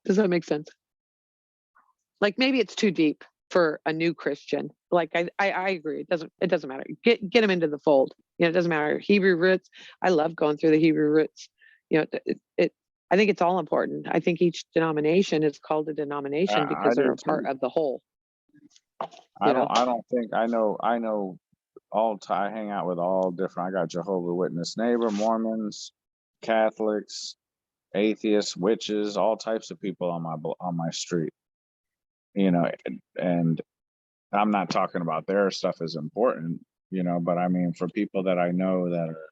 Does that make sense? Like maybe it's too deep for a new Christian. Like I agree. It doesn't matter. Get them into the fold. It doesn't matter. Hebrew roots. I love going through the Hebrew roots. I think it's all important. I think each denomination is called a denomination I because they're do a part too. of the whole. I You don't. know. I don't think I know. I know I hang out with all different. I got Jehovah Witness neighbor, Mormons, Catholics, atheists, witches, all types of people on my street. And I'm not talking about their stuff is important, but I mean for people that I know that are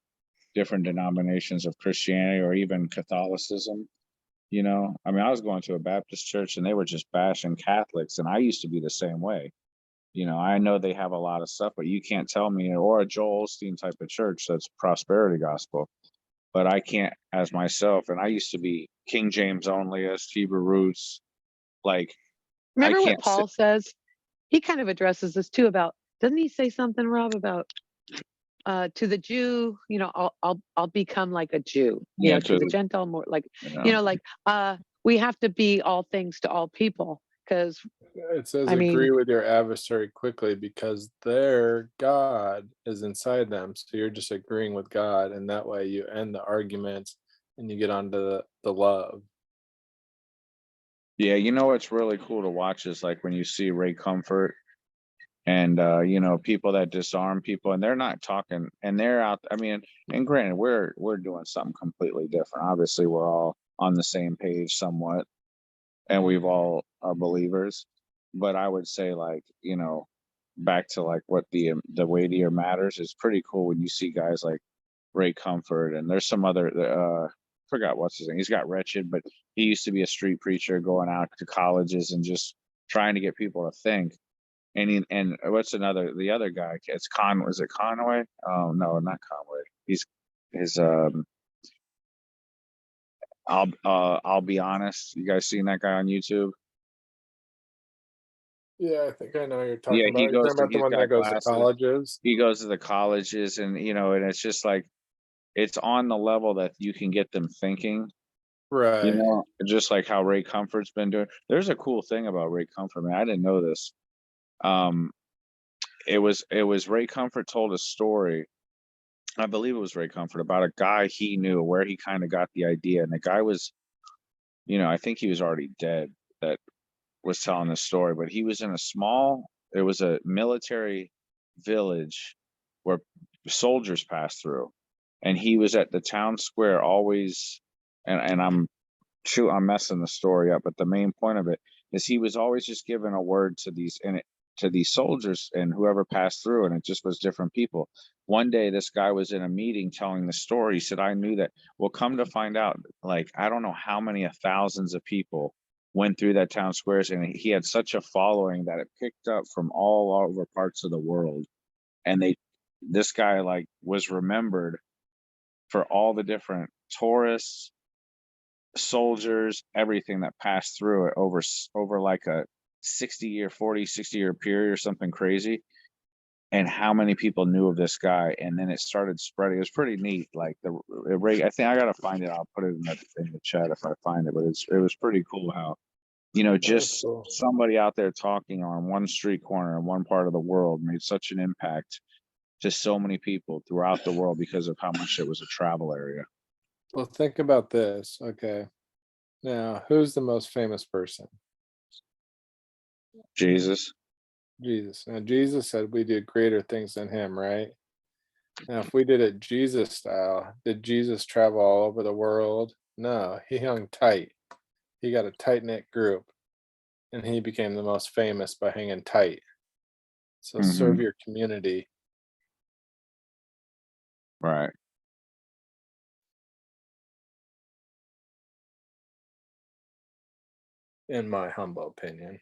different denominations of Christianity or even Catholicism. I mean, I was going to a Baptist church and they were just bashing Catholics, and I used to be the same way. I know they have a lot of stuff, but you can't tell me, or a Joel Osteen type of church that's prosperity gospel. But I can't, as myself, and I used to be King James only as Hebrew roots. Like, I Remember what can't sit. Paul says? He kind of addresses this too about, doesn't he say something, Rob, about to the Jew, I'll become like a Jew, Yeah, to to the Gentile more like, you know, like we have to be all things to all people. Because It says, I mean, agree with your adversary quickly because their God is inside them. So you're just agreeing with God, and that way you end the arguments and you get onto the love. yeah, what's really cool to watch is like when you see Ray Comfort and people that disarm people, and they're not talking, and they're out. I mean, and granted, we're doing something completely different. Obviously, we're all on the same page somewhat, and we've all are believers. But I would say, like, back to like what the weightier matters is pretty cool when you see guys like Ray Comfort, and there's some other forgot what's his name. He's got Wretched, but he used to be a street preacher going out to colleges and just trying to get people to think. And what's the other guy? It's was it Conway? Oh no, not Conway. He's his I'll be honest. You guys seen that guy on YouTube? Yeah, I think I know who you're Yeah, talking about. You're talking about the he's one that got goes to glasses. colleges? He goes to the colleges, and and it's just like it's on the level that you can get them thinking. Right. Just like how Ray Comfort's been doing. There's a cool thing about Ray Comfort, man. I didn't know this. Um, it was Ray Comfort told a story. I believe it was Ray Comfort about a guy he knew where he kind of got the idea, and the guy was, I think he was already dead. That was telling the story, but he was in it was a military village where soldiers passed through, and he was at the town square always. And I'm messing the story up, but the main point of it is he was always just giving a word to these soldiers and whoever passed through, and it just was different people. One day, this guy was in a meeting telling the story. He said, "I knew that." Well, come to find out, like I don't know how many thousands of people went through that town squares, and he had such a following that it picked up from all over parts of the world, and this guy like was remembered for all the different tourists, soldiers, everything that passed through it over like a 60-year period or something crazy, and how many people knew of this guy. And then it started spreading. It was pretty neat. Like the rate, I think I gotta find it. I'll put it in the chat if I find it. But it was pretty cool how That's just cool. somebody out there talking on one street corner in one part of the world made such an impact to so many people throughout the world because of how much it was a travel area. Well, think about this. Okay. Now, who's the most famous person? Jesus. Jesus. Now, Jesus said we did greater things than him, right? Now, if we did it Jesus style, did Jesus travel all over the world? No, he hung tight. He got a tight knit group, and he became the most famous by hanging tight. So Hmm. serve your community. Right. In my humble opinion.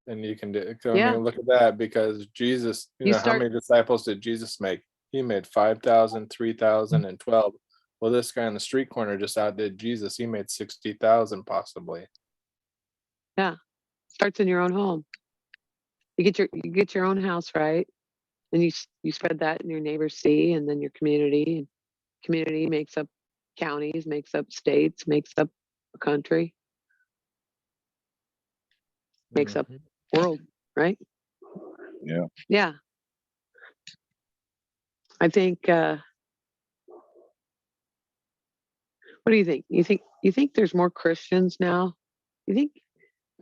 And you can do, I yeah, mean, look at that because Jesus, you how start. many disciples did Jesus make? He made 5,000, 3,000, and 12. Well, this guy on the street corner just outdid Jesus. He made 60,000 possibly. Yeah, starts in your own home. You get your own house right. and you spread that, and your neighbors see, and then your community, and community makes up counties, makes up states, makes up a country, makes up Mhm. world, right? Yeah. Yeah. I think what do you think? You think there's more Christians now? You think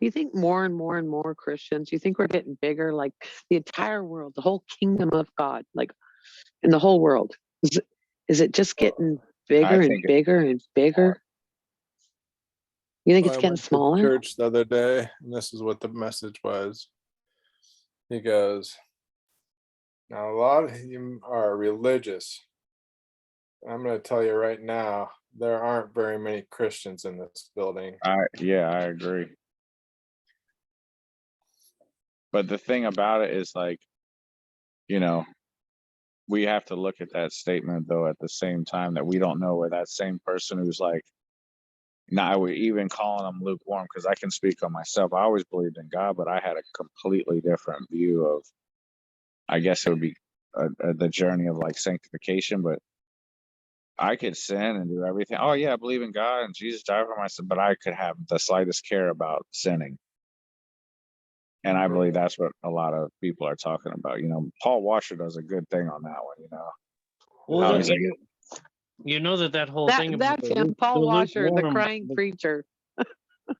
you think more and more and more Christians? You think we're getting bigger, like the entire world, the whole kingdom of God, like in the whole world? Is it just getting I bigger and think bigger and bigger? You think Well, it's I getting went to smaller? church the other day, and this is what the message was. He goes, "Now, a lot of you are religious. I'm going to tell you right now, there aren't very many Christians in this building." yeah, I agree. But the thing about it is, like, you know, we have to look at that statement though at the same time that we don't know where that same person who's like, now we're even calling them lukewarm, because I can speak on myself. I always believed in God, but I had a completely different view of, I guess it would be the journey of like sanctification. But I could sin and do everything. Oh yeah, I believe in God and Jesus died for my sin, but I could have the slightest care about sinning. And I believe that's what a lot of people are talking about. Paul Washer does a good thing on that one. Well, How that, he's like, you know that whole thing about That's him, Paul the Washer, the lukewarm. crying preacher.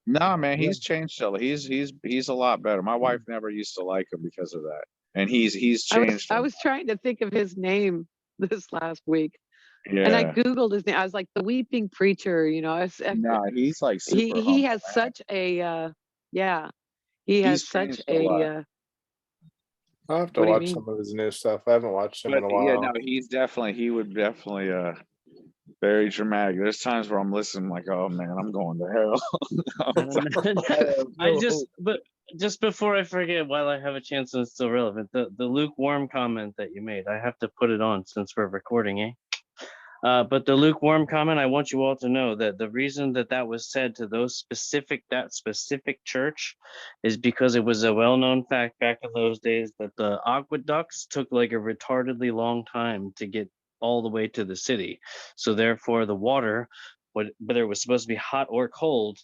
nah, man, Yeah. he's changed still. He's a lot better. My wife never used to like him because of that, and he's changed I him. was trying to think of his name this last week, and I Yeah, googled his name. I was like, the weeping preacher. nah, he's like super he humble, has man. such a yeah. He He's has such changed a a lot. I'll have to what do you watch mean? some of his new stuff. I haven't watched him But in a yeah, no, while. he would definitely very dramatic. There's times where I'm listening like, oh man, I'm going to hell. But just before I forget, while I have a chance and it's still relevant, the lukewarm comment that you made, I have to put it on since we're recording, eh? But the lukewarm comment, I want you all to know that the reason that was said to that specific church is because it was a well-known fact back in those days that the aqueducts took like a retardedly long time to get all the way to the city. So therefore the water, whether it was supposed to be hot or cold,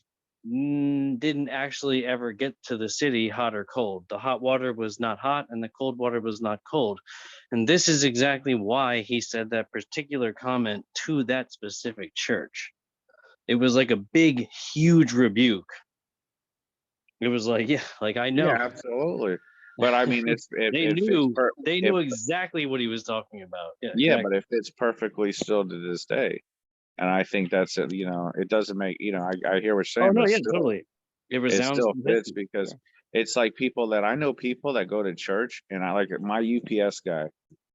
didn't actually ever get to the city hot or cold. The hot water was not hot and the cold water was not cold. And this is exactly why he said that particular comment to that specific church. It was like a big, huge rebuke. It was like, yeah, like I know. Yeah, absolutely. But I mean, They it fits knew they if knew exactly what he was talking about. Yeah, yeah, exactly. but it fits perfectly still to this day. And I think that's it. It doesn't make, I hear what you're Oh saying, no, but yeah, still, totally. It it resounds still from fits history. because it's like I know people that go to church, and I like my UPS guy.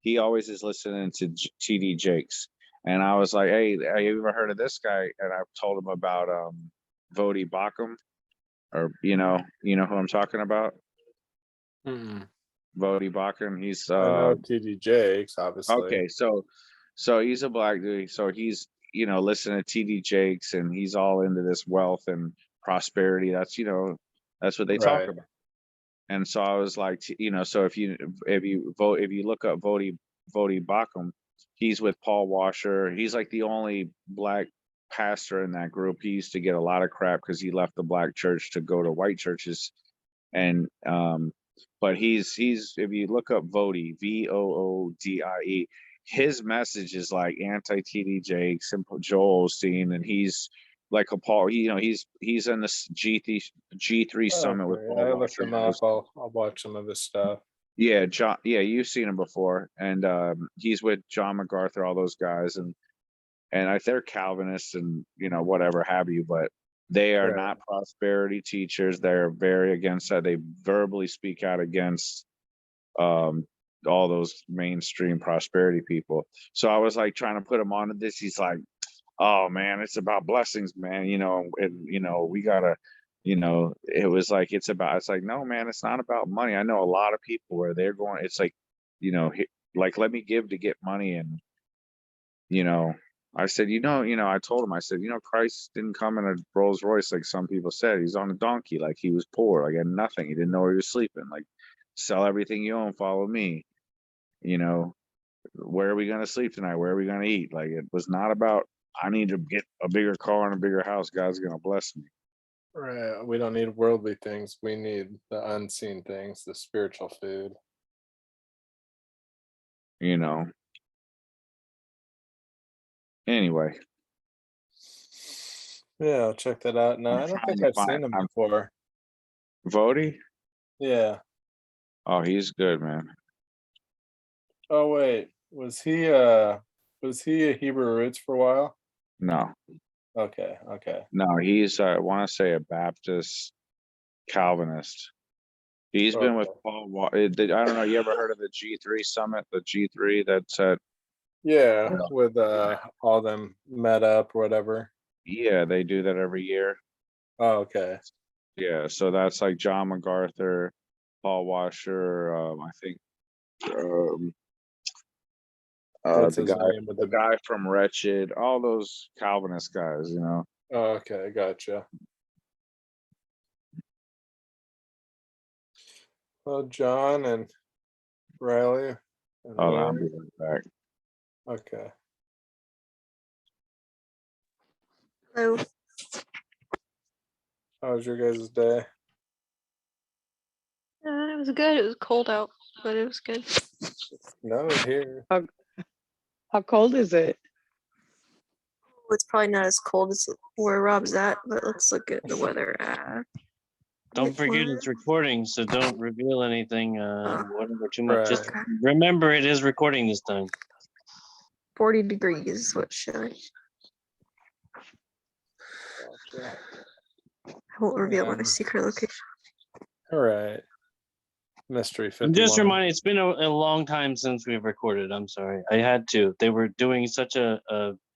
He always is listening to TD Jakes, and I was like, hey, have you ever heard of this guy? And I've told him about Vodi Bakum, or who I'm talking about, Mm-mm. Vodi Bakum. He's I know TD Jakes, obviously. okay, so he's a black dude. So he's listening to TD Jakes, and he's all into this wealth and prosperity. That's what they talk Right. about. And so I was like, so if you look up Vodi Bakum, he's with Paul Washer. He's like the only black pastor in that group. He used to get a lot of crap because he left the black church to go to white churches. And but he's if you look up Vodi, Voodie, his message is like anti TD Jakes and Joel Osteen, and he's like a Paul. He's in this G3 summit with Okay, Paul I looked Washer. him up. I'll watch some of his stuff. Yeah, John. Yeah, you've seen him before, and he's with John MacArthur, all those guys, and they're Calvinists and whatever have you, but they are Right. not prosperity teachers. They're very against that. They verbally speak out against all those mainstream prosperity people. So I was like trying to put him onto this. He's like, "Oh man, it's about blessings, man. And we gotta." It was like it's like, no man, it's not about money. I know a lot of people where they're going, it's like, like, let me give to get money. And I said, I told him, I said, Christ didn't come in a Rolls Royce like some people said. He's on a donkey, like he was poor, like had nothing. He didn't know he was sleeping. Like, sell everything you own, follow me. you know, where are we going to sleep tonight? Where are we going to eat? Like, it was not about, I need to get a bigger car and a bigger house. God's going to bless me. Right. We don't need worldly things. We need the unseen things, the spiritual food. You know. Anyway, Yeah, I'll check that out. No, I'm I don't trying think to I've find. seen him I'm before. Vody. Yeah. Oh, he's good, man. Oh wait, was he a Hebrew roots for a while? No, Okay, okay. no, he's. I want to say a Baptist Calvinist. He's been with Okay. Paul. I don't know. You ever heard of the G3 summit? The G3 that's at. Yeah, with all them met up or whatever. Yeah, they do that every year. Oh, okay. Yeah, so that's like John MacArthur, Paul Washer. I think um, What's the his guy, name with the the guy from Wretched, all those Calvinist guys. You know. Oh, okay, gotcha. Well, John and Riley and Hold on, I'll Lori. be right back. Okay. Hello. How was your guys' day? It was good. It was cold out, but it was good. No, here. How cold is it? It's probably not as cold as where Rob's at, but let's look at the weather app. Don't It forget was- it's recording, so don't reveal anything. Whatever too much. Just Right. remember it is recording this time. 40 degrees is what's showing. Gotcha. I won't reveal my Um, secret location. All right. Mystery And just 51. remind, it's been a long time since we've recorded. I'm sorry. I had to. They were doing such an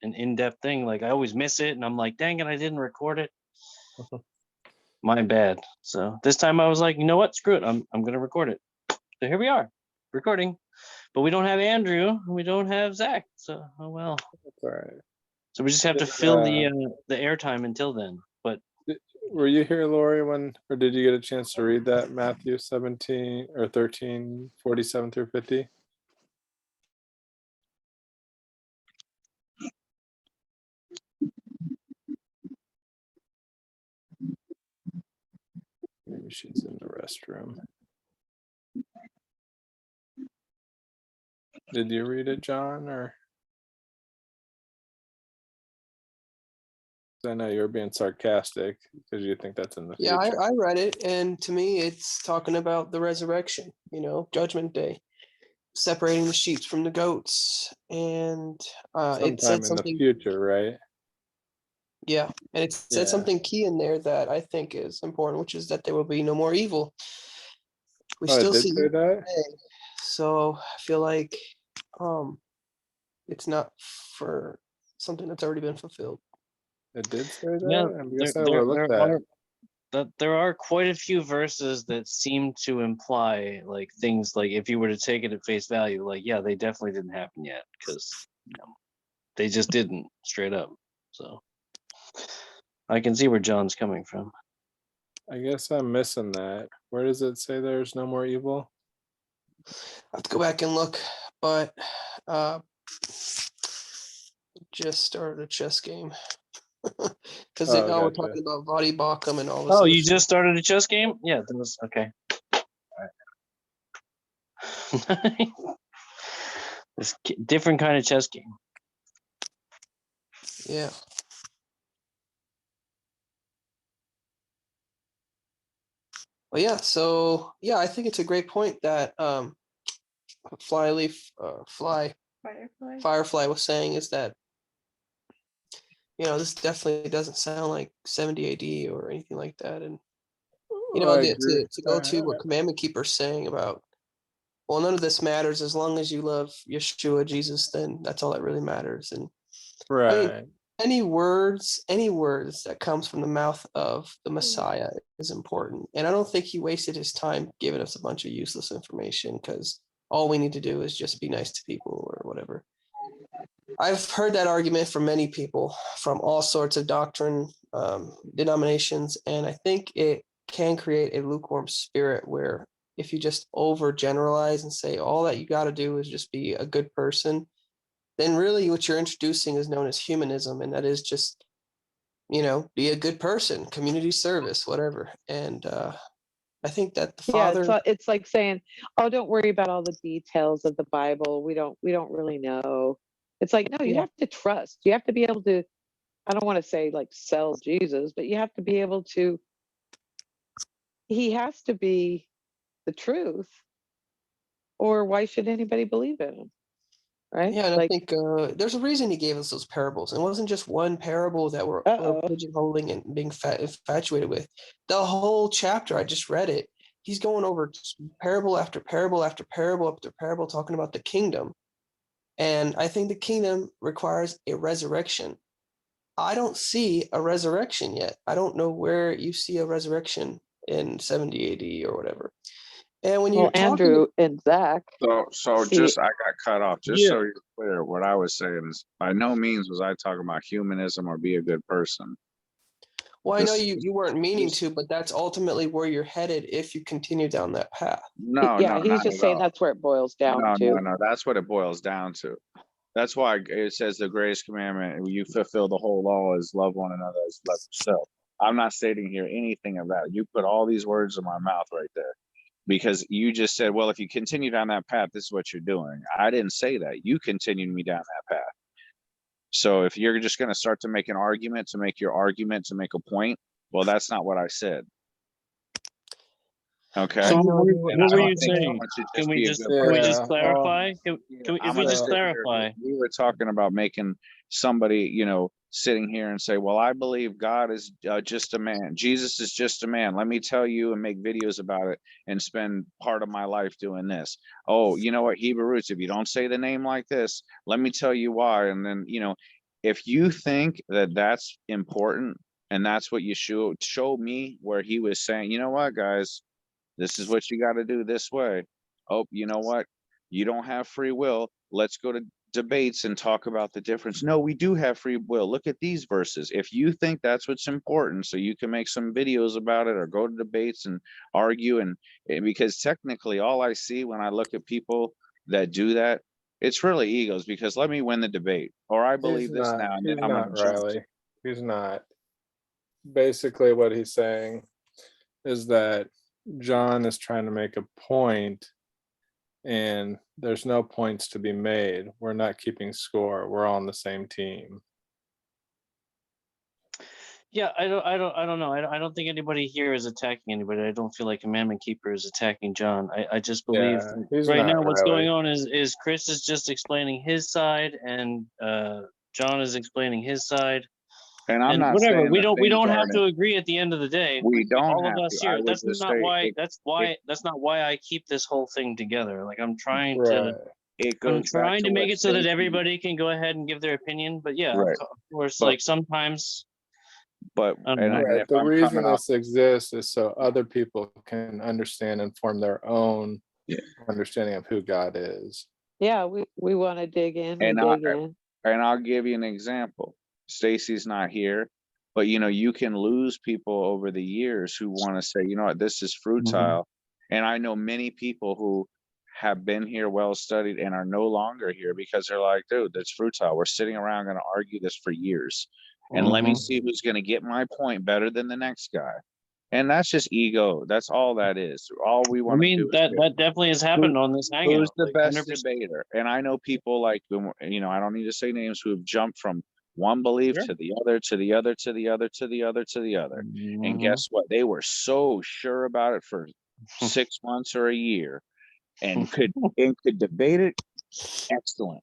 in-depth thing. Like I always miss it, and I'm like, dang it, I didn't record it. My bad. So this time I was like, you know what? Screw it. I'm gonna record it. So here we are, recording. But we don't have Andrew. And we don't have Zach. So oh well. That's all right. So we just have to Did, fill the airtime until then. But Were you here, Lori, or did you get a chance to read that Matthew 17 or 13, 47 through 50? Maybe she's in the restroom. Did you read it, John, or? I know you're being sarcastic because you think that's in the Yeah, future. I read it, and to me, it's talking about the resurrection, Judgment Day, separating the sheep from the goats. And it Sometime said in the something, future, right? yeah, and it said Yeah. something key in there that I think is important, which is that there will be no more evil. We Oh, it still did see say evil that? today. So I feel like it's not for something that's already been fulfilled. It did say yeah, that? I guess I overlooked that. there are quite a few verses that seem to imply like things like if you were to take it at face value, like yeah, they definitely didn't happen yet because they just didn't straight up. So I can see where John's coming from. I guess I'm missing that. Where does it say there's no more evil? I have to go back and look, but just started a chess game. Because Oh, now we're gotcha. talking about Vadi Bakum and all this. Oh, other you stuff. just started a chess game? Yeah, that was okay. This different kind of chess game. Yeah. Well, yeah. So yeah, I think it's a great point that Firefly was saying is that this definitely doesn't sound like 70 AD or anything like that, and I agree with to go to that. what Commandment Keeper's saying about, well, none of this matters as long as you love Yeshua, Jesus, then that's all that really matters. And I mean, Right. any words that comes from the mouth of the Messiah is important. And I don't think he wasted his time giving us a bunch of useless information, because all we need to do is just be nice to people or whatever. I've heard that argument from many people from all sorts of doctrine denominations, and I think it can create a lukewarm spirit where if you just overgeneralize and say all that you got to do is just be a good person, then really what you're introducing is known as humanism, and that is just, be a good person, community service, whatever. And I think that the Yeah, Father, it's like saying, "Oh, don't worry about all the details of the Bible. We don't really know." It's like, no, you yeah, have to trust. You have to be able to, I don't want to say like sell Jesus, but you have to be able to, he has to be the truth, or why should anybody believe in him? Right? yeah, and I Like, think there's a reason he gave us those parables. It wasn't just one parable that we're uh-oh. pigeonholing and being infatuated with. The whole chapter, I just read it. He's going over parable after parable after parable after parable, talking about the kingdom. And I think the kingdom requires a resurrection. I don't see a resurrection yet. I don't know where you see a resurrection in 70 AD or whatever. And when Well, you're talking, Andrew and Zach So see, just I got cut off. Just Yeah. so you're clear, what I was saying is by no means was I talking about humanism or be a good person. well, I know This, you weren't meaning this to, but that's ultimately where you're headed if you continue down that path. no, yeah, no, he's not just at saying all. that's where it boils down No, no, to. no. That's what it boils down to. That's why it says the greatest commandment, you fulfill the whole law, is love one another as love yourself. I'm not stating here anything of that. You put all these words in my mouth right there because you just said, well, if you continue down that path, this is what you're doing. I didn't say that. You continued me down that path. So if you're just going to start to make an argument, to make your argument, to make a point, well, that's not what I said. Okay. So what were, And what I were don't you think saying? someone should Can just we be a just good can we person. just Yeah, clarify? I'm If we gonna just sit here. clarify? We were talking about making somebody, sitting here and say, well, I believe God is just a man. Jesus is just a man. Let me tell you and make videos about it and spend part of my life doing this. Oh, you know what? Hebrew roots, if you don't say the name like this, let me tell you why. And then, if you think that that's important and that's what you show me where he was saying, you know what, guys, this is what you got to do this way. Oh, you know what? You don't have free will. Let's go to debates and talk about the difference. No, we do have free will. Look at these verses. If you think that's what's important, so you can make some videos about it or go to debates and argue, and because technically all I see when I look at people that do that, it's really egos, because let me win the debate, or I believe this now, and then he's I'm going to not, jump. Riley. He's not. Basically, what he's saying is that John is trying to make a point, and there's no points to be made. We're not keeping score. We're all on the same team. Yeah, I don't know. I don't think anybody here is attacking anybody. I don't feel like Commandment Keeper is attacking John. I just believe Yeah, he's right now not, what's going Riley. on is Chris is just explaining his side, and John is explaining his side, And I'm and not whatever. saying We that don't we things don't have aren't. to agree at the end of the day. We don't All of have us to. I here. would just say That's not why I keep this whole thing together. Like I'm trying Right. it goes back to to make what it so that Stacy. everybody can go ahead and give their opinion. But yeah, Right. of course, But like sometimes but I don't and know. and Right. if The I'm reason coming off, this exists is so other people can understand and form their own yeah, understanding of who God is. Yeah, we want to dig in, we and I dig in. and I'll give you an example. Stacy's not here, but you can lose people over the years who want to say, you know what, this is futile. And I know many people who have been here, well studied, and are no longer here because they're like, dude, that's futile. We're sitting around going to argue this for years, and let me see who's going to get my point better than the next guy. And that's just ego. That's all that is. All we I want to do mean is that definitely has happened on this who's hangout. the Like best 100%. debater. And I know people like, I don't need to say names, who have jumped from one belief Sure. to the other, to the other, to the other, to the other, to the other. And guess what? They were so sure about it for 6 months or a year and could debate it. Excellent.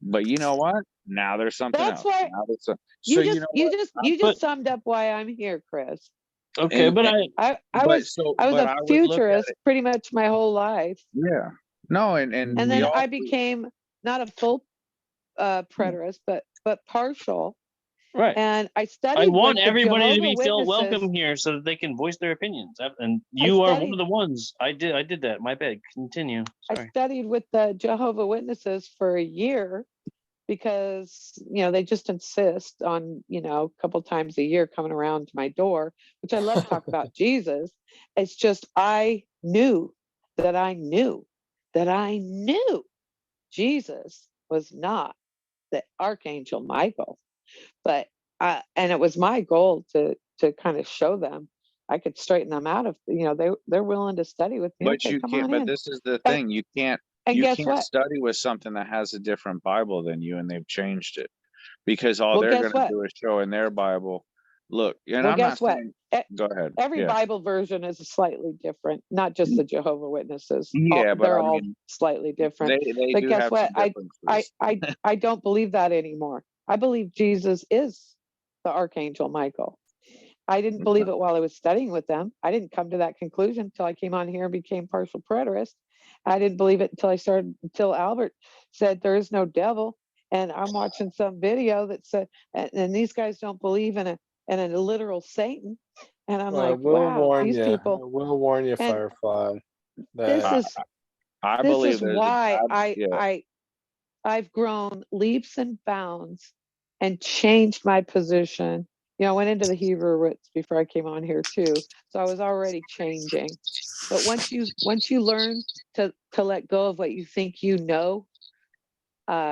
But you know what? Now there's something That's else. why Now there's so you know what? you But just summed up why I'm here, Chris. okay, but I But was so I was but a I would look at futurist it. pretty much my whole life. Yeah. No, and And we then all I became not a full preterist, but partial. right. And I I studied with want the everybody to Jehovah be feel Witnesses. welcome here so that they can voice their opinions. And I you are one of studied the ones. I did that. My bad. Continue. I Sorry. studied with the Jehovah Witnesses for a year because they just insist on a couple times a year coming around to my door, which I love to talk about Jesus. It's just I knew that I knew Jesus was not the Archangel Michael. But and it was my goal to kind of show them I could straighten them out if they're willing to study with me. But Okay, you come can't, on but in. this is the And, thing, and you guess can't what? study with something that has a different Bible than you and they've changed it. Because all Well, they're guess gonna what? do is show in their Bible. Look, and Well, I'm not guess what? saying, E- go ahead. Every Yeah. Bible version is slightly different, not just the Jehovah Witnesses. Yeah, but They're I all mean, slightly different. they But do guess have what? some differences. I don't believe that anymore. I believe Jesus is the Archangel Michael. I didn't believe it while I was studying with them. I didn't come to that conclusion until I came on here and became partial preterist. I didn't believe it until Albert said there is no devil. And I'm watching some video that said, and these guys don't believe in a literal Satan. And I'm like, We'll wow, warn these you. people. We'll warn you, And Firefly. this That I, is I this believe is there's why yeah. I've grown leaps and bounds and changed my position. I went into the Hebrew roots before I came on here too, so I was already changing. But once you learn to let go of what you think so yeah,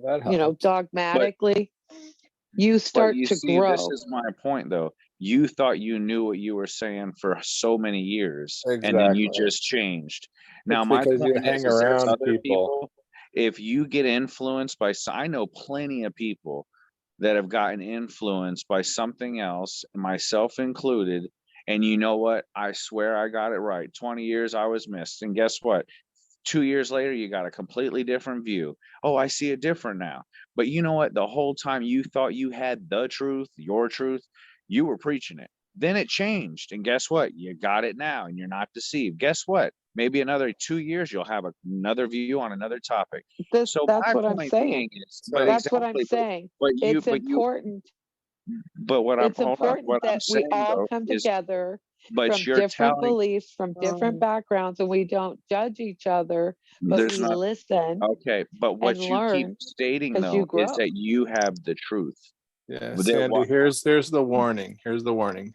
that helps. dogmatically, you But start you to see, this grow. is my point though. You thought you knew what you were saying for so many years, and then you Exactly. just changed. Now, It's my because you point hang is there's around other people. people. If you get influenced by, I know plenty of people that have gotten influenced by something else, myself included. And you know what? I swear I got it right. 20 years I was missed. And guess what? 2 years later, you got a completely different view. Oh, I see it different now. But you know what? The whole time you thought you had the truth, your truth, you were preaching it. Then it changed. And guess what? You got it now and you're not deceived. Guess what? Maybe another 2 years, you'll have another view on another topic. So That's my what I'm point saying. being is, but So That's what I'm exactly, saying. but It's important. but what I'm, It's hold on, important what I'm that we saying all though come is, together but from you're different telling, beliefs, from different backgrounds, and we don't judge each other, but there's we not, listen okay, but and what you keep learn stating as you though is grow. that you have the truth. yeah, But then Sandy, what? here's the warning. Here's the warning.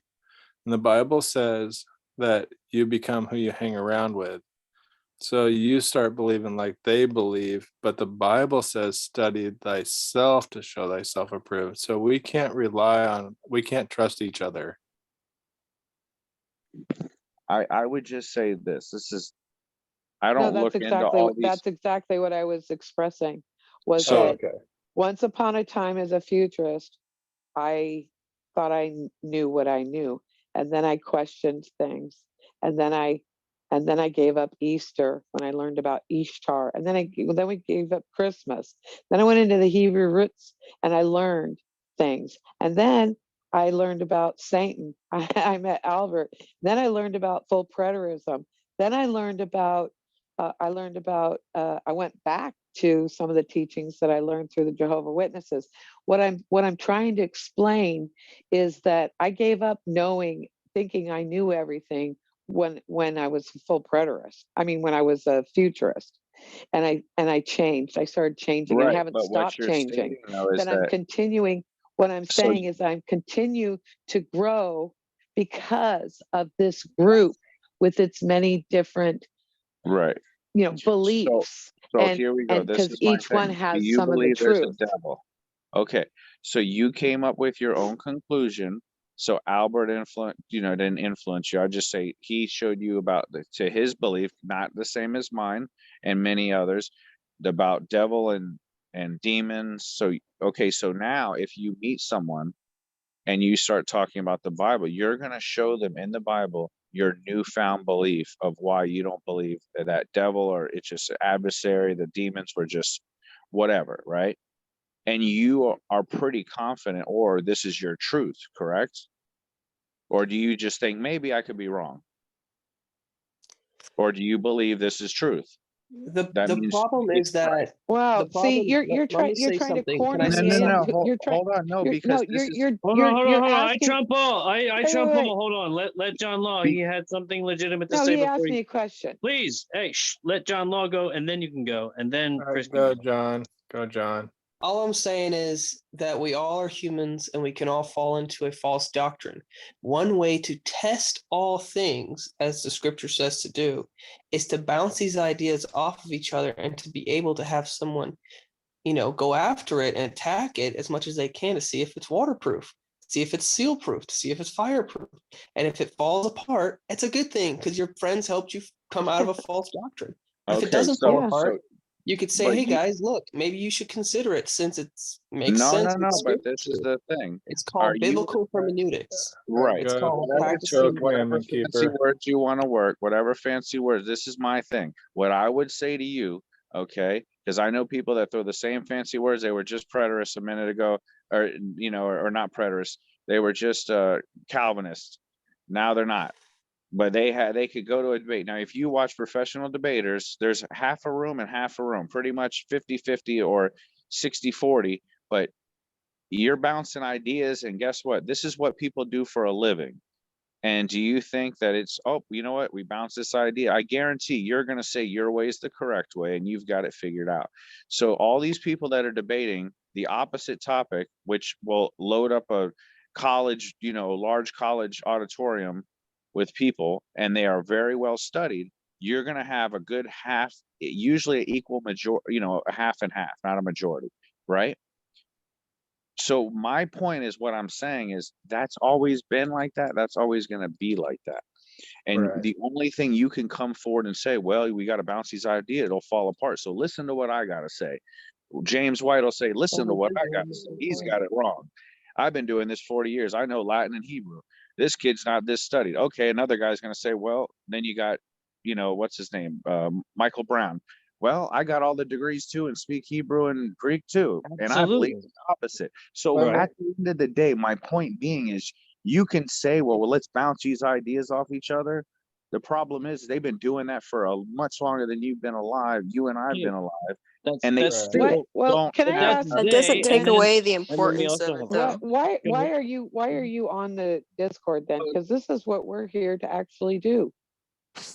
And the Bible says that you become who you hang around with. So you start believing like they believe, but the Bible says, study thyself to show thyself approved. So we can't trust each other. I would just say this. This is, I No, don't look into all these. that's exactly what I was expressing, was So that Okay. once upon a time as a futurist, I thought I knew what I knew, and then I questioned things, and then I gave up Easter when I learned about Ishtar, and then we gave up Christmas. Then I went into the Hebrew roots and I learned things, and then I learned about Satan. I met Albert. Then I learned about full preterism. Then I went back to some of the teachings that I learned through the Jehovah Witnesses. What I'm trying to explain is that I gave up thinking I knew everything when I was a full preterist. I mean, when I was a futurist, and I changed. I started changing, and I right, haven't but what stopped you're changing. stating though is That I'm that, continuing. What I'm so saying is I'm continue to grow because of this group with its many different right. So beliefs, and here we go. and This because is my each one thing. Do has you some of the believe there's truth. a devil? Okay, so you came up with your own conclusion. So Albert didn't influence you. I just say he showed you about to his belief, not the same as mine and many others, about devil and demons. So okay, so now if you meet someone and you start talking about the Bible, you're going to show them in the Bible your newfound belief of why you don't believe that devil, or it's just an adversary, the demons were just whatever, right? And you are pretty confident, or this is your truth, correct? Or do you just think maybe I could be wrong? Or do you believe this is truth? That The means problem it's is correct. that Wow. the See, problem. you're Let trying me you're say trying to something. Can I corner No, say me no, no, into no. something? you're trying. Hold on, no, You're no, because this is you're I asking. trump all. I Wait, trump wait, all. wait. Hold on. Let John Law. He had something legitimate to No, say he before asked he. me a question. Please, hey, let John Law go, and then you can go, and then All Chris right, can go, go. John. Go, John. All I'm saying is that we all are humans and we can all fall into a false doctrine. One way to test all things, as the scripture says to do, is to bounce these ideas off of each other and to be able to have someone, go after it and attack it as much as they can to see if it's waterproof, see if it's seal proof, to see if it's fireproof. And if it falls apart, it's a good thing because your friends helped you come out of a false doctrine. But if it Okay, doesn't fall Yeah. apart, you could say, but hey you, guys, look, maybe you should consider it since it makes no, sense no, with no, but this is scripture. the thing. It's Are called you biblical hermeneutics. right? It's Good. called Whatever, practicing. whatever Cookman, fancy keeper. words you want to work, whatever fancy words. This is my thing. What I would say to you, okay, because I know people that throw the same fancy words. They were just preterists a minute ago, or or not preterists. They were just Calvinists. Now they're not. But they could go to a debate. Now, if you watch professional debaters, there's half a room and half a room, pretty much 50-50 or 60-40. But you're bouncing ideas, and guess what? This is what people do for a living. And do you think that it's, oh, you know what? We bounce this idea. I guarantee you're going to say your way is the correct way and you've got it figured out. So all these people that are debating the opposite topic, which will load up a college, large college auditorium with people, and they are very well studied, you're going to have a good half, usually an equal majority, a half and half, not a majority, right? So my point is, what I'm saying is that's always been like that. That's always going to be like that. And Right. the only thing you can come forward and say, well, we got to bounce these ideas, it'll fall apart. So listen to what I got to say. James White will say, listen to what I got to say. He's got it wrong. I've been doing this 40 years. I know Latin and Hebrew. This kid's not this studied. Okay, another guy's going to say, well, then you got, what's his name? Michael Brown. Well, I got all the degrees too and speak Hebrew and Greek too. And I believe Absolutely. the opposite. So Let me- at the end of the day, my point being is you can say, well, let's bounce these ideas off each other. The problem is they've been doing that for a much longer than you've been alive. You and I've been alive. And they That's Right. What? true. Well, don't can I have ask? That They, doesn't take and then away the and then we importance also of it, have though. Why are you on the Discord then? Because this is what we're here to actually do.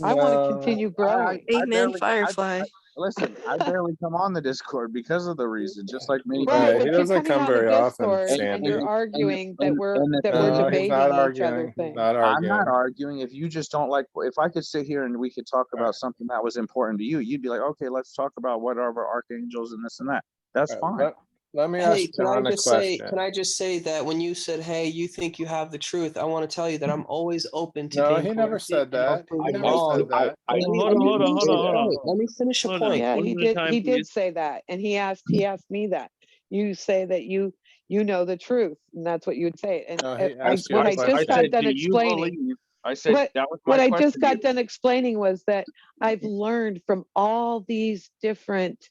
I want to No, continue growing. Amen, Firefly. listen, I barely come on the Discord because of the reason, just like many Right, right. people. He but you're doesn't coming come on the very often, Discord and you're Sandy. arguing that we're and the that thing we're is, No, he's not debating each other arguing. He's things. not I'm not arguing. arguing. If you just don't like, if I could sit here and we could talk All about right. something that was important to you, you'd be like, okay, let's talk about whatever archangels and this and that. That's All fine. right. Let me ask Hey, can I John a just say, question. that when you said, hey, you think you have the truth, I want to tell you that I'm always open to No, being he never corrected said and or that. He proven never wrong. said that. Let me, hold let on, me hold on, finish hold a on, hold on. point. Let me finish a Hold on. point. Yeah, One at a time, he did please. say that. And he asked me that. You say that you know the truth, and that's what you would say. And No, he I asked you what a I just I got question. said, done do you explaining. believe? I said What that was what my I question just to got you. done explaining was that I've learned from all these different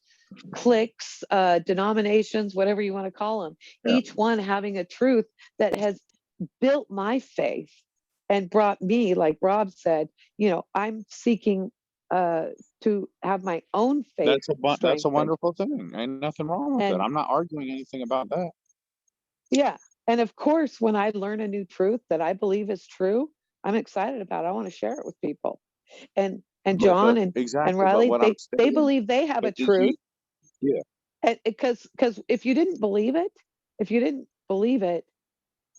cliques, denominations, whatever you want to call them, Yeah. each one having a truth that has built my faith and brought me, like Rob said, I'm seeking to have my own faith That's a strengthened. wonderful thing. Ain't nothing wrong with that. And I'm not arguing anything about that. yeah, and of course, when I learn a new truth that I believe is true, I'm excited about it. I want to share it with people. And But John and exactly. But Riley, what I'm they saying, believe they have a but did truth. you? Yeah. And because if you didn't believe it,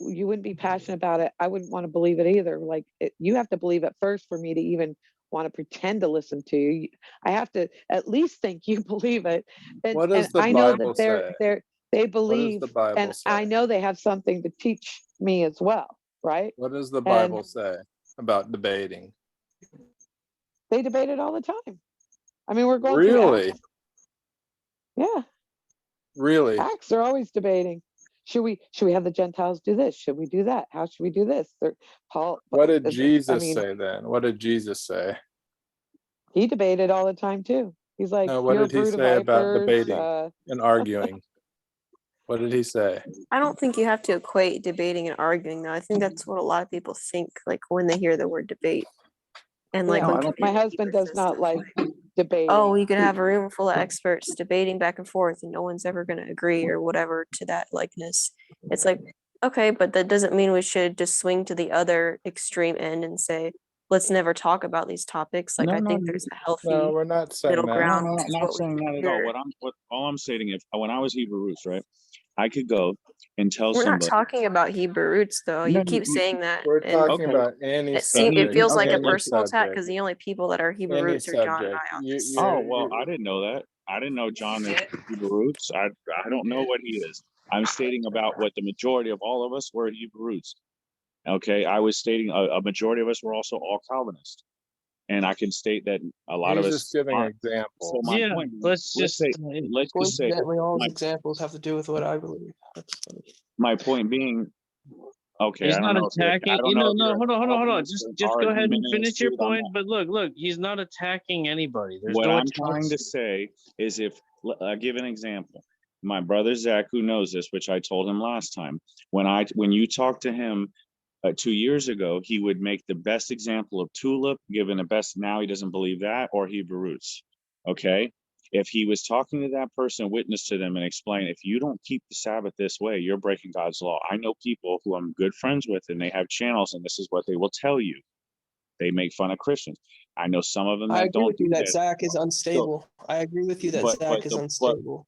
you wouldn't be passionate about it. I wouldn't want to believe it either. Like you have to believe it first for me to even want to pretend to listen to you. I have to at least think you believe it. And What and does the I know Bible that say? they What does the believe, Bible and say? I know they have something to teach me as well, right? What does the And Bible say about debating? they debate it all the time. I mean, we're going through Really? Acts. Yeah, Really? Acts are always debating. Should we have the Gentiles do this? Should we do that? How should we do this? Paul, What did I Jesus mean, say then? What did Jesus say? he debated all the time too. He's like, No, what "You're a did he brood of say about vipers." debating and arguing? What did he say? I don't think you have to equate debating and arguing, though. I think that's what a lot of people think, like when they hear the word debate. And like Yeah, when I don't. my community husband members does and not stuff, like like, debating. oh, you could have a room full of experts debating back and forth and no one's ever going to agree or whatever to that likeness. It's like, okay, but that doesn't mean we should just swing to the other extreme end and say, let's never talk about these topics. Like No, I no, think there's a No, healthy we're not saying middle that. no, ground, no, which is not what we saying do that at all. here. All I'm stating, if when I was Hebrew roots, right, I could go and tell We're not somebody. talking about Hebrew roots though. No, You keep saying that, We're and talking okay. about any it subject. feels like a Okay, Any personal attack subject. because the only people that are Hebrew Any roots are John and subject. I on You, this. Oh, you're, well, you're I didn't know that. I didn't know John is Hebrew roots. I don't know what he is. I'm stating about what the majority of all of us were Hebrew roots. Okay, I was stating a majority of us were also all Calvinists, and I can state that a lot of he's us just giving an aren't. So example. my Yeah, point, let's let's just say, let's just say Coincidentally, all his my examples have to do with what I believe. That's funny. my point being, okay, he's I don't not know if attacking. I don't know if No, you're a hold on. Calvinist or an Just go ahead and finish argumentist, your dude. I'm point. But look, he's not attacking anybody. There's What no I'm trying attacks. to say is if I give an example, my brother Zach, who knows this, which I told him last time, when you talked to him 2 years ago, he would make the best example of tulip, given the best. Now he doesn't believe that, or Hebrew roots. Okay. If he was talking to that person, witness to them and explain, if you don't keep the Sabbath this way, you're breaking God's law. I know people who I'm good friends with, and they have channels, and this is what they will tell you. They make fun of Christians. I know some of them I that agree don't with do you that this. Zach is So, unstable. I agree with you that Zach is unstable.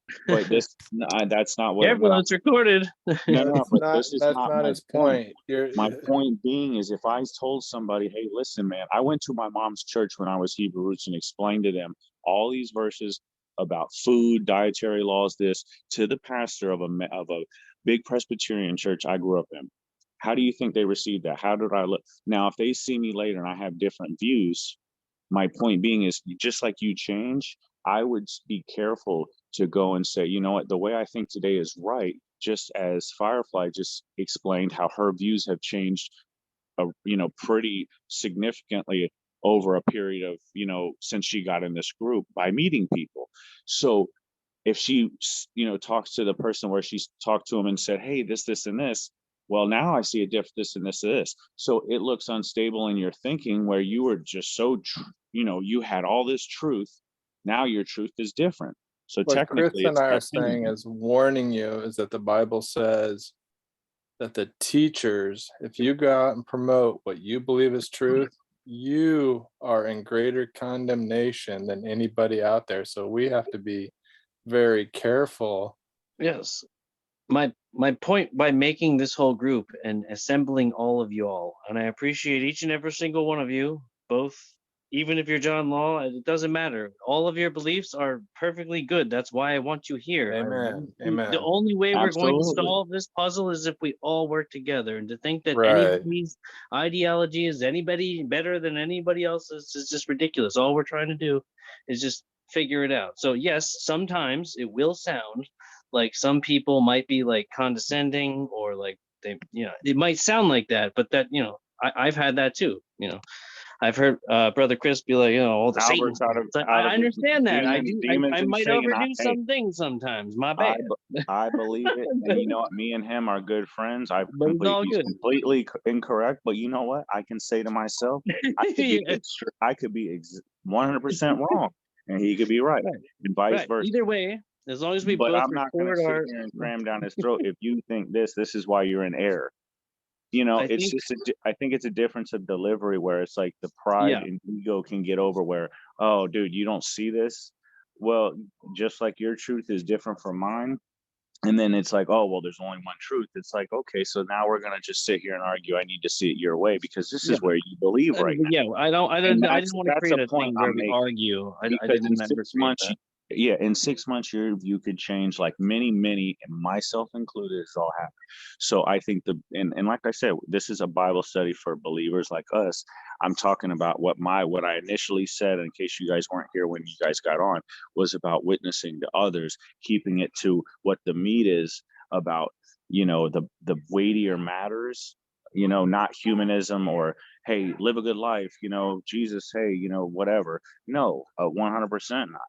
this, no, that's not what Careful, I'm. it's recorded. No, That's but not this is that's not not my his point. point. You're My point being is if I told somebody, hey, listen, man, I went to my mom's church when I was Hebrew roots and explained to them all these verses about food, dietary laws, this, to the pastor of a big Presbyterian church I grew up in. How do you think they received that? How did I look? Now, if they see me later and I have different views, my point being is just like you change, I would be careful to go and say, you know what, the way I think today is right, just as Firefly just explained how her views have changed, pretty significantly over a period of, since she got in this group by meeting people. So if she, talks to the person where she's talked to him and said, hey, this, and this, well, now I see a difference, this and this, and this. So it looks unstable in your thinking where you were just so, you had all this truth. Now your truth is different. So what Chris technically and it's I are opinion. saying is warning you is that the Bible says that the teachers, if you go out and promote what you believe is truth, you are in greater condemnation than anybody out there. So we have to be very careful. Yes. My point by making this whole group and assembling all of you all, and I appreciate each and every single one of you, both, even if you're John Law, it doesn't matter. All of your beliefs are perfectly good. That's why I want you here. Amen. The Amen. only way we're going to Absolutely. solve this puzzle is if we all work together. And to think that Right. anybody's ideology is anybody better than anybody else's is just ridiculous. All we're trying to do is just figure it out. So yes, sometimes it will sound like some people might be like condescending or like they, it might sound like that, but that, I've had that too. I've heard Brother Chris be like, all the Satan. Albert's out of I the understand that. I do. demons I and might Satan. overdo some things sometimes. My I, bad. I believe it, and you know what? Me and him are good friends. But it's all He's good. completely incorrect, but you know what? I can say to myself, Yeah, I could be 100% wrong, and he could be right, right, and vice right. versa. Either way, as long as we But both I'm not going to record sit our, here and cram down his throat. If you think this is why you're in error. I It's think, just I think it's a difference of delivery where it's like the pride yeah, and ego can get over where, oh, dude, you don't see this. Well, just like your truth is different from mine. And then it's like, oh, well, there's only one truth. It's like, okay, so now we're gonna just sit here and argue. I need to see it your way because this yeah, is where you believe right now. yeah. And I didn't want to that's create a a point thing where I'm we making argue. I because in didn't ever six create months, that. yeah, in 6 months, your view could change like many, and myself included, it's all happened. So I think and like I said, this is a Bible study for believers like us. I'm talking about what I initially said, in case you guys weren't here when you guys got on, was about witnessing to others, keeping it to what the meat is about, the weightier matters, not humanism or, hey, live a good life, Jesus, hey, whatever. No, 100% not,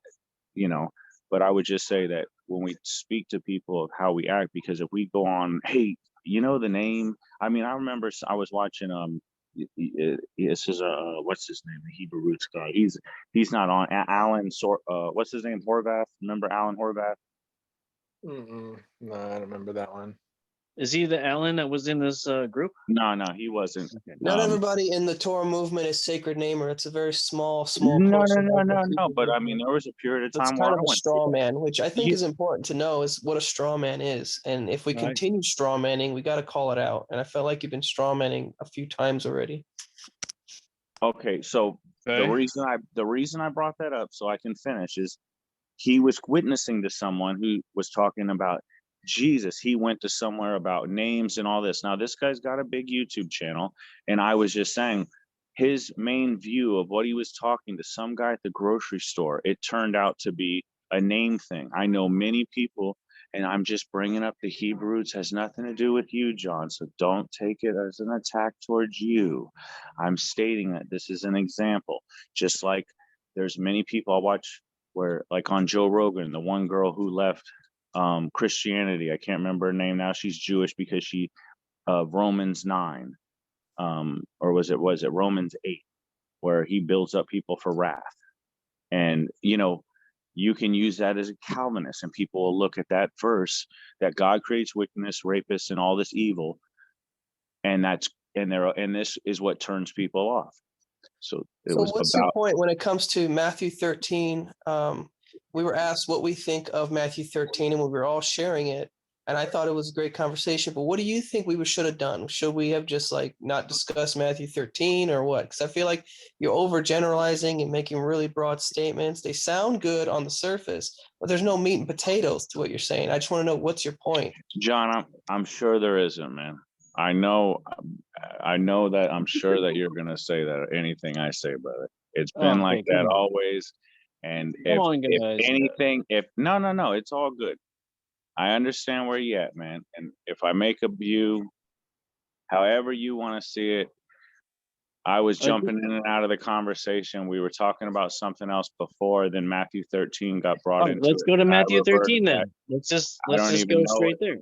you know. But I would just say that when we speak to people of how we act, because if we go on, hey, the name. I mean, I remember I was watching this is what's his name, the Hebrew roots guy. He's not on Alan what's his name, Horvath. Remember Alan Horvath? No, I don't remember that one. Is he the Alan that was in this group? No, he wasn't. Okay. Not Um, everybody in the Torah movement is sacred namer. It's a very small no, portion. of the no. Hebrew But I movement. mean, there was a period of It's time where kind I of a went. straw man, which I think You- is important to know is what a straw man is. And if we Right. continue straw manning, we got to call it out. And I felt like you've been straw manning a few times already. Okay, so Okay. the reason I brought that up so I can finish is he was witnessing to someone who was talking about Jesus. He went to somewhere about names and all this. Now this guy's got a big YouTube channel, and I was just saying his main view of what he was talking to some guy at the grocery store, it turned out to be a name thing. I know many people, and I'm just bringing up the Hebrew roots, has nothing to do with you, John, so don't take it as an attack towards you. I'm stating that this is an example. Just like there's many people I watch where, like on Joe Rogan, the one girl who left Christianity, I can't remember her name now, she's Jewish because she Romans 9, or was it Romans 8, where he builds up people for wrath. And you can use that as a Calvinist, and people will look at that verse that God creates wickedness, rapists, and all this evil, and this is what turns people off. So it So was what's your about. point when it comes to Matthew 13? We were asked what we think of Matthew 13 and we were all sharing it. And I thought it was a great conversation, but what do you think we should have done? Should we have just like not discussed Matthew 13 or what? Because I feel like you're overgeneralizing and making really broad statements. They sound good on the surface, but there's no meat and potatoes to what you're saying. I just want to know what's your point. John, I'm sure there isn't, man. I know that I'm sure that you're gonna say that anything I say, brother. It's been like that always. And if anything, no, it's all good. I understand where you at, man. And if I make a view, however you want to see it, I was jumping in and out of the conversation. We were talking about something else before, then Matthew 13 got brought into Let's it. go to I Matthew reverted 13 then. back. Let's just I don't even go know straight it. there.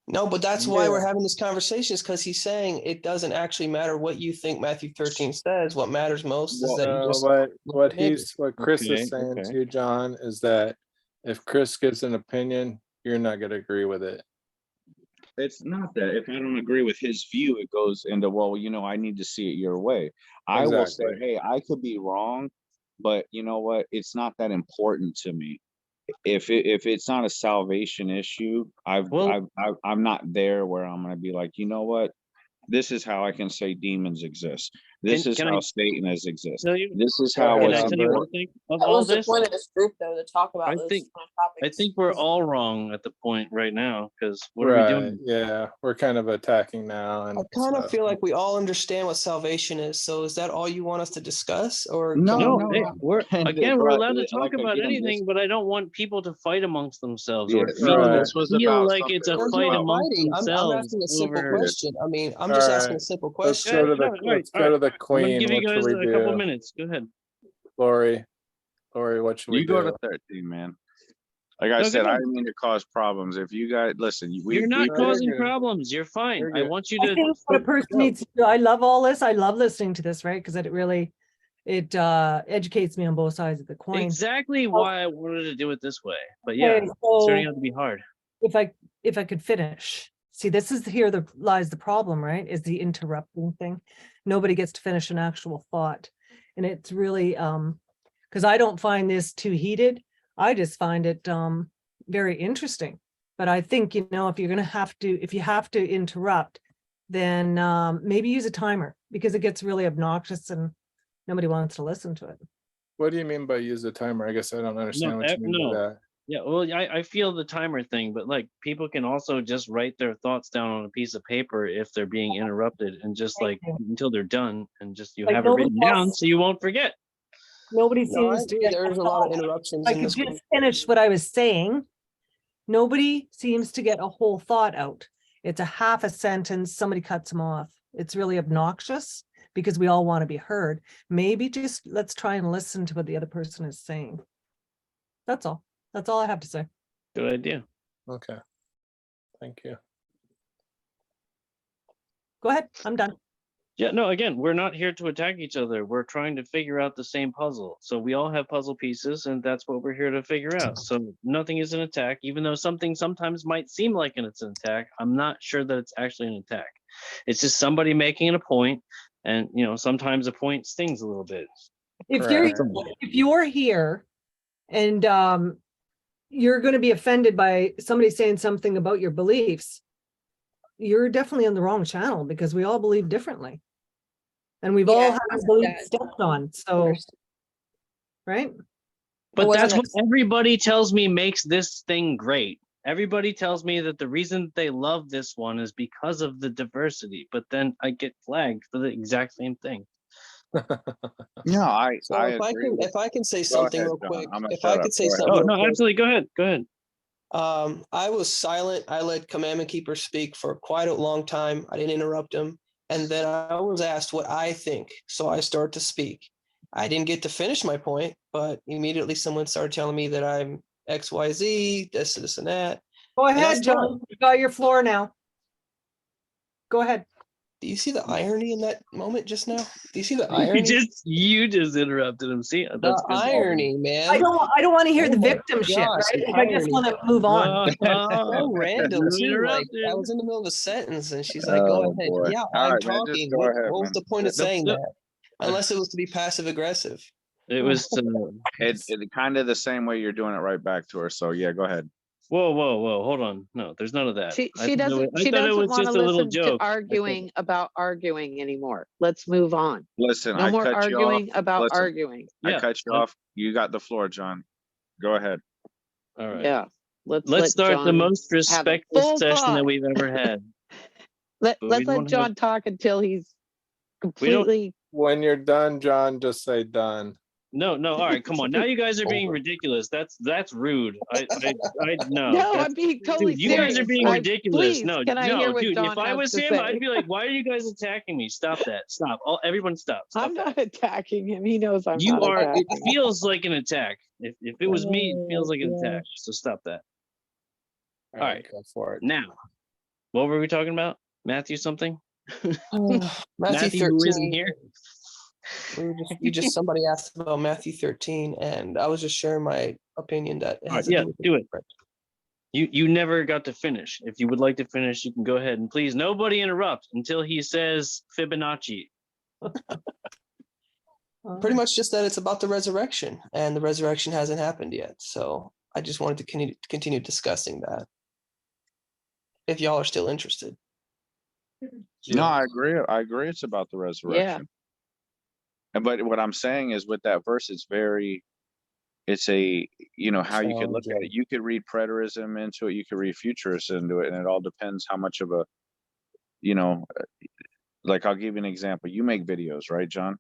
No, but that's why we're Yeah. having this conversation is because he's saying it doesn't actually matter what you think Matthew 13 says. What matters most is that you just what Chris Okay, is saying okay. to you, John, is that if Chris gives an opinion, you're not going to agree with it. It's not that. If I don't agree with his view, it goes into, well, I need to see it your way. I will say, Exactly. hey, I could be wrong, but you know what? It's not that important to me. If it's not a salvation issue, I'm not there where I'm gonna be like, you know what? This is how I can say demons exist. This is Can I how Satan has existed. tell you? This is Go how ahead, Can what's I tell you what I important. think of That all was the this? point of this group, though, to talk about I those think- kind of I topics. think we're all wrong at the point right now because what right. are we doing? Yeah. We're kind of attacking now. I And kind of stuff. feel like we all understand what salvation is. So is that all you want us to discuss? Or No, can we- No, hey, we're And we're but, allowed to like, talk about again, anything, but I don't want people to fight amongst themselves Yeah, or no, Right. this was feel about like it's a something. There's fight no amongst fighting. I'm themselves asking a simple over. question. I mean, I'm All just asking right. a simple Let's question. go to the All right, let's go to the I'm gonna queen. give What you should guys we a couple do? minutes. Go ahead. Lori, what should we You go do? to 13, man. Like I No, said, go I ahead. didn't mean to cause problems. If you guys listen, You're not No, you're causing good. problems. You're fine. You're I good. want you I to. think what a person go. needs to do. I love all this. I love listening to this, right? Because it really, it educates me on both sides of the coin. Exactly why I wanted to do it this way. But yeah, Okay, it's so turning out to be hard. if I could finish. See, this is lies the problem, right? Is the interrupting thing. Nobody gets to finish an actual thought. And it's really because I don't find this too heated. I just find it very interesting. But I think, if you're gonna if you have to interrupt, then maybe use a timer because it gets really obnoxious and nobody wants to listen to it. What do you mean by use a timer? I guess I don't understand what you mean by that. Yeah, well, I feel the timer thing, but like people can also just write their thoughts down on a piece of paper if they're being interrupted and just Thank like until they're done and just you Like, have it nobody written down else- so you won't forget. Nobody No, I seems to agree. get There's a a lot of thought. interruptions I in could this just group. finish what I was saying. Nobody seems to get a whole thought out. It's a half a sentence, somebody cuts them off. It's really obnoxious because we all want to be heard. Maybe just let's try and listen to what the other person is saying. That's all. That's all I have to say. Good idea. Okay. Thank you. Go ahead. I'm done. Yeah, no, again, we're not here to attack each other. We're trying to figure out the same puzzle. So we all have puzzle pieces, and that's what we're here to figure out. So nothing is an attack, even though something sometimes might seem like it's an attack. I'm not sure that it's actually an attack. It's just somebody making a point, and sometimes a point stings a little bit. If you're Correct. if you're here and you're going to be offended by somebody saying something about your beliefs, you're definitely on the wrong channel, because we all believe differently. And we've all Yeah, had our wasn't beliefs that stepped on. So, right? But wasn't that's what ex- everybody tells me makes this thing great. Everybody tells me that the reason they love this one is because of the diversity, but then I get flagged for the exact same thing. No, I So I if I agree can, with. if I can say Go something ahead, real John. quick, I'm gonna if shut I up. could say Go ahead. something Oh, real no, quick. absolutely. Go ahead. Go ahead. I was silent. I let Commandment Keeper speak for quite a long time. I didn't interrupt him. And then I was asked what I think. So I started to speak. I didn't get to finish my point, but immediately someone started telling me that I'm XYZ, this, and that. Go that's ahead, fine. John. You got your floor now. Go ahead. Do you see the irony in that moment just now? Do you see the irony? You just interrupted him. See, The that's good. irony, man. I don't want to hear Oh the my victim shit, gosh, right? the Like, I just irony. want to move on. So random You too. Like interrupted. I was in the middle of a sentence and she's like, "Go Oh ahead." boy. Yeah, All I'm right, man. Just talking. go What ahead, was man. the point of saying Nope. that? Unless it was to be passive aggressive. It was. It kind of the same way you're doing it right back to her. So yeah, go ahead. Whoa. Hold on. No, there's none of that. She I thought it doesn't was want to just a little listen to joke. arguing about arguing anymore. Let's move on. Listen, No I more cut you off. arguing about Listen, arguing. I Yeah. cut you off. You got the floor, John. Go ahead. All right. Yeah. Let's Let's let start the John most have a respectful full session that thought. we've ever had. Let's we let don't have- John talk until he's We don't. completely. When you're done, John, just say done. No. All right. Come on. Now you guys are being Over. ridiculous. That's rude. I no. No, That's, I'm being totally dude, you serious. guys are being ridiculous. Please, can I No, hear what dude. John If I has was to him, say? I'd be like, "Why are you guys attacking me? Stop that! Stop! Everyone, stop! Stop I'm that! not attacking him. He knows I'm You not are. It attacking. feels like an attack. If it was me, it feels like an attack. So stop that. All right. go for it. Now, what were we talking about? Matthew something? Matthew who 13. isn't here? Somebody asked about Matthew 13, and I was just sharing my opinion that it has to Yeah, do with do it. You never got to finish. If you would like to finish, you can go ahead, and please nobody interrupt until he says Fibonacci. Pretty much just that it's about the resurrection, and the resurrection hasn't happened yet. So I just wanted to continue discussing that. If y'all are still interested. No, I agree. I agree. It's about the resurrection. And but what I'm saying is, with that verse, it's a how you could look at it. You could read preterism into it. You could read futurism into it, and it all depends how much of a, like I'll give you an example. You make videos, right, John?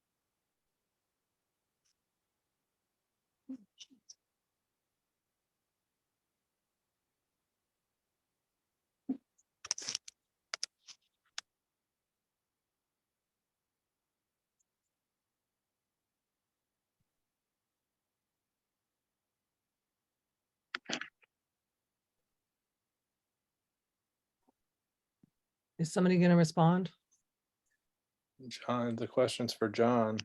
Is somebody going to respond? John, the question's for John.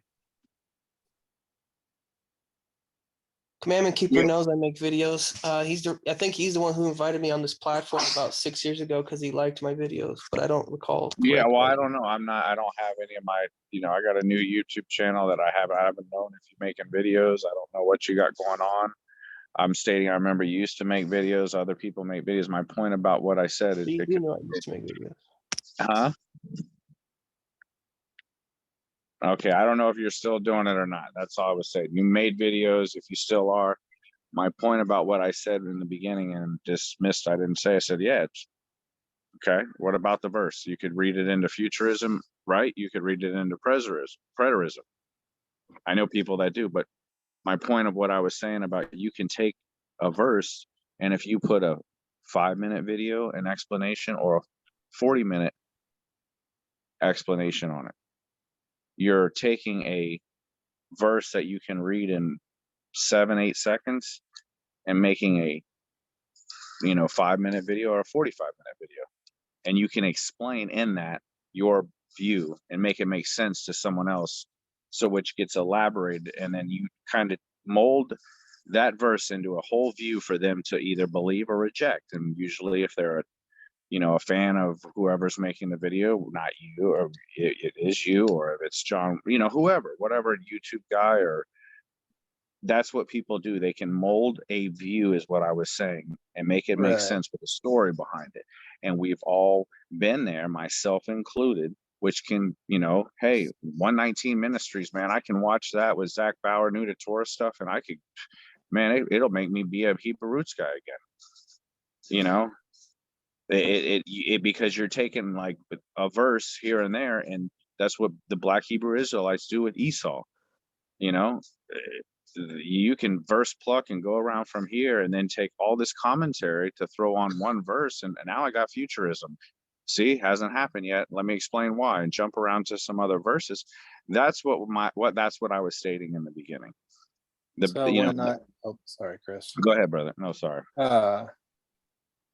Commandment Keeper knows I make videos. I think he's the one who invited me on this platform about 6 years ago because he liked my videos, but I don't recall. Yeah, well, I don't know. I don't have any of my, I got a new YouTube channel that I haven't known if you're making videos. I don't know what you got going on. I'm stating, I remember you used to make videos. Other people make videos. My point about what I said is, You know I used to make videos. huh? Okay, I don't know if you're still doing it or not. That's all I was saying. You made videos, if you still are. My point about what I said in the beginning and dismissed, I didn't say. I said, yeah, it's okay. What about the verse? You could read it into futurism, right? You could read it into preterism. I know people that do, but my point of what I was saying about you can take a verse, and if you put a 5-minute video, an explanation, or a 40-minute explanation on it, you're taking a verse that you can read in 7-8 seconds and making a 5-minute video or a 45-minute video, and you can explain in that your view and make it make sense to someone else, so which gets elaborated, and then you kind of mold that verse into a whole view for them to either believe or reject. And usually if they're a fan of whoever's making the video, not you, or it is you, or if it's John, whoever, whatever YouTube guy, or that's what people do. They can mold a view, is what I was saying, and make it make Right. sense with a story behind it. And we've all been there, myself included, which can, hey, 119 Ministries, man, I can watch that with Zach Bauer, new to Torah stuff, and I could, man, it'll make me be a Hebrew roots guy again. Because you're taking like a verse here and there, and that's what the Black Hebrew Israelites do with Esau. You can verse pluck and go around from here, and then take all this commentary to throw on one verse, and now I got futurism. See, hasn't happened yet. Let me explain why, and jump around to some other verses. That's what I was stating in the beginning. Oh, sorry, Chris. Go ahead, brother. No, sorry.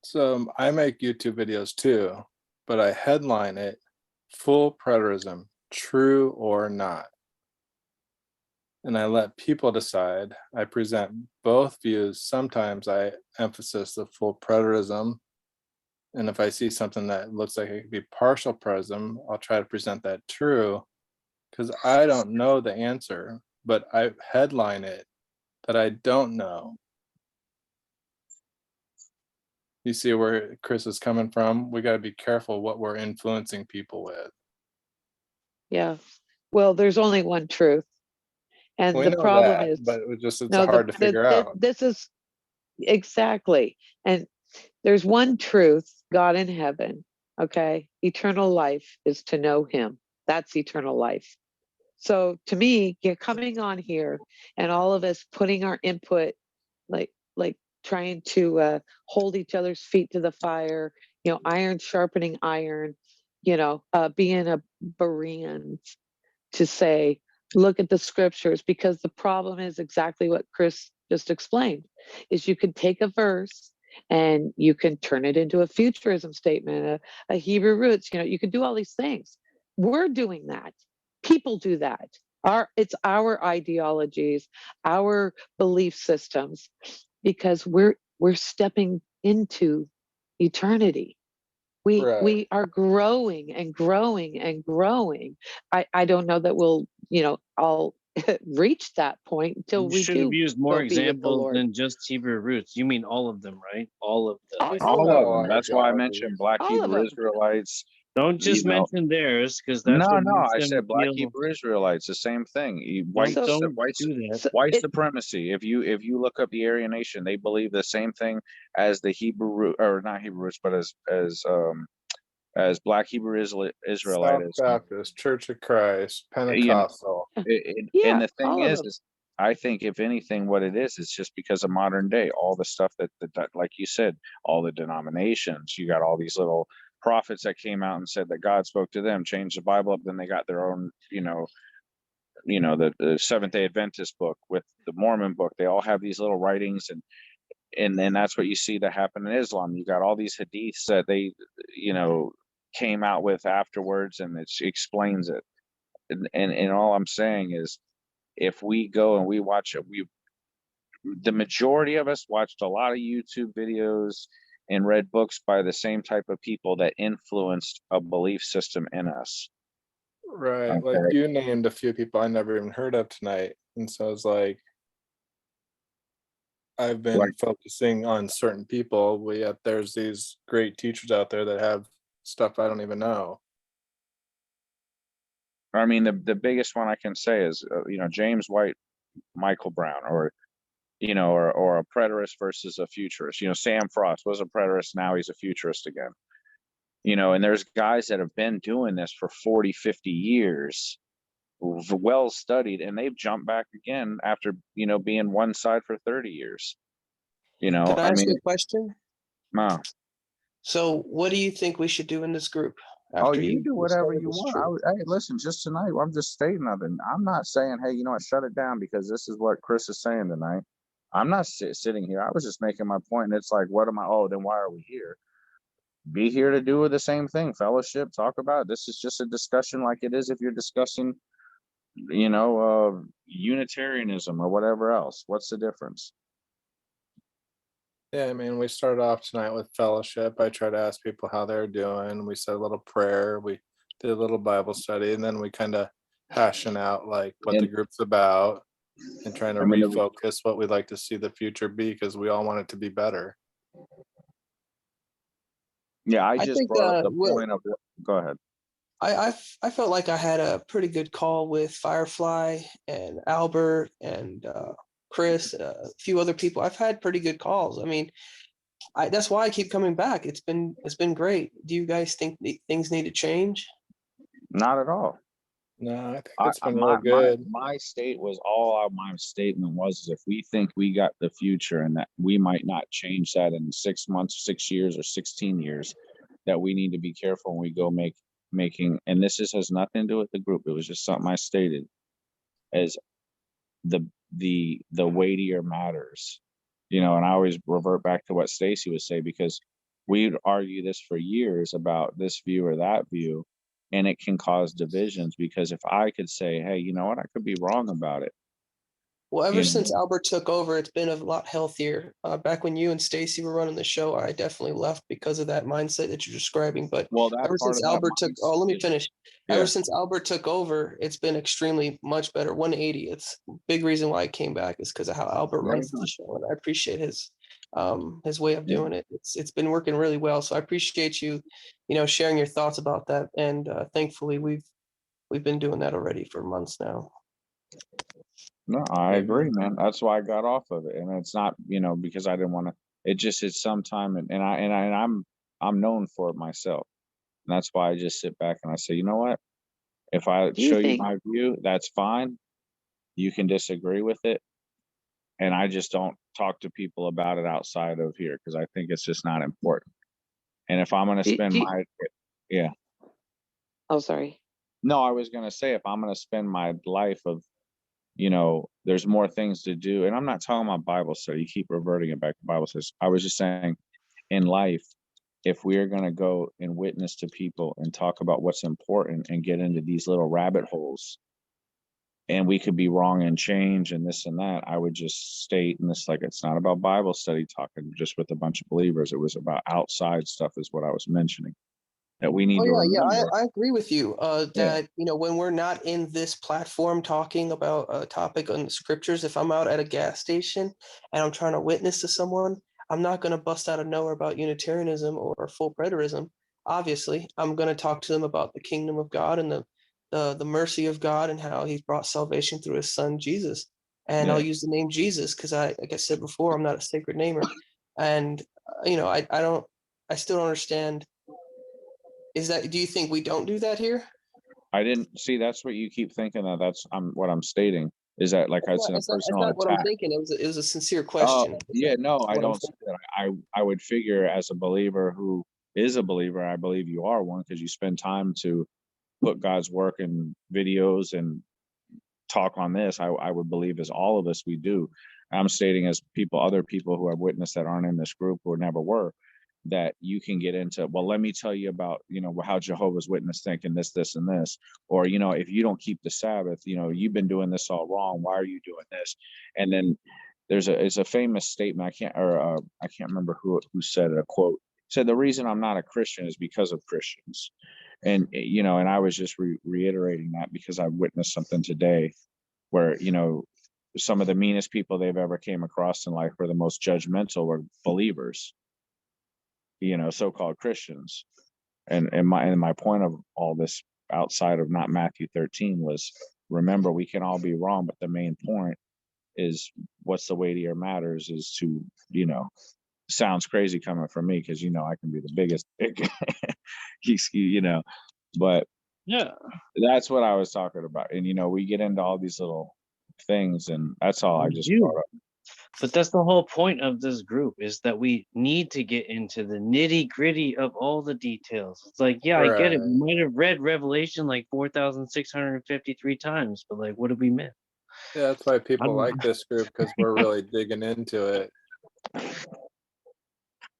So I make YouTube videos too, but I headline it "Full Preterism, True or Not," and I let people decide. I present both views. Sometimes I emphasize the full preterism, and if I see something that looks like it could be partial preterism, I'll try to present that true, because I don't know the answer, but I headline it that I don't know. You see where Chris is coming from? We got to be careful what we're influencing people with. Yeah. Well, there's only one truth. And We the know problem that, is, but it's no, hard to figure out. this is exactly. And there's one truth, God in heaven. Okay. Eternal life is to know him. That's eternal life. So to me, you're coming on here and all of us putting our input, like trying to hold each other's feet to the fire, iron sharpening iron, being a Bereans to say, look at the scriptures, because the problem is exactly what Chris just explained, is you can take a verse and you can turn it into a futurism statement, a Hebrew roots, you can do all these things. We're doing that. People do that. It's our ideologies, our belief systems, because we're stepping into eternity. Right. We are growing and growing and growing. I don't know that we'll all reach that point until You we should have do used more go be with the examples Lord. than just Hebrew roots. You mean all of them, right? All of them. We still All got of a them. lot That's why I ideology. mentioned Black All of Hebrew them. Israelites. Don't just mention theirs, because that's No, what no, makes I them said Black feel. Hebrew Israelites, the same thing. Don't So- do that. So White it, supremacy. If you look up the Aryan Nation, they believe the same thing as the or not Hebrews, but as Black Hebrew Israelite. South Baptist, Church of Christ, You know, Pentecostal. and yeah, the thing all of them. is I think if anything, what it is, it's just because of modern day, all the stuff that like you said, all the denominations, you got all these little prophets that came out and said that God spoke to them, changed the Bible up, then they got their own, the Seventh-day Adventist book with the Mormon book. They all have these little writings, and then that's what you see that happen in Islam. You got all these hadiths that they, came out with afterwards, and it explains it. And all I'm saying is, if we go and we watch it, the majority of us watched a lot of YouTube videos and read books by the same type of people that influenced a belief system in us. Right. Like Okay. you named a few people I never even heard of tonight. And so it's like I've been Like- focusing on certain people, yet there's these great teachers out there that have stuff I don't even know. I mean, the biggest one I can say is, James White, Michael Brown, or or a preterist versus a futurist. Sam Frost was a preterist, now he's a futurist again. And there's guys that have been doing this for 40, 50 years, well studied, and they've jumped back again after, being one side for 30 years. Can I I ask mean, you a question? no. So, what do you think we should do in this group? Oh, After you do whatever started you this want. trip? Hey, listen, just tonight, I'm just stating nothing. I'm not saying, hey, shut it down because this is what Chris is saying tonight. I'm not sitting here. I was just making my point, and it's like, what am I? Oh, then why are we here? be here to do the same thing, fellowship, talk about it. This is just a discussion like it is if you're discussing, Unitarianism or whatever else. What's the difference? Yeah, I mean, we started off tonight with fellowship. I tried to ask people how they're doing. We said a little prayer. We did a little Bible study, and then we kind of hashing out like what the And group's about and trying to I mean, refocus what we'd like to see the future be because we all want it to be better. yeah, I I just think brought up the Will, point of, go ahead. I felt like I had a pretty good call with Firefly and Albert and Chris, a few other people. I've had pretty good calls. I mean, that's why I keep coming back. It's been great. Do you guys think things need to change? Not at all. No, I think I, it's been my, really my good. my state was all out. My statement was is if we think we got the future and that we might not change that in 6 months, 6 years, or 16 years, that we need to be careful when we go making. And has nothing to do with the group. It was just something I stated as the weightier matters, and I always revert back to what Stacy would say, because we'd argue this for years about this view or that view, and it can cause divisions, because if I could say, hey, you know what, I could be wrong about it. Well, ever You since know, Albert took over, it's been a lot healthier. Back when you and Stacy were running the show, I definitely left because of that mindset that you're describing. But well, that ever part since of that Albert took, mindset, oh, let me finish. Ever yeah, since Albert took over, it's been extremely much better. 180. It's a big reason why I came back is because of how Albert right runs the on. show, and I appreciate his way of Yeah. doing it. It's been working really well. So I appreciate you, sharing your thoughts about that. And thankfully, we've been doing that already for months now. No, I Yeah, agree, man. That's why I got off of it, and it's not, because I didn't want to. It just is sometime, I'm known for it myself, and that's why I just sit back and I say, you know what? If I Do you show you think, my view, that's fine. You can disagree with it, and I just don't talk to people about it outside of here because I think it's just not important. And if I'm going to do, spend do you- my, yeah, oh, sorry. no, I was going to say if I'm going to spend my life of, there's more things to do, and I'm not talking about Bible study. You keep reverting it back to Bible study. I was just saying, in life, if we are going to go and witness to people and talk about what's important and get into these little rabbit holes, and we could be wrong and change and this and that, I would just state in this, like, it's not about Bible study talking just with a bunch of believers. It was about outside stuff is what I was mentioning, that we need Oh to yeah, remember. I agree with you. Yeah, That when we're not in this platform talking about a topic on the scriptures, if I'm out at a gas station and I'm trying to witness to someone, I'm not going to bust out of nowhere about Unitarianism or full preterism. Obviously, I'm going to talk to them about the kingdom of God and the mercy of God and how He's brought salvation through His Son Jesus. And I'll yeah. use the name Jesus because like I said before, I'm not a sacred namer, and I don't, I still don't understand. Do you think we don't do that here? I didn't see. That's what you keep thinking that. What I'm stating is that, like, it's a It's personal not what I'm attack. thinking. It was a sincere Oh, question. yeah, no, I What I'm don't see thinking. that. I would figure, as a believer who is a believer, I believe you are one, because you spend time to put God's work in videos and talk on this. I would believe, as all of us, we do. I'm stating, as other people who have witnessed that aren't in this group or never were, that you can get into, well, let me tell you about, how Jehovah's Witness think and this, and this, or, if you don't keep the Sabbath, you've been doing this all wrong. Why are you doing this? And then it's a famous statement. I can't remember who said it, a quote said, the reason I'm not a Christian is because of Christians. And, and I was just reiterating that because I witnessed something today where, some of the meanest people they've ever came across in life were the most judgmental were believers, so-called Christians. And my point of all this, outside of not Matthew 13, was, remember, we can all be wrong, but the main point is, what's the weightier matters is to, sounds crazy coming from me, because I can be the biggest but Yeah. that's what I was talking about. And we get into all these little things, and that's all I We just do. brought up. But that's the whole point of this group, is that we need to get into the nitty gritty of all the details. It's like, yeah, I get it. We right. might have read Revelation like 4,653 times, but like, what did we miss? Yeah, that's why people I'm, like this group because we're really digging into it.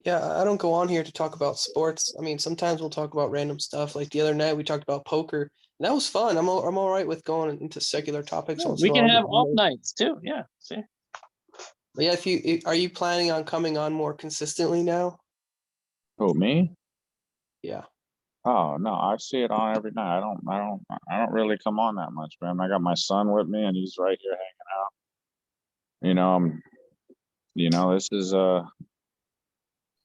Yeah, I don't go on here to talk about sports. I mean, sometimes we'll talk about random stuff. Like the other night, we talked about poker, and that was fun. I'm all right with going into secular topics once We in a can while. have off nights too. Yeah. See. But yeah, are you planning on coming on more consistently now? Who, me? Yeah. Oh no, I see it on every night. I don't really come on that much, man. I got my son with me and he's right here hanging out. This is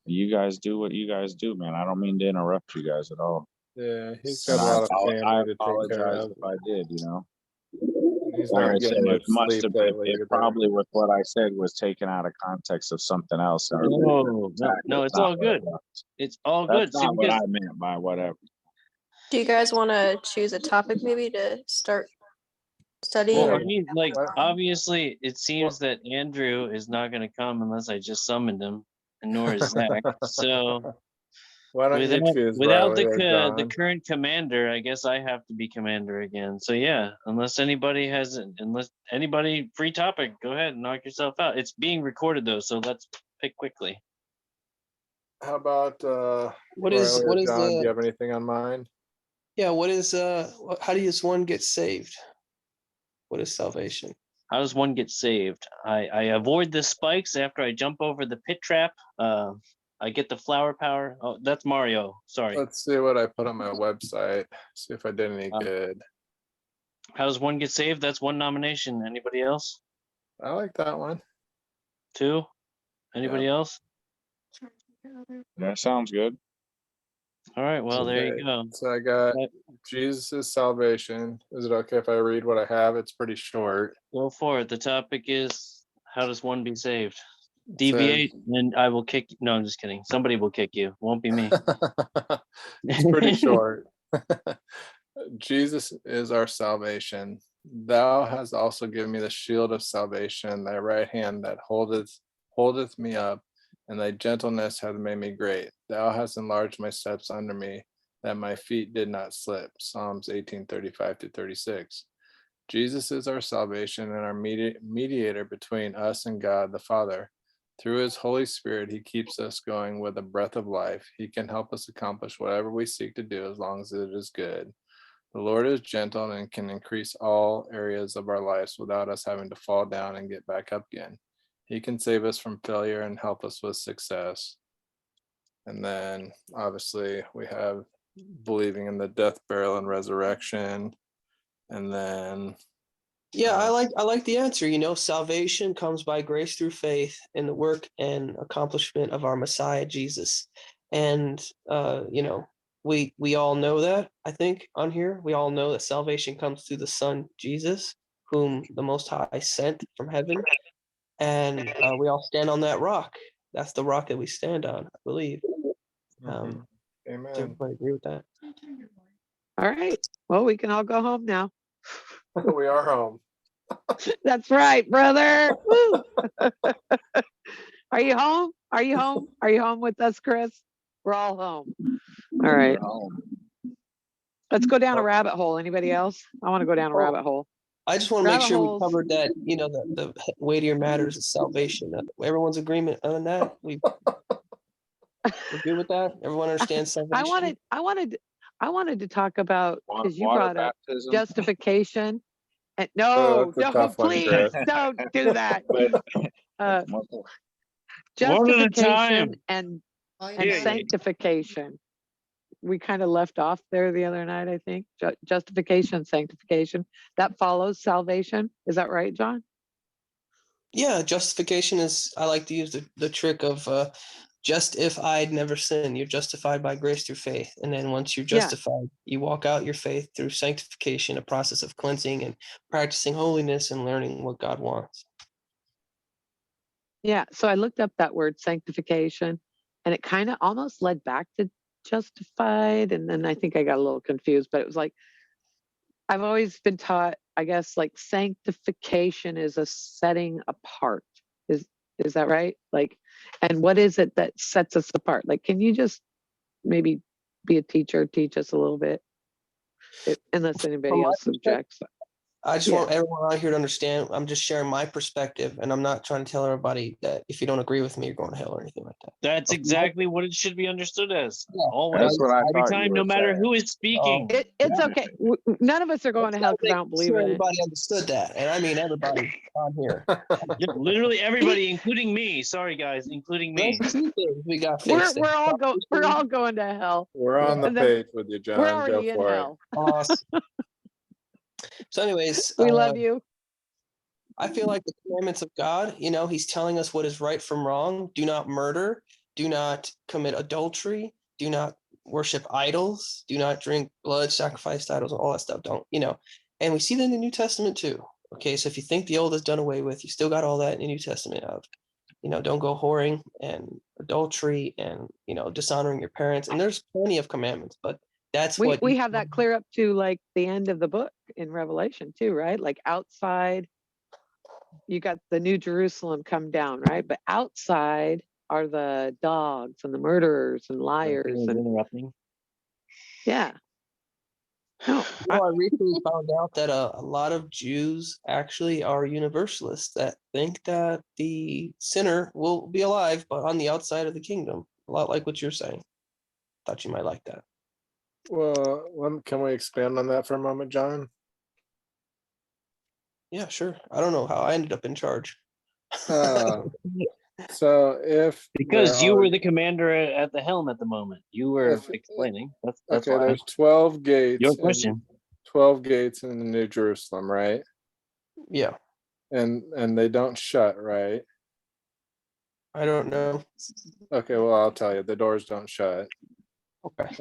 you guys do what you guys do, man. I don't mean to interrupt you guys at all. Yeah, he's And got a lot of family to take care apologize of. if I did, And he's Like I not said, getting much it must sleep have lately it either. probably with what I said was taken out of context of something else. or No, that's it's not all what it good. was. It's all That's good. See, not what because I meant by whatever. Do you guys want to choose a topic maybe to start studying? well, Or I mean, like What? obviously, it seems that Andrew is not going to come unless I just summoned him, and nor is Zach. So Why don't you choose without Riley or the John? current commander, I guess I have to be commander again. So yeah, unless anybody free topic, go ahead and knock yourself out. It's being recorded though, so let's pick quickly. How about What Riley is or John? Do you have anything on mind? how does one get saved? What is salvation? How does one get saved? I avoid the spikes after I jump over the pit trap. I get the flower power. Oh, that's Mario. Sorry. Let's see what I put on my website. See if I did any good. How does one get saved? That's one nomination. Anybody else? I like that one. Two? Anybody else? That sounds good. All right. Well, there you Okay, go. So I got Right. Jesus' salvation. Is it okay if I read what I have? It's pretty short. Go for it. The topic is how does one be saved? It Deviate, and I will kick you. No, I'm just kidding. Somebody will kick you. Won't be me. It's pretty short. Jesus is our salvation. Thou hast also given me the shield of salvation, thy right hand that holdeth me up, and thy gentleness hath made me great. Thou hast enlarged my steps under me, that my feet did not slip. Psalms 18:35-36. Jesus is our salvation and our mediator between us and God the Father. Through his Holy Spirit, he keeps us going with a breath of life. He can help us accomplish whatever we seek to do as long as it is good. The Lord is gentle and can increase all areas of our lives without us having to fall down and get back up again. He can save us from failure and help us with success. And then obviously we have believing in the death, burial, and resurrection. And then Yeah, I like the answer. Salvation comes by grace through faith in the work and accomplishment of our Messiah Jesus. And we all know that, I think, on here. We all know that salvation comes through the Son Jesus, whom the Most High sent from heaven. And we all stand on that rock. That's the rock that we stand on, I believe. Does amen. everybody agree with that? All right. Well, we can all go home now. We are home. That's right, brother. Woo. Are you home? Are you home? Are you home with us, Chris? We're all home. All right. Let's go down a rabbit hole. Anybody else? I want to go down a rabbit hole. I just want to make Rabbit sure we holes. covered that, the weightier matters of salvation. Everyone's agreement on that. We're good with that. Everyone understands salvation. I wanted to talk about, because you Water brought up baptism. justification. And Oh, no, that's a no, tough one, please Chris. don't do that. Uh, One at a justification time. and Yeah. sanctification. We kind of left off there the other night, I think. Justification, sanctification. That follows salvation. Is that right, John? Yeah, justification is, I like to use the trick of just if I'd never sinned, you're justified by grace through faith. And then once you're Yeah. justified, you walk out your faith through sanctification, a process of cleansing and practicing holiness and learning what God wants. Yeah. So I looked up that word sanctification, and it kind of almost led back to justified. And then I think I got a little confused, but it was like, I've always been taught, I guess, like sanctification is a setting apart. Is that right? Like, and what is it that sets us apart? Like, can you just maybe be a teacher, teach us a little bit? Unless From anybody my else perspective, objects. I just Yeah. want everyone out here to understand. I'm just sharing my perspective, and I'm not trying to tell everybody that if you don't agree with me, you're going to hell or anything like that. That's Okay. exactly what it should be understood as. Yeah. Always. That's what I Every thought you time, no were matter saying. who is speaking. It's okay. None of us are going to hell because I don't believe in it. Everybody understood that, and I mean everybody on here. Yeah, literally everybody, including me. Sorry, guys, including me. There's two things we got We're fixed. we're all going to hell. We're on the And then page with you, John. We're Go already in for it. hell. Awesome. So, anyways, We love you. I feel like the commandments of God, he's telling us what is right from wrong. Do not murder. Do not commit adultery. Do not worship idols. Do not drink blood, sacrificed idols, all that stuff. Don't. And we see that in the New Testament too. Okay, so if you think the old is done away with, you still got all that in the New Testament of, don't go whoring and adultery and, dishonoring your parents. And there's plenty of commandments, but that's what We have that clear up to like the end of the book in Revelation too, right? Like outside, you got the New Jerusalem come down, right? But outside are the dogs and the murderers and liars and Interrupting. yeah. No, I recently found out that a lot of Jews actually are universalists that think that the sinner will be alive, but on the outside of the kingdom. A lot like what you're saying. Thought you might like that. Well, can we expand on that for a moment, John? Yeah, sure. I don't know how I ended up in charge. So if Because there you were are- the commander at the helm at the moment. You were If- explaining. That's okay, why. there's 12 gates. Your question. 12 gates in the New Jerusalem, right? Yeah, And they don't shut, right? I don't know. Okay, well, I'll tell you, the doors don't shut. Okay.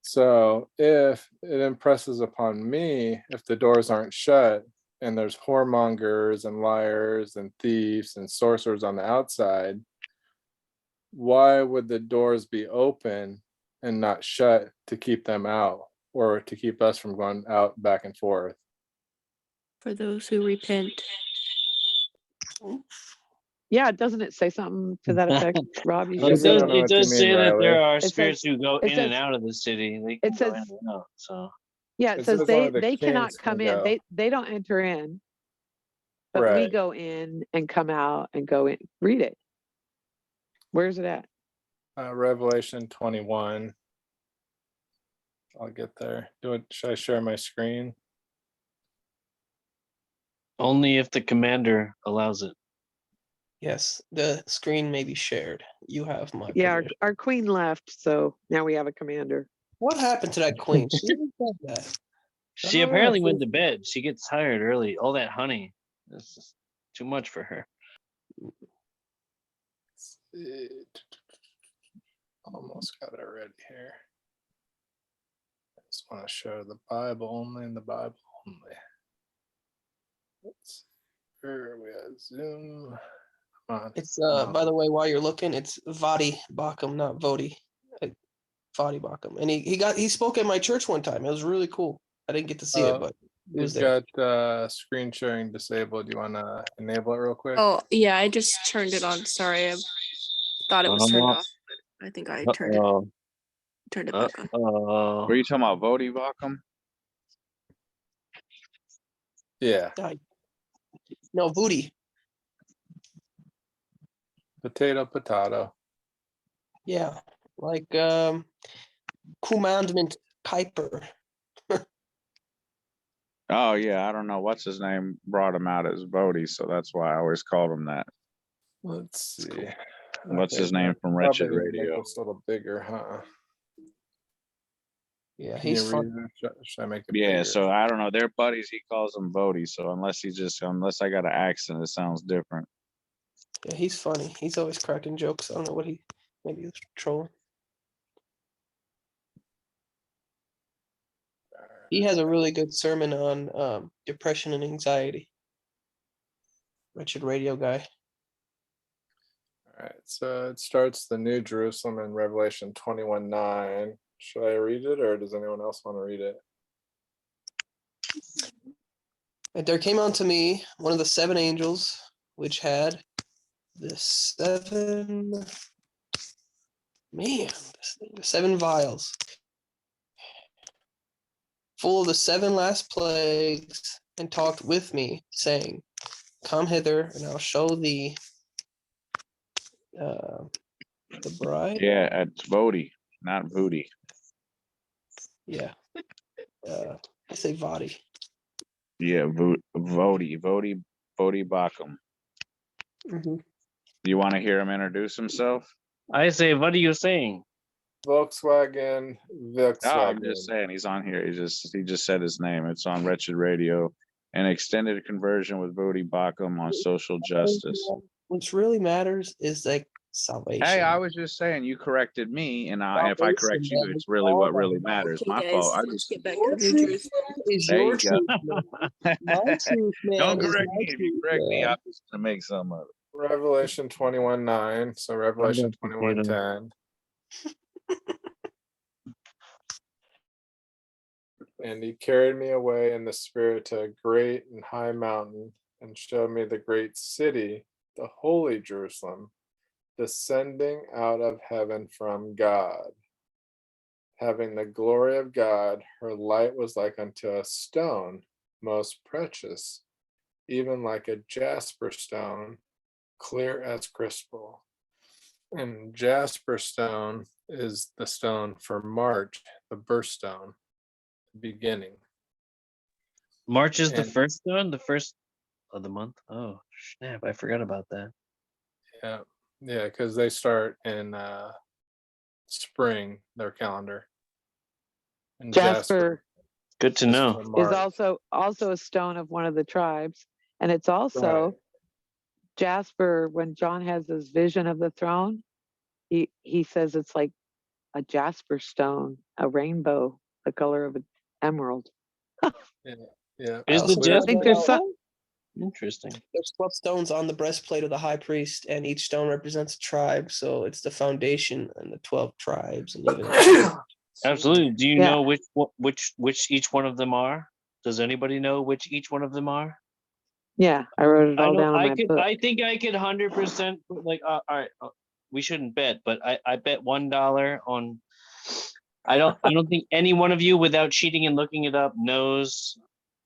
So if it impresses upon me, if the doors aren't shut and there's whoremongers and liars and thieves and sorcerers on the outside, why would the doors be open and not shut to keep them out or to keep us from going out back and forth? For those who repent. yeah, doesn't it say something to that effect, Rob? You I guess should I read don't know it. It what you does say mean, that there Riley. are It spirits says- who go it in says- and out of the city. They it can go in says- and out. So Yeah, it It says says only the they cannot kings can come in. go. They don't enter in, but we Right. go in and come out and go in. Read it. Where's it at? Revelation 21. I'll get there. Should I share my screen? only if the commander allows it. Yes, the screen may be shared. You have my Yeah, permission. our queen left, so now we have a commander. What happened to that queen? She never said that. She Oh, apparently yeah, went to bed. She gets tired early. All that honey. This is too much for her. Almost got it ready here. I just want to show the Bible only and the Bible only. Let's see. Where are we at? Zoom. Come on. It's come on. by the way, while you're looking, it's Vadi Bakum, not Vodi. Vadi Bakum. And he spoke at my church one time. It was really cool. I didn't get to see it, but it was You've there. got screen sharing disabled. Do you want to enable it real quick? Oh, yeah, I just turned it on. Sorry, I thought it was turned off, but I think I turned it back on. Were you talking about Vodi Bakum? Yeah. No, Vudi. Potato. Yeah. Like Commandment Kuiper. Oh yeah, I don't know what's his name brought him out as Vodi, so that's why I always called him that. Let's see. What's his name from Probably Wretched need to make Radio? this a little bigger, huh? Yeah, Can he's you fun. read it? Should I make it Yeah, bigger? so I don't know. They're buddies. He calls him Vodi. So unless I got an accent, it sounds different. Yeah, he's funny. He's always cracking jokes. I don't know what maybe he's trolling. He has a really good sermon on depression and anxiety. Wretched Radio guy. All right, so it starts the New Jerusalem in Revelation 21:9. Should I read it or does anyone else want to read it? And there came unto me one of the seven angels, which had the seven vials, full of the 7 last plagues, and talked with me, saying, Come hither, and I'll show thee the bride. Yeah, it's Vody, not Booty. Yeah. I say Vadi. Yeah, Vody Bakum. You want to hear him introduce himself? I say, what are you saying? Volkswagen, No, I'm just Volkswagen. saying he's on here. He just said his name. It's on Wretched Radio. An extended conversion with Vody Bakum on social justice. Which really matters is like salvation. Hey, I was just saying you corrected me, and if I correct Salvation, you, man. it's really what really Okay, matters. Okay, My guys, fault. I let's just get back Your to New truth Jerusalem. is there your you go. truth, man. My truth, man. Don't is correct my me. If you truth, correct me, man. I'm just gonna make some of it. Revelation 21:9. So Revelation I'm done, 21:10. And he carried me away in the spirit to a great and high mountain, and showed me the great city, the holy Jerusalem, descending out of heaven from God, having the glory of God. Her light was like unto a stone, most precious, even like a jasper stone, clear as crystal. And jasper stone is the stone for March, the birthstone, beginning. March is the And first one, the first of the month. Oh snap! I forgot about that. yeah, because they start in spring, their calendar. And Jasper Good to is know. for is March. also a stone of one of the tribes, and it's also Right. Jasper. When John has his vision of the throne, he says it's like a jasper stone, a rainbow, the color of an emerald. Yeah, yeah. I Is the also I Clear. think Jasper there's some. also? Interesting. There's 12 stones on the breastplate of the high priest, and each stone represents a tribe. So it's the foundation and the 12 tribes, and even Absolutely. Do you Yeah. know which each one of them are? Does anybody know which each one of them are? Yeah, I wrote it I all know down in my book. I think I could 100% like all right. We shouldn't bet, but I bet $1 on. I don't think any one of you, without cheating and looking it up, knows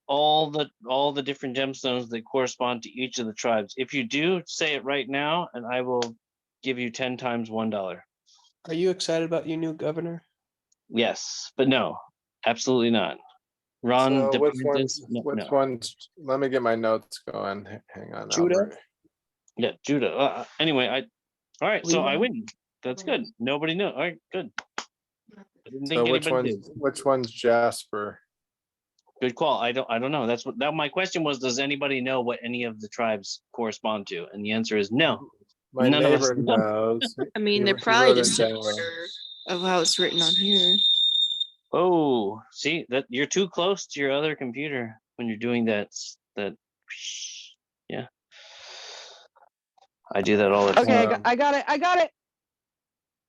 all the different gemstones that correspond to each of the tribes. If you do, say it right now, and I will give you 10 times $1. Are you excited about your new governor? Yes, but no, absolutely not. Ron So DeSantis, which no. ones? Let me get my notes going. Hang on, Judah? Albert. Yeah, Judah. Anyway, all right, so I Levi? win. That's good. Nobody knew. All right, good. I didn't So think anybody did. which one's Jasper? Good call. I don't know. That's what my question was. Does anybody know what any of the tribes correspond to? And the answer is no. My None of us neighbor know. knows. I mean, they're He probably wrote just it in down. order of how it's written on here. Oh, see that you're too close to your other computer when you're doing that. Yeah. I do that all the Okay, time. I got it. I got it.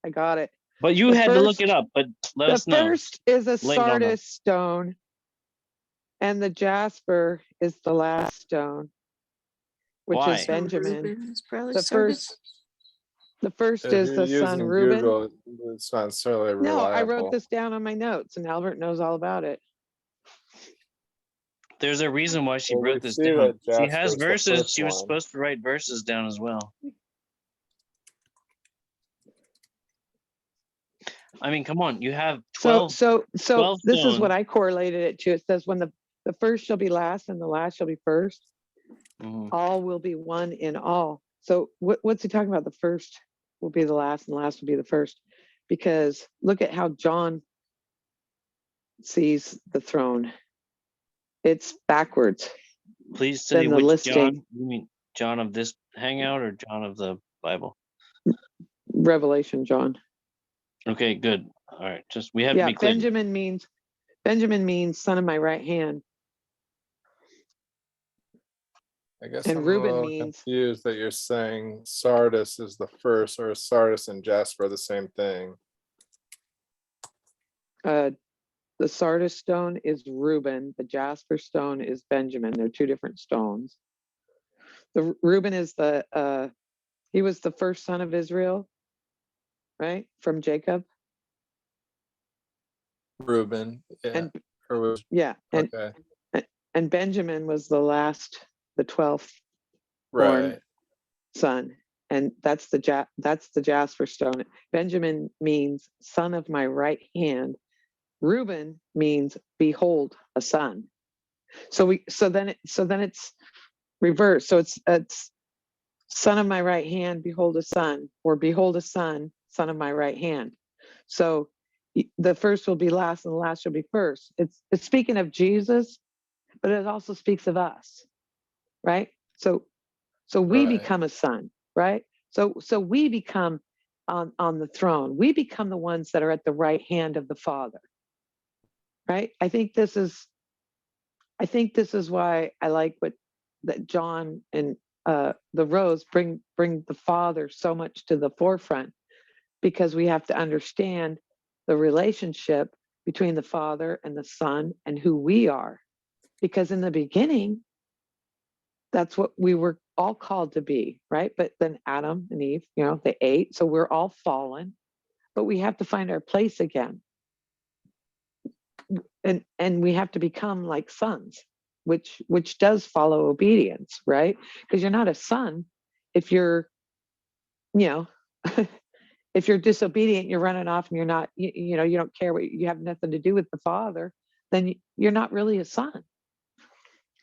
I got it. But you The had to look it first- up. But let The us know. first is a Lay it on us. sardis stone, and the jasper is the last stone, which Why? is So Benjamin. Reuben is probably The Sardis. first If is you're the son using Reuben. Google, it's not necessarily No, I wrote reliable. this down on my notes, and Albert knows all about it. There's a reason why she Well, we wrote this see down. that She has Jasper's the verses. first She was one. supposed to write verses down as well. I mean, come on. You have 12. So 12 this is what stones. I correlated it to. It says when the first shall be last and the last shall be first, Mhm. all will be one in all. So what's he talking about? The first will be the last and the last will be the first. Because look at how John sees the throne. It's backwards. Please say Then the which listing. John. You mean John of this Hangout or John of the Bible? Revelation John. Okay, good. All right. Just we have to Yeah, be clear. Benjamin means son of my right hand. I guess And I'm Reuben a little means- confused that you're saying Sardis is the first, or Sardis and Jasper are the same thing. The sardis stone is Reuben. The jasper stone is Benjamin. They're two different stones. The Reuben is he was the first son of Israel, right? From Jacob. Reuben, yeah. And Or was Yeah, and okay. and Benjamin was the 12th born Right. son, and that's the jasper stone. Benjamin means son of my right hand. Reuben means behold a son. So then it's reversed. So it's son of my right hand, behold a son, or behold a son, son of my right hand. So the first will be last and the last shall be first. It's speaking of Jesus, but it also speaks of us, right? So we Right. become a son, right? So we become on the throne. We become the ones that are at the right hand of the Father, right? I think this is why I like what that John and the Rose bring the Father so much to the forefront, because we have to understand the relationship between the Father and the Son and who we are. Because in the beginning, that's what we were all called to be, right? But then Adam and Eve, they ate, so we're all fallen, but we have to find our place again. And we have to become like sons, which does follow obedience, right? Because you're not a son if you're, you know, if you're disobedient, you're running off and you're not, you don't care, what you have nothing to do with the Father, then you're not really a son.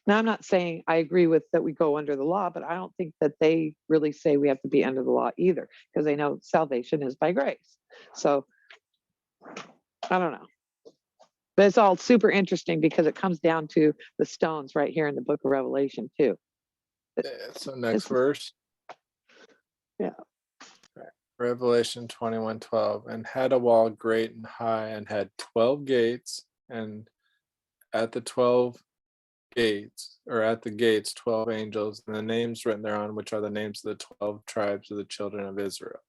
Now, I'm not saying I agree with that we go under the law, but I don't think that they really say we have to be under the law either, because they know salvation is by grace. So I don't know. But it's all super interesting because it comes down to the stones right here in the book of Revelation too. Yeah, so next verse. Yeah. Revelation 21:12, and had a wall great and high, and had 12 gates, and at the 12 gates, or at the gates, 12 angels, and the names written thereon, which are the names of the 12 tribes of the children of Israel.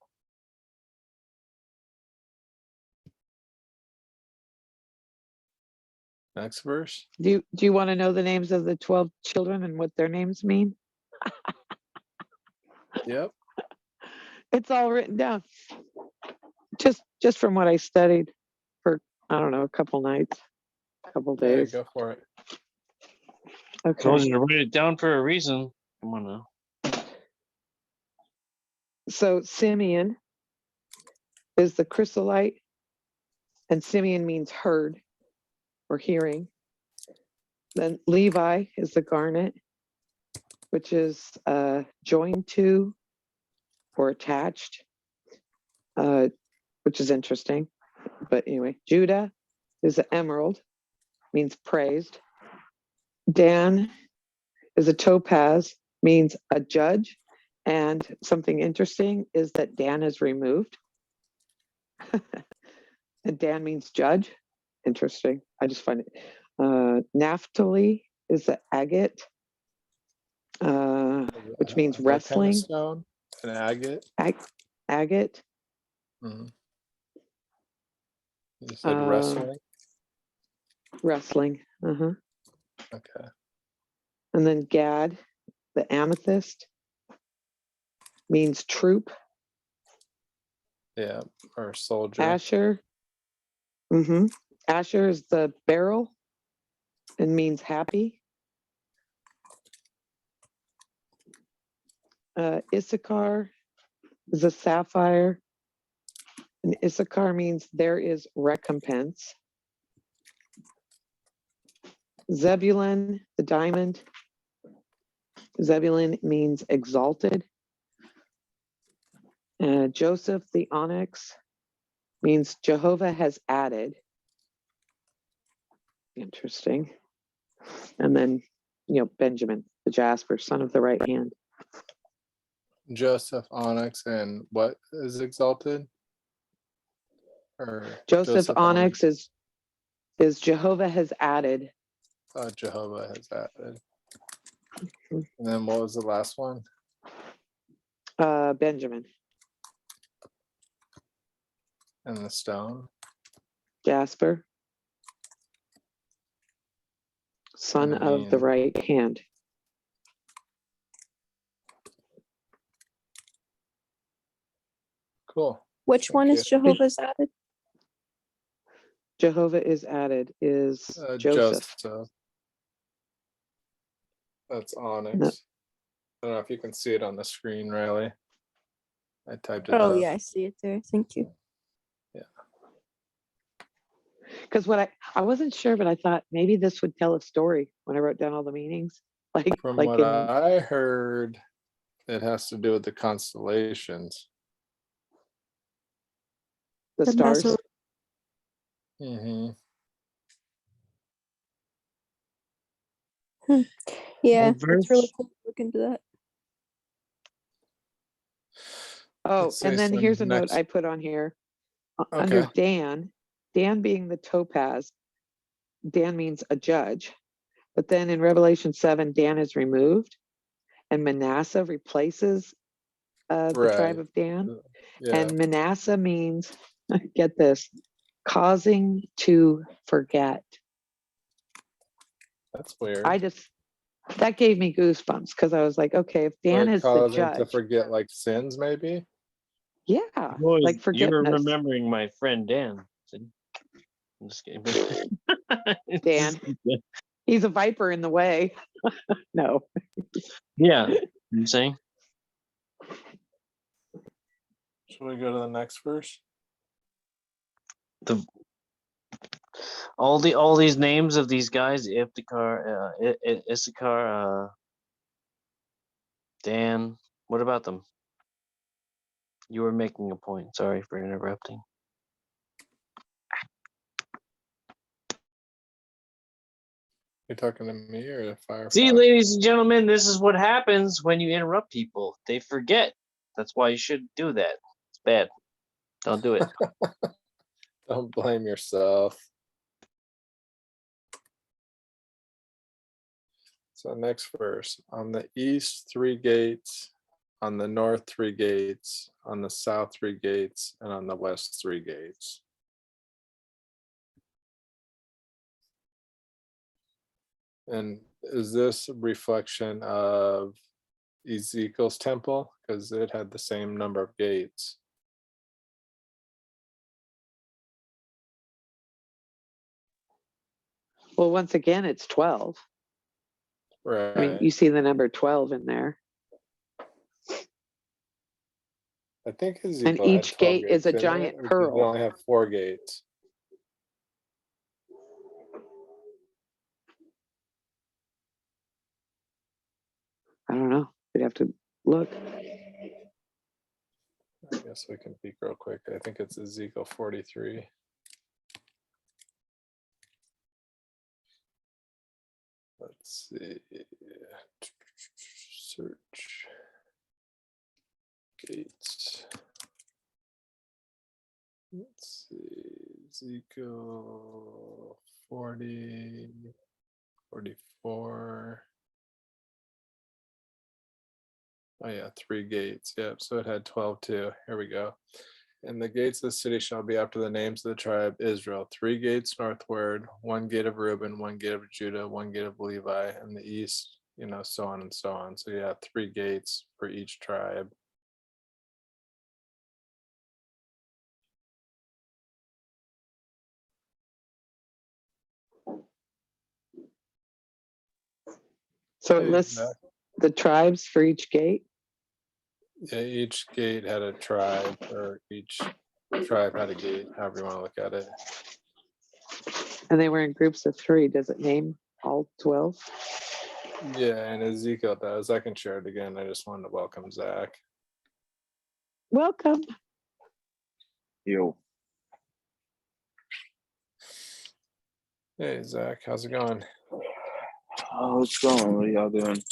Next verse. Do you want to know the names of the 12 children and what their names mean? Yep. It's all written down. Just from what I studied for, I don't know, a couple nights, a couple Yeah, days. go for it. Told Okay. you to write it down for a reason. Come on now. So Simeon is the chrysolite, and Simeon means heard or hearing. Then Levi is the garnet, which is joined to or attached, which is interesting. But anyway, Judah is the emerald, means praised. Dan is a topaz, means a judge. And something interesting is that Dan is removed. And Dan means judge. Interesting. I just find it. Naphtali is the agate, which means What kind of wrestling. stone? An agate. Agate. Mm-hmm. You said wrestling. Wrestling. Okay. And then Gad, the amethyst, means troop. Yeah, or soldier. Asher. Asher is the beryl and means happy. Issachar is a sapphire, and Issachar means there is recompense. Zebulun, the diamond. Zebulun means exalted. Joseph, the onyx, means Jehovah has added. Interesting. And then, Benjamin, the jasper, son of the right hand. Joseph, onyx, and what is exalted? Or Joseph onyx is Jehovah has added. Jehovah has added. And then what was the last one? Benjamin. And the stone. Jasper, son of the right hand. Cool. Which one is Jehovah's added? Jehovah is added is Joseph. That's No. Onyx. I don't know if you can see it on the screen, Riley. I typed it Oh up. yeah, I see it there. Thank you. Because what I wasn't sure, but I thought maybe this would tell a story when I wrote down all the meanings. From Like what in I heard, it has to do with the constellations. the The stars. Meso- Mm-hmm. Yeah, What it's really verse? cool to look into that. Oh, Let's see and then some here's a note next. I put on here under Okay. Dan being the topaz. Dan means a judge, but then in Revelation 7, Dan is removed, and Manasseh replaces the tribe Right. of Dan. Yeah, And Manasseh means, get this, causing to forget. that's weird. That gave me goosebumps because I was like, okay, if Dan Like is the causing to judge, forget like sins, maybe. yeah, Boys, like you were forgiveness. remembering my friend Dan. I'm just kidding. Dan. He's a viper in the way. No. Yeah, I'm saying. Should we go to the next verse? All these names of these guys, Issachar, Dan. What about them? You were making a point. Sorry for interrupting. You talking to me or the Firefly? See, ladies and gentlemen, this is what happens when you interrupt people. They forget. That's why you shouldn't do that. It's bad. Don't do it. Don't blame yourself. So next verse. On the east, 3 gates. On the north, 3 gates. On the south, 3 gates. And on the west, 3 gates. And is this a reflection of Ezekiel's temple? Because it had the same number of gates. Well, once again, it's 12. Right. I mean, you see the number 12 in there. I think And Ezekiel had each 12 gate is a gates, didn't giant it? Or did pearl. he only have 4 gates? I don't know. We'd have to look. I guess we can peek real quick. I think it's Ezekiel 43. Let's see. Search. Gates. Let's see. Ezekiel 40, 44. Oh yeah, 3 gates. Yep. So it had 12 too. Here we go. And the gates of the city shall be after the names of the tribe Israel. 3 gates northward, 1 gate of Reuben, 1 gate of Judah, 1 gate of Levi, and the east, so on and so on. So you have 3 gates for each tribe. So it lists the tribes for each gate. Yeah, each gate had a tribe, or each tribe had a gate, however you want to look at it. And they were in groups of 3. Does it name all 12? Yeah, and Ezekiel does. I can share it again. I just wanted to welcome Zach. Welcome. Yo. Hey, Zach, how's it going? Oh, what's going on? What are y'all doing?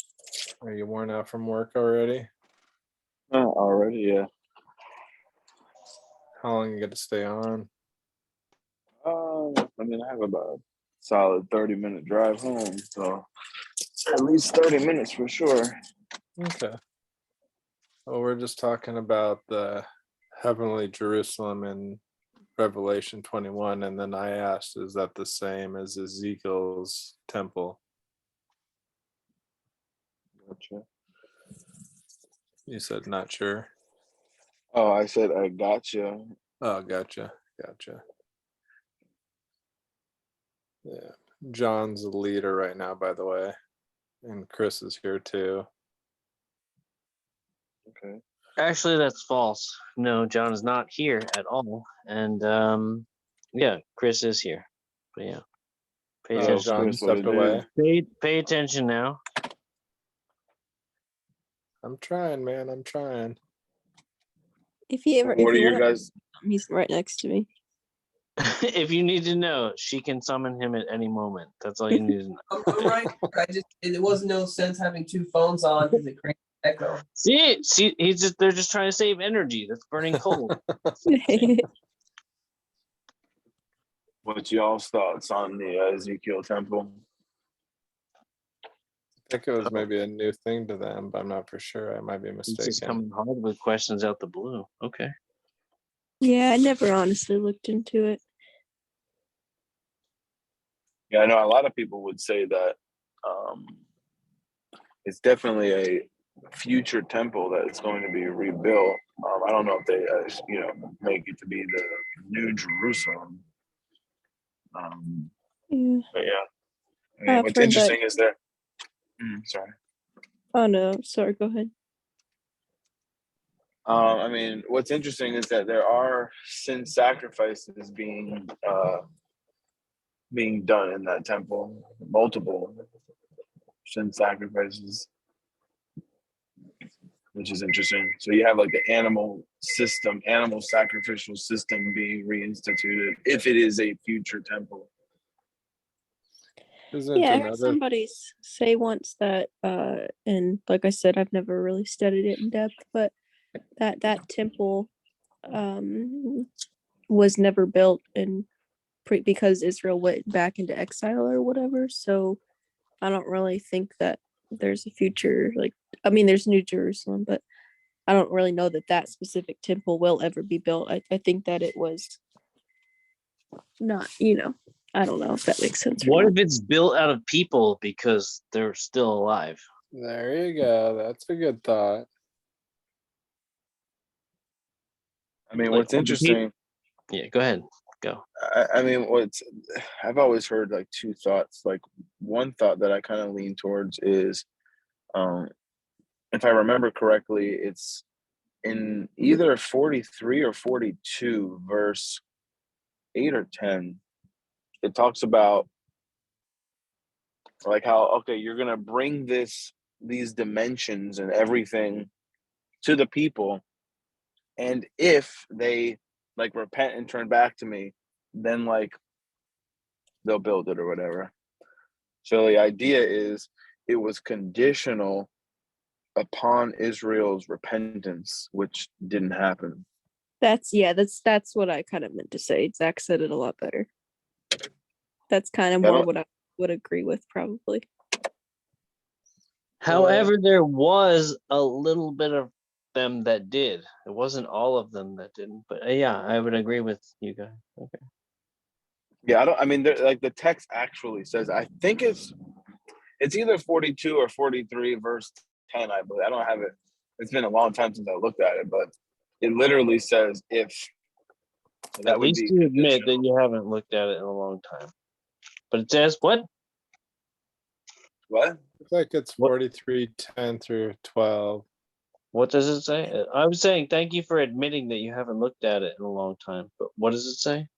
Are you worn out from work already? Already, yeah. How long you get to stay on? I mean, I have about a solid 30-minute drive home, so at least 30 minutes for sure. Okay. Well, we're just talking about the heavenly Jerusalem in Revelation 21, and then I asked, is that the same as Ezekiel's temple? Gotcha. You said not sure. Oh, I said I gotcha. Oh, gotcha. Yeah. John's the leader right now, by the way. And Chris is here too. Okay. Actually, that's false. No, John is not here at all. And yeah, Chris is here. But yeah, pay Oh, attention. John Chris, what stepped it away. Pay attention now. I'm trying, man. I'm trying. If you ever, What if are you you want, guys? he's right next to me. If you need to know, she can summon him at any moment. That's all you need to know. I'm right. It was no sense having two phones on because it creates echo. See, they're just trying to save energy. That's burning coal. What's y'all's thoughts on the Ezekiel temple? I think it was maybe a new thing to them, but I'm not for sure. I might be He's just mistaken. coming hard with questions out the blue. Okay. Yeah, I never honestly looked into it. Yeah, I know a lot of people would say that it's definitely a future temple that's going to be rebuilt. I don't know if they, make it to be the New Jerusalem. Yeah. But yeah, I mean, I've what's heard interesting is that. Sorry. Oh no, sorry. Go ahead. I mean, what's interesting is that there are sin sacrifices being done in that temple, multiple sin sacrifices, which is interesting. So you have like the animal sacrificial system being reinstituted if it is a future temple. Isn't Yeah, I heard another somebody say once that, and like I said, I've never really studied it in depth, but that temple, was never built because Israel went back into exile or whatever. So I don't really think that there's a future. Like, I mean, there's New Jerusalem, but I don't really know that specific temple will ever be built. I think that it was not. I don't know if that makes sense or What not. if it's built out of people because they're still alive? There you go. That's a good thought. I mean, Like, what's interesting, Yeah, go ahead. Go. I mean, I've always heard like two thoughts. Like one thought that I kind of lean towards is, if I remember correctly, it's in either 43 or 42, verse 8 or 10. It talks about like how, okay, you're gonna bring these dimensions and everything to the people, and if they like repent and turn back to me, then like they'll build it or whatever. So the idea is it was conditional upon Israel's repentance, which didn't happen. That's what I kind of meant to say. Zach said it a lot better. That's kind of I more don't- what I would agree with, probably. However, there was a little bit of them that did. It wasn't all of them that didn't, but yeah, I would agree with you guys. Okay. Yeah, I mean, like the text actually says, I think it's either 42 or 43, verse 10, I believe. I don't have it. It's been a long time since I looked at it, but it literally says if. So that At would least be you admit that conditional. you haven't looked at it in a long time. But it says what? What? Looks like it's What? 43:10 through 12. What does it say? I was saying thank you for admitting that you haven't looked at it in a long time. But what does it say?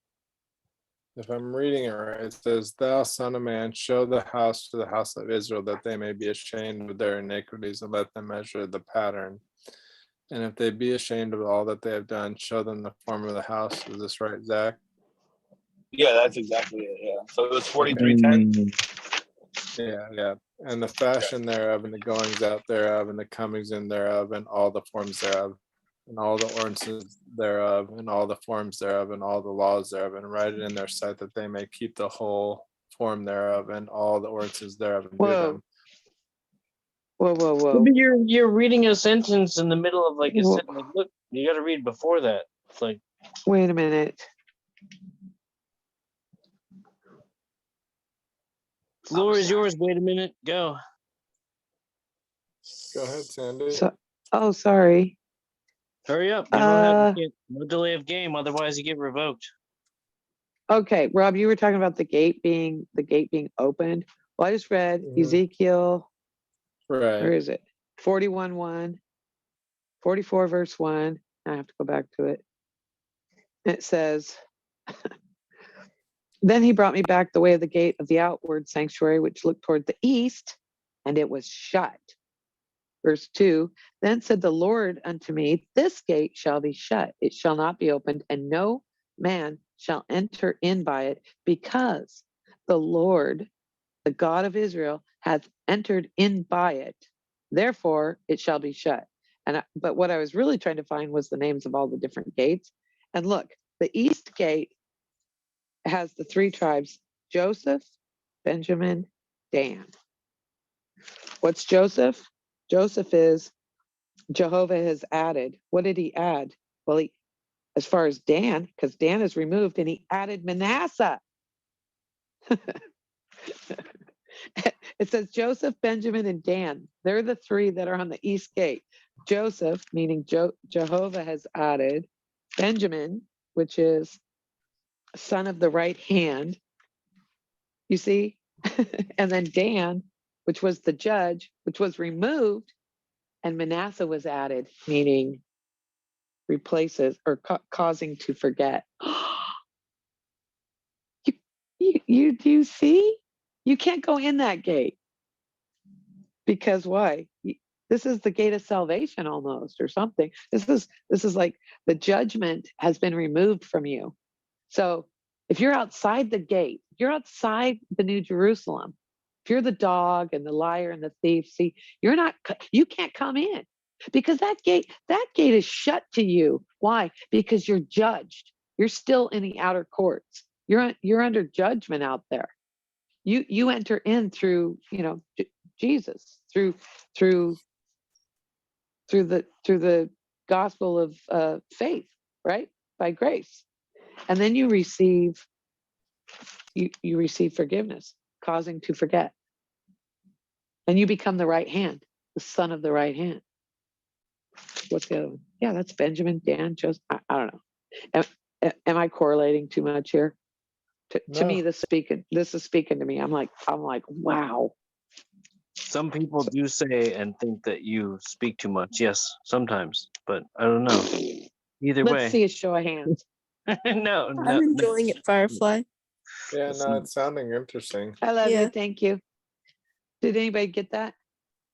If I'm reading it right, it says, "Thou son of man, show the house to the house of Israel, that they may be ashamed of their iniquities, and let them measure the pattern. And if they be ashamed of all that they have done, show them the form of the house." Is this right, Zach? Yeah, that's exactly it. Yeah. So it was 43:10. Yeah. And the fashion thereof, and the goings out thereof, and the comings in thereof, and all the forms thereof, and all the ordinances thereof, and all the forms thereof, and all the laws thereof, and write it in their sight, that they may keep the whole form thereof, and all the ordinances thereof, and do Whoa. them. Whoa. But you're reading a sentence in the middle of like a Whoa. sentence. Like, look, you got to read before that. It's like Wait a minute. floor is yours. Wait a minute. Go. Go ahead, Sandy. Sorry. Hurry up. You don't have no delay of game, otherwise you get revoked. Okay, Rob, you were talking about the gate being opened. Well, I just read Mhm. Ezekiel, where Right. is it? 41:1, 44 verse 1. I have to go back to it. It says, then he brought me back the way of the gate of the outward sanctuary, which looked toward the east, and it was shut. Verse 2, then said the Lord unto me, this gate shall be shut, it shall not be opened, and no man shall enter in by it, because the Lord, the God of Israel, hath entered in by it. Therefore, it shall be shut. But what I was really trying to find was the names of all the different gates. And look, the east gate has the 3 tribes: Joseph, Benjamin, Dan. What's Joseph? Joseph is Jehovah has added. What did he add? Well, as far as Dan, because Dan is removed, and he added Manasseh. It says Joseph, Benjamin, and Dan. They're the 3 that are on the east gate. Joseph, meaning Jehovah has added. Benjamin, which is son of the right hand. You see? And then Dan, which was the judge, which was removed, and Manasseh was added, meaning replaces or causing to forget. You do see? You can't go in that gate. Because why? This is the gate of salvation almost, or something. This is like the judgment has been removed from you. So if you're outside the gate, you're outside the New Jerusalem. If you're the dog and the liar and the thief, see, you can't come in, because that gate is shut to you. Why? Because you're judged. You're still in the outer courts. You're under judgment out there. You enter in through, Jesus, through the gospel of faith, right? By grace. And then you receive forgiveness, causing to forget. And you become the right hand, the son of the right hand. What's the other one? Yeah, that's Benjamin, Dan, Joseph. I don't know. Am I correlating too much here? To me, No. this is speaking to me. I'm like, wow. Some people do say and think that you speak too much. Yes, sometimes, but I don't know. Either Let's way. see a show of hands. no. I'm enjoying it, Firefly. Yeah, no, it's sounding interesting. I love Yeah. it. Thank you. Did anybody get that?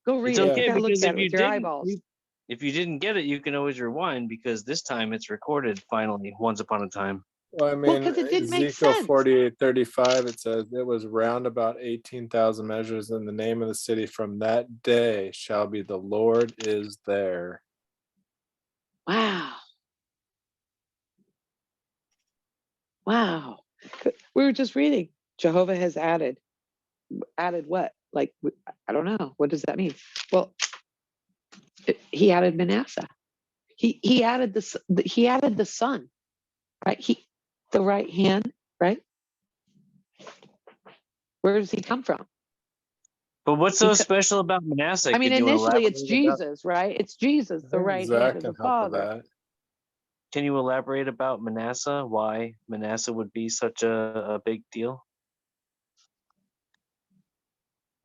Go read It's it. okay, You gotta look because at if it you with your didn't, eyeballs. if you didn't get it, you can always rewind, because this time it's recorded finally, once upon a time. Well, I Well, mean, 'cause it didn't make Ezekiel sense. 48:35, it says, it was round about 18,000 measures, and the name of the city from that day shall be the Lord is there. Wow. Wow. We were just reading. Jehovah has added what? Like, I don't know. What does that mean? Well, he added Manasseh. He added he added the son, right? The right hand, right? Where does he come from? But what's so special about Manasseh? I mean, Could you initially it's elaborate about- Jesus, right? It's Jesus, I the think right Zach hand of can the help with Father. that. Can you elaborate about Manasseh? Why Manasseh would be such a big deal?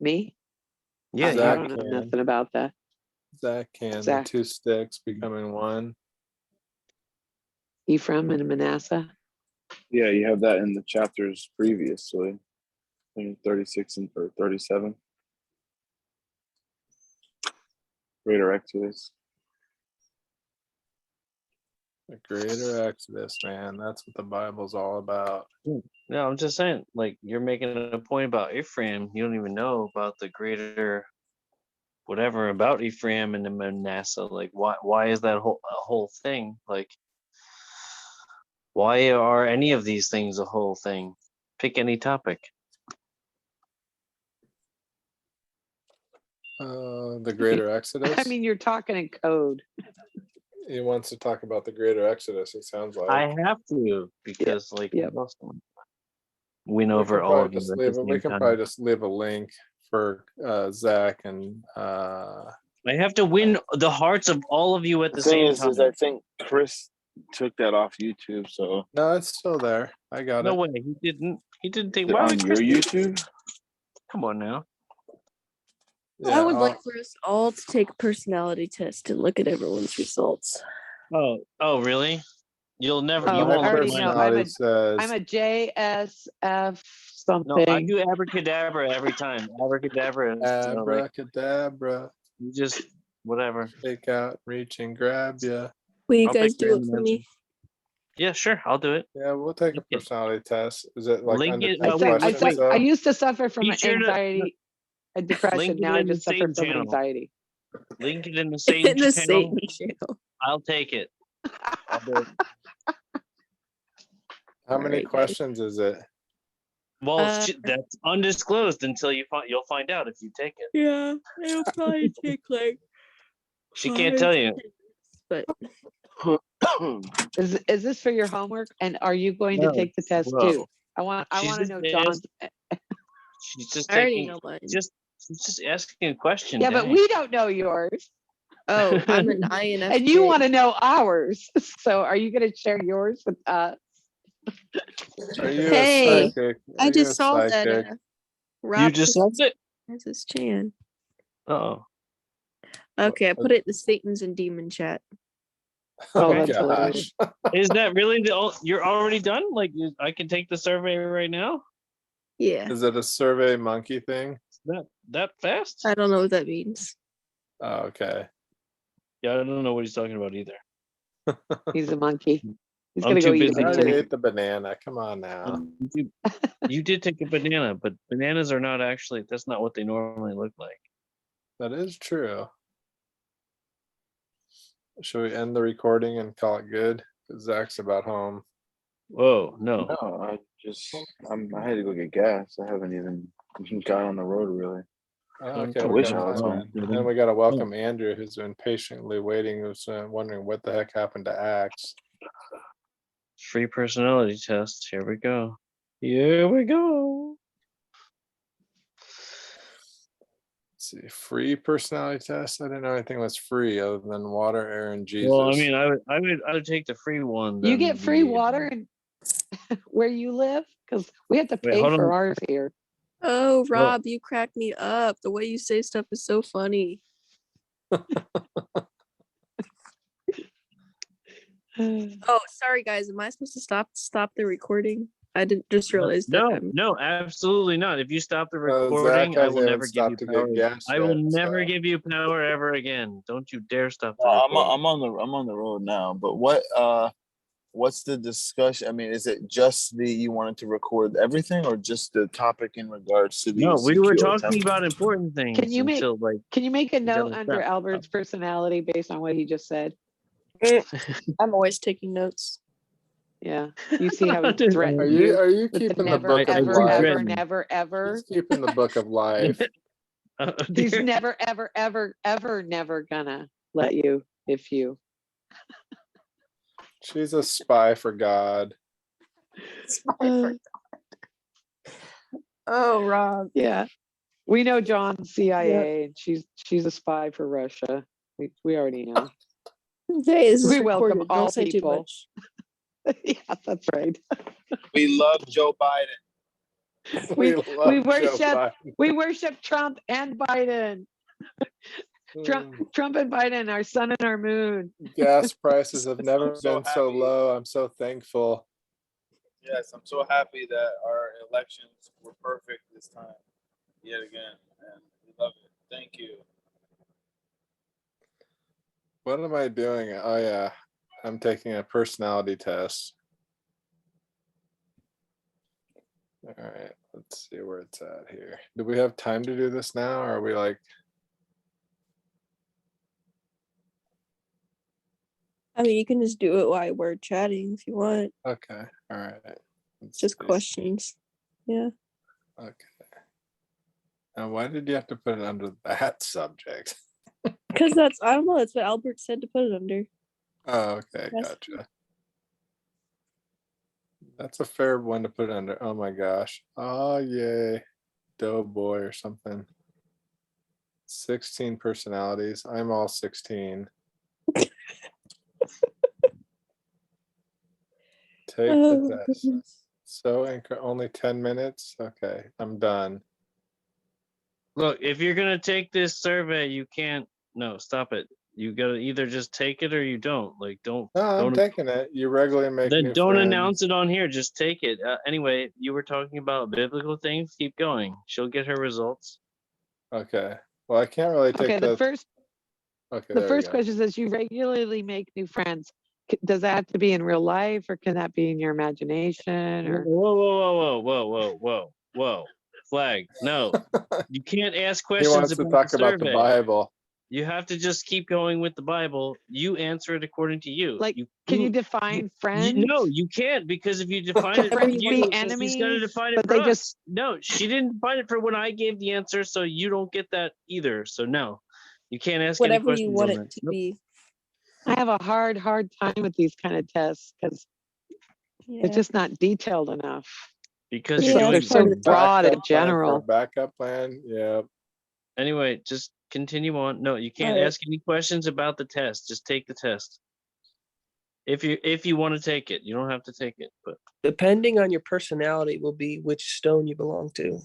Me? Yeah, I Zach don't know can. nothing about that. Zach can. Zach. The 2 sticks becoming one. Ephraim and Manasseh. Yeah, you have that in the chapters previously, in 36 and 37. Greater Exodus. The greater Exodus, man. That's what the Bible's all about. No, I'm just saying, like, you're making a point about Ephraim. You don't even know about the greater whatever about Ephraim and the Manasseh. Like, why is that whole thing? Like, why are any of these things a whole thing? Pick any topic. The greater Exodus. I mean, you're talking in code. He wants to talk about the greater Exodus, it sounds like. I have to, because Yep. win We over can all of probably you just at leave the it. We same can time. probably just leave a link for Zach and I have to win the hearts of all of you at the The thing same is time. I think Chris took that off YouTube, so No, it's still there. I got No it. way. He didn't. He didn't take. is it Why on would your Chris? YouTube? Come on now. I would I'll- like for us all to take a personality test and look at everyone's results. Oh, really? You'll never. Oh, You my won't I look already at know. mine. personality says I'm a JSF something. No, I do abracadabra every time. Abracadabra is like abracadabra, you just whatever. take out, reach and grab ya. Will you I'll guys take do it random for answers. me? Yeah, sure. I'll do it. Yeah, we'll take a Link it. personality test. Is it like Link under it- 10 no, wait, questions? I though? used to suffer from Be sure to- anxiety and depression. Link it Now I in the just suffer Satan from channel. anxiety. Link it in the Satan In the channel. Satan channel. I'll take it. I'll do it. How many Alright, guys. questions is it? Well, Uh, that's undisclosed until you'll find out if you take it. Yeah, it'll probably take like She can't tell you. 10 minutes, but Is this for your homework? And are you going to No, take the test whoa. too? I want She's to just know John's. She's just I already taking. know mine. She's just asking a question. Yeah, but dang. we don't know yours, Oh, I'm an INFJ. and you want to know ours. So are you going to share yours with us? Are you Hey, a psychic? I Are you just a saw that psychic? Rob You just solved it. Francis Chan. Oh, Okay, I put it in the Satan's and Demon chat. Oh, Oh that's hilarious. gosh. is that really you're already done? Like I can take the survey right now? Yeah, Is it a survey monkey thing? That fast? I don't know what that means. Oh, okay. Yeah, I don't know what he's talking about either. He's a monkey. He's I'm going to go too eat a I busy already banana. ate the banana. Come on now. You did take a banana, but bananas are not actually. That's not what they normally look like. That is true. Should we end the recording and call it good? 'Cause Zach's about home. Whoa, no. No, I had to go get gas. I haven't even got on the road really. Oh, okay, I we wish got I was time home. then. And we got to welcome Andrew, who's been patiently waiting, who's wondering what the heck happened to Axe. Free personality test. Here we go. Here we go. Let's see, free personality test. I didn't know anything was free other than water, air, and Jesus. Well, I mean, I would take the free one. You than get free the, water in where you live? Because we have to Wait, pay hold for on. ours here. Oh, Rob, you crack me up. The way you say stuff is so funny. Oh, sorry guys. Am I supposed to stop the recording? I didn't just realize that. No, absolutely not. If you stop the Zach recording, I hasn't will even never give you stopped to power. get gas I will yet, never so. give you power ever again. Don't you dare stop the I'm recording. I'm on the road now. But what's the discussion? I mean, is it just you wanted to record everything, or just the topic in regards to the No, we were Ezekiel talking temple? about important things Can you make until like Can you make a note gotta under stop. Albert's personality based on what he just said? I'm always taking notes. Yeah, you see how he Dude, threatened Are you you with the keeping the never, book of ever, life? ever, never, ever. He's keeping the book of life. He's dear. never, ever, ever, ever, never gonna let you if you. She's a spy for God. Oh, Rob. Yeah, we know John's CIA, and she's a spy for Russia. We already know. Hey, this is We welcome recorded. all Don't say too people. much. Yeah, that's right. We love Joe Biden. We love we Joe worship Biden. we worship Trump and Biden. Trump and Biden, our sun and our moon. Gas prices have never I'm so been so happy. low. I'm so thankful. Yes, I'm so happy that our elections were perfect this time, yet again, and we love it. Thank you. What am I doing? Oh yeah, I'm taking a personality test. All right, let's see where it's at here. Do we have time to do this now, or are we like? I mean, you can just do it while we're chatting if you want. Okay, all right. Let's Just see. questions. Yeah. Okay. And why did you have to put it under that subject? Because I don't know, that's what Albert said to put it under. Oh, okay, Yes. gotcha. That's a fair one to put under. Oh my gosh. Oh yay. Doughboy or something. 16 personalities. I'm all 16. Take Oh, the test. goodness. So only 10 minutes? Okay, I'm done. Look, if you're gonna take this survey, you can't. No, stop it. You gotta either just take it or you don't. Like, don't. No, I'm Don't. taking it. You regularly make Then new don't announce friends. it on here. Just take it. Anyway, you were talking about biblical things. Keep going. She'll get her results. Okay. Well, I can't really take Okay, the first Okay, the there we first go. question says you regularly make new friends. Does that have to be in real life, or can that be in your imagination? Whoa, Or whoa, whoa, whoa, whoa, whoa, whoa, whoa! Flag. No, you can't ask He questions wants to about the talk about the survey. Bible. You have to just keep going with the Bible. You answer it according to you. like, You can you you- define friends? no, you can't, because if you define Can it for friends you, be she's got to enemies? define it But for they us. just No, she didn't define it for when I gave the answer, so you don't get that either. So no, you can't ask any Whatever you questions want on it that. to Nope. be. I have a hard time with these kind of tests because Yeah. it's just not detailed enough. Because Yeah, you're They're doing that's part so of the broad and Backup plan for a general. backup plan. Yeah. Anyway, just continue on. No, you can't Alright. ask any questions about the test. Just take the test. If you want to take it, you don't have to take it. But Depending on your personality will be which stone you belong to.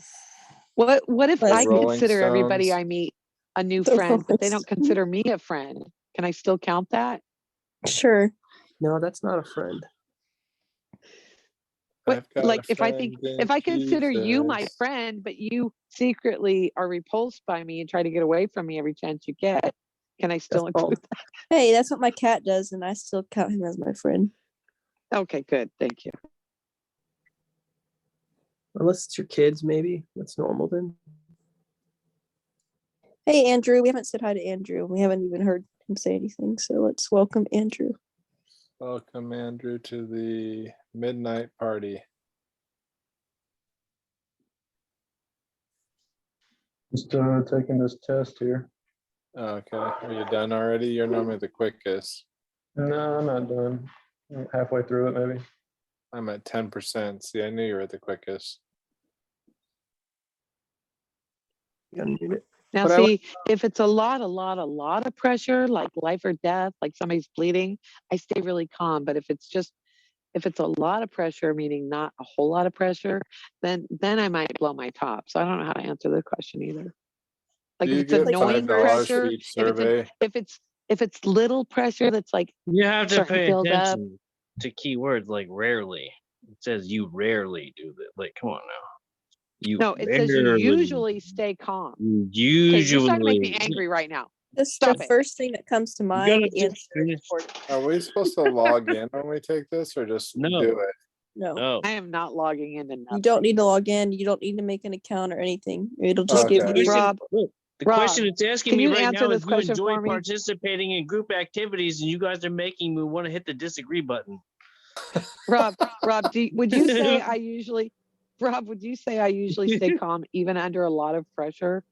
What if The I Rolling consider everybody Stones. I meet a new The friend, but they Rolling don't consider me a friend? Can I still count that? Sure. No, that's not a friend. What, I've got like a if I think friend in if I consider you my Jesus. friend, but you secretly are repulsed by me and try to get away from me every chance you get, can I still That's called include that? Hey, that's what my cat does, and I still count him as my friend. Okay, good. Thank you. Unless it's your kids, maybe. That's normal then. Hey, Andrew. We haven't said hi to Andrew. We haven't even heard him say anything. So let's welcome Andrew. Welcome, Andrew, to the midnight party. Just taking this test here. Okay, are you done already? You're normally the quickest. No, I'm not done. I'm halfway through it, maybe. I'm at 10%. See, I knew you were the quickest. You unmute it. Now, But I see, if it's a lot of pressure, like life or death, like somebody's bleeding, I stay really calm. But if it's a lot of pressure, meaning not a whole lot of pressure, then I might blow my top. So I don't know how to answer the question either. Like Do if you it's get annoying $5 for pressure, each survey? if it's little pressure that's like you have to starting to pay build up. attention to keywords like rarely. It says you rarely do that. Like, come on now. You No, it says you rarely- usually stay calm. Okay, Usually. you're starting to make me angry right now. That's Stop the it. first thing that comes to You mind. gotta just Answer finish. accordingly. Are we supposed to log in when we take this or just No. do it? No, No. I am not logging into nothing. you don't need to log in. You don't need to make an account or anything. It'll just Okay. give you. Rob, Look, the Rob, question it's asking can me you right answer now this is, you question enjoy for me? participating in group activities, and you guys are making me want to hit the disagree button. Rob, would you say I usually, Rob, would you say I usually stay calm even under a lot of pressure?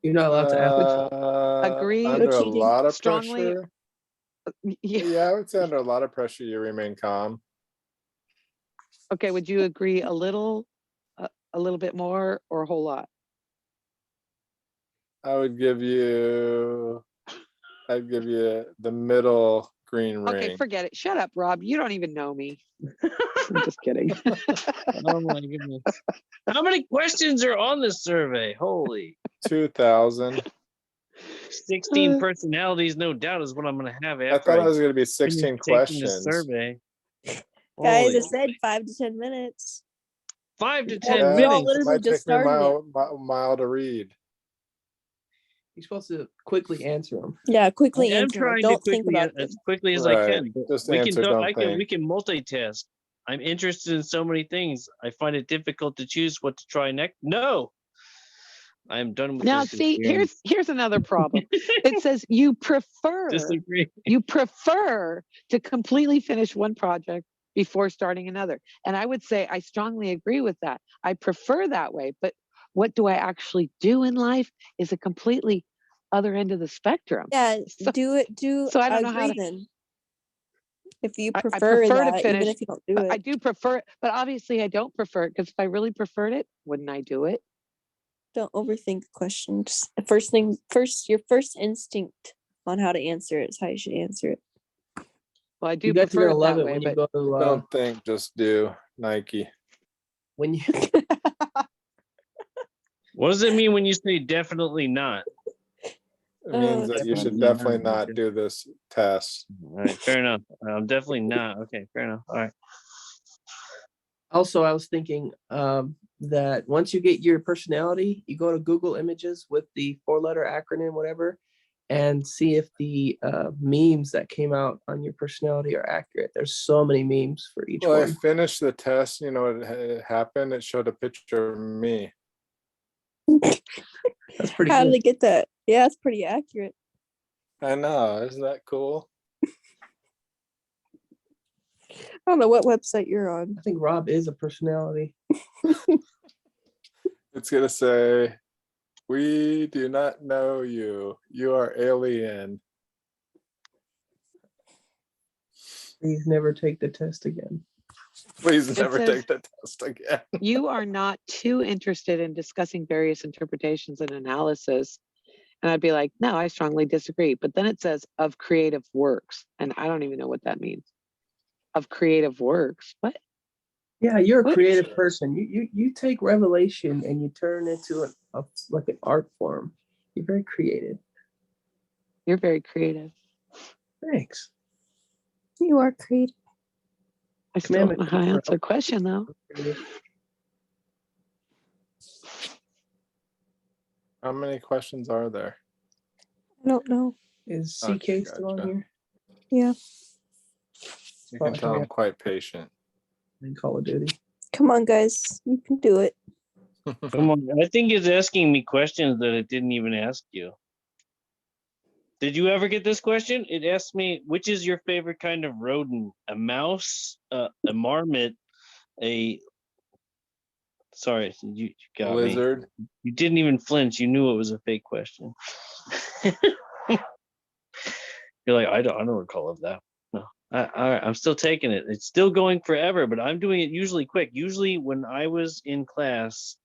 You're not allowed to ask. Agree Under a cheating. lot of strongly? pressure? Yeah. Yeah, I would say under a lot of pressure, you remain calm. Okay, would you agree a little bit more, or a whole lot? I'd give you the middle green ring. Okay, forget it. Shut up, Rob. You don't even know me. I'm just kidding. Oh my goodness. How many questions are on this survey? Holy. 2,000. 16 personalities, no doubt, is what I'm going to have I after thought it I was going to be finish 16 taking this questions. survey. Guys, Holy. I said 5 to 10 minutes. 5 to Yeah, 10 y'all Yeah, minutes. it literally might just take me a started it. mile to read. You're supposed to quickly answer them. Yeah, I quickly am answer. trying to Don't think quickly, about as them. quickly as I Right. can. But Just we can answer, talk, don't we think. can multitask. I'm interested in so many things. I find it difficult to choose what to try next. No, I am done with Now, this. see, here's another problem. It says you prefer Disagree. to completely finish one project before starting another. And I would say I strongly agree with that. I prefer that way, but what do I actually do in life is a completely other end of the spectrum. Yeah, So- do it. so I don't know how agree to- then. If you I prefer, prefer to that, finish, even if you don't do but I it. do prefer it, but obviously I don't prefer it, because if I really preferred it, wouldn't I do it? Don't overthink the question. Just your first instinct on how to answer it is how you should answer it. Well, I do You guys are prefer gonna it love that it way, when you but go to Don't think, just do Nike. when you What does it mean when you say definitely not? It means that you should definitely not do this test. All right, fair enough. I'm definitely not. Okay, fair enough. All right. also I was thinking that once you get your personality, you go to Google Images with the 4-letter acronym, whatever, and see if the memes that came out on your personality are accurate. There's so many memes for each Well, I one. finished the test. You know what happened? It showed a picture of me. That's pretty How good. did they get that? Yeah, it's pretty accurate. I know. Isn't that cool? I don't know what website you're on. I think Rob is a personality. It's gonna say, "We do not know you. You are alien." Please never take the test again. Please It never says- take the test again. you are not too interested in discussing various interpretations and analysis. And I'd be like, no, I strongly disagree. But then it says of creative works. And I don't even know what that means. Of creative works. What? Yeah, you're a What? creative person. You take revelation and you turn it into like an art form. You're very creative. You're very creative. Thanks. You are creative. I still don't Commandment know how to keeper. answer the question though. How many questions are there? I don't know. Is CK Okay, still on gotcha. here? Yeah. You can tell I'm quite patient. In Call of Duty. Come on, guys. You can do it. Come on. I think it's asking me questions that it didn't even ask you. Did you ever get this question? It asked me, which is your favorite kind of rodent? A mouse, a marmot, sorry, you got me. Lizard. You didn't even flinch. You knew it was a fake question. You're like, I don't recall of that. No. All right, I'm still taking it. It's still going forever, but I'm doing it usually quick. Usually when I was in class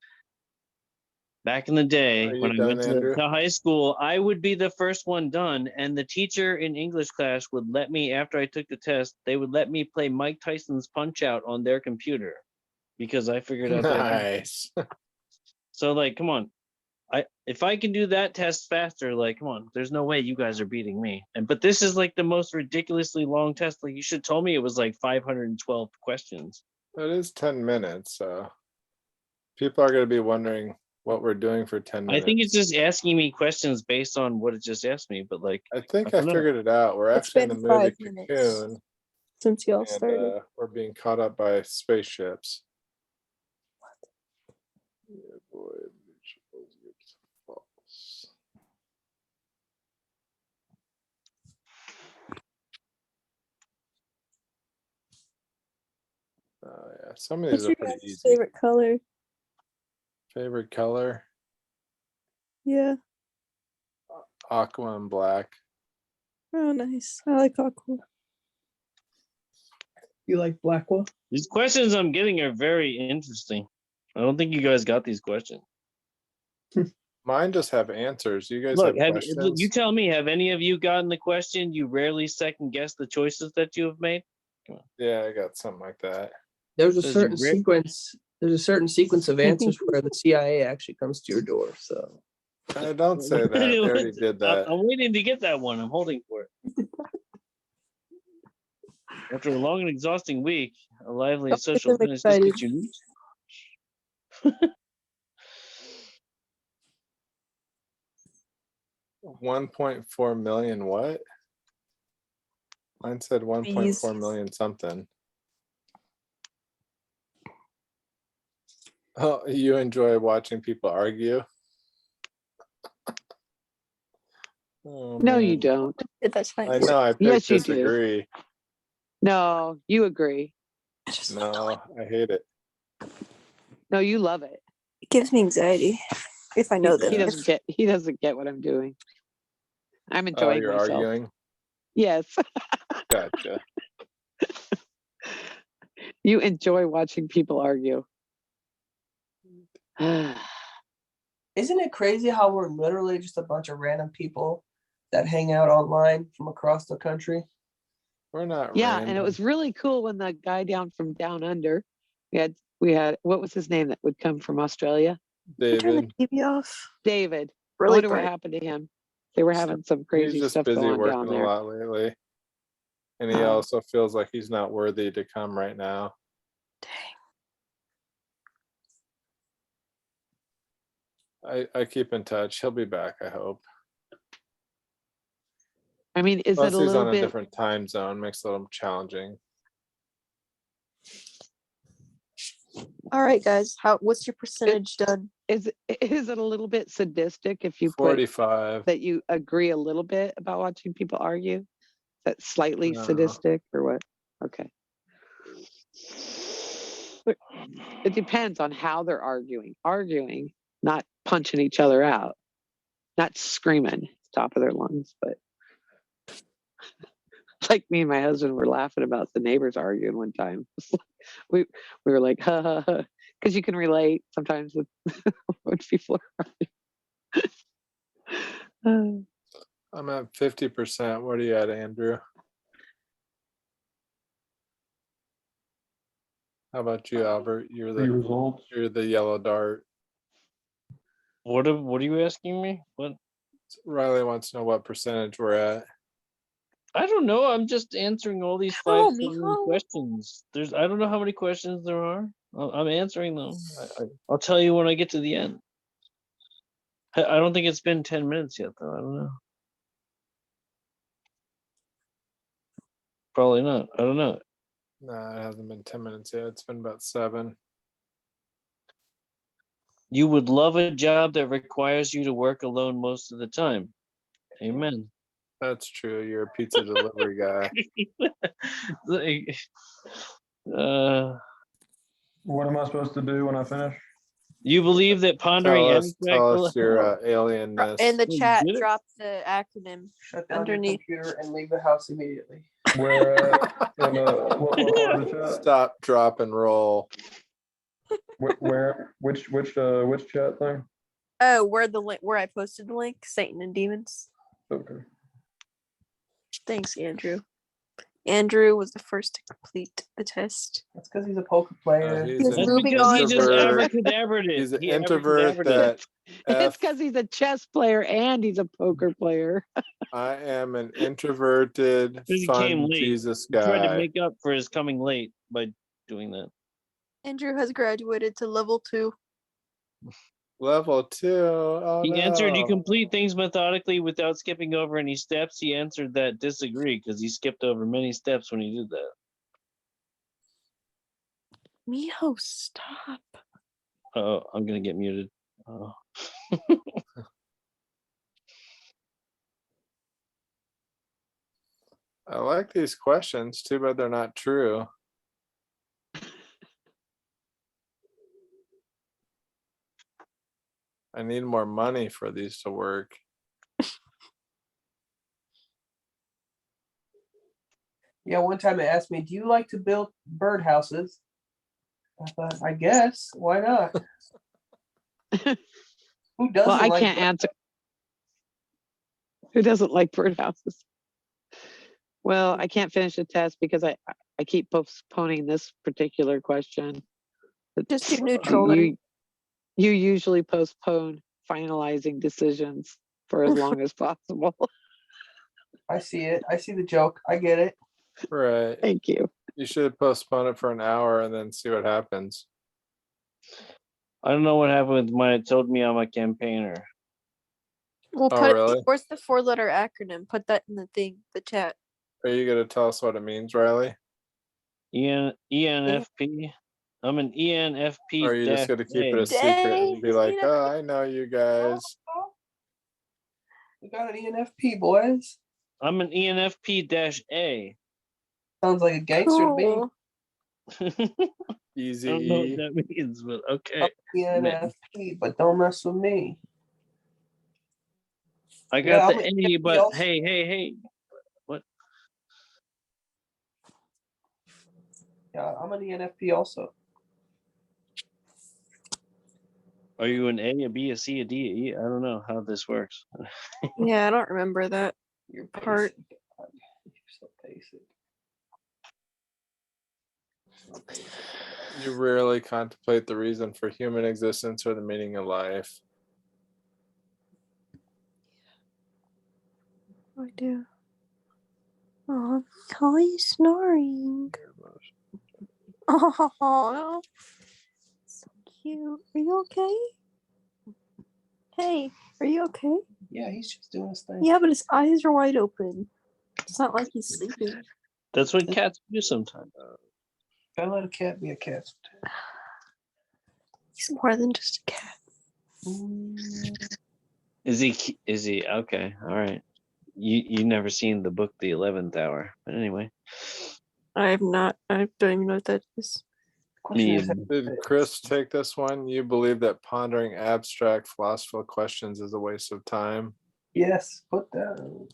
back in the day, Are you when I done, went Andrew? to high school, I would be the first one done. And the teacher in English class would let me, after I took the test, they would let me play Mike Tyson's Punch Out on their computer because I figured out that. Nice. So like, come on. If I can do that test faster, like, come on, there's no way you guys are beating me. But this is like the most ridiculously long test. Like, you should told me it was like 512 questions. It is 10 minutes, so people are going to be wondering what we're doing for 10 minutes. I think it's just asking me questions based on what it just asked me. But like, I think I I don't know. figured it out. We're It's actually in the been movie 5 minutes Cocoon, since y'all and started. we're being caught up by spaceships. Yeah, boy, it's false. Yeah, some of these What's are your pretty guys' easy. favorite color? Favorite color? Yeah. Aqua and black. Oh, nice. I like aqua. You like Blackwell? These questions I'm getting are very interesting. I don't think you guys got these questions. Mine just have answers. You guys Look, have you questions? tell me, have any of you gotten the question? You rarely second guess the choices that you have made. Yeah, I got something like that. There's a Says certain you rare- sequence. There's a certain sequence of answers where the CIA actually comes to your door. So I don't say that. They already did that. I'm waiting to get that one. I'm holding for it. After a long and exhausting week, a lively Don't get social them finish. This excited. gets you. 1.4 million what? Mine said 1.4 million something. Oh, you enjoy watching people argue? Oh, No, you man. don't. That's fine. I know, I picked Yes, you do. disagree. No, you agree. No, I hate it. No, you love it. It gives me anxiety if I know He them. doesn't get what I'm doing. I'm Oh, enjoying you're myself. arguing? Yes. Gotcha. You enjoy watching people argue. isn't it crazy how we're literally just a bunch of random people that hang out online from across the country? We're not Yeah, and it random. was really cool when the guy down from down under, we had what was his name that would come from Australia? Turn the David. TV off. David. I Really wonder what bright. happened to him. They were having some He's crazy just stuff busy going on working down a there. lot lately. And he Oh. also feels like he's not worthy to come right now. I keep in touch. He'll be back, I hope. I mean, is Plus it a he's little on a bit? different time zone, makes it a little challenging. All right, guys. What's your percentage done? Is it a little bit sadistic if you put 45. that you agree a little bit about watching people argue? That's slightly No. sadistic or what? Okay. It depends on how they're arguing. Arguing, not punching each other out, not screaming top of their lungs, but like me and my husband were laughing about the neighbors arguing one time. we were like, ha ha ha, because you can relate sometimes with when people are arguing. I'm at 50%. What are you at, Andrew? How about you, Albert? You're The results. the yellow dart. What are you asking me? What? Riley wants to know what percentage we're at. I don't know. I'm just answering all these Oh, 5 mijo. questions. I don't know how many questions there are. I'm answering them. I'll tell you when I get to the end. I don't think it's been 10 minutes yet, though. I don't know. Probably not. I don't know. No, it hasn't been 10 minutes yet. It's been about 7. You would love a job that requires you to work alone most of the time. Amen. That's true. You're a pizza delivery guy. What am I supposed to do when I finish? You believe that pondering Tell us your alienness. In the chat, Get it? drop the acronym Shut down underneath. your computer and leave the house immediately. Where at? In what part of the chat? Stop, drop, and roll. Which chat thing? Oh, where I posted the link, Satan and Demons. Okay. Thanks, Andrew. Andrew was the first to complete the test. That's because he's a poker player. He's He's an moving because he on. just introvert. abracadabraed it. He's an He introvert abracadabraed it. that It's because he's a chess player and he's a poker player. I am an introverted, Because he came fun late. Jesus He tried to guy. make up for his coming late by doing that. Andrew has graduated to level 2. Level 2. Oh, He answered, "You no. complete things methodically without skipping over any steps." He answered that disagree because he skipped over many steps when he did that. Miho, stop. Oh, I'm gonna get muted. Oh. I like these questions. Too bad they're not true. I need more money for these to work. Yeah, one time it asked me, "Do you like to build birdhouses?" I thought, I guess. Why not? Who doesn't? Well, I like can't answer. Who doesn't like birdhouses? Well, I can't finish the test because I keep postponing this particular question. Just do neutral then. You usually postpone finalizing decisions for as long as possible. I see it. I see the joke. I get it. Right. Thank you. You should postpone it for an hour and then see what happens. I don't know what happened with mine. It told me I'm a campaigner. We'll Oh, put really? where's the 4-letter acronym? Put that in the chat. Are you going to tell us what it means, Riley? ENFP. I'm an ENFP. Or are you just going to keep it a secret and be Dang, like, you know. oh, I know you guys. We got an ENFP, boys. I'm an ENFP-A. Sounds like a gangster to me. Cool. Easy. I don't know what that means, but okay. ENFP, but don't mess with me. I Yeah, got I'm the an A, ENFP but also. hey. What? Yeah, I'm an ENFP also. Are you an A, a B, a C, a D, a E? I don't know how this works. Yeah, I don't remember that You're part. basic. God, you're so basic. You rarely contemplate the reason for human existence or the meaning of life. I do. Oh, how are you snoring? Oh, so cute. Are you okay? Hey, are you okay? Yeah, he's just doing his thing. Yeah, but his eyes are wide open. It's not like he's sleeping. That's what cats do sometimes. Gotta let a cat be a cat. He's more than just a cat. Is he okay? All right. You never seen the book The 11th Hour, but anyway. I have not. I don't even know what that is. Me Question is, either. Did Chris take this one? You believe that pondering abstract philosophical questions is a waste of time? yes, put that on.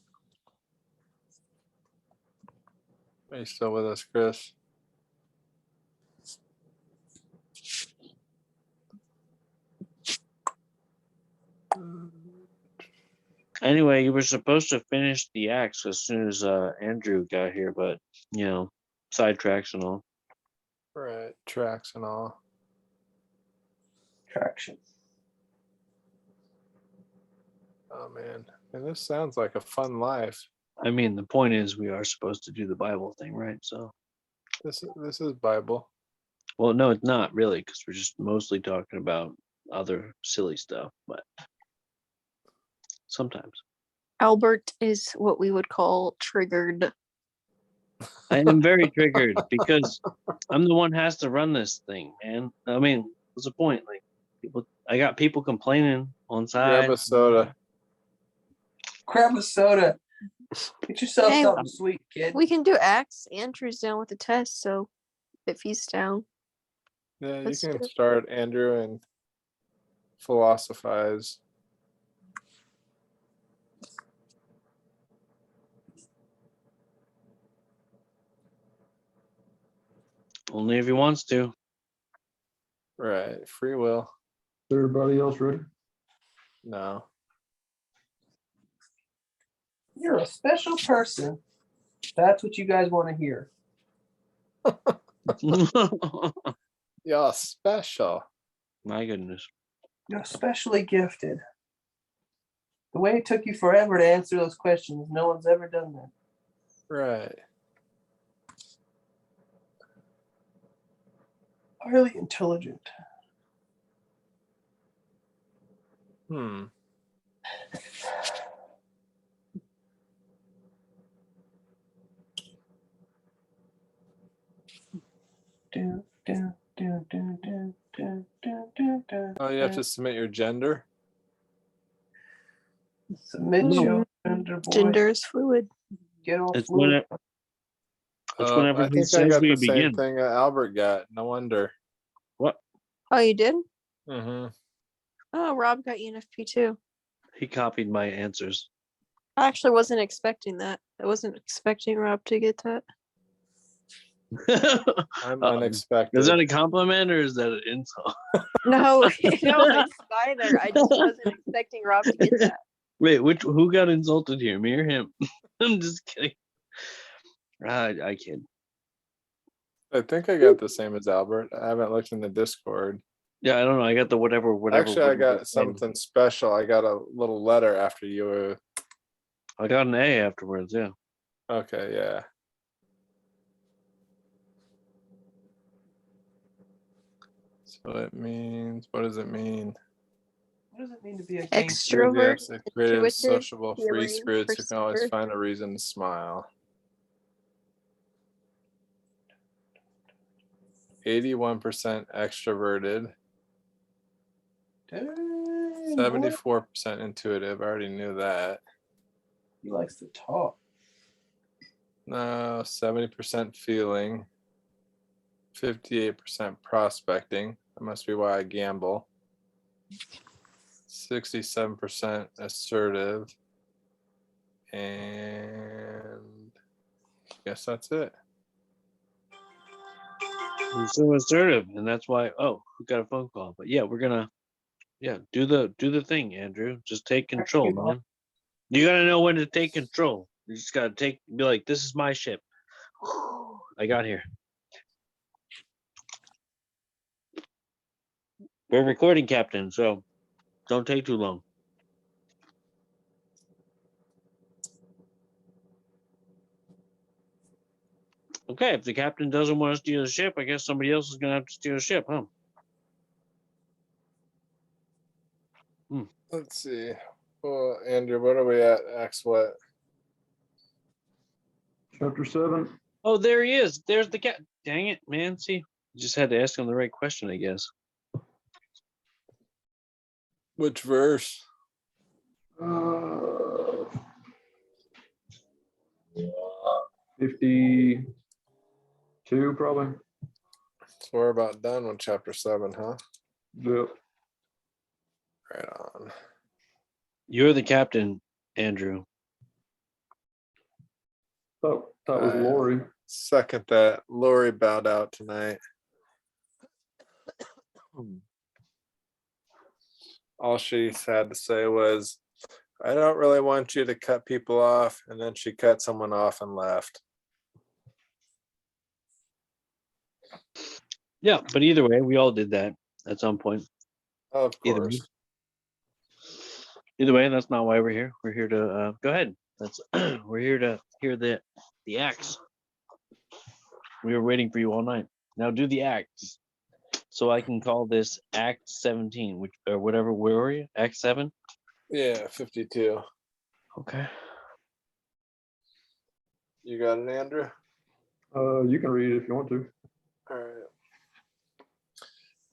Are you still with us, Chris? Anyway, you were supposed to finish the acts as soon as Andrew got here, but sidetracks and all. Right, tracks and all. Traction. Oh man, and this sounds like a fun life. I mean, the point is we are supposed to do the Bible thing, right? So, This is Bible. well, no, it's not really, because we're just mostly talking about other silly stuff, but sometimes. Albert is what we would call triggered. I am very triggered because I'm the one who has to run this thing, man. I mean, what's the point? Like, I got people complaining on side. Grab a soda. Grab a soda. Get yourself Hey, something sweet, kid. We can do acts. Andrew's down with the test, so if he's down. Yeah, you Let's can do it. start, Andrew, and philosophize. Only if he wants to. Right, free will. Is everybody else ready? No. You're a special person. That's what you guys want to hear. You're special. My goodness. You're especially gifted. The way it took you forever to answer those questions, no one's ever done that. Right. Highly intelligent. Hmm. Oh, you have to submit your gender? Submit No. your gender, boy. Gender is fluid. Get off It's fluid. whenever I he think I says got we the same begin. thing Albert got. No wonder. What? Oh, you did? Mm-hmm. Oh, Rob got ENFP too. He copied my answers. I actually wasn't expecting that. I wasn't expecting Rob to get that. I'm Is unexpected. that a compliment or is that an insult? No, no, it's neither. I just wasn't expecting Rob to get that. Wait, who got insulted here? Me or him? I'm just kidding. I kid. I think I got the same as Albert. I haven't looked in the Discord. Yeah, I don't know. I got the whatever. Actually, I got something special. I got a little letter after you. I got an A afterwards. Yeah. Okay, yeah. So it means, what does it mean? What does it mean to be a Extrovert, Enthusiastic, creative, intuitive, sociable, free feeling, spirits who can always perceiver. find a reason to smile. 81% extroverted. 74% intuitive. I already knew that. He likes to talk. No, 70% feeling. 58% prospecting. That must be why I gamble. 67% assertive. And I guess that's it. He's so assertive, and that's why. Oh, we got a phone call. But yeah, we're gonna. Yeah, do the thing, Andrew. Just take control, man. You gotta know when to take control. You just gotta be like, this is my ship. I got here. We're recording, Captain, so don't take too long. Okay, if the captain doesn't want to steal the ship, I guess somebody else is going to have to steal the ship, huh? Let's see. Well, Andrew, what are we at? Acts what? Chapter 7. Oh, there he is. There's the cat. Dang it, man. See, you just had to ask him the right question, I guess. Which verse? 52 probably. So we're about done with chapter 7, huh? Yep. Right on. You're the captain, Andrew. That was Lori. Second that. Lori bowed out tonight. All she had to say was, I don't really want you to cut people off. And then she cut someone off and left. Yeah, but either way, we all did that at some point. Of Either course. way. Either way, that's not why we're here. We're here to go ahead. That's we're here to hear the acts. We were waiting for you all night. Now do the acts, so I can call this Act 17, which or whatever. Where were you? Act 7. Yeah, 52. Okay. You got it, Andrew? You can read it if you want to. All right.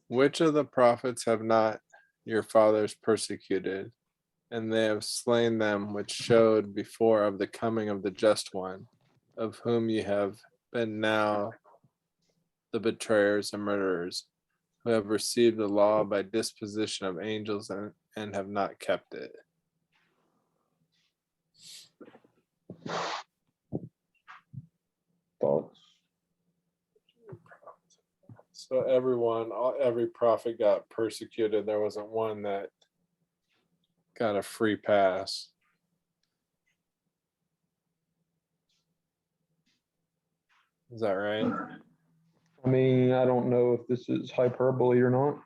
Which of the prophets have not your fathers persecuted? And they have slain them which showed before of the coming of the just one, of whom ye have been now the betrayers and murderers, who have received the law by disposition of angels and have not kept it. Thoughts? So every prophet got persecuted. There wasn't one that got a free pass. Is that right? I mean, I don't know if this is hyperbole or not.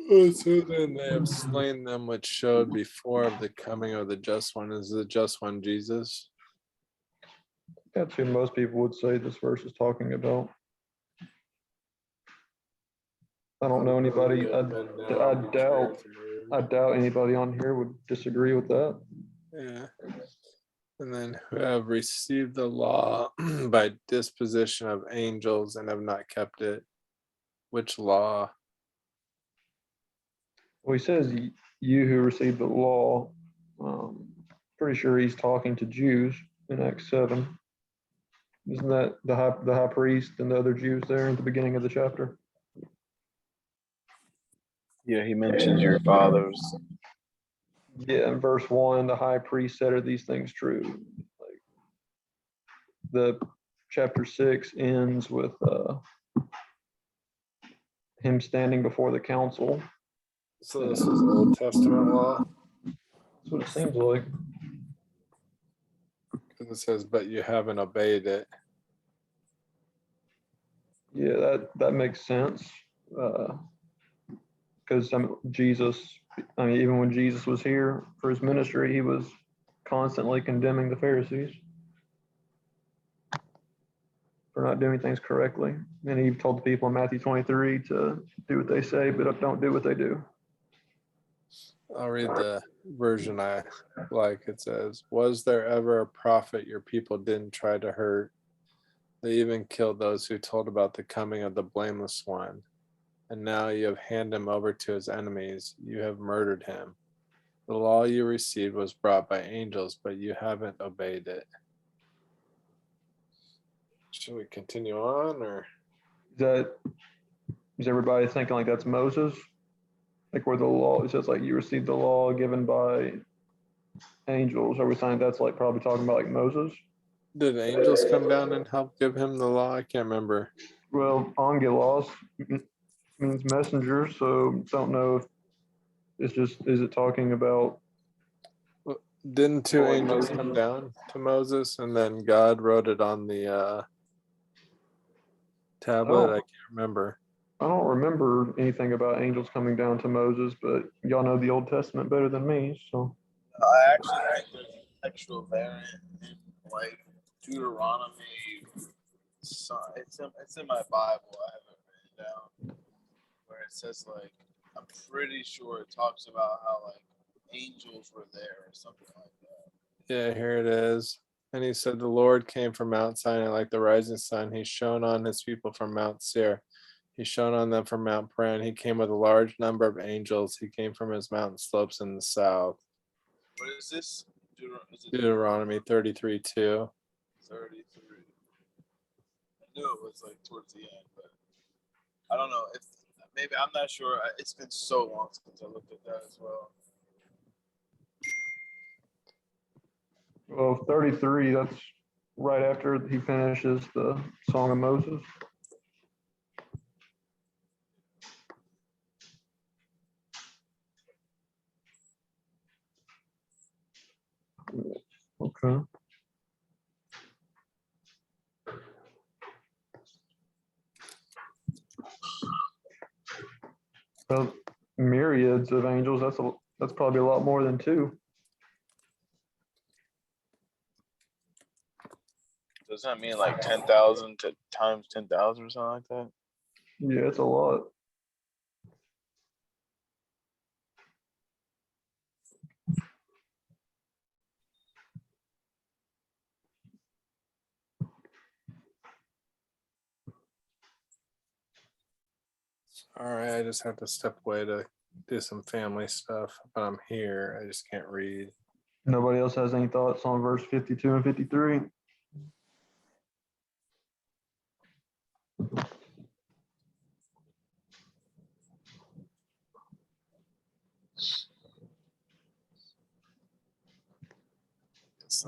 So then they have slain them which showed before of the coming of the just one. Is the just one Jesus? That's who most people would say this verse is talking about. I don't know anybody. I doubt anybody on here would disagree with that. Yeah. And then who have received the law by disposition of angels and have not kept it. Which law? Well, he says, you who received the law. Pretty sure he's talking to Jews in Acts 7. Isn't that the high priest and the other Jews there at the beginning of the chapter? Yeah, he mentions your fathers. Yeah, in verse 1, the high priest said, are these things true? Like, the chapter 6 ends with him standing before the council. So this is Old Testament law? That's what it seems like. Because it says, but you haven't obeyed it. Yeah, that makes sense. Because Jesus, I mean, even when Jesus was here for his ministry, he was constantly condemning the Pharisees for not doing things correctly. And he told the people in Matthew 23 to do what they say, but don't do what they do. I'll read the version I like. It says, was there ever a prophet your people didn't try to hurt? They even killed those who told about the coming of the blameless one. And now you have handed him over to his enemies. You have murdered him. The law you received was brought by angels, but you haven't obeyed it. Should we continue on, or? Is everybody thinking like that's Moses? Like where the law, it says like you received the law given by angels. Are we saying that's like probably talking about like Moses? Did angels come down and help give him the law? I can't remember. Well, angelos means messenger, so don't know if it's just, is it talking about Didn't two Like angels Moses. come down to Moses and then God wrote it on the tablet? I can't remember. I don't remember anything about angels coming down to Moses, but y'all know the Old Testament better than me, so. I actually think there's an textual variant in like Deuteronomy. It's in my Bible. I have it written down where it says like I'm pretty sure it talks about how like angels were there or something like that. Yeah, here it is. And he said, the Lord came from Mount Sinai like the rising sun. He shone on his people from Mount Seir. He shone on them from Mount Paran. He came with a large number of angels. He came from his mountain slopes in the south. What is this? Deuteronomy 33:2. 33. I knew it was like towards the end, but I don't know if maybe I'm not sure. It's been so long since I looked at that as well. Well, 33, that's right after he finishes the Song of Moses. Okay. Well, myriads of angels, that's probably a lot more than two. Doesn't that mean like 10,000 to times 10,000 or something like that? Yeah, it's a lot. All right, I just have to step away to do some family stuff, but I'm here. I just can't read. Nobody else has any thoughts on verse 52 and 53? It's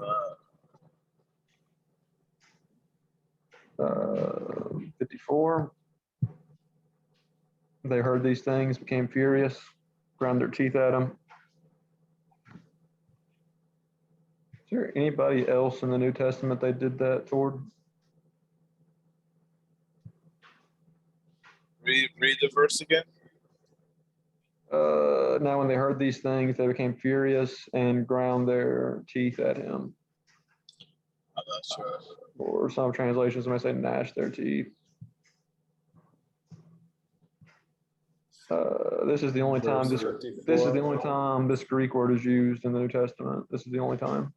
54. They heard these things, became furious, ground their teeth at him. Is there anybody else in the New Testament they did that toward? read the verse again. Now when they heard these things, they became furious and ground their teeth at him. I'm not sure. Or some translations might say gnash their teeth. This is the only time this is the only time this Greek word is used in the New Testament. This is the only time.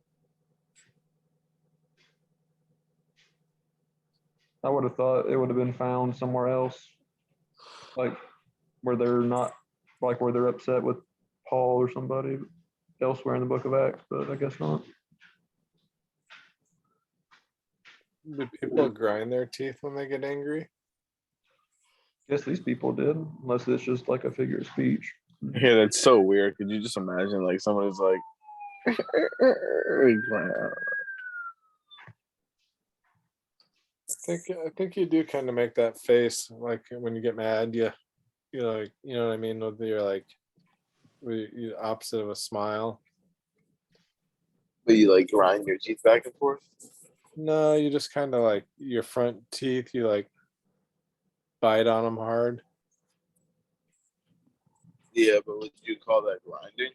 I would have thought it would have been found somewhere else, like where they're not, like where they're upset with Paul or somebody elsewhere in the book of Acts, but I guess not. Do people grind their teeth when they get angry? Guess these people did, unless it's just like a figure of speech. Yeah, that's so weird. Could you just imagine like somebody's like I think you do kind of make that face like when you get mad. You like, you know what I mean? You're like you opposite of a smile. But you like grind your teeth back and forth? No, you just kind of like your front teeth. You like bite on them hard. Yeah, but would you call that grinding?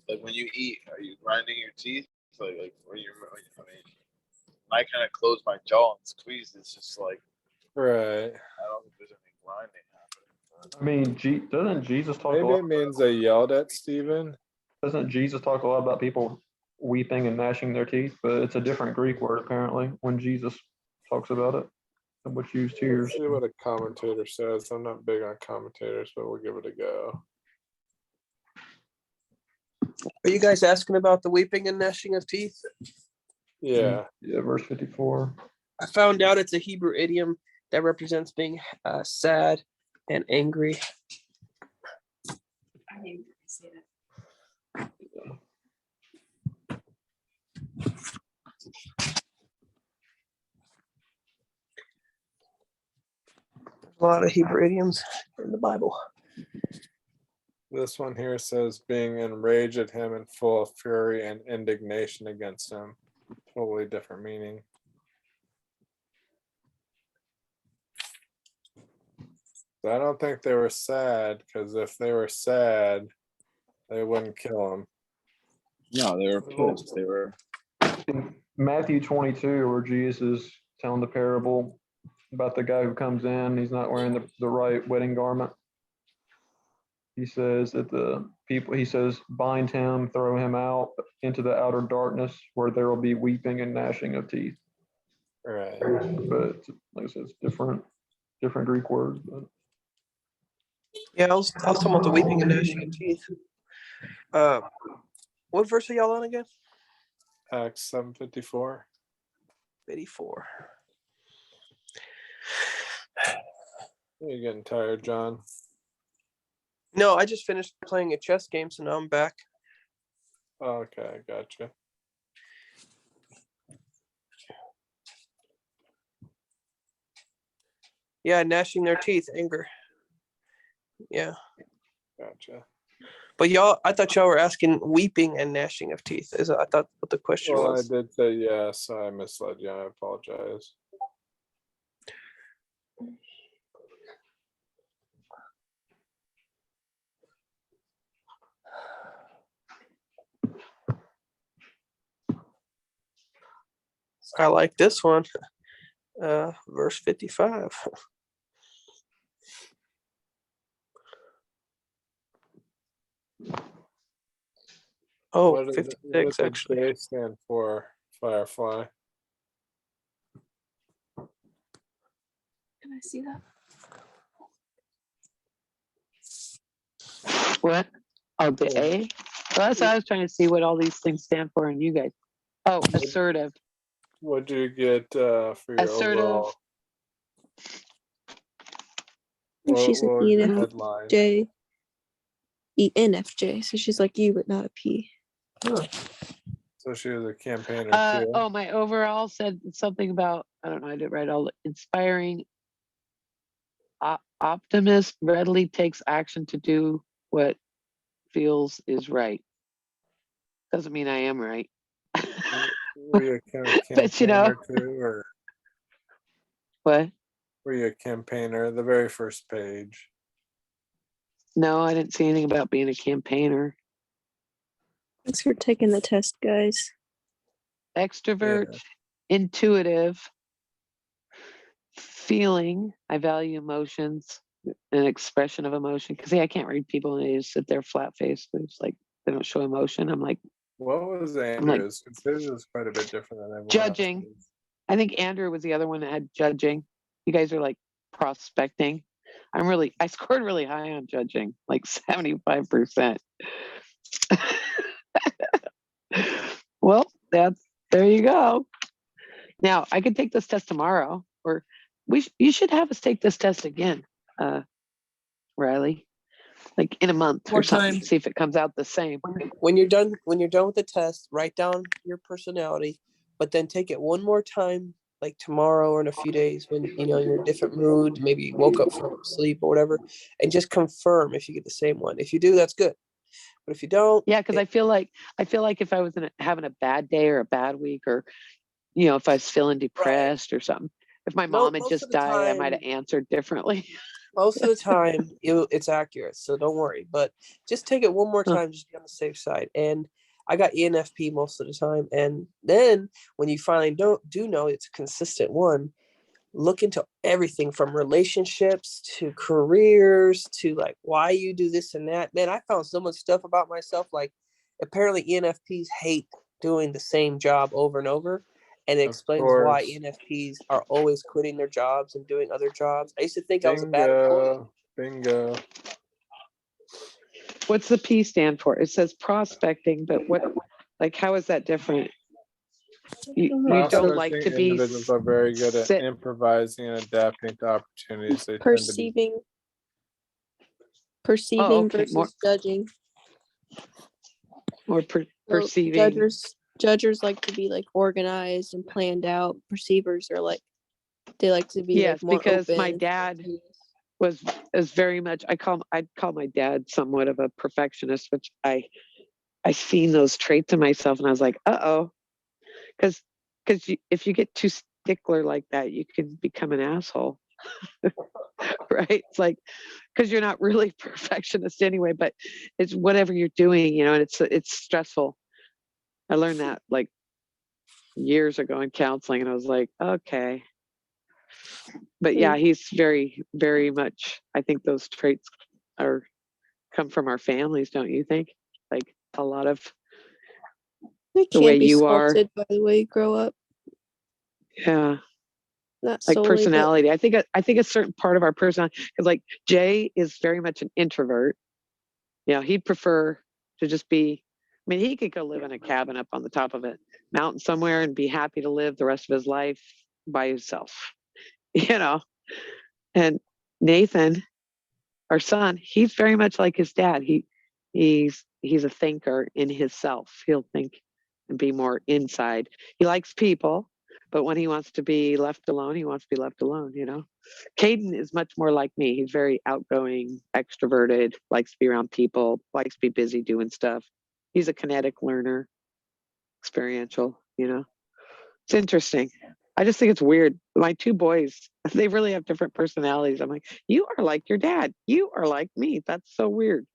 Like when you eat, are you grinding your teeth? Like when you, I mean, I kind of close my jaw and squeeze. It's just like, Right. I don't think there's any grinding happening. I mean, doesn't Jesus talk a Maybe lot? it means they yelled at Stephen. Doesn't Jesus talk a lot about people weeping and gnashing their teeth? But it's a different Greek word apparently when Jesus talks about it, which used here. Let's see what a commentator says. I'm not big on commentators, but we'll give it a go. Are you guys asking about the weeping and gnashing of teeth? Yeah. Yeah, verse 54. I found out it's a Hebrew idiom that represents being sad and angry. I didn't see that. A lot of Hebrew idioms in the Bible. This one here says being enraged at him and full of fury and indignation against him. Totally different meaning. So I don't think they were sad, because if they were sad, they wouldn't kill him. No, they were pissed. They were. In Matthew 22, where Jesus is telling the parable about the guy who comes in, he's not wearing the right wedding garment. He says that he says, bind him, throw him out into the outer darkness where there will be weeping and gnashing of teeth. Right. But like I said, it's different Greek words. But Yeah, I was talking about the weeping and gnashing of teeth. What verse are y'all on again? Acts 7:54. 84. You're getting tired, John. No, I just finished playing a chess game, so now I'm back. Okay, gotcha. Yeah, gnashing their teeth, anger. Yeah. Gotcha. But I thought y'all were asking weeping and gnashing of teeth. I thought what the question Well, was. I did say yes. I misled you. I apologize. I like this one. Verse 55. Oh, What 56 does actually. J stand for, Firefly? Can I see that? What? Oh, the Yeah. A? Well, that's what I was trying to see what all these things stand for in you guys. Oh, assertive. What do you get for your Assertive. overall? She's an What was your headline? ENFJ. ENFJ. So she's like you, but not a P. So she was a campaigner too. Oh, my overall said something about, I don't know, I didn't write all inspiring. Optimist readily takes action to do what feels is right. Doesn't mean I am right. Were you a campaigner But you know, too, or what? were you a campaigner? The very first page. No, I didn't see anything about being a campaigner. Thanks for taking the test, guys. Extrovert, Yeah. intuitive, feeling. I value emotions, an expression of emotion. Because I can't read people and they just sit there flat faced. It's like they don't show emotion. I'm like, What was Andrew's? Because his is quite a bit different than everyone judging. else's. I think Andrew was the other one that had judging. You guys are like prospecting. I scored really high on judging, like 75%. Well, there you go. Now I could take this test tomorrow, or you should have us take this test again, Riley, like in a month More or something. time. See if it comes out the same. When you're done with the test, write down your personality, but then take it one more time, like tomorrow or in a few days when you're in a different mood, maybe you woke up from sleep or whatever, and just confirm if you get the same one. If you do, that's good. But if you don't, Yeah, because I feel like if I was having a bad day or a bad week, or if I was feeling depressed or something, if my mom had most just of the died, I time- might have answered differently. most of the time it's accurate, so don't worry. But just take it one more time, just be on the safe side. And I got ENFP most of the time. And then when you finally do know it's a consistent one, look into everything from relationships to careers to like why you do this and that. Man, I found so much stuff about myself. Like apparently ENFPs hate doing the same job over and over. And it explains why ENFPs are always quitting their jobs and doing other jobs. I used to think I was a bad employee. Bingo. What's the P stand for? It says prospecting, but how is that different? You don't like to be individuals are very good at improvising and adapting to opportunities. They Perceiving versus judging. Or perceiving. Judgers like to be like organized and planned out. Perceivers are like they like to be yes, like more because open my and dad, spontaneous. was is very much, I'd call my dad somewhat of a perfectionist, which I seen those traits in myself, and I was like, uh-oh, because if you get too stickler like that, you can become an asshole. Right? It's like, because you're not really perfectionist anyway, but it's whatever you're doing, you know, and it's stressful. I learned that like years ago in counseling, and I was like, okay. But yeah, he's very, very much, I think those traits are come from our families, don't you think? Like a lot of It the way can be you are. sculpted by the way you grow up, Yeah. not Like solely, but personality. I think a certain part of our personality, because like Jay is very much an introvert. You know, he'd prefer to just be, I mean, he could go live in a cabin up on the top of a mountain somewhere and be happy to live the rest of his life by himself, you know. And Nathan, our son, he's very much like his dad. He's a thinker in himself. He'll think and be more inside. He likes people, but when he wants to be left alone, he wants to be left alone, you know. Caden is much more like me. He's very outgoing, extroverted, likes to be around people, likes to be busy doing stuff. He's a kinetic learner, experiential, you know. It's interesting. I just think it's weird. My two boys, they really have different personalities. I'm like, you are like your dad. You are like me. That's so weird.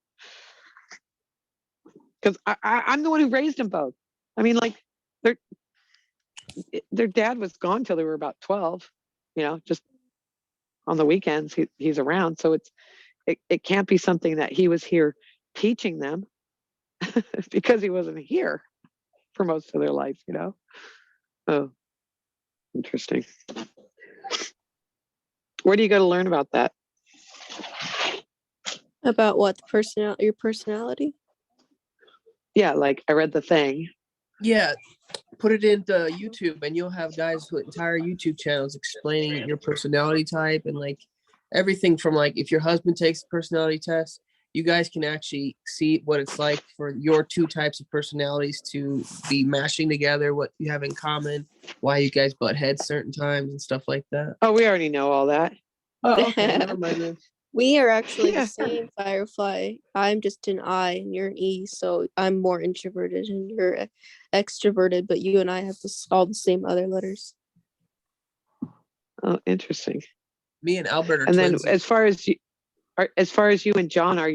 Because I'm the one who raised them both. I mean, like, their dad was gone till they were about 12, you know, just on the weekends he's around. So it can't be something that he was here teaching them because he wasn't here for most of their life, you know. Oh, interesting. Where do you go to learn about that? about what your personality. Yeah, like I read the thing. Yeah, put it into YouTube and you'll have guys with entire YouTube channels explaining your personality type and like everything from like if your husband takes a personality test, you guys can actually see what it's like for your two types of personalities to be mashing together, what you have in common, why you guys butt heads certain times and stuff like that. Oh, we already know all that. Oh, okay. Never mind then. We are actually Yeah. the same, Firefly. I'm just an I and you're an E, so I'm more introverted and you're extroverted, but you and I have all the same other letters. Oh, interesting. Me and Albert are And then twins. as far as you and John, are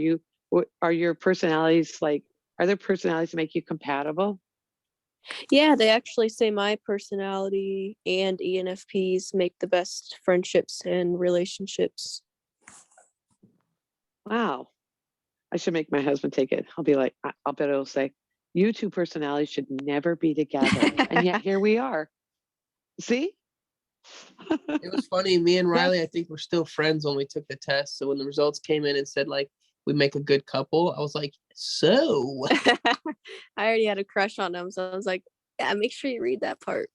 your personalities like, are there personalities that make you compatible? Yeah, they actually say my personality and ENFPs make the best friendships and relationships. Wow. I should make my husband take it. I'll be like, I'll bet it'll say, you two personalities should never be together. And yet here we are. See? It was funny. Me and Riley, I think we're still friends when we took the test. So when the results came in and said like we make a good couple, I was like, so. I already had a crush on him, so I was like, yeah, make sure you read that part.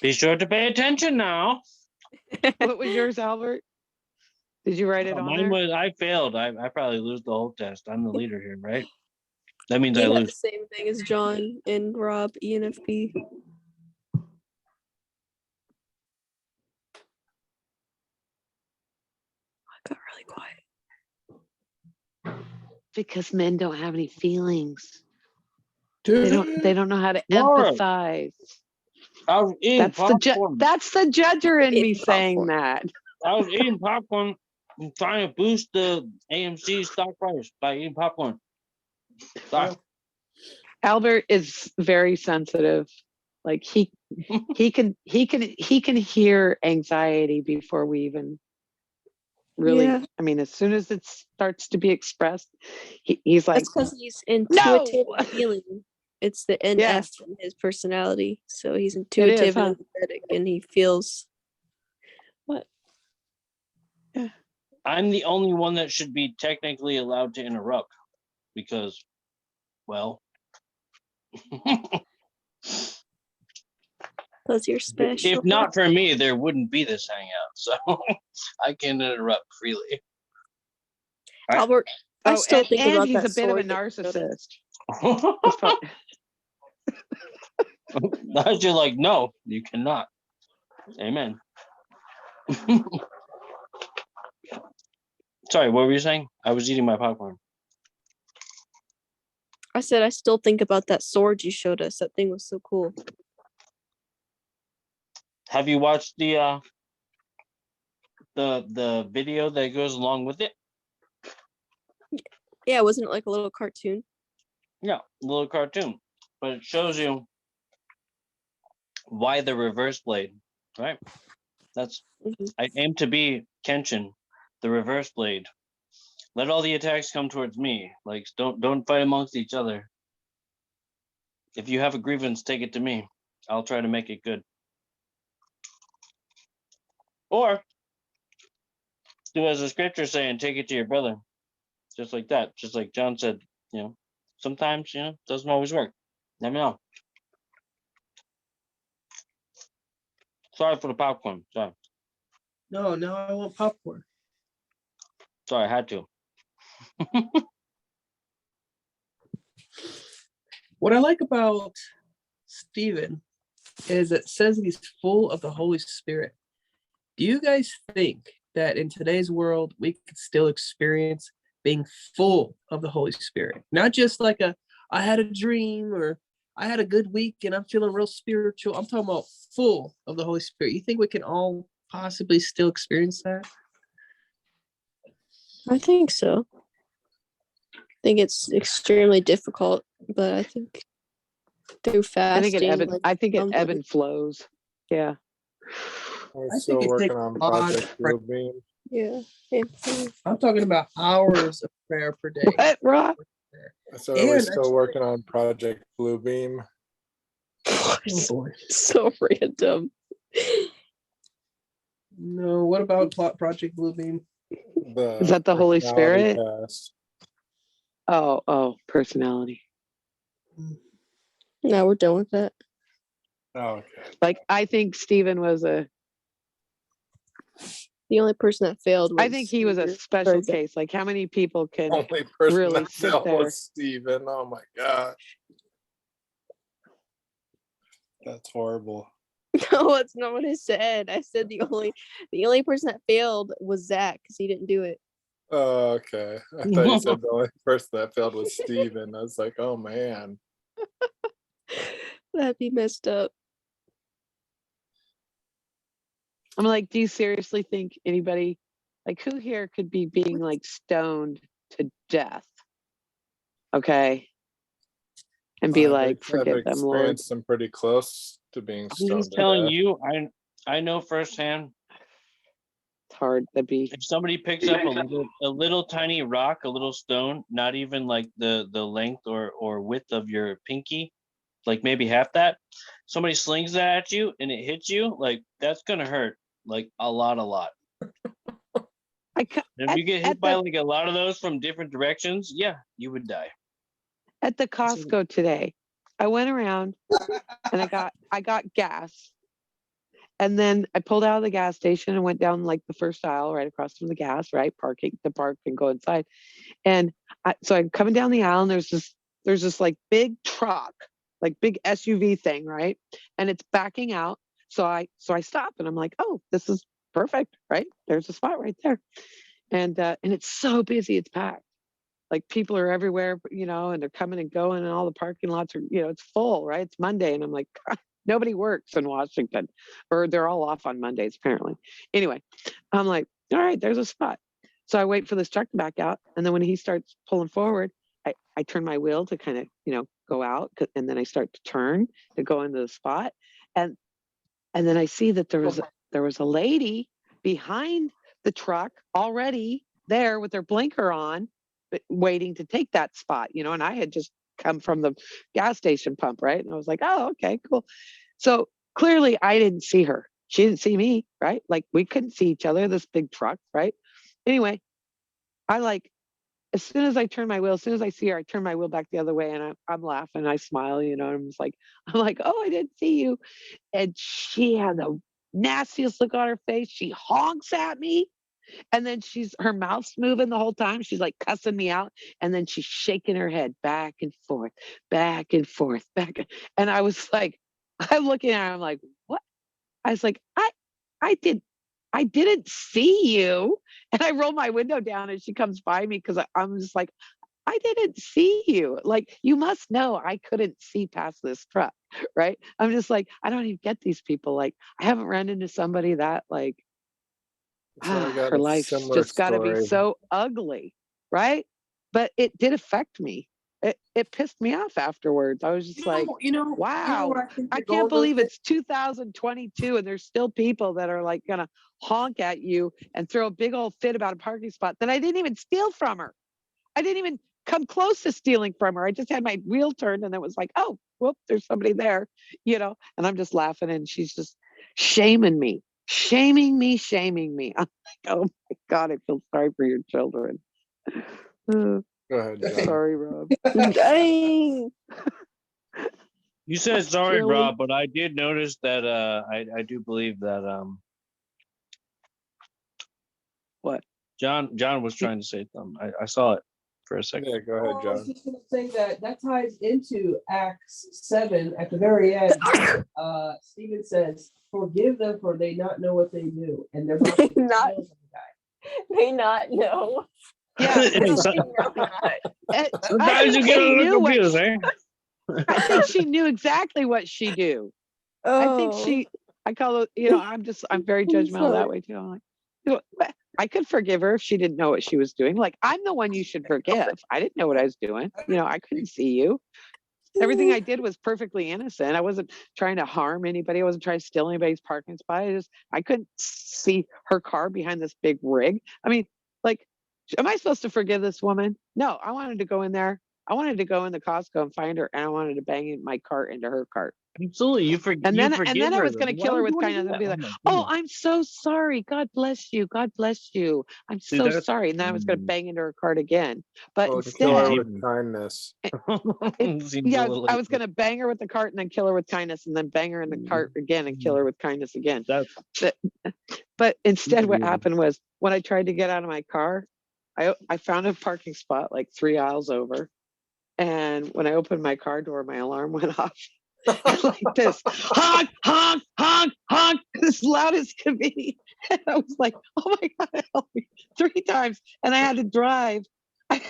Be sure to pay attention now. What was yours, Albert? Did you write it on Mine there? was, I failed. I probably lose the whole test. I'm the leader here, right? That means You I had the lose. same thing as John and Rob, ENFP. I got really quiet. Because men don't have any feelings. Dude. They don't know how to Laura. empathize. I was eating popcorn. That's the judger in me Eating saying popcorn. that. I was eating popcorn and trying to boost the AMC stock price by eating popcorn. Sorry. Albert is very sensitive. Like he can hear anxiety before we even really, Yeah. I mean, as soon as it starts to be expressed, he's like, That's because he's intuitive and feeling. It's the NF Yeah. in his personality. So he's It is, intuitive huh? and empathetic and he feels what? Yeah. I'm the only one that should be technically allowed to interrupt because, well, Because you're special. if not for me, there wouldn't be this hangout. So I can interrupt freely. Albert, I still think and about he's that a bit of a sword that you showed us. narcissist. That's probably- I was just like, no, you cannot. Amen. Sorry, what were you saying? I was eating my popcorn. I said I still think about that sword you showed us. That thing was so cool. Have you watched the video that goes along with it? Yeah, wasn't it like a little cartoon? Yeah, little cartoon, but it shows you why the reverse blade, right? That's I aim to be Kenshin, the reverse blade. Let all the attacks come towards me. Like don't fight amongst each other. If you have a grievance, take it to me. I'll try to make it good. Or do as the scriptures say and take it to your brother. Just like that. Just like John said, sometimes, it doesn't always work. Never know. Sorry for the popcorn. Sorry. No, now I want popcorn. Sorry, I had to. What I like about Stephen is it says he's full of the Holy Spirit. Do you guys think that in today's world we could still experience being full of the Holy Spirit? Not just like I had a dream or I had a good week and I'm feeling real spiritual. I'm talking about full of the Holy Spirit. You think we can all possibly still experience that? I think so. I think it's extremely difficult, but I think through I think fasting, it ebb and flows. Yeah. We're I still think it takes working on a lot Project of prayer. Bluebeam. yeah. I'm talking about hours of prayer per day. What, Rob? So are we And still working on Project Bluebeam? Oh boy. So random. No, what about Project Bluebeam? Is that the Holy personality Spirit? test. Oh, personality. Now we're done with that. Oh, okay. Like, I think Stephen was The only person that failed was I think he was a special case. Like, how many people can Only person really that sit felt there? was Steven. Oh my gosh. That's horrible. No, that's not what I said. I said the only person that failed was Zach because he didn't do it. Oh, okay. I thought you said the only person that failed was Steven. I was like, oh man. That'd be messed up. I'm like, do you seriously think anybody, like, who here could be being like stoned to death? Okay. And be like, I've forgive them, Lord. experienced them pretty close to being I'm stoned just to telling death. you, I know firsthand. It's hard to be. If somebody picks up a little tiny rock, a little stone, not even like the length or width of your pinky, like maybe half that, somebody slings that at you and it hits you, like that's gonna hurt like a lot. If you get hit by like a lot of those from different directions, yeah, you would die. At the Costco today, I went around and I got gas. And then I pulled out of the gas station and went down like the first aisle right across from the gas, right? Parking the park and go inside. And so I'm coming down the aisle and there's this like big truck, like big SUV thing, right? And it's backing out. So I stop and I'm like, oh, this is perfect, right? There's a spot right there. And it's so busy, it's packed. Like people are everywhere, and they're coming and going, and all the parking lots are, it's full, right? It's Monday, and I'm like, God, nobody works in Washington, or they're all off on Mondays apparently. Anyway, I'm like, all right, there's a spot. So I wait for this truck to back out, and then when he starts pulling forward, I turn my wheel to kind of, go out, and then I start to turn to go into the spot, and then I see that there was a lady behind the truck already there with their blinker on, but waiting to take that spot, and I had just come from the gas station pump, right? And I was like, oh, okay, cool. So clearly I didn't see her. She didn't see me, right? Like we couldn't see each other, this big truck, right? Anyway, as soon as I turn my wheel, as soon as I see her, I turn my wheel back the other way and I'm laughing, I smile, and I'm like, oh, I didn't see you. And she had the nastiest look on her face. She honks at me. And then her mouth's moving the whole time. She's like cussing me out. And then she's shaking her head back and forth, back and forth, back. And I was like, I'm looking at her, I'm like, what? I was like, I I didn't see you. And I roll my window down and she comes by me because I'm just like, I didn't see you. Like, you must know I couldn't see past this truck, right? I'm just like, I don't even get these people. Like, I haven't run into somebody that like, So I got her a life's similar just got to be story. so ugly, right? But it did affect me. It pissed me off afterwards. I was just like, wow, where I think I you're can't going with believe it? it's 2022 and there's still people that are like gonna honk at you and throw a big old fit about a parking spot that I didn't even steal from her. I didn't even come close to stealing from her. I just had my wheel turned and it was like, oh, whoop, there's somebody there, and I'm just laughing and she's just shaming me, shaming me, shaming me. I'm like, oh my God, I feel sorry for your children. Go ahead, John. Sorry, Rob. Dang. You said sorry, Really? Rob, but I did notice that I do believe that What? John was trying to say something. I saw it for a second. Yeah, go ahead, Oh, I was John. just gonna say that ties into Acts 7 at the very end. Stephen says, "Forgive them, for they not know what they do," and they're about to kill Not- the guy. May not know. Yeah. Hey, Well, I sometimes you think get a she little knew what confused, eh? I think she knew exactly what she do. I think Oh. I call it, I'm very judgmental that way too. I'm like, I could forgive her if she didn't know what she was doing. Like, I'm the one you should forgive. I didn't know what I was doing. I couldn't see you. Everything I did was perfectly innocent. I wasn't trying to harm anybody. I wasn't trying to steal anybody's parking spot. I couldn't see her car behind this big rig. I mean, like, am I supposed to forgive this woman? No, I wanted to go in there. I wanted to go in the Costco and find her, and I wanted to bang my cart into her cart. Absolutely, you And then forgive I her. was going to Why kill her would you with want to kindness do and that? be Oh like, my "Oh, goodness. I'm so sorry. God bless you. God bless you. I'm See, so that's sorry." And then I was going to bang into her cart again. But Well, kill her instead, with kindness. seems a yeah, little I was going to bang her with the cart and then kill her with kindness, and then bang her in the cart again and kill her with kindness again. That's But instead, what happened was when I tried to get out of my car, I found a parking spot like 3 aisles over. And when I opened my car door, my alarm went off. Like this, honk, honk, honk, honk, as loud as could be. And I was like, oh my God, help me 3 times. And I had to drive. I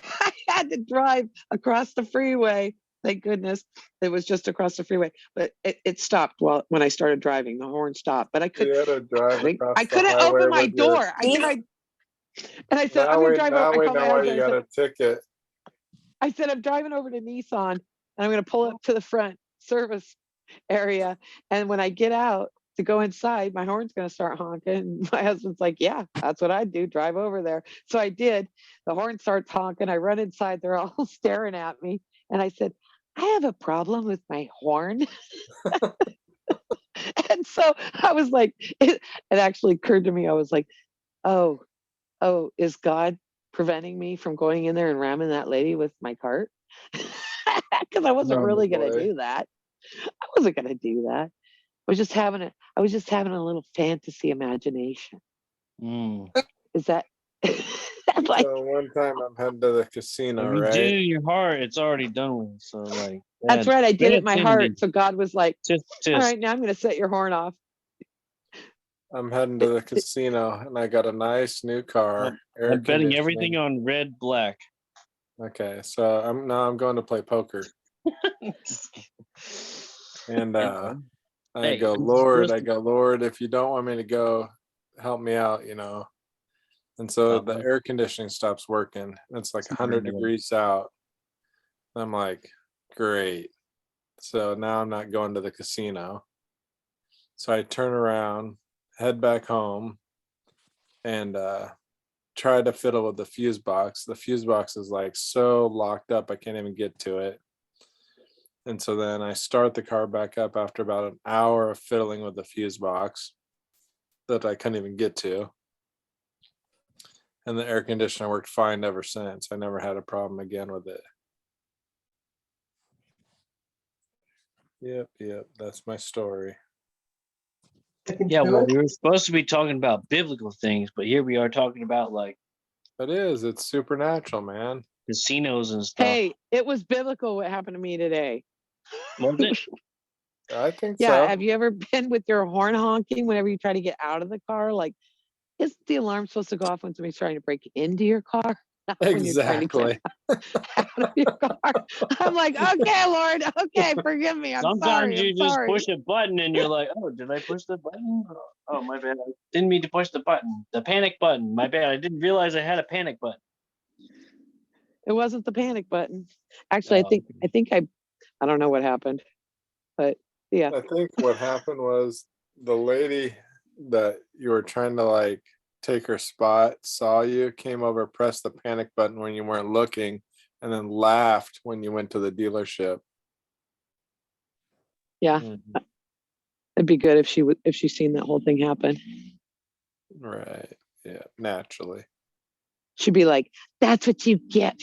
had to drive across the freeway. Thank goodness it was just across the freeway. But it stopped when I started driving. The horn stopped. But I You had to drive across the couldn't highway open my with your. door. And I said, I'm Now gonna we drive over. now I we called my know why husband. you got a ticket. I said, I'm driving over to Nissan and I'm going to pull up to the front service area. And when I get out to go inside, my horn's going to start honking. My husband's like, yeah, that's what I do. Drive over there. So I did. The horn starts honking. I run inside. They're all staring at me. And I said, I have a problem with my horn. And so I was like, it actually occurred to me. I was like, oh, is God preventing me from going in there and ramming that lady with my cart? Because I wasn't really going to Probably. do that. I wasn't going to do that. I was just having a little fantasy imagination. Is that like, So one time I'm heading to the casino, if you do right? in your heart, it's already done with. So like that's right. I did it in my heart. infinity. So God was like, Just all right, now I'm going to set your horn off. I'm heading to the casino and I got a nice new car, air I'm betting everything conditioning. on red, black. Okay, so I'm going to play poker. And I Hey, go, Lord, if you don't want me to go, help me out, And so the air conditioning stops working. It's like 100 degrees out. I'm like, great. So now I'm not going to the casino. So I turn around, head back home, and try to fiddle with the fuse box. The fuse box is like so locked up, I can't even get to it. And so then I start the car back up after about an hour of fiddling with the fuse box that I couldn't even get to. And the air conditioner worked fine ever since. I never had a problem again with it. Yep, that's my story. Yeah, well, we were supposed to be talking about biblical things, but here we are talking about like It's supernatural, man. casinos and stuff. Hey, it was biblical what happened to me today. Was it? I think Yeah. so. Have you ever been with your horn honking whenever you try to get out of the car? Like Isn't the alarm supposed to go off when somebody's trying to break into your car? Not when you're trying to Exactly. get out of your car. I'm like, okay, Lord, okay, forgive me. I'm Sometimes sorry. you I'm just sorry. push a button and you're like, oh, did I push the button? Oh, my bad. I didn't mean to push the button. The panic button. My bad. I didn't realize I had a panic button. It wasn't the panic button. Actually, Oh, I don't know what happened, but yeah. I think what happened was the lady that you were trying to like take her spot saw you, came over, pressed the panic button when you weren't looking, and then laughed when you went to the dealership. Yeah, it'd be good if she's seen that whole thing happen. Right. Yeah. Naturally. She'd be like, "That's what you get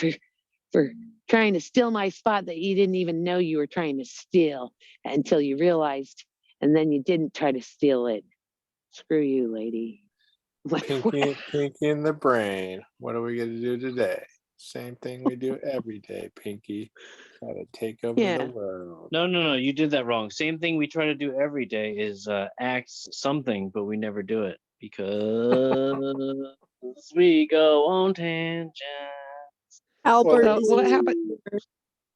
for trying to steal my spot that you didn't even know you were trying to steal until you realized, and then you didn't try to steal it. Screw you, lady." Like, Pinky in the brain. What are we gonna do today? Same thing we do every day, Pinky. Try to take over Yeah. the world. no. You did that wrong. Same thing we try to do every day is act something, but we never do it because we go on tangents. Albert so is what happened?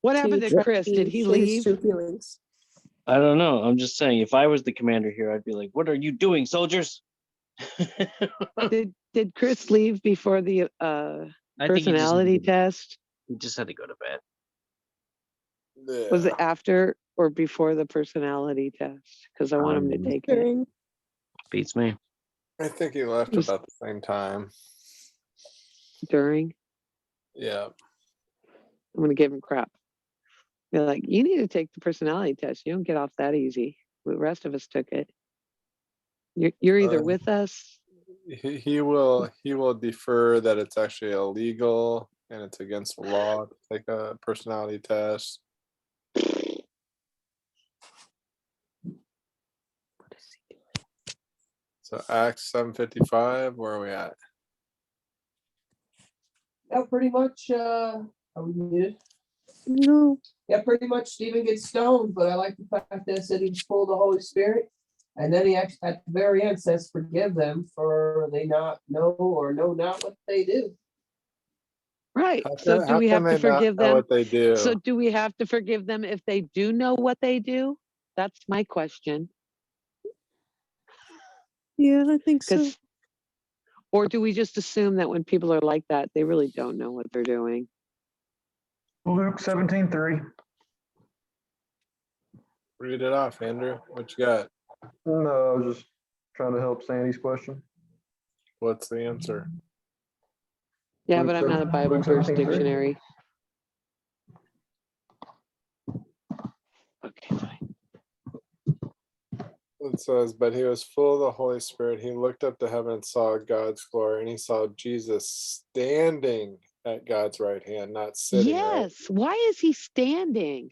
What happened to Chris? Did he show his leave? true feelings. I don't know. I'm just saying, if I was the commander here, I'd be like, "What are you doing, soldiers?" Did Chris leave before the I think personality test? he just had to go to bed. Yeah. Was it after or before the personality test? Because I want him to take it. During. Beats me. I think he left It was- about the same time. During, Yeah. I'm gonna give him crap. They're like, you need to take the personality test. You don't get off that easy. The rest of us took it. You're either with us. He will defer that it's actually illegal and it's against the law to take a personality test. So Acts 7:55, where are we at? Yeah, pretty much. Are we muted? No. Yeah, pretty much. Stephen gets stoned, but I like the fact that it said he was full of the Holy Spirit, and then he actually at the very end says, "Forgive them, for they not know or know not what they do." Right. How So can- do how we can have to they not forgive know them? what they do? So do we have to forgive them if they do know what they do? That's my question. Yeah, I think so. Or do we just assume that when people are like that, they really don't know what they're doing? Luke 17:3. Read it off, Andrew. What you got? No, I was just trying to help Sandy's question. What's the answer? Yeah, Luke but I'm not a 17 Bible Luke verse 17:3. dictionary. Okay, fine. It says, but he was full of the Holy Spirit. He looked up to heaven and saw God's glory, and he saw Jesus standing at God's right hand, not sitting. Right? Yes. Why is he standing?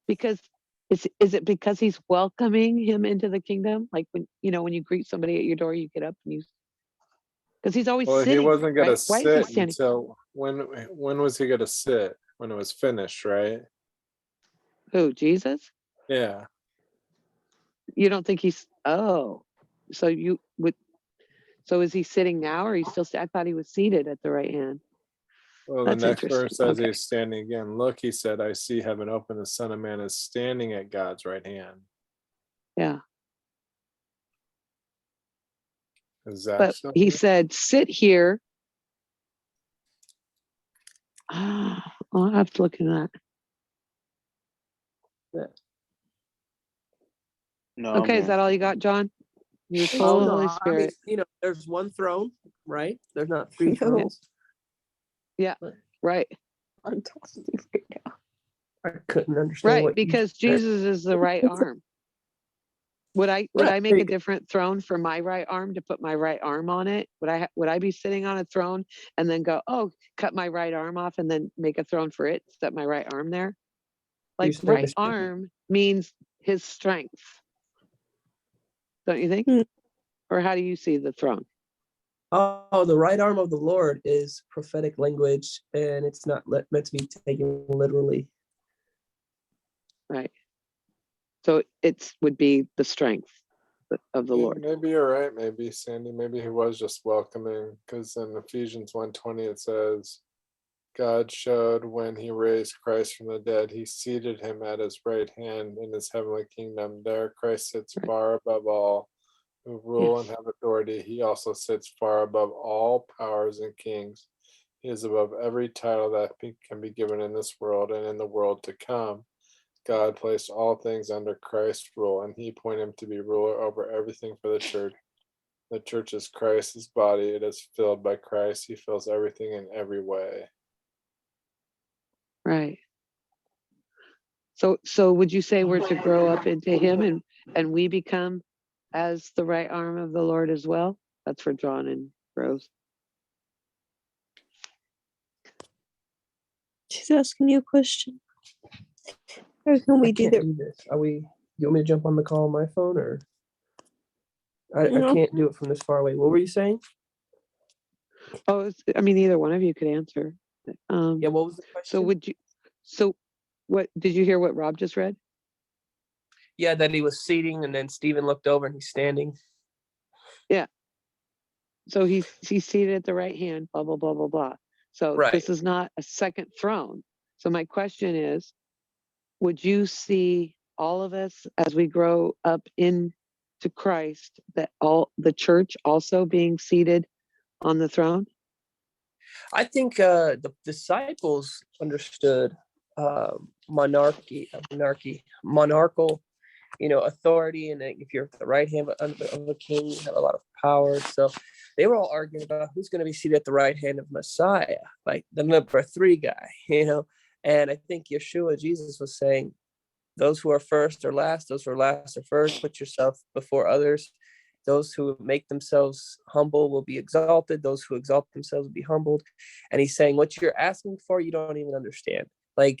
Because is it because he's welcoming him into the kingdom? Like when you greet somebody at your door, you get up and because he's always Well, sitting. he wasn't going right? to Why is he sit standing? until when was he going to sit? When it was finished, right? Who, Jesus? Yeah. You don't think he's so you would so is he sitting now or he's still I thought he was seated at the right hand. Well, That's the next interesting. verse says Okay. he's standing again. Look, he said, I see heaven open. The Son of Man is standing at God's right hand. Yeah. Is that But so? he said, sit here. I'll have to look at that. No. Okay, is that all you got, John? He was full of the Holy Spirit. There's one throne, right? There's not three No. thrones. Yeah, right. I'm talking to you right now. I couldn't understand Right, what you because just said. Jesus is the right arm. Would I make a different throne for my right arm to put my right arm on it? Would I be sitting on a throne and then go, oh, cut my right arm off and then make a throne for it, set my right arm there? Like saying right this- arm means his strength. Don't you think? Hmm. Or how do you see the throne? Oh, the right arm of the Lord is prophetic language, and it's not meant to be taken literally. Right. So it would be the strength. of the Yeah, Lord. maybe you're right. Maybe Sandy. Maybe he was just welcoming, because in Ephesians 1:20 it says, God showed when he raised Christ from the dead, he seated him at his right hand in his heavenly kingdom. There Christ sits Right. far above all who rule and Yes. have authority. He also sits far above all powers and kings. He is above every title that can be given in this world and in the world to come. God placed all things under Christ's rule, and he appointed him to be ruler over everything for the church. The church is Christ's body. It is filled by Christ. He fills everything in every way. Right. So would you say we're to grow up into him and we become as the right arm of the Lord as well? That's for John and Rose. She's asking you a question. Or can we I do can't that? do this. Are we? You want me to jump on the call on my phone, or I No. can't do it from this far away? What were you saying? Oh, I mean, either one of you could answer. Yeah. What was the So question? would you? So, what did you hear? What Rob just read? Yeah, that he was seating, and then Stephen looked over and he's standing. Yeah. So he's seated at the right hand. Blah blah blah blah blah. So Right. this is not a second throne. So my question is, would you see all of us as we grow up into Christ, that all the church also being seated on the throne? I think the disciples understood monarchical, authority, and that if you're at the right hand of a king, you have a lot of power. So they were all arguing about who's going to be seated at the right hand of Messiah, like the number 3 guy, And I think Yeshua, Jesus, was saying, those who are first are last, those who are last are first. Put yourself before others. Those who make themselves humble will be exalted. Those who exalt themselves will be humbled. And he's saying, what you're asking for, you don't even understand. Like,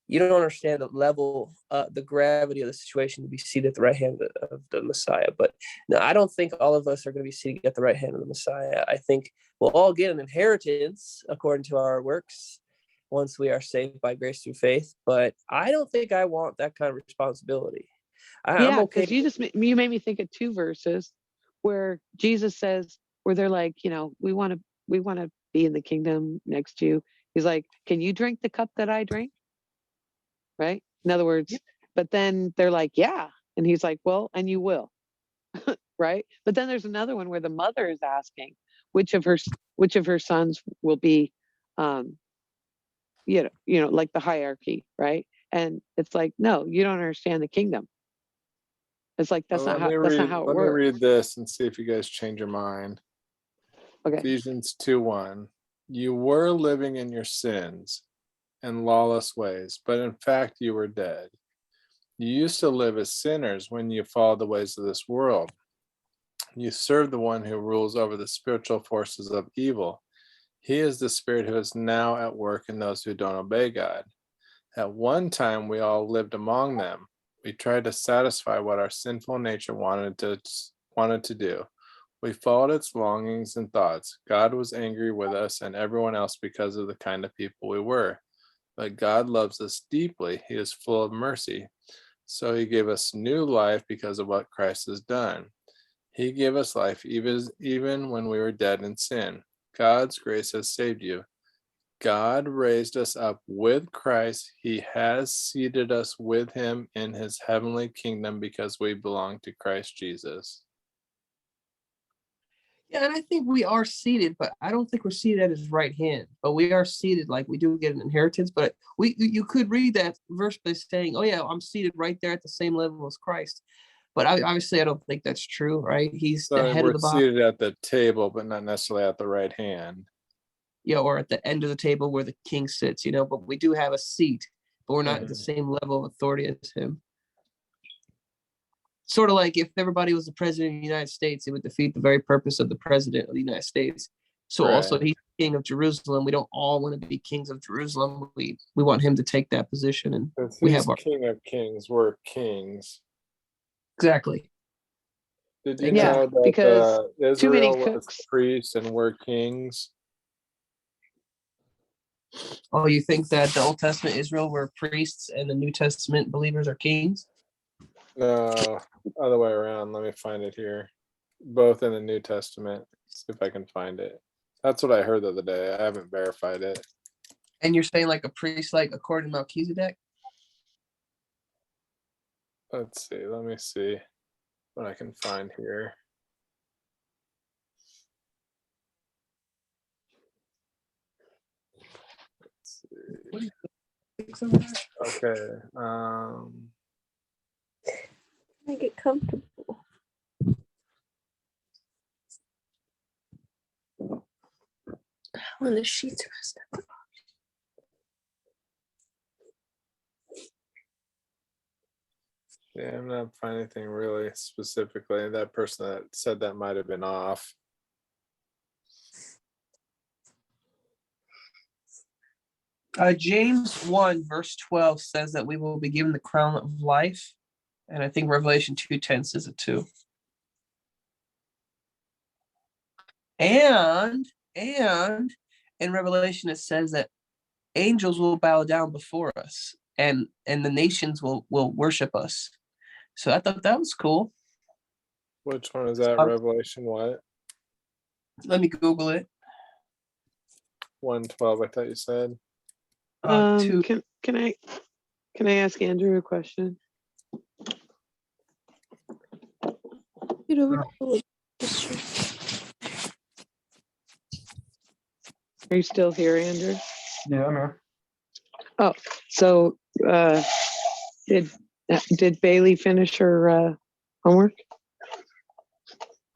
you don't understand the level, the gravity of the situation to be seated at the right hand of the Messiah. But no, I don't think all of us are going to be seated at the right hand of the Messiah. I think we'll all get an inheritance according to our works once we are saved by grace through faith. But I don't think I want that kind of responsibility. I'm Yeah, okay. because you made me think of 2 verses where Jesus says, where they're like, we want to be in the kingdom next to you. He's like, can you drink the cup that I drink? Right. In other words, but then they're like, yeah. And he's like, well, and you will. Right. But then there's another one where the mother is asking which of her sons will be, like the hierarchy. Right. And it's like, no, you don't understand the kingdom. It's like, that's not how it Let me works. read this and see if you guys change your mind. Okay. Ephesians 2:1. You were living in your sins and lawless ways, but in fact you were dead. You used to live as sinners when you followed the ways of this world. You served the one who rules over the spiritual forces of evil. He is the spirit who is now at work in those who don't obey God. At one time, we all lived among them. We tried to satisfy what our sinful nature wanted to do. We followed its longings and thoughts. God was angry with us and everyone else because of the kind of people we were. But God loves us deeply. He is full of mercy. So he gave us new life because of what Christ has done. He gave us life even when we were dead in sin. God's grace has saved you. God raised us up with Christ. He has seated us with him in his heavenly kingdom because we belong to Christ Jesus. Yeah, and I think we are seated, but I don't think we're seated at his right hand. But we are seated, like we do get an inheritance. But you could read that verse by saying, "Oh yeah, I'm seated right there at the same level as Christ." But obviously, I don't think that's true, right? He's the So head of we're the body, seated at the table, but not necessarily at the right hand. or at the end of the table where the king sits, But we do have a seat, but we're not at the same level of authority as him. Sort of like if everybody was the president of the United States, it would defeat the very purpose of the president of the United States. So also Right. he's king of Jerusalem. We don't all want to be kings of Jerusalem. We want him to take that position, and Because we he's have our King of Kings, we're kings. exactly. Did you Yeah, know that because too many Israel was cooks. priests and we're kings? Oh, you think that the Old Testament Israel were priests and the New Testament believers are kings? No, other way around. Let me find it here. Both in the New Testament. See if I can find it. That's what I heard the other day. I haven't verified it. And you're saying like a priest, like according to Melchizedek? Let's see. Let me see what I can find here. Let's see. Okay. Make it comfortable. When the sheets rest up. Yeah, I'm not finding anything really specifically. That person that said that might have been off. James 1 verse 12 says that we will be given the crown of life. And I think Revelation 2:10 says it too. And in Revelation it says that angels will bow down before us and the nations will worship us. So I thought that was cool. Which one is that? Revelation what? Let me Google it. 1:12, I thought you said. Can I ask Andrew a question? Get over Are you still here, Andrew? Yeah, I'm here. Oh, so did Bailey finish her homework?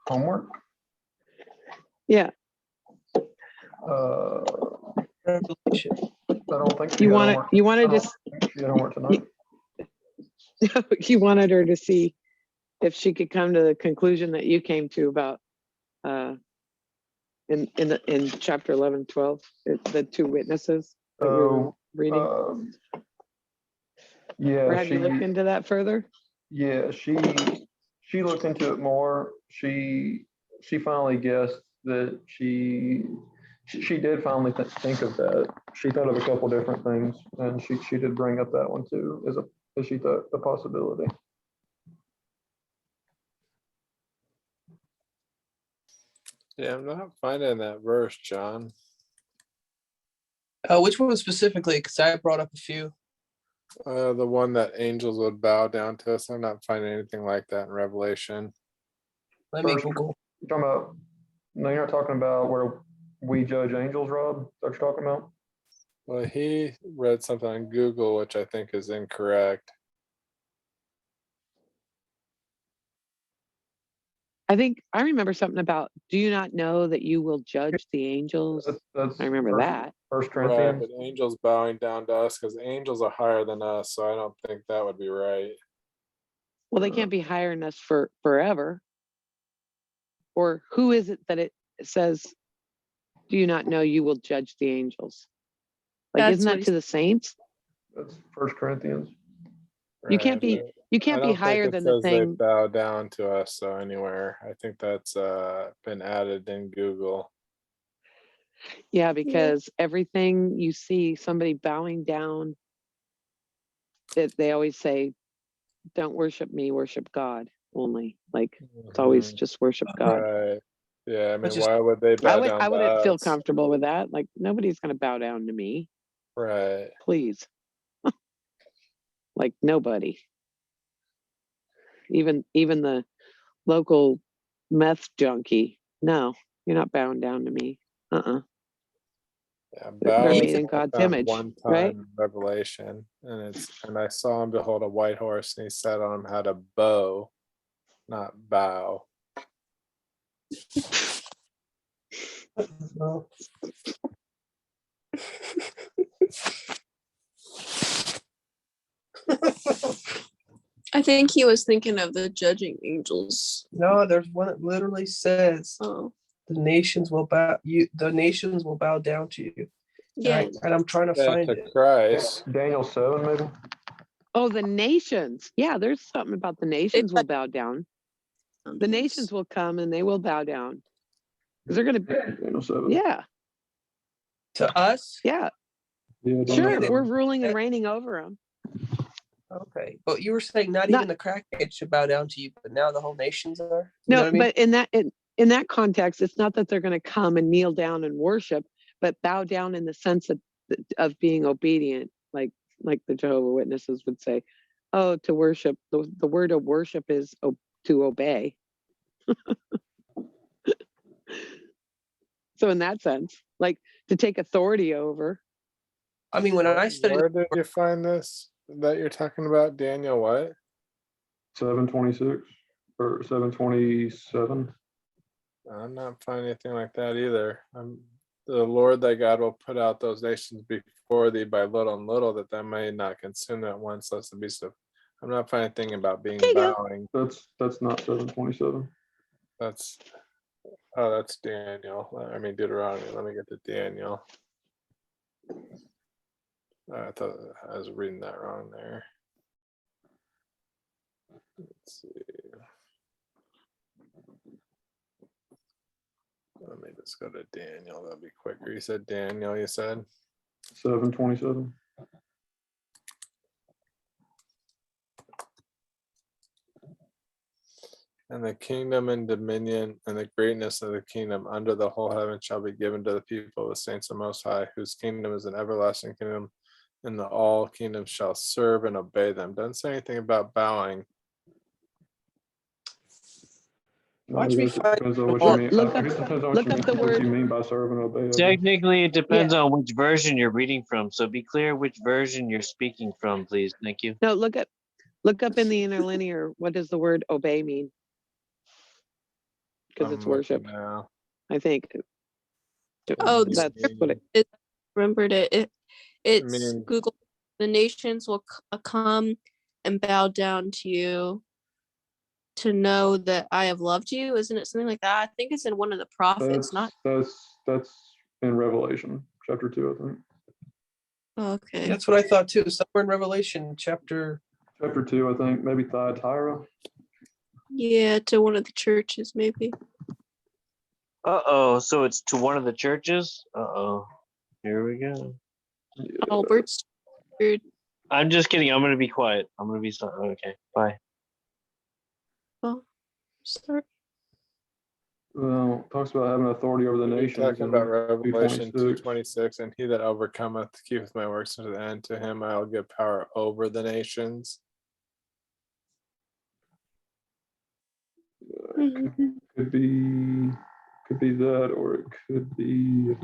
Homework? Yeah. Revelation. I don't think she You had wanted homework. you wanted I to don't think she had homework tonight. you wanted her to see if she could come to the conclusion that you came to about in chapter 11, 12, the two witnesses that we were reading. Yeah, or have you looked into that further? Yeah, she looked into it more. She finally guessed that she did finally think of that. She thought of a couple different things, and she did bring up that one too as she thought a possibility. Yeah, I'm not finding that verse, John. Which one specifically? Because I brought up a few. The one that angels would bow down to us. I'm not finding anything like that in Revelation. Let me Google. You're talking about? No, you're not talking about where we judge angels, Rob. Is that what you're talking about? Well, he read something on Google, which I think is incorrect. I think I remember something about, do you not know that you will judge the angels? That's I remember that. First Right, Corinthians. but angels bowing down to us, because angels are higher than us, so I don't think that would be right. Well, they can't be hiring us for forever. Or who is it that it says, do you not know you will judge the angels? Like, That's isn't what that to the saints? That's First Corinthians. You can't be but you I can't be don't think higher it than the says they thing. bow down to us, so anywhere. I think that's been added in Google. Yeah, because everything you see somebody bowing down, they always say, don't worship me, worship God only. Like, it's always just worship God. Right. Yeah, I mean, Which is- why would they bow down I to wouldn't feel us? comfortable with that. Like, nobody's going to bow down to me. Right. Please. Like, nobody. Even the local meth junkie. No, you're not bowing down to me. Yeah, They're bow made is in God's found image, one time right? in Revelation, and I saw him behold a white horse, and he sat on him had a bow, not bow. I think he was thinking of the judging angels. No, there's one that literally says Oh, the nations will bow down to you. yeah. And I'm trying to Yeah, find to it. Christ. Daniel 7, maybe. Oh, the nations. Yeah, there's something about the nations will bow down. The nations will come and they will bow down. Because they're going to, Daniel 7. yeah, To us? yeah. Yeah, Sure, Daniel if we're 7. ruling and reigning over them. Okay, but you were saying not Not- even the crackhead should bow down to you, but now the whole nations are. You know No, what I mean? but in that context, it's not that they're going to come and kneel down and worship, but bow down in the sense of being obedient, like the Jehovah Witnesses would say. Oh, to worship. The word of worship is to obey. So in that sense, like to take authority over. I mean, when I studied, Where did you find this that you're talking about, Daniel? What? 726 or 727. I'm not finding anything like that either. The Lord thy God will put out those nations before thee by little and little, that thou may not consume them at once, lest the beast of. I'm not finding anything about being bowing. That's not 727. That's Daniel. I mean Deuteronomy. Let me get to Daniel. I thought I was reading that wrong there. Let's see. Let me just go to Daniel. That'll be quicker. You said Daniel, you said? 727. And the kingdom and dominion and the greatness of the kingdom under the whole heaven shall be given to the people of the saints of Most High, whose kingdom is an everlasting kingdom, and the all kingdoms shall serve and obey them. Doesn't say anything about bowing. watch me find. Depends on what Well, you mean. look I up- guess it depends on look what up the what word- you mean by serve and obey. I guess. Technically, it depends on which version you're reading from. So be clear which version you're speaking from, please. Thank you. No, look up in the interlinear. What does the word obey mean? Because it's I'm looking worship, now. I think. Oh, That's what Remembered it. It's mean- Google. The nations will come and bow down to you to know that I have loved you. Isn't it something like that? I think it's in one of the prophets. That's in Revelation chapter 2, I think. Okay. That's what I thought too. Somewhere in Revelation chapter. Chapter 2, I think, maybe Thyatira. Yeah, to one of the churches, maybe. Uh-oh, so it's to one of the churches? Uh-oh. Here we go. Albert's. I'm just kidding. I'm going to be quiet. I'm going to be okay. Bye. Oh, sorry. Well, talks about having authority over the You're nations. talking about Revelation 2:26. 2:26, and he that overcometh keepeth my works unto the end. To him I will give power over the nations. Could be that, or it could be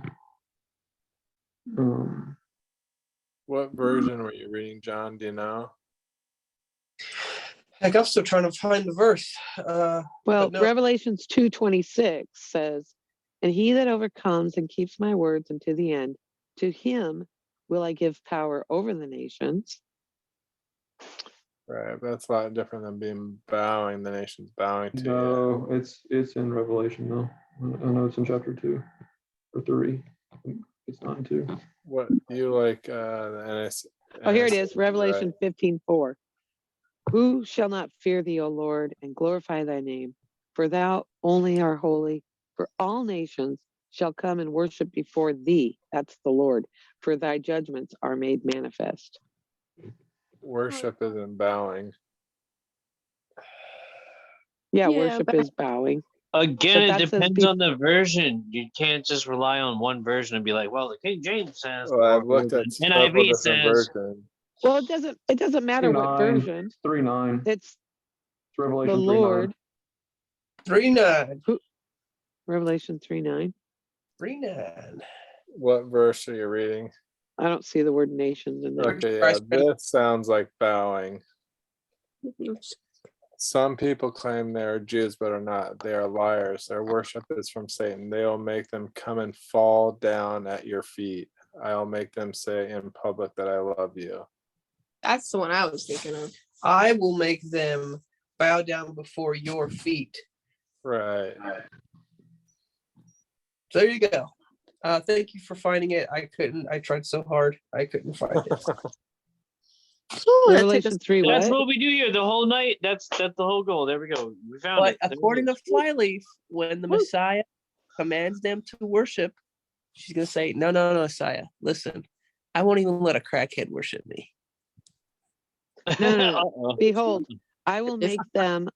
What version were you reading, John? Do you know? Heck, I'm still trying to find the verse. Well, But no. Revelations 2:26 says, and he that overcomes and keeps my words unto the end, to him will I give power over the nations. Right, that's a lot different than being bowing. The nation's bowing to you. no, it's in Revelation though. I know it's in chapter 2 or 3. I think it's 9:2. What you like? The NS. Oh, here it is, NS, Revelation right. 15:4. Who shall not fear thee, O Lord, and glorify thy name? For thou only art holy, for all nations shall come and worship before thee. That's the Lord, for thy judgments are made manifest. Worship isn't bowing. Yeah, Yeah, worship but- is bowing. Again, But it that says depends be- on the version. You can't just rely on one version and be like, well, the King James says, Well, I've or looked the at several NIV different says. versions. Well, it doesn't matter what 3:9. version. It's 3:9. It's It's Revelation the 3:9. Lord. 3:9. Revelation 3:9. 3:9. What verse are you reading? I don't see the word nations in there. Okay, yeah, this sounds like bowing. Some people claim they are Jews, but are not. They are liars. Their worship is from Satan. They will make them come and fall down at your feet. I'll make them say in public that I love you. That's the one I was thinking of. I will make them bow down before your feet. Right. So there you go. Thank you for finding it. I tried so hard. I couldn't find it. Revelation 3 That's what? what we do here the whole night. That's the whole goal. There we go. We found But it. There it according to is. Flyleaf, when the Messiah commands them to worship, she's going to say, no, Messiah, listen, I won't even let a crackhead worship me. No. Uh-oh. Behold, I will make them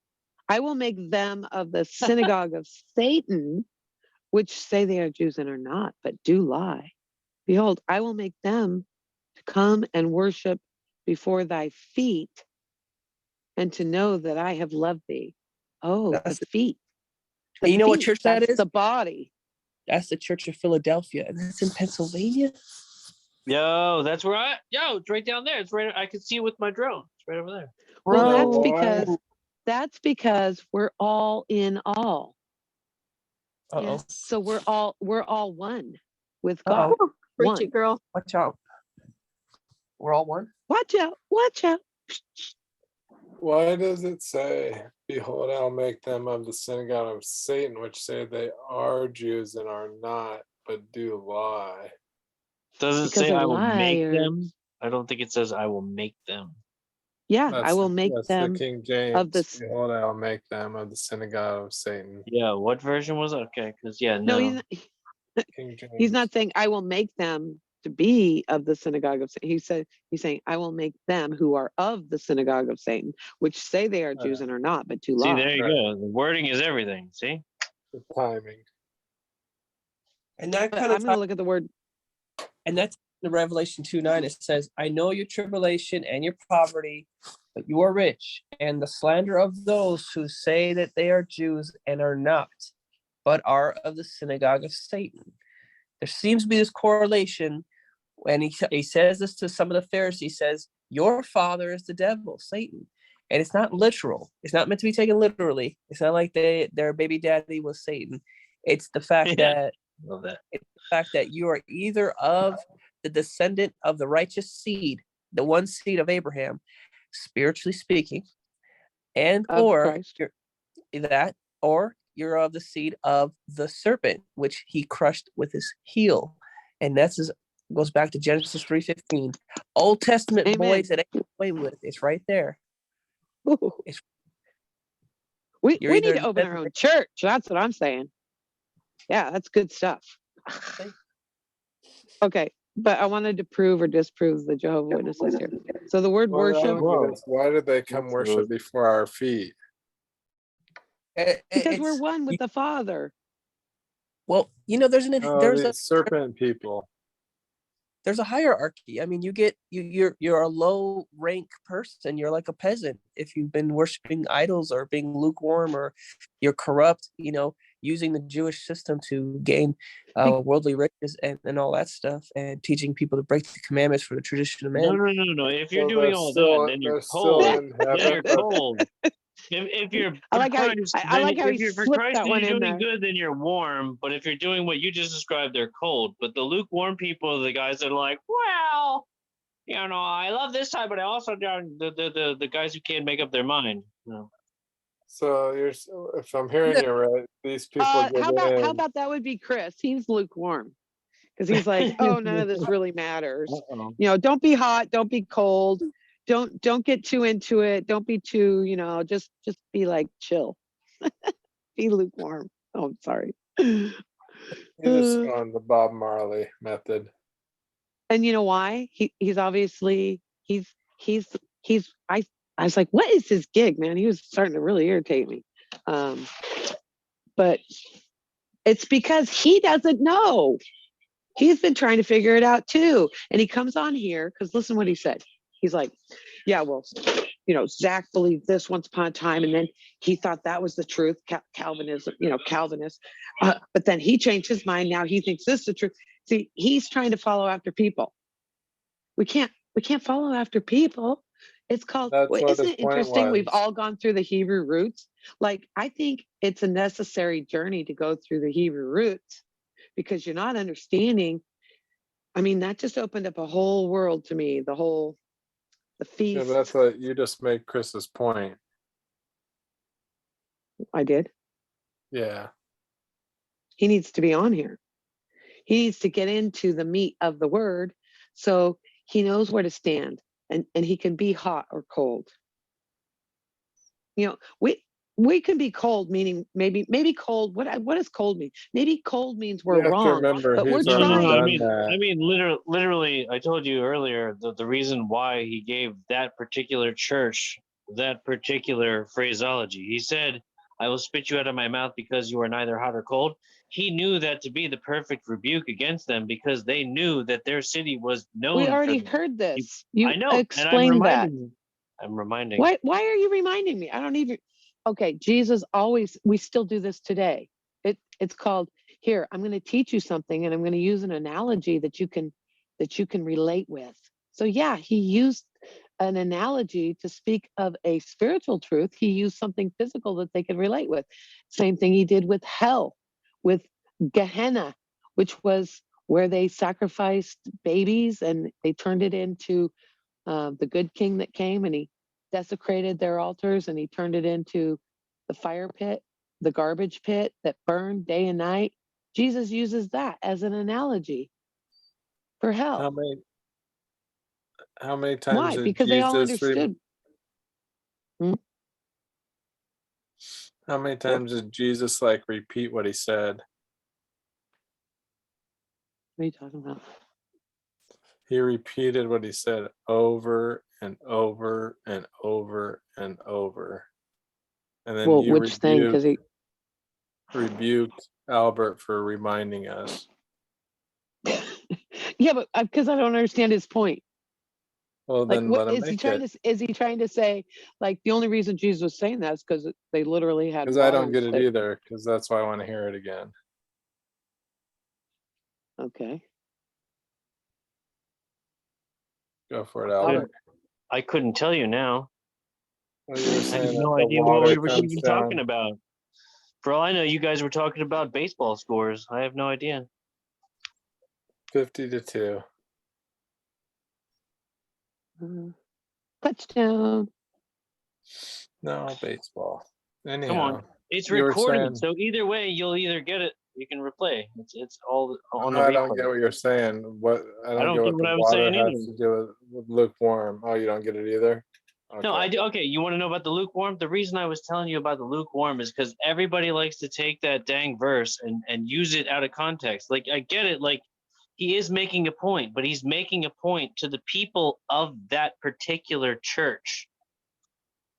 of the synagogue of Satan, which say they are Jews and are not, but do lie. Behold, I will make them to come and worship before thy feet, and to know that I have loved thee. Oh, That's the feet. And you know what church that That's is? the body. That's the Church of Philadelphia, and it's in Pennsylvania. Yo, that's where it's right down there. It's right. I can see it with my drone. It's right over there. Well, Bro. that's because we're all in all. Uh-oh. So we're all one with Uh-oh. God. Preach One. it, girl. Watch out. We're all one. Watch out. Watch out. Why does it say, behold, I'll make them of the synagogue of Satan, which say they are Jews and are not, but do lie? Does it Because say they're I will make them? liars. I don't think it says I will make them. Yeah, I That's will make that's them the King of James. the. Behold, I'll make them of the synagogue of Satan. Yeah, what version was it? Okay, because No, no. King James. he's not saying I will make them to be of the synagogue of Satan. He's saying I will make them who are of the synagogue of Satan, which say they are Jews and are not, but do See, lie. there you go. The wording is everything. See? The timing. And that But kind I'm of going to look at the word. and that's the Revelation 2:9. It says, I know your tribulation and your poverty, but you are rich, and the slander of those who say that they are Jews and are not, but are of the synagogue of Satan. There seems to be this correlation when he says this to some of the Pharisees. He says, your father is the devil, Satan. And it's not literal. It's not meant to be taken literally. It's not like their baby daddy was Satan. It's the fact that Love that. it's the fact that you are either of the descendant of the righteous seed, the one seed of Abraham, spiritually speaking, and Of or Christ. you're of the seed of the serpent, which he crushed with his heel. And goes back to Genesis 3:15. Old Testament Amen. boys that ain't away with it. It's right there. Ooh. It's, We you're need either to open our own church. That's what I'm saying. Yeah, that's good stuff. Okay, but I wanted to prove or disprove the Jehovah's Witnesses here. So the word Well, I worship, don't get this. Why did they come That's worship good. before our feet? because we're one with the Father. well, there's The serpent people. there's a hierarchy. I mean, you're a low rank person. You're like a peasant if you've been worshiping idols or being lukewarm, or you're corrupt, using the Jewish system to gain worldly riches and all that stuff, and teaching people to break the commandments for the tradition of man. No. If you're So doing they're all still- that, then you're they're still cold. in Then heaven, you're but- cold. If you're I for like how Christ, I like how if he you're for slipped Christ that and one you're in doing there. good, then you're warm. But if you're doing what you just described, they're cold. But the lukewarm people are the guys that are like, well, I love this side, but I also don't the guys who can't make up their mind. So if I'm hearing you right, these people How get how in. about that would be Chris? He's lukewarm because he's like, oh, none of this really matters. Uh-oh. Don't be hot, don't be cold, don't get too into it, don't be too, just be like chill, be lukewarm. Oh, I'm sorry. You're just going the Bob Marley method. And you know why? He's obviously I was like, what is his gig, man? He was starting to really irritate me. But it's because he doesn't know. He's been trying to figure it out too. And he comes on here because listen what he said. He's like, yeah, well, Zach believed this once upon a time, and then he thought that was the truth, Calvinism, Calvinist. But then he changed his mind. Now he thinks this is the truth. See, he's trying to follow after people. We can't follow after people. It's called, That's what isn't his it point interesting? We've was. all gone through the Hebrew roots. Like, I think it's a necessary journey to go through the Hebrew roots because you're not understanding. I mean, that just opened up a whole world to me, the feast. Yeah, but that's what you just made Chris's point. I did. Yeah. He needs to be on here. He needs to get into the meat of the word so he knows where to stand and he can be hot or cold. we can be cold, meaning maybe cold. What does cold mean? Maybe cold means we're You have to wrong, remember but we're he's No, no, already no. I trying. done mean, that. literally, I told you earlier the reason why he gave that particular church that particular phraseology. He said, "I will spit you out of my mouth because you are neither hot or cold." He knew that to be the perfect rebuke against them because they knew that their city was We known for already them. heard He- this. I You know, and I'm explained that. reminding you. I'm reminding. Why are you reminding me? I don't even. Okay, Jesus always. We still do this today. It's called here. I'm going to teach you something, and I'm going to use an analogy that you can relate with. So yeah, he used an analogy to speak of a spiritual truth. He used something physical that they could relate with. Same thing he did with hell, with Gehenna, which was where they sacrificed babies and they turned it into the good king that came, and he desecrated their altars and he turned it into the fire pit, the garbage pit that burned day and night. Jesus uses that as an analogy for How hell. many times Why? did Because they all Jesus understood. how many times did Jesus like repeat what he said? What are you talking about? He repeated what he said over and over and over and over. And then Well, you which thing? Because he. rebuked Albert for reminding us. Yeah, but because I don't understand his point. Well, Like, then what let him is he make trying it. to? Is he trying to say? Like, the only reason Jesus was saying that is because they literally had Because I don't waters get it that. either, because that's why I want to hear it again. Okay. Go for it, Albert. I couldn't tell you now. Well, you were I saying have that no the idea what water we were comes even down. talking about. For all I know, you guys were talking about baseball scores. I have no idea. 50-2. Touchdown. No, baseball. Anyhow, Come on, it's you were recorded, saying, so either way, you'll either get it. You can replay. It's all on the I don't get replay. what you're saying. I don't don't get get what what the I was water saying has either. to do with lukewarm. Oh, you don't get it either? No, Okay. I do. Okay, you want to know about the lukewarm? The reason I was telling you about the lukewarm is because everybody likes to take that dang verse and use it out of context. Like, I get it. Like, he is making a point, but he's making a point to the people of that particular church.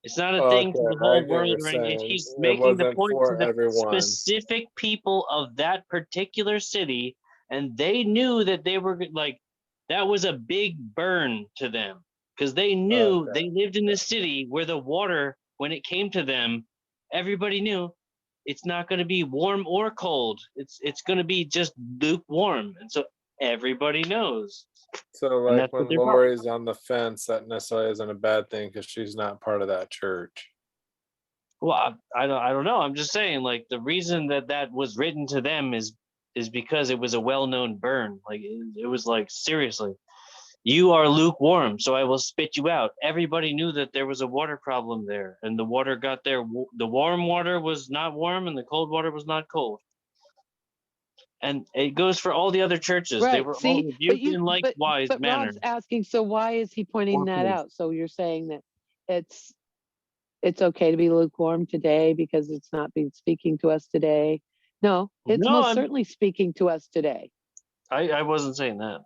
It's not a thing to Okay, the I whole get what world you're or anything. saying. He's It making the wasn't point to for the everyone. specific people of that particular city, and they knew that they were like, that was a big burn to them because they knew Okay. they lived in this city where the water, when it came to them, everybody knew it's not going to be warm or cold. It's going to be just lukewarm, and so everybody knows. So, And like that's what when they're called. Lori's on the fence, that necessarily isn't a bad thing because she's not part of that church. Well, I don't know. I'm just saying, like, the reason that was written to them is because it was a well-known burn. Like, it was like, seriously, you are lukewarm, so I will spit you out. Everybody knew that there was a water problem there, and the water got there. The warm water was not warm, and the cold water was not cold. And it goes for all the other churches. They Right. were all See, rebuked in likewise but manner. Rob's asking, so why is he pointing Or that please. out? So you're saying that it's okay to be lukewarm today because it's not being speaking to us today. No, it's No, most certainly speaking to us today. I wasn't saying that.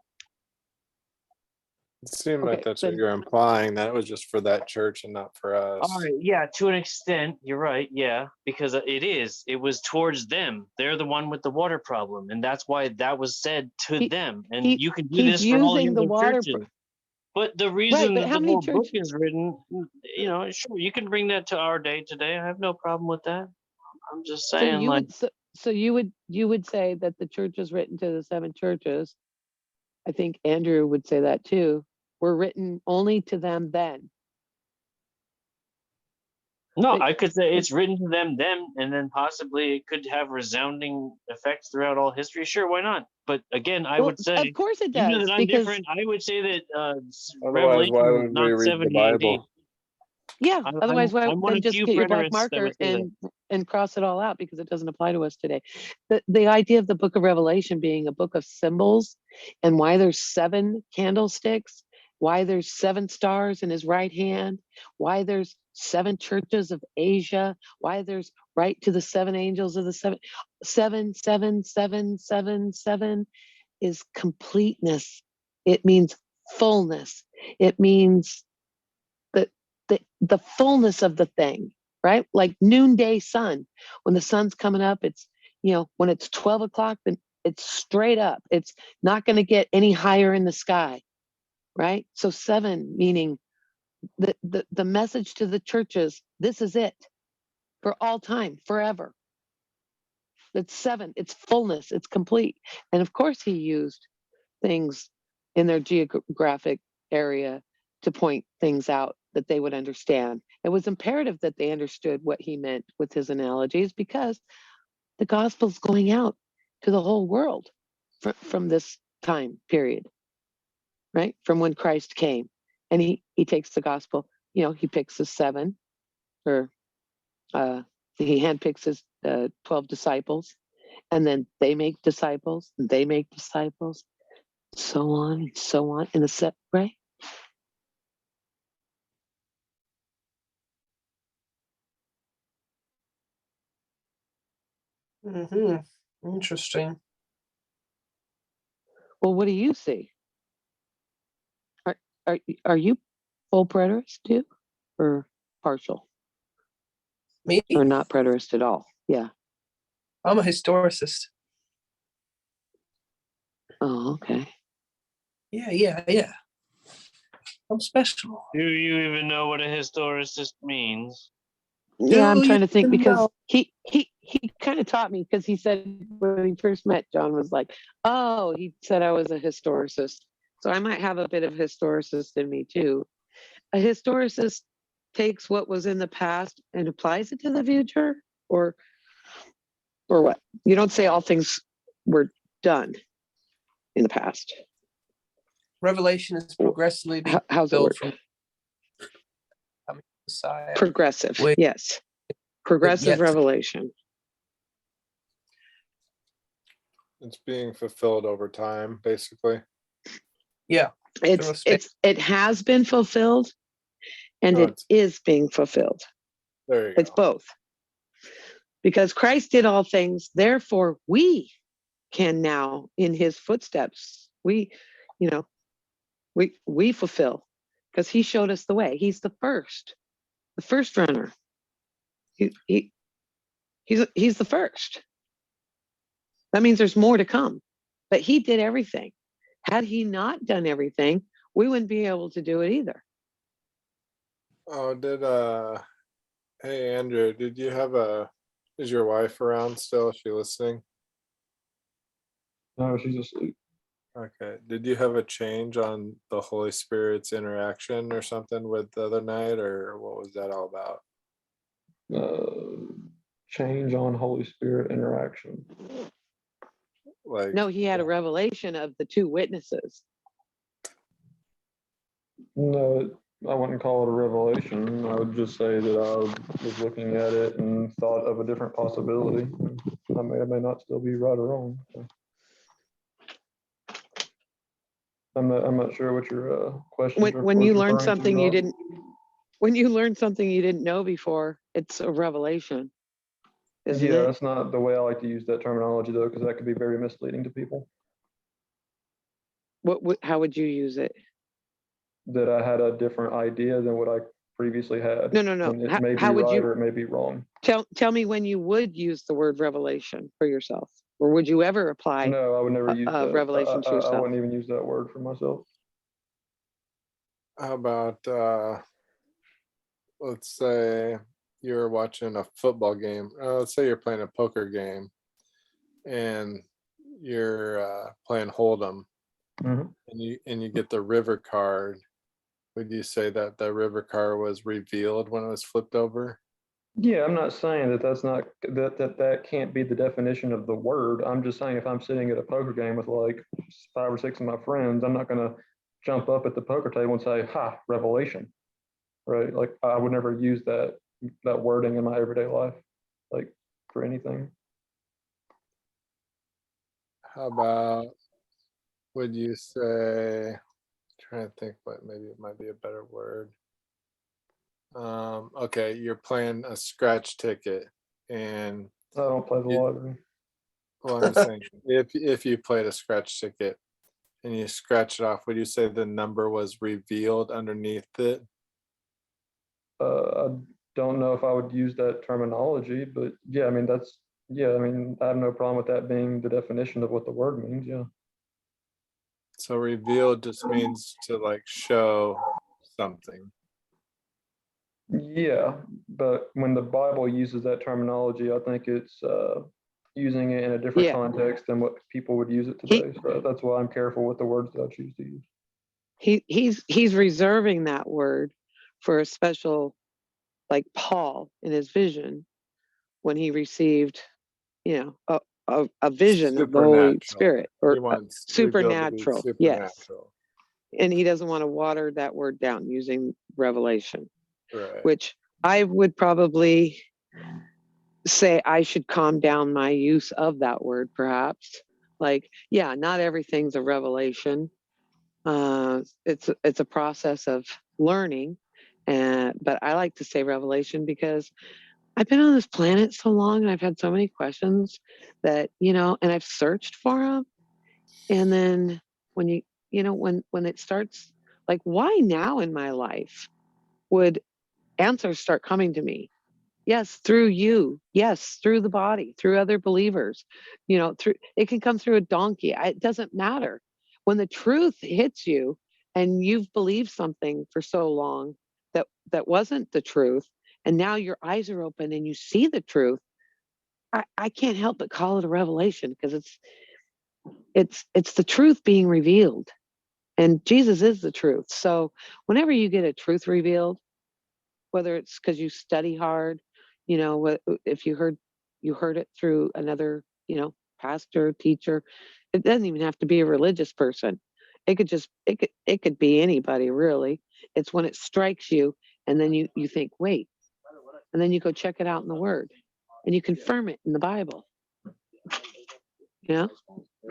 It seemed Okay, like that's what then you're implying, that it was just for that church and not for us. All right, yeah, to an extent, you're right, yeah, because it was towards them. They're the one with the water problem, and that's why that was said to them. And you can do he's this for all the using the other water. churches. But the Right, reason but that how the many whole book churches? is written, sure, you can bring that to our day today. I have no problem with that. I'm just So saying, you like, would you would say that the church is written to the seven churches. I think Andrew would say that too. Were written only to them then. no, But I could say it's written to them, and then possibly it could have resounding effects throughout all history. Sure, why not? But again, I would say, of course it you know that does, I'm because different. I would say that Otherwise, Revelation why was would we not read the 70 AD. Bible? yeah, otherwise why I'm one then of just few get your black preterists that marker would say that. and cross it all out because it doesn't apply to us today. The idea of the book of Revelation being a book of symbols and why there's 7 candlesticks why there's 7 stars in his right hand, why there's 7 churches of Asia, why there's right to the 7 angels of the 7 is completeness. It means fullness. It means the fullness of the thing, right? Like noonday sun. When the sun's coming up, it's, when it's 12 o'clock, then it's straight up. It's not going to get any higher in the sky, right? So 7 meaning the message to the churches, this is it for all time, forever. It's 7, it's fullness, it's complete. And of course he used things in their geographic area to point things out that they would understand. It was imperative that they understood what he meant with his analogies, because the gospel's going out to the whole world from this time period, right? From when Christ came. And he takes the gospel, he picks his 7, or he handpicks his 12 disciples, and then they make disciples, and they make disciples, so on and so on in the set, right? Interesting. Well, what do you see? Are you full preterist too, or partial, Me? or not preterist at all? Yeah. I'm a historicist. Oh, okay. Yeah. I'm special. Do you even know what a historicist means? Yeah, I'm Do trying you to think, because know? he kind of taught me, because he said when he first met John was like, oh, he said I was a historicist. So I might have a bit of historicist in me too. A historicist takes what was in the past and applies it to the future, or what? You don't say all things were done in the past. Revelation is progressively being How's it built work? from coming Messiah. Progressive, With yes. Progressive yet revelation. It's being fulfilled over time, basically. yeah. It has been fulfilled, and Oh, it is being fulfilled. There you It's go. both. Because Christ did all things, therefore we can now in his footsteps. We fulfill, because he showed us the way. He's the first runner. He's the first. That means there's more to come. But he did everything. Had he not done everything, we wouldn't be able to do it either. Oh, hey Andrew, is your wife around still? Is she listening? No, she's asleep. Okay. Did you have a change on the Holy Spirit's interaction or something with the other night, or what was that all about? Change on Holy Spirit interaction. Like, No, he had a revelation of the 2 witnesses. No, I wouldn't call it a revelation. I would just say that I was looking at it and thought of a different possibility. I may or may not still be right or wrong. So. I'm not sure what your questions are. When you learn referring to something you now. didn't when you learn something you didn't know before, it's a revelation, isn't Yeah, it? that's not the way I like to use that terminology though, because that could be very misleading to people. How would you use it? That I had a different idea than what I previously had. No. And it may be How would right you or it may be wrong. tell me when you would use the word revelation for yourself, or would you ever apply No, I would never use that. revelation to I yourself? wouldn't even use that word for myself. how about let's say you're watching a football game. Let's say you're playing a poker game, and you're playing Hold'em, Mhm. and you get the river card. Would you say that the river card was revealed when it was flipped over? Yeah, I'm not saying that can't be the definition of the word. I'm just saying if I'm sitting at a poker game with like 5 or 6 of my friends, I'm not going to jump up at the poker table and say, "Ha, revelation," right? Like I would never use that wording in my everyday life, like for anything. How about, would you say, trying to think what maybe it might be a better word. Okay, you're playing a scratch ticket, and I don't play the You- lottery. well, I'm saying if you played a scratch ticket and you scratch it off, would you say the number was revealed underneath it? I don't know if I would use that terminology, but yeah, I mean I mean I have no problem with that being the definition of what the word means. Yeah. So revealed just means to like show something. Yeah, but when the Bible uses that terminology, I think it's using it in a different Yeah. context than what people would use it He- today. So that's why I'm careful with the words that I choose to use. He's reserving that word for a special, like Paul in his vision when he received, a vision of the Holy Supernatural. Spirit, He or wants revealed to be supernatural. Yes. supernatural. And he doesn't want to water that word down using revelation, Right. which I would probably say I should calm down my use of that word, perhaps. Like, yeah, not everything's a revelation. It's a process of learning, but I like to say revelation because I've been on this planet so long and I've had so many questions that, and I've searched for them. And then when when it starts, like, why now in my life would answers start coming to me? Yes, through you. Yes, through the body, through other believers. Through it can come through a donkey. It doesn't matter. When the truth hits you and you've believed something for so long that wasn't the truth, and now your eyes are open and you see the truth, I can't help but call it a revelation because it's the truth being revealed. And Jesus is the truth. So whenever you get a truth revealed, whether it's because you study hard, if you heard it through another, pastor, teacher, it doesn't even have to be a religious person. It could be anybody really. It's when it strikes you and then you think, wait, and then you go check it out in the word and you confirm it in the Bible. You're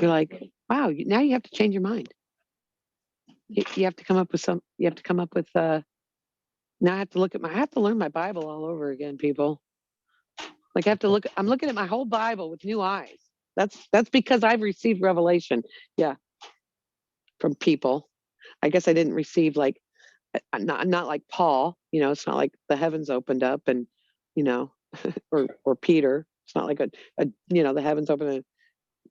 like, wow, now you have to change your mind. You have to come up with now I have to learn my Bible all over again, people. Like I'm looking at my whole Bible with new eyes. That's because I've received revelation. Yeah. From people. I guess I didn't receive like, not like Paul, it's not like the heavens opened up and, or Peter. It's not like the heavens open and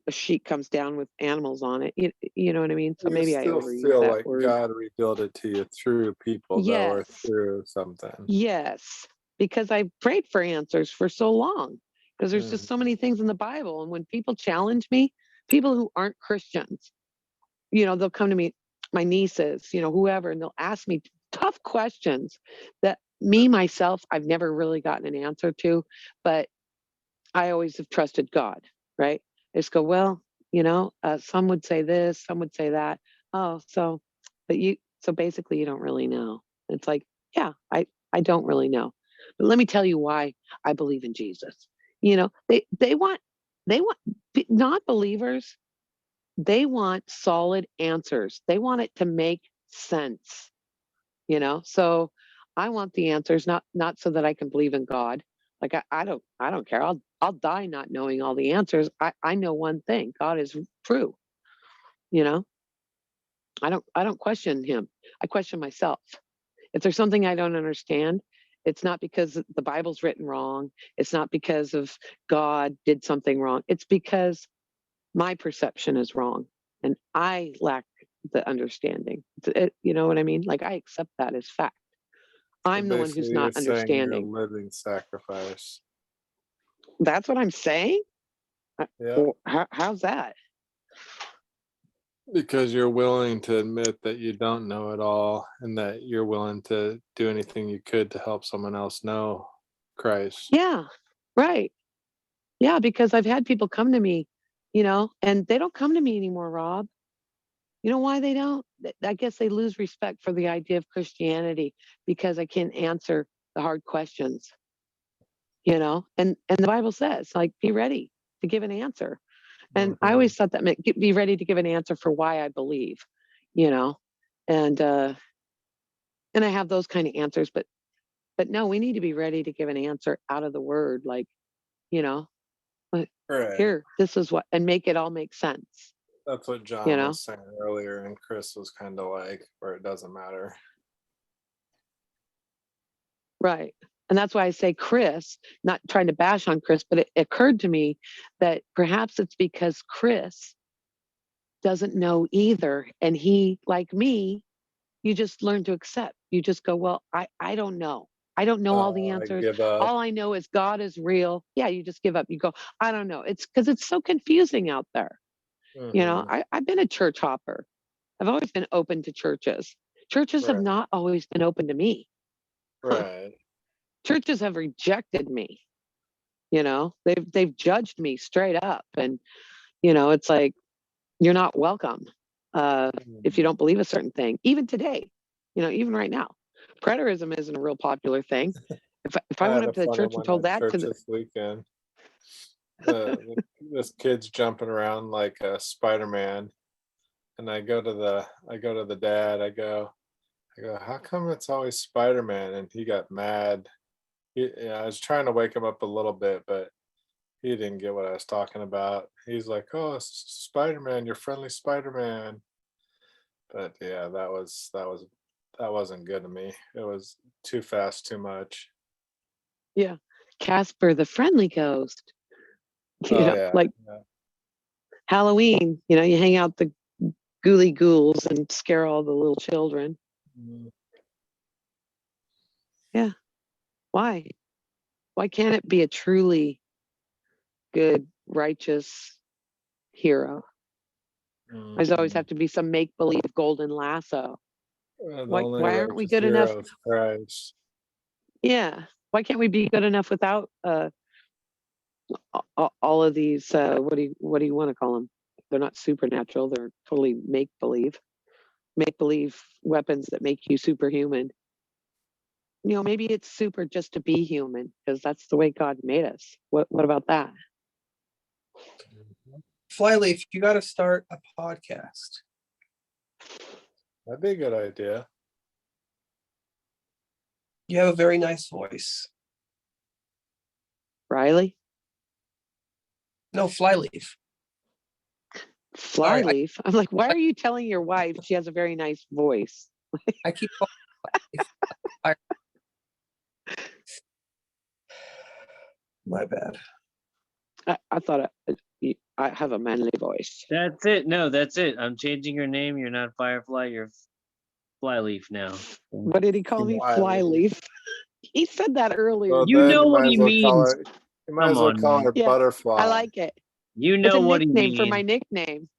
a sheet comes down with animals on it. You know what I mean? So You maybe I still overuse feel that like word. God revealed it to you through people, though, or Yes. through something. Yes, because I prayed for answers for so long because there's just Mm. so many things in the Bible. And when people challenge me, people who aren't Christians, they'll come to me, my nieces, whoever, and they'll ask me tough questions that myself, I've never really gotten an answer to, but I always have trusted God, right? I just go, well, some would say this, some would say that. Oh, so basically you don't really know. It's like, yeah, I don't really know. But let me tell you why I believe in Jesus. They want non-believers, they want solid answers. They want it to make sense, So I want the answers, not so that I can believe in God. Like I don't care. I'll die not knowing all the answers. I know one thing. God is true. You know, I don't question him. I question myself. If there's something I don't understand, it's not because the Bible's written wrong. It's not because of God did something wrong. It's because my perception is wrong and I lack the understanding. You know what I mean? Like I accept that as fact. So I'm the one who's basically, you're not saying you're a understanding. living sacrifice. That's what I'm saying. Yeah. How's that? Because you're willing to admit that you don't know it all and that you're willing to do anything you could to help someone else know Christ. Yeah, right. Yeah, because I've had people come to me, and they don't come to me anymore, Rob. You know why they don't? I guess they lose respect for the idea of Christianity because I can't answer the hard questions, and the Bible says, like, be ready to give an answer. And I Mhm. always thought that meant be ready to give an answer for why I believe, you know. And I have those kind of answers, but no, we need to be ready to give an answer out of the word, like, you know, Right. here, this is what, and make it all make sense. That's what John You know? was saying earlier, and Chris was kind of like, where it doesn't matter. Right. And that's why I say Chris, not trying to bash on Chris, but it occurred to me that perhaps it's because Chris doesn't know either. And he, like me, you just learn to accept. You just go, well, I don't know. I don't know all the I answers. give up. All I know is God is real. Yeah, you just give up. You go, I don't know. It's because it's so confusing out there. You know, I've been a church hopper. I've always been open to churches. Churches have Right. not always been open to me. Right. Churches have rejected me. You know, they've judged me straight up. And, you know, it's like, you're not welcome if you don't believe a certain thing. Even today, you know, even right now, preterism isn't a real popular thing. If I I went had up a to the funny church and one told at that church to the, this weekend. This kid's jumping around like a Spider-Man, and I go to the dad. I go, how come it's always Spider-Man? And he got mad. I was trying to wake him up a little bit, but he didn't get what I was talking about. He's like, "Oh, it's Spider-Man, you're friendly Spider-Man." But yeah, that wasn't good to me. It was too fast, too much. yeah, Casper the Friendly Ghost. You Oh know, yeah, like yeah. Halloween, you know, you hang out the ghouly ghouls and scare all the little children. Mm. Yeah. Why? Why can't it be a truly good, righteous hero? There's always have to be some make-believe golden lasso. The Why only aren't we righteous good enough? hero is Christ. Yeah. Why can't we be good enough without all of these what do you want to call them? They're not supernatural, they're totally make-believe weapons that make you superhuman. You know, maybe it's super just to be human because that's the way God made us. What about that? Flyleaf, you got to start a podcast. That'd be a good idea. You have a very nice voice. Riley? No, Flyleaf. Flyleaf? I'm like, why are you telling your wife she has a very nice voice? I keep calling Flyleaf. My bad. I thought I have a manly voice. That's it. No, that's it. I'm changing your name. You're not Firefly. You're Flyleaf now. What did he call me? Flyleaf. Flyleaf. He said that earlier. Well, You then know you what might he as well call means. her. You might Come as well on, call man. her Yeah, Butterfly. I like it. You It's know a what he nickname for means. my nickname.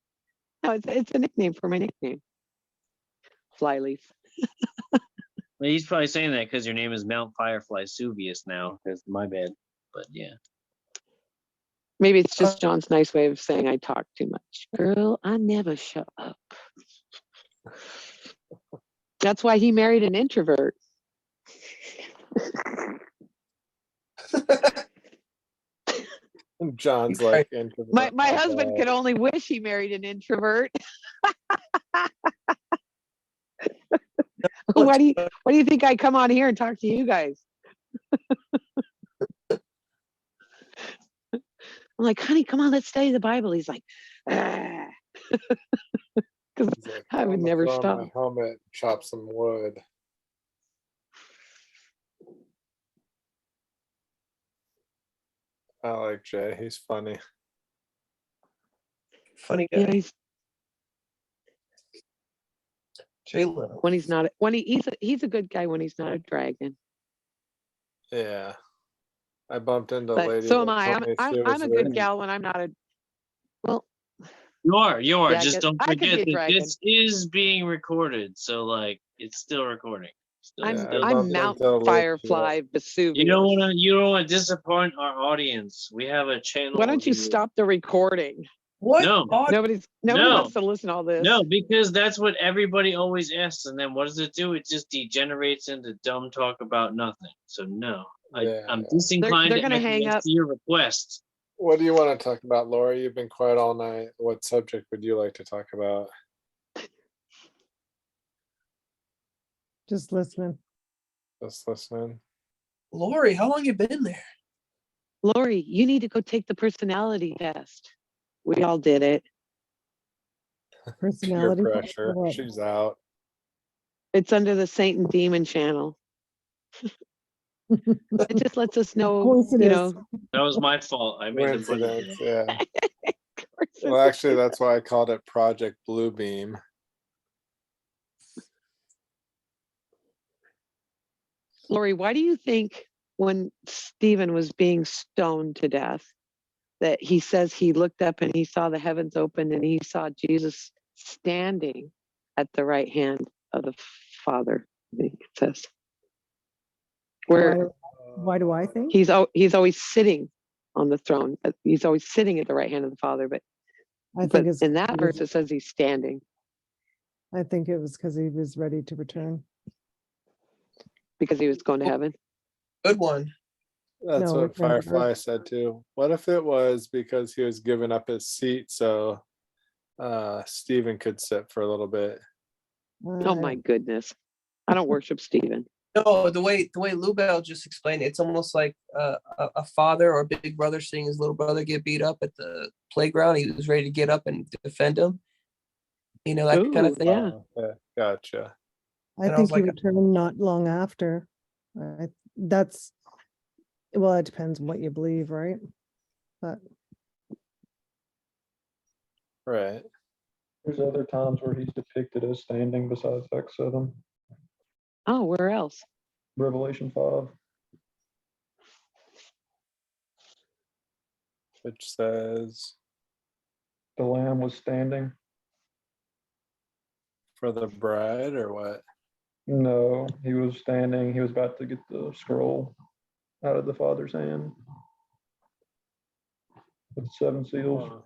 No, it's a nickname for my nickname. Flyleaf. Well, he's probably saying that because your name is Mount Firefly Suvius now. Because my bad. But yeah. Maybe it's just John's nice way of saying I talk too much. Girl, I never shut up. That's why he married an introvert. John's like introvert. My husband could only wish he married an introvert. Why do you think I come on here and talk to you guys? I'm like, honey, come on, let's study the Bible. He's like, because He's like, I would I'm gonna never throw on stop. my helmet, chop some wood. I like Jay. He's funny. Funny guy. Yeah, Jay Leno. when he's not, he's a good guy when he's not a dragon. Yeah. I bumped into a But lady so am that I. told me she I'm was a there. good gal when I'm not a. Well, You are. yeah, I Just guess don't I could be forget a that dragon. this is being recorded. So like it's still recording. Yeah, I I'm bumped Mount into a lady Firefly Vesuvius. You don't want to disappoint our audience. We have a channel. Why don't you stop the recording? What? No. Nobody No. wants to listen to all this. No, because that's what everybody always asks, and then what does it do? It just degenerates into dumb talk about nothing. So no, Yeah. I'm disinclined They're to gonna hang acquiesce up. to your request. What do you want to talk about, Laura? You've been quiet all night. What subject would you like to talk about? Just listening. Just listening. Lori, how long you been there? Lori, you need to go take the personality test. We all did it. Peer Personality. test or pressure. what? She's out. It's under the Saint and Demon channel. It just lets us know, course it you is. know. That was my fault. I made the button. Coincidence, yeah. Of course it Well, is. actually, that's why I called it Project Bluebeam. Lori, why do you think when Stephen was being stoned to death, that he says he looked up and he saw the heavens open and he saw Jesus standing at the right hand of the Father? I think it says. Where Why do I think? he's always sitting on the throne. He's always sitting at the right hand of the Father, but I think it's in that verse it says he's standing I think it was because he was ready to return. because he was going to heaven. Good one. That's No, what it's not. Firefly said too. What if it was because he was giving up his seat so Stephen could sit for a little bit? Oh my goodness. I don't worship Stephen. No, the way Lubel just explained, it's almost like a father or big brother seeing his little brother get beat up at the playground. He was ready to get up and defend him. You know, that kind Ooh, of thing. yeah. Okay, gotcha. I And I think was he like, returned not long after. That's well, it depends on what you believe, right? But Right. There's other times where he's depicted as standing besides Act 7, Oh, where else? Revelation 5. Which says The Lamb was standing. for the bride or what? No, he was standing. He was about to get the scroll out of the Father's hand with the 7 seals.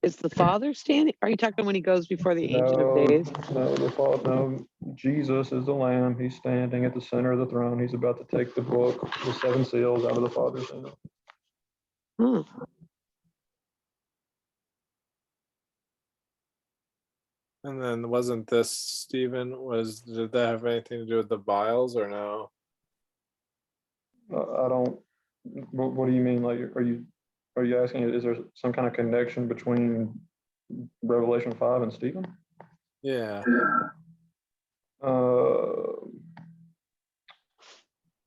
Is the Father standing? Are you talking when he goes before the Ancient of No, Days? no, Jesus is the Lamb. He's standing at the center of the throne. He's about to take the book, the 7 seals out of the Father's hand. Huh. And then wasn't this Stephen? Did that have anything to do with the vials or no? I don't. What do you mean? Like, are you asking? Is there some kind of connection between Revelation 5 and Stephen? Yeah.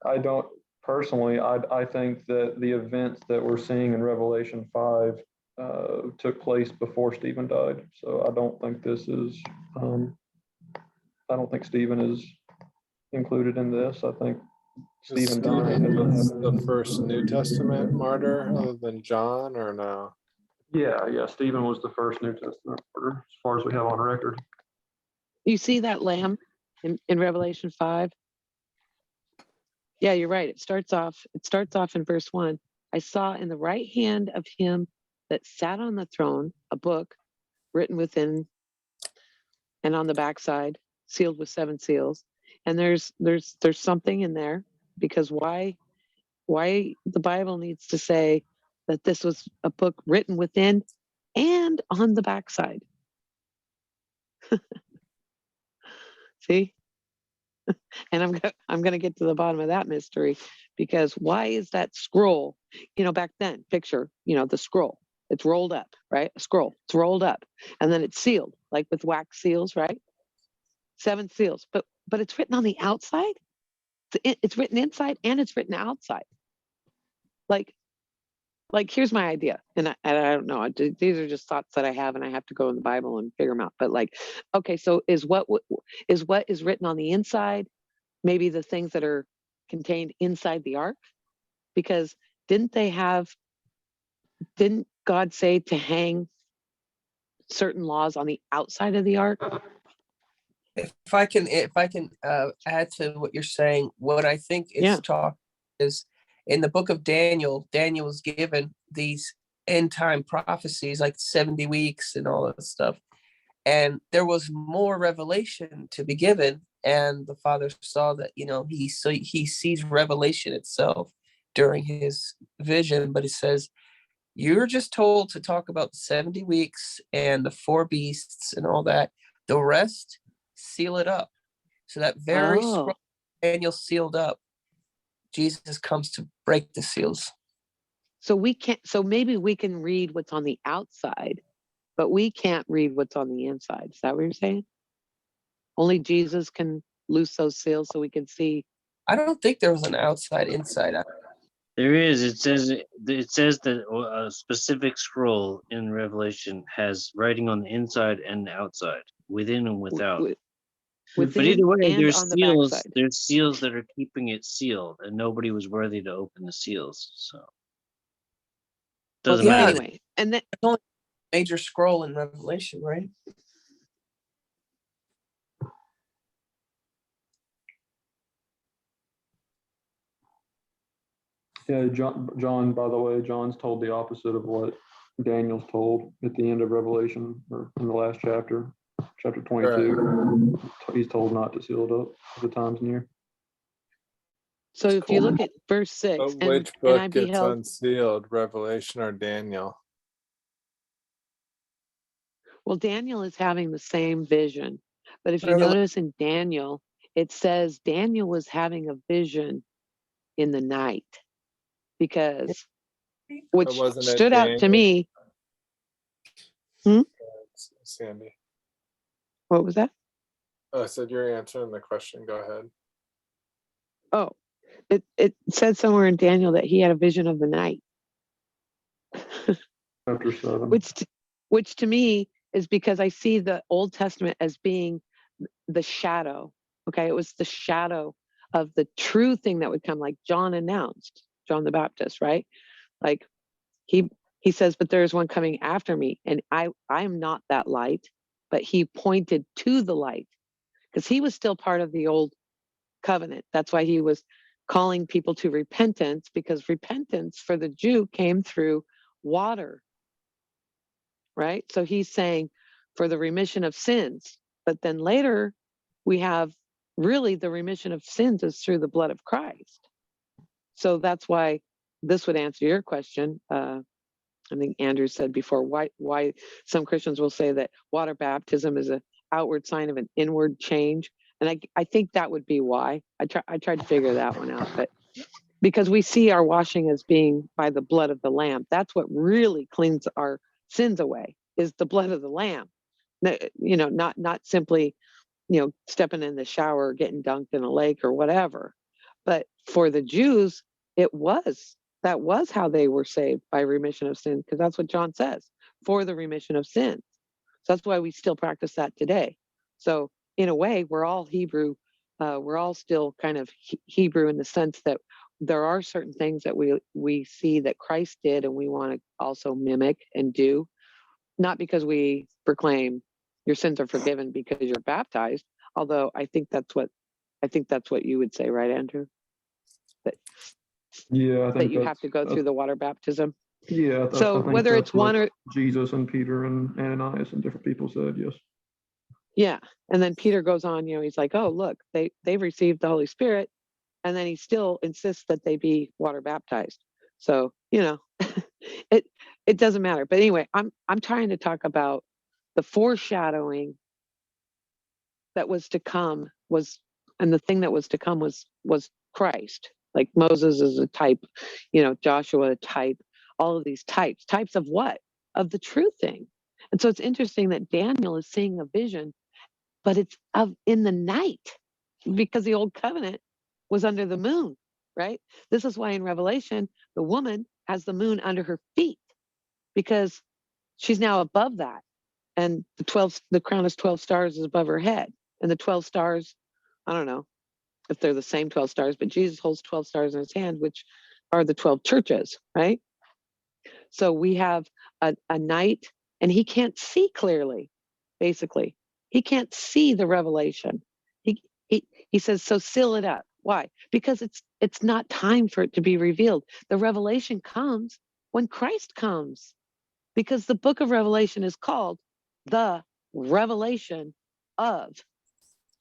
I don't personally. I think that the events that we're seeing in Revelation 5 took place before Stephen died. So I don't think this is. I don't think Stephen is included in this. I think Stephen died. Was the first New Testament martyr other than John or no? Yeah. Stephen was the first New Testament martyr, as far as we have on record. You see that lamb in Revelation 5? Yeah, you're right. It starts off in verse 1. I saw in the right hand of him that sat on the throne a book written within and on the backside, sealed with 7 seals. And there's something in there, because why the Bible needs to say that this was a book written within and on the backside. See? And I'm gonna get to the bottom of that mystery, because why is that scroll, back then, picture, the scroll, it's rolled up, right? A scroll, it's rolled up, and then it's sealed, like with wax seals, right? 7 seals, but it's written on the outside. It's written inside and it's written outside. Like here's my idea, and I don't know. These are just thoughts that I have, and I have to go in the Bible and figure them out. But okay, so is what is written on the inside maybe the things that are contained inside the ark? Because didn't God say to hang certain laws on the outside of the ark? If I can add to what you're saying, what I think it's talk is in the book of Daniel was given these end time prophecies, like 70 weeks and all that stuff. And there was more revelation to be given. And the Father saw that, he sees revelation itself during his vision, but it says, you're just told to talk about 70 weeks and the 4 beasts and all that. The rest, seal it up. So that very Oh, scroll Daniel sealed up, Jesus comes to break the seals. so we can't, so maybe we can read what's on the outside, but we can't read what's on the inside. Is that what you're saying? Only Jesus can loose those seals so we can see. I don't think there was an outside inside. There is. It says that a specific scroll in Revelation has writing on the inside and the outside, within and without. But Within either way, and there's on the seals. backside. There's seals that are keeping it sealed, and nobody was worthy to open the seals. So doesn't So matter. anyway, and then There's only a major scroll in Revelation, right? Yeah, John, by the way, John's told the opposite of what Daniel's told at the end of Revelation, or in the last chapter, chapter 22. He's told not to seal it up. The time's near. so That's if you cool. look at verse 6, But and which I book gets beheld, unsealed, Revelation or Daniel? well, Daniel is having the same vision. But if you Revelation. notice in Daniel, it says Daniel was having a vision in the night, because which wasn't it stood out to Daniel? me. Sandy. What was that? Oh, I said you're answering the question. Go ahead. Oh, it said somewhere in Daniel that he had a vision of the night. Chapter 7. Which to me is because I see the Old Testament as being the shadow. Okay, it was the shadow of the true thing that would come, like John announced, John the Baptist, right? Like he says, but there's one coming after me, and I am not that light, but he pointed to the light because he was still part of the old covenant. That's why he was calling people to repentance, because repentance for the Jew came through water, right? So he's saying for the remission of sins. But then later we have really the remission of sins is through the blood of Christ. So that's why this would answer your question. I think Andrew said before, why some Christians will say that water baptism is an outward sign of an inward change. And I think that would be why. I tried to figure that one out, but because we see our washing as being by the blood of the Lamb. That's what really cleans our sins away, is the blood of the Lamb. Not simply, stepping in the shower or getting dunked in a lake or whatever. But for the Jews, that was how they were saved, by remission of sins, because that's what John says, for the remission of sins. So that's why we still practice that today. So in a way, we're all Hebrew. We're all still kind of Hebrew in the sense that there are certain things that we see that Christ did, and we want to also mimic and do, not because we proclaim your sins are forgiven because you're baptized. Although I think that's what you would say, right, Andrew? Yeah, I That think you have to go through the water baptism. Yeah, So I think whether that's it's one what or Jesus and Peter and Ananias and different people said. Yes. yeah, and then Peter goes on, he's like, oh, look, they've received the Holy Spirit, and then he still insists that they be water baptized. So it doesn't matter. But anyway, I'm trying to talk about the foreshadowing that was to come and the thing that was to come was Christ. Like Moses is a type, Joshua a type, all of these types of what? Of the true thing. And so it's interesting that Daniel is seeing a vision, but it's in the night, because the old covenant was under the moon, right? This is why in Revelation, the woman has the moon under her feet, because she's now above that. And the crown is 12 stars is above her head. And the 12 stars, I don't know if they're the same 12 stars, but Jesus holds 12 stars in his hand, which are the 12 churches, right? So we have a night, and he can't see clearly, basically. He can't see the revelation. He says, so seal it up. Why? Because it's not time for it to be revealed. The revelation comes when Christ comes, because the book of Revelation is called the revelation of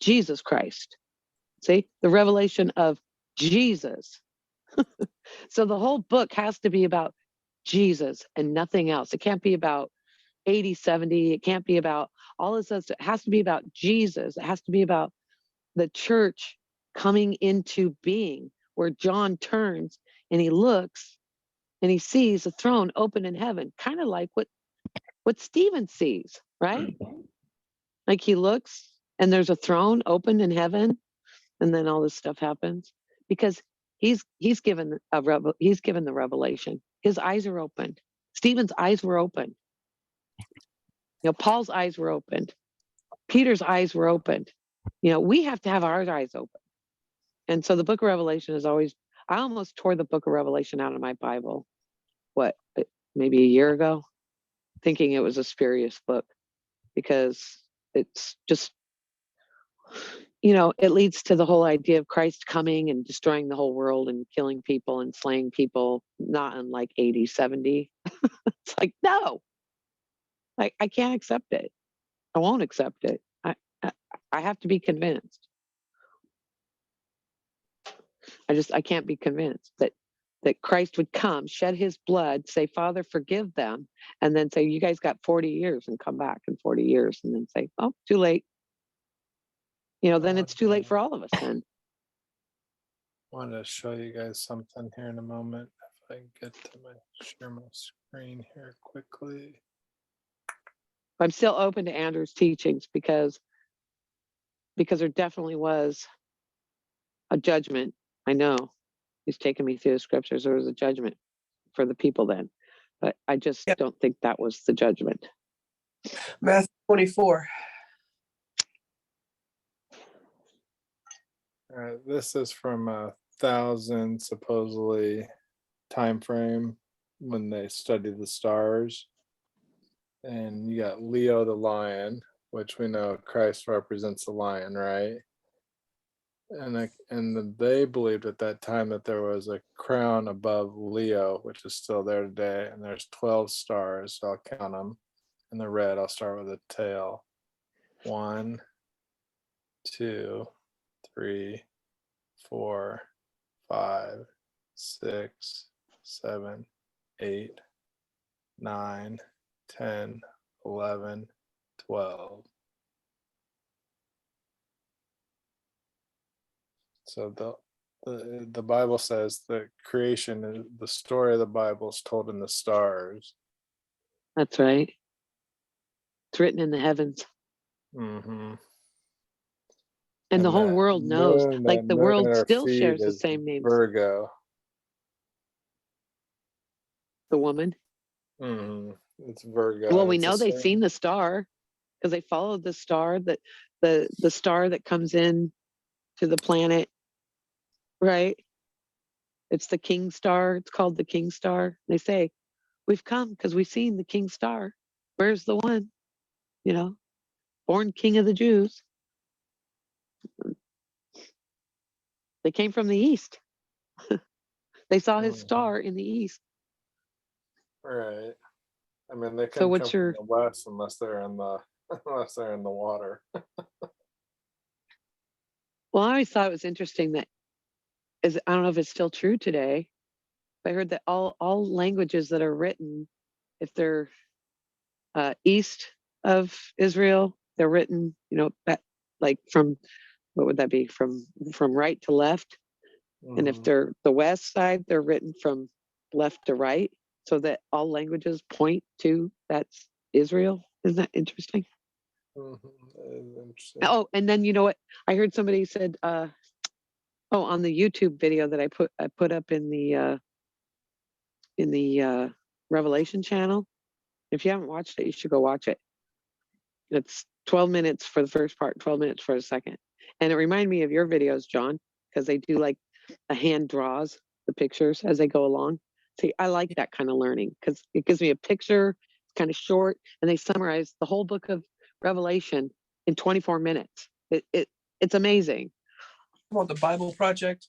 Jesus Christ. See, the revelation of Jesus. So the whole book has to be about Jesus and nothing else. It can't be about 80, 70. It can't be about all this stuff. It has to be about Jesus. It has to be about the church coming into being, where John turns and he looks and he sees a throne open in heaven, kind of like what Stephen sees, right? Like he looks and there's a throne open in heaven, and then all this stuff happens because he's given he's given the revelation. His eyes are opened. Stephen's eyes were opened. You know, Paul's eyes were opened. Peter's eyes were opened. You know, we have to have our eyes open. And so the book of Revelation is always, I almost tore the book of Revelation out of my Bible, maybe a year ago, thinking it was a spurious book, because it's just, you know, it leads to the whole idea of Christ coming and destroying the whole world and killing people and slaying people, not unlike 80, 70. It's like, no, I can't accept it. I won't accept it. I have to be convinced. I can't be convinced that Christ would come, shed his blood, say, Father, forgive them, and then say, you guys got 40 years, and come back in 40 years, and then say, oh, too late. You know, then it's too late for all of us then. I want to show you guys something here in a moment. If I get to share my screen here quickly. I'm still open to Andrew's teachings because there definitely was a judgment. I know he's taken me through the scriptures. There was a judgment for the people then, but I just don't think that was the judgment. Matthew 24. All right, this is from 1,000 supposedly time frame when they studied the stars. And you got Leo the lion, which we know Christ represents the lion, right? And they believed at that time that there was a crown above Leo, which is still there today. And there's 12 stars. So I'll count them. In the red, I'll start with a tail. 1, 2, 3, 4, 5, 6, 7, 8, 9, 10, 11, 12. So the Bible says that creation, the story of the Bible is told in the stars. That's right. It's written in the heavens. Mm-hmm. And the whole world knows, like the world still shares the same names. Virgo. The woman. Mm-hmm. It's Virgo. Well, we know they've seen the star because they followed the star, that the star that comes in to the planet, right? It's the king star. It's called the king star. They say, we've come because we've seen the king star. Where's the one? You know, born king of the Jews. They came from the east. They saw his star in the east. Right. I mean, they So couldn't come from the west unless they're in the water. Well, I always thought it was interesting that I don't know if it's still true today, but I heard that all languages that are written, if they're east of Israel, they're written, you know, like from, what would that be, from right to left. Mm-hmm. And if they're the west side, they're written from left to right, so that all languages point to that's Israel. Isn't that interesting? Mm-hmm. Interesting. Oh, and then you know what? I heard somebody said, on the YouTube video that I put up in the Revelation channel. If you haven't watched it, you should go watch it. It's 12 minutes for the first part, 12 minutes for the second. And it reminded me of your videos, John, because they do like a hand draws the pictures as they go along. See, I like that kind of learning because it gives me a picture, it's kind of short, and they summarize the whole book of Revelation in 24 minutes. It's amazing. Want the Bible Project?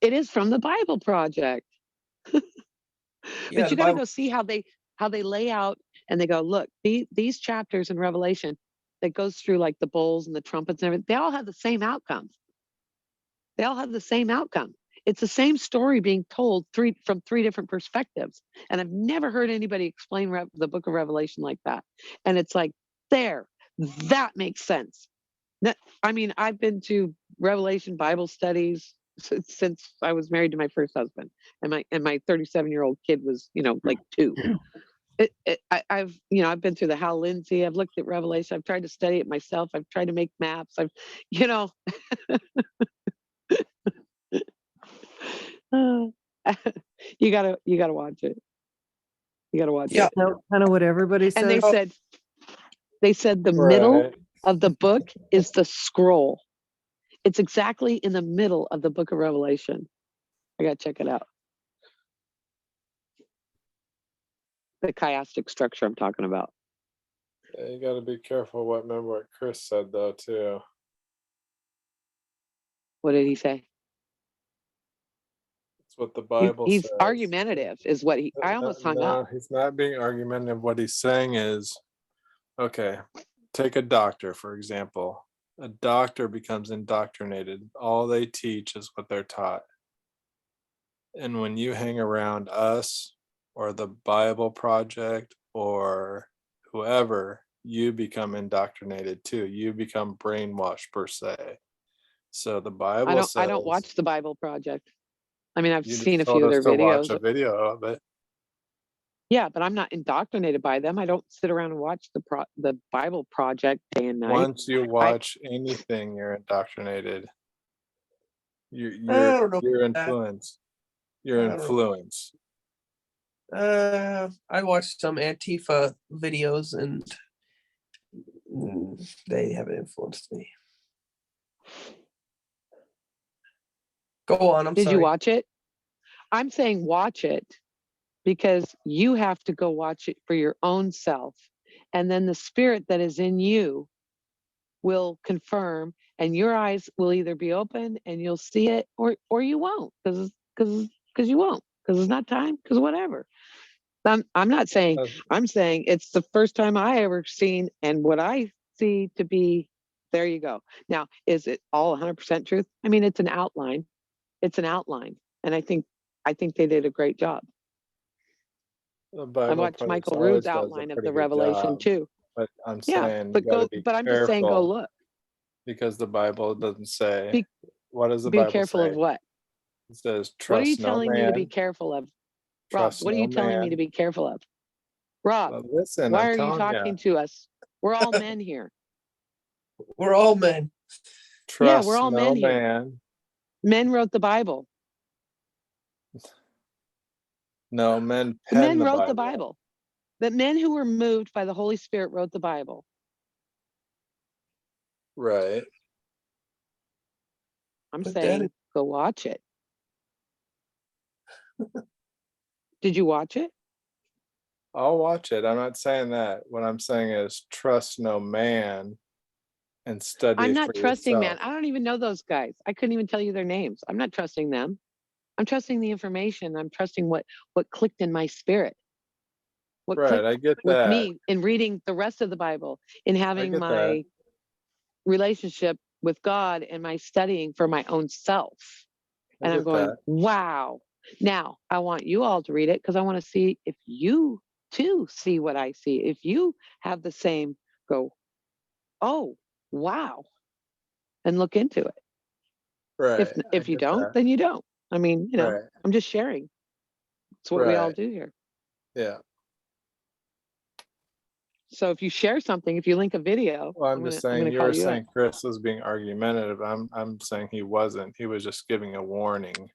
It is from the Bible Project. Yeah, but you got to go see how they lay out, and they go, look, these chapters in Revelation that goes through like the bowls and the trumpets and everything, they all have the same outcomes. They all have the same outcome. It's the same story being told from three different perspectives. And I've never heard anybody explain the book of Revelation like that. And it's like, There, that makes sense. I mean, I've been to Revelation Bible studies since I was married to my first husband, and my 37-year-old kid was, like 2. I've been through the Hal Lindsey. I've looked at Revelation. I've tried to study it myself. I've tried to make maps. you know, you gotta watch it. You gotta watch Yeah. it. Kind of what everybody And says. they said the middle Right. of the book is the scroll. It's exactly in the middle of the book of Revelation. I gotta check it out. The chiastic structure I'm talking about. Yeah, you got to be careful what Chris said though too. What did he say? It's what the Bible He's says. argumentative, is what I almost hung up. No, he's not being argumentative. What he's saying is, okay, take a doctor, for example. A doctor becomes indoctrinated. All they teach is what they're taught. And when you hang around us or the Bible Project or whoever, you become indoctrinated too. You become brainwashed per se. So the Bible says, I don't watch the Bible Project. I mean, I've you seen a just told few of us their to watch videos. a video of it. Yeah, but I'm not indoctrinated by them. I don't sit around and watch the Bible Project day and night. Once you watch anything, you're indoctrinated. I don't know You're about that. influenced. You're I don't know. influenced. I watched some Antifa videos and they haven't influenced me. Go on. Did you watch it? I'm saying watch it because you have to go watch it for your own self. And then the spirit that is in you will confirm, and your eyes will either be open and you'll see it, or you won't, because you won't, because it's not time, because whatever. I'm not saying, I'm saying it's the first time I ever seen, and what I see to be, there you go. Now, is it all 100% truth? I mean, it's an outline. It's an outline. And I think they did a great job. The I Bible watched Project Michael always Rood's does a outline of pretty the good Revelation job. too. But I'm Yeah, saying but you gotta be I'm just saying, go careful look. because the Bible doesn't say. Be, What does the be Bible careful say? of what? It says, What are you "Trust no telling me to be man, careful of? Rob, trust what are no you telling me to man." be careful of? Rob, Well, listen, why I'm are you telling you, talking to us? We're all men here. We're all men. Yeah, we're trust all no men here. man. Men wrote the Bible. No, men The pen men the wrote the Bible. Bible. The men who were moved by the Holy Spirit wrote the Bible. Right. I'm Put that saying, go watch it. Did you watch it? I'll watch it. I'm not saying that. What I'm saying is trust no man and study I'm it not for trusting, man. yourself. I don't even know those guys. I couldn't even tell you their names. I'm not trusting them. I'm trusting the information. I'm trusting what clicked in my spirit. What Right, clicked I get with that. me in reading the rest of the Bible, in I having get that. my relationship with God and my studying for my own self. I And I'm get going, that. wow. Now I want you all to read it because I want to see if you too see what I see. If you have the same, go, oh, wow, and look into it. Right. I If you get don't, that. then you don't. I mean, Right. I'm just sharing. It's what we all Right. do here. Yeah. So if you share something, if you link a video, Well, I'm I'm just gonna saying you call were you up. saying Chris was being argumentative. I'm saying he wasn't. He was just giving a warning.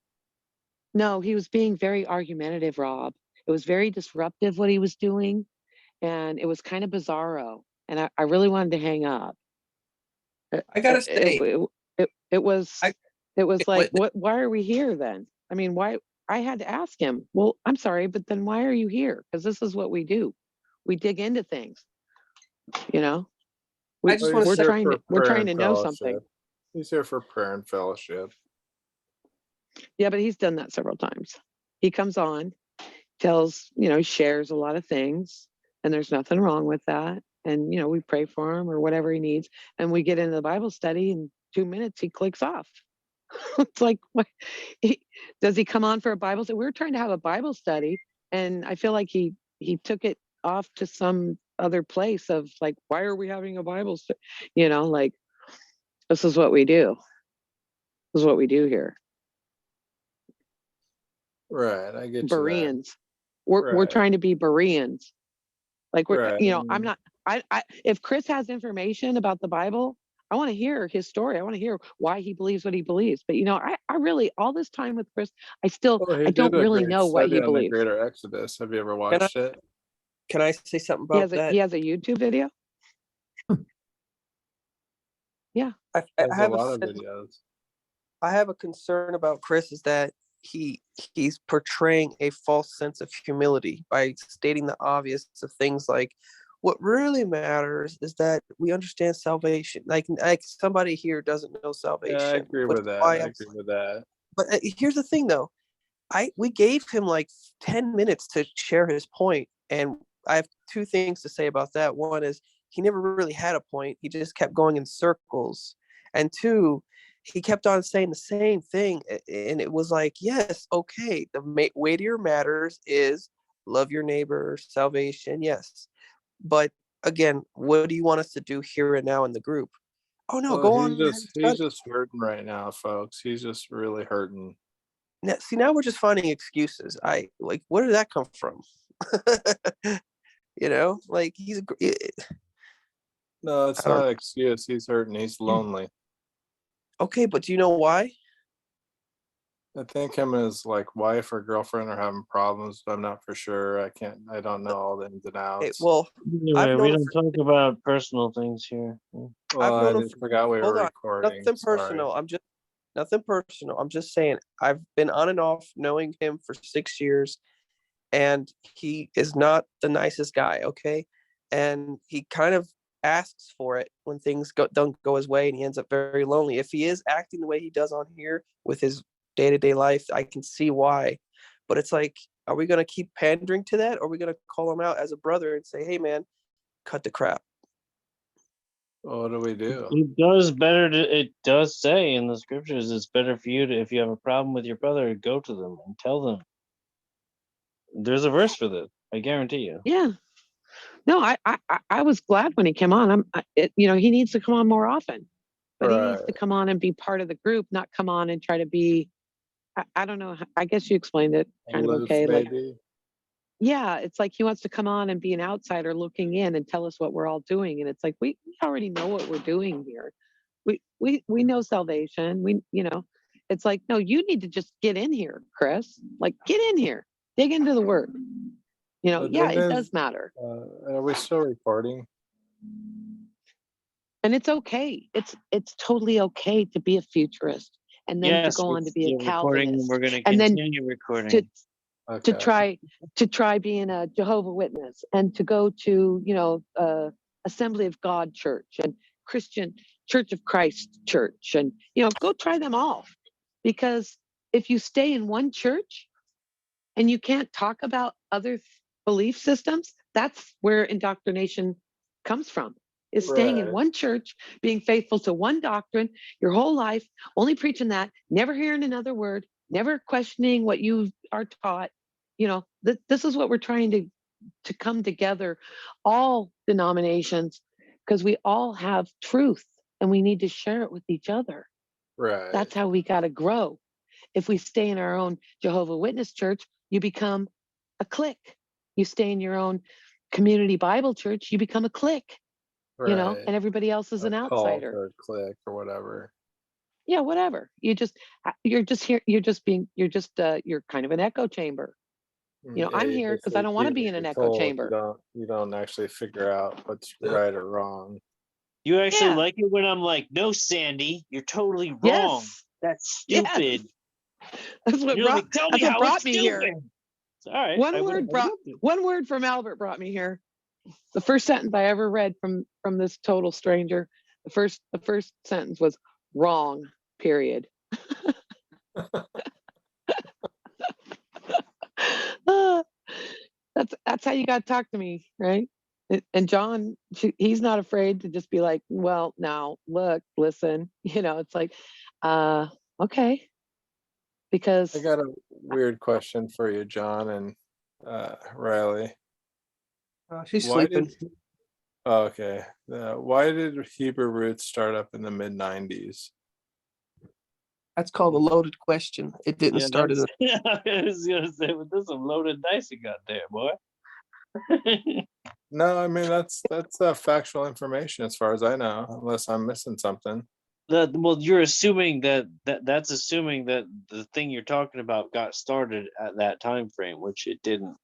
No, he was being very argumentative, Rob. It was very disruptive what he was doing, and it was kind of bizarro. And I really wanted to hang up. I gotta say, It was like, what why are we here then? I mean, why? I had to ask him, well, I'm sorry, but then why are you here? Because this is what we do. We dig into things, you know. I just want to He's say, here for we're prayer trying and to know something. fellowship. He's here for prayer and fellowship. Yeah, but he's done that several times. He comes on, tells, shares a lot of things, and there's nothing wrong with that. And, we pray for him or whatever he needs. And we get into the Bible study in 2 minutes, he clicks off. It's like, what? Does he come on for a Bible study? We were trying to have a Bible study, and I feel like he took it off to some other place of like, why are we having a Bible study? You know, like, this is what we do. This is what we do here. Right, I get you that. Bereans. We're Right, trying to be Bereans. Like we're, right. you know, I'm not, if Chris has information about the Bible, I want to hear his story. I want to hear why he believes what he believes. But, you know, I really, all this time with Chris, Well, he I did don't a really great know what study he on the believes. Greater Exodus. Have you ever Can I, watched it? can I say something about that? He has a YouTube video. Yeah. I There's a have lot of videos. I have a concern about Chris is that he's portraying a false sense of humility by stating the obvious of things like what really matters is that we understand salvation. Like somebody here doesn't know salvation. Yeah, I agree which with is that. why I I'm agree with that. But here's the thing though. We gave him like 10 minutes to share his point, and I have two things to say about that. One is he never really had a point. He just kept going in circles. And two, he kept on saying the same thing, and it was like, yes, okay, the weightier matters is love your neighbor, salvation, yes. But again, what do you want us to do here and now in the group? Oh no, Well, go on and have a he's discussion. just hurting right now, folks. He's just really hurting. Now, see, now we're just finding excuses. I like, where did that come from? You know, like No, it's I don't. not an excuse. He's hurting. He's lonely. Okay, but do you know why? I think him and his like wife or girlfriend are having problems, but I'm not for sure. I don't know all the ins and outs. Well, Anyway, we don't talk about personal things here. Well, I've I known him just forgot we hold were on, recording. nothing Sorry. personal. Nothing personal. I'm just saying I've been on and off knowing him for 6 years, and he is not the nicest guy. Okay, and he kind of asks for it when things don't go his way, and he ends up very lonely. If he is acting the way he does on here with his day-to-day life, I can see why. But it's like, are we going to keep pandering to that, or are we going to call him out as a brother and say, hey man, cut the crap? Well, what do we do? It does say in the scriptures it's better for you to, if you have a problem with your brother, go to them and tell them. There's a verse for this, I guarantee you. Yeah. No, I was glad when he came on. You know, he needs to come on more often, but he needs to come on and be part of the group, not come on and try to be, I don't know. I guess you explained it kind of okay. Like, yeah, it's like he wants to come on and be an outsider looking in and tell us what we're all doing. And it's like, we already know what we're doing here. We know salvation. You know, it's like, no, you need to just get in here, Chris. Like, get in here, dig into the word. You know, yeah, it does matter. Are we still recording? And it's okay. It's totally okay to be a futurist and then to go on to be a Calvinist. We're going to and then continue recording. to try being a Jehovah Witness and to go to, you know, Assembly of God Church and Christian Church of Christ Church, and, you know, go try them all. Because if you stay in one church and you can't talk about other belief systems, that's where indoctrination comes from, is staying in one church, being faithful to one doctrine your whole life, only preaching that, never hearing another word, never questioning what you are taught. You know, this is what we're trying to come together, all denominations, because we all have truth and we need to share it with each other. Right. That's how we got to grow. If we stay in our own Jehovah Witness church, you become a clique. You stay in your own community Bible church, you become a clique. Right. You know, and everybody else is an outsider. Or click or whatever. Yeah, whatever. You're just here. You're kind of an echo chamber. You know, Yeah, I'm here because I don't want to be in an echo chamber. You don't actually figure out what's right or wrong. You actually like it when I'm like, no, Sandy, you're totally wrong. Yes. That's stupid. Yes. That's what brought me here. All right. One word from Albert brought me here. The first sentence I ever read from this total stranger, the first sentence was wrong, period. That's how you got to talk to me, right? And John, he's not afraid to just be like, well, now look, listen, you know, it's like, okay. Because I got a weird question for you, John and Riley. She's sleeping. Okay. Why did Hebrew roots start up in the mid 90s? That's called a loaded question. It didn't Yeah, start in that's, yeah, I was gonna say, but this some loaded dice you got there, boy. No, I mean that's factual information as far as I know, unless I'm missing something. Well, you're assuming that's assuming that the thing you're talking about got started at that time frame, which it didn't.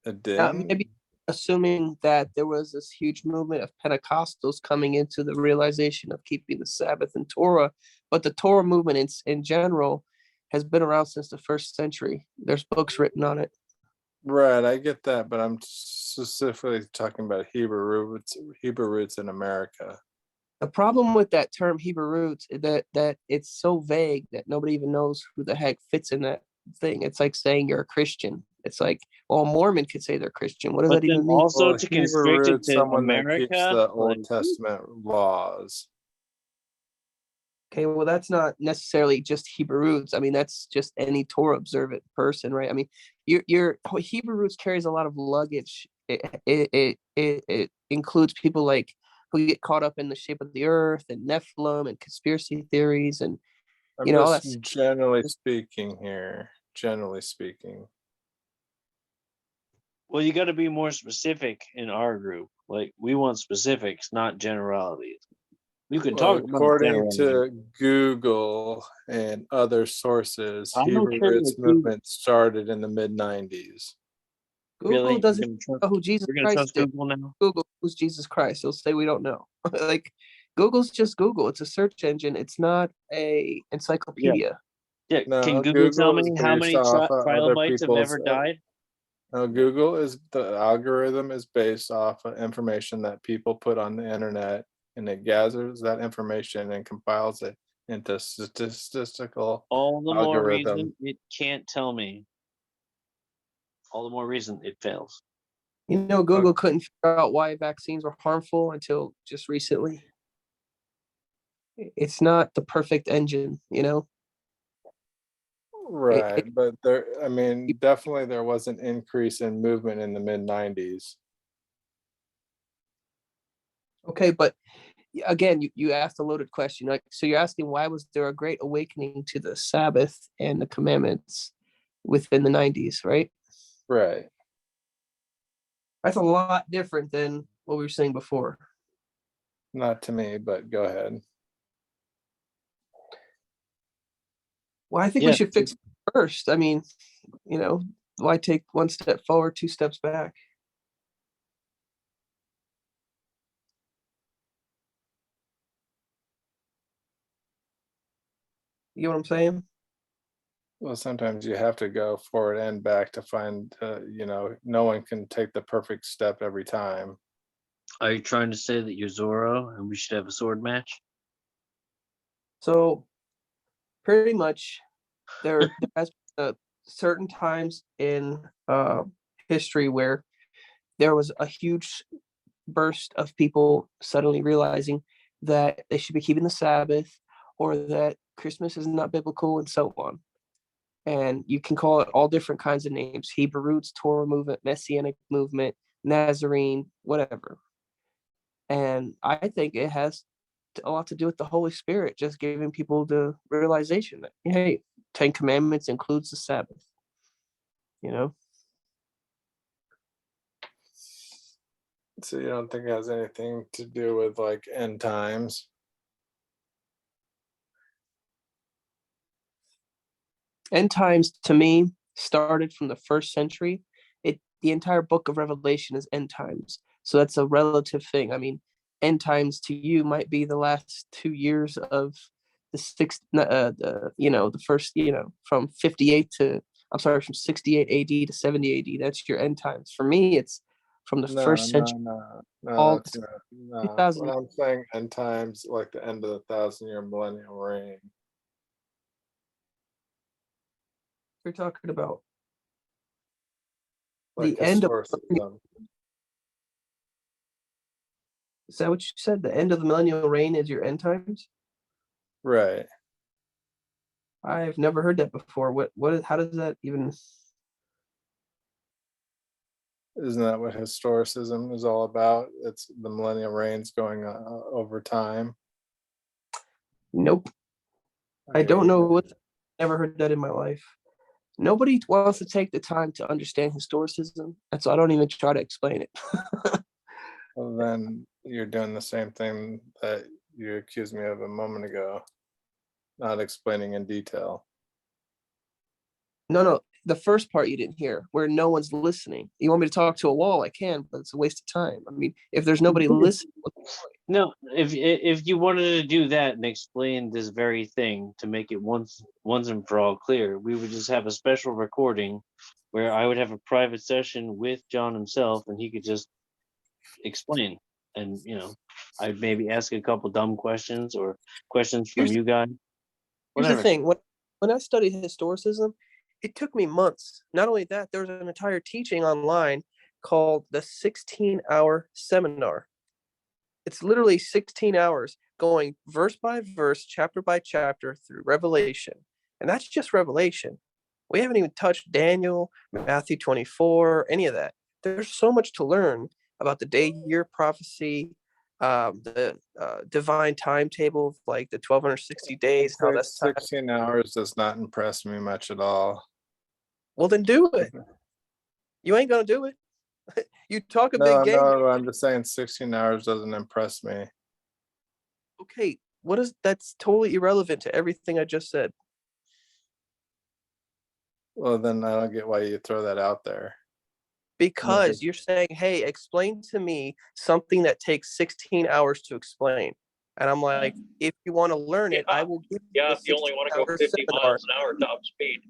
It didn't. maybe assuming that there was this huge movement of Pentecostals coming into the realization of keeping the Sabbath and Torah, but the Torah movement in general has been around since the 1st century. There's books written on it. Right, I get that, but I'm specifically talking about Hebrew roots in America. The problem with that term Hebrew roots is that it's so vague that nobody even knows who the heck fits in that thing. It's like saying you're a Christian. It's like, well, a Mormon could say they're Christian. What does But that then even mean? also Well, to Hebrew constrict it roots, to someone that keeps America, the like, Old Testament laws. Okay, well, that's not necessarily just Hebrew roots. I mean, that's just any Torah observant person, right? I mean, your Hebrew roots carries a lot of luggage. It includes people like who get caught up in the shape of the earth and Nephilim and conspiracy theories and I'm all just that. generally speaking here. Generally speaking. well, you got to be more specific in our group. Like, we want specifics, not generalities. You can Well, talk about according generalities. to Google and other sources, I don't Hebrew care roots what Google. movement started in the mid 90s. Google Really, doesn't know who Jesus you're gonna Christ trust is. Google now? Google who's Jesus Christ. He'll say we don't know. Like Google's just Google. It's a search engine. It's not a Yeah, encyclopedia. yeah. Can No, Google tell Google is me how based many off of other trilobites have people's. ever died? No, the algorithm is based off of information that people put on the internet, and it gathers that information and compiles it into statistical All the more algorithm. reason it can't tell me. All the more reason it fails. Google couldn't figure out why vaccines were harmful until just recently. It's not the perfect engine. Right, but definitely there was an increase in movement in the mid 90s. Okay, but again, you asked a loaded question. Like, so you're asking why was there a great awakening to the Sabbath and the commandments within the 90s, right? Right. That's a lot different than what we were saying before. Not to me, but go ahead. Well, I think we should fix it first. I mean, why take one step forward, 2 steps back? You know what I'm saying? Well, sometimes you have to go forward and back to find, no one can take the perfect step every time. Are you trying to say that you're Zorro and we should have a sword match? So pretty much there has been certain times in history where there was a huge burst of people suddenly realizing that they should be keeping the Sabbath or that Christmas is not biblical and so on. And you can call it all different kinds of names: Hebrew roots, Torah movement, Messianic movement, Nazarene, whatever. And I think it has a lot to do with the Holy Spirit just giving people the realization that, hey, 10 Commandments includes the Sabbath. So you don't think it has anything to do with like end times? End times to me started from the 1st century. The entire book of Revelation is end times. So that's a relative thing. I mean, end times to you might be the last 2 years of the the first, from 58 to, I'm sorry, from 68 AD to 70 AD. That's your end times. For me, it's from the No, 1st century. no, all that's not. No. 2000. When I'm saying end times, like the end of the 1,000-year millennial reign. You're talking about Like the end of. historicism. Is that what you said? The end of the millennial reign is your end times? Right. I've never heard that before. How does that even? Isn't that what historicism is all about? It's the millennial reigns going over time. Nope. I don't know what. Never heard that in my life. Nobody wants to take the time to understand historicism, and so I don't even try to explain it. Well, then you're doing the same thing that you accused me of a moment ago, not explaining in detail. No, the first part you didn't hear, where no one's listening. You want me to talk to a wall? I can, but it's a waste of time. I mean, if there's nobody listening, what's the point? No, if you wanted to do that and explain this very thing to make it once and for all clear, we would just have a special recording where I would have a private session with John himself, and he could just explain. And I'd maybe ask a couple dumb questions or questions from you guys. Here's the Whatever. thing: when I studied historicism, it took me months. Not only that, there was an entire teaching online called the 16-hour seminar. It's literally 16 hours going verse by verse, chapter by chapter through Revelation. And that's just Revelation. We haven't even touched Daniel, Matthew 24, any of that. There's so much to learn about the day year prophecy, the divine timetable of like the 1260 days, how that's 16 hours does not impress me much at all. Well, then do it. You ain't going to do it. You talk a big game. No, I'm just saying 16 hours doesn't impress me. Okay, that's totally irrelevant to everything I just said. Well, then I don't get why you throw that out there. Because you're saying, hey, explain to me something that takes 16 hours to explain. And I'm like, if you want to learn it, I will give you if you only want to go 50 miles an hour top speed.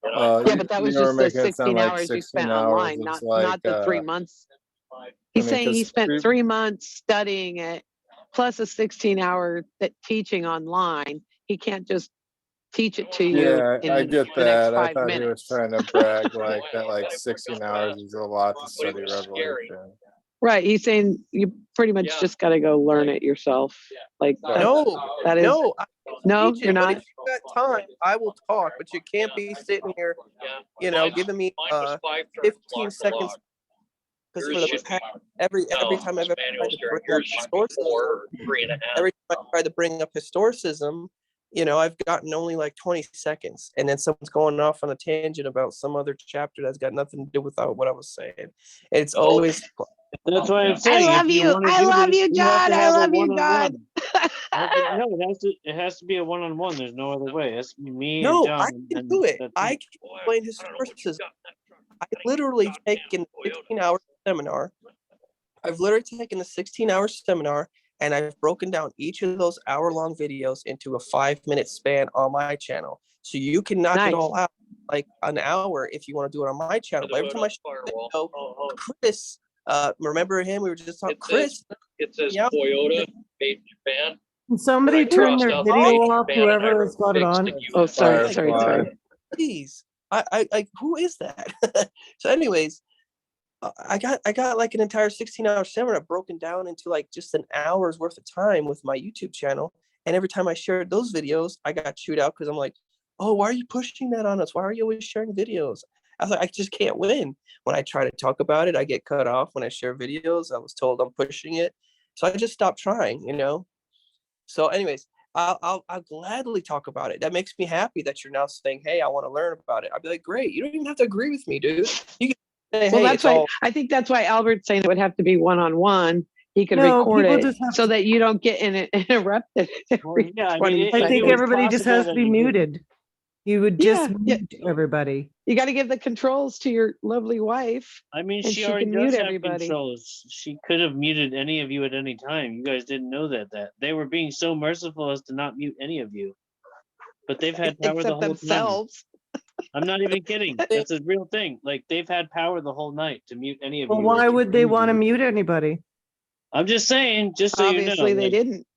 Yeah, but that was just the 16 hours you spent online, not the 3 months. He's saying he spent 3 months studying it, plus a 16-hour teaching online. He can't just teach it to you. Yeah, I get that. I thought minutes. he was trying to brag like that, like 16 hours is a lot to study Revelation. Right. He's saying you pretty much just got to go learn it yourself. Like no, you're not. If you got time, I will talk, but you can't be sitting here, giving me 15 seconds. Because for the past, every time I've ever tried to bring up historicism, every time I tried to bring up historicism, I've gotten only like 20 seconds, and then someone's going off on a tangent about some other chapter that's got nothing to do with what I was saying. It's always. That's why I'm saying. I love you. I love you, John. I love you, God. No, it has to be a one-on-one. There's no other way. It has to be me and John. I can do it. I can explain historicism. I've literally taken a 16-hour seminar. I've literally taken a 16-hour seminar, and I've broken down each of those hour-long videos into a 5-minute span on my channel. So you can knock it all out like an hour if you want to do it on my channel. But every time I share a video, Chris, remember him? We were just talking. Chris. It says Toyota, made in Japan. Can somebody turn their video off, whoever has got it on? Oh, sorry. Please. I who is that? So anyways, I got like an entire 16-hour seminar broken down into like just an hour's worth of time with my YouTube channel. And every time I shared those videos, I got chewed out because I'm like, oh, why are you pushing that on us? Why are you always sharing videos? I was like, I just can't win. When I try to talk about it, I get cut off. When I share videos, I was told I'm pushing it. So I just stopped trying, So anyways, I'll gladly talk about it. That makes me happy that you're now saying, hey, I want to learn about it. I'll be like, great. You don't even have to agree with me, dude. You can say, Well, hey, that's why I think that's why Albert's saying it would have to be one-on-one. He could record it so that you don't get interrupted. I think everybody just has to be muted. You would just mute everybody. You got to give the controls to your lovely wife. I mean, and she already can does mute have everybody. controls. She could have muted any of you at any time. You guys didn't know that they were being so merciful as to not mute any of you. But they've had power the whole themselves. time. I'm not even kidding. That's a real thing. Like they've had power the whole night to mute any of you. Well, why would they want to mute anybody? I'm just saying, just so Obviously you know. they didn't.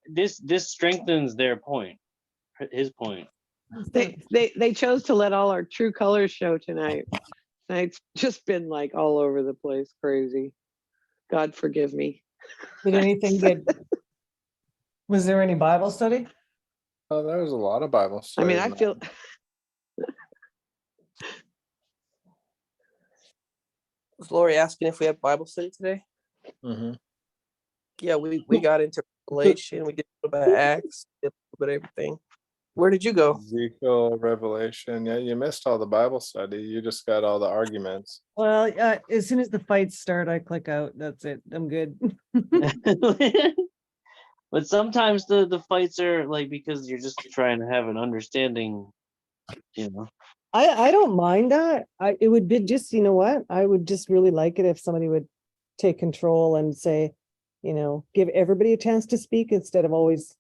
This strengthens their point. His point. They chose to let all our true colors show tonight. It's just been like all over the place, crazy. God forgive me. Did anything get? Was there any Bible study? Oh, there was a lot of Bible study. I mean, I feel. Was Lori asking if we had Bible study today? Mm-hmm. Yeah, we got into Revelation, we did a little bit of Acts, did a little bit of everything. Where did you go? Ezekiel, Revelation. Yeah, you missed all the Bible study. You just got all the arguments. Well, as soon as the fights start, I click out. That's it. I'm good. But sometimes the fights are like because you're just trying to have an understanding, you know. I don't mind that. It would be just, you know what? I would just really like it if somebody would take control and say, give everybody a chance to speak instead of always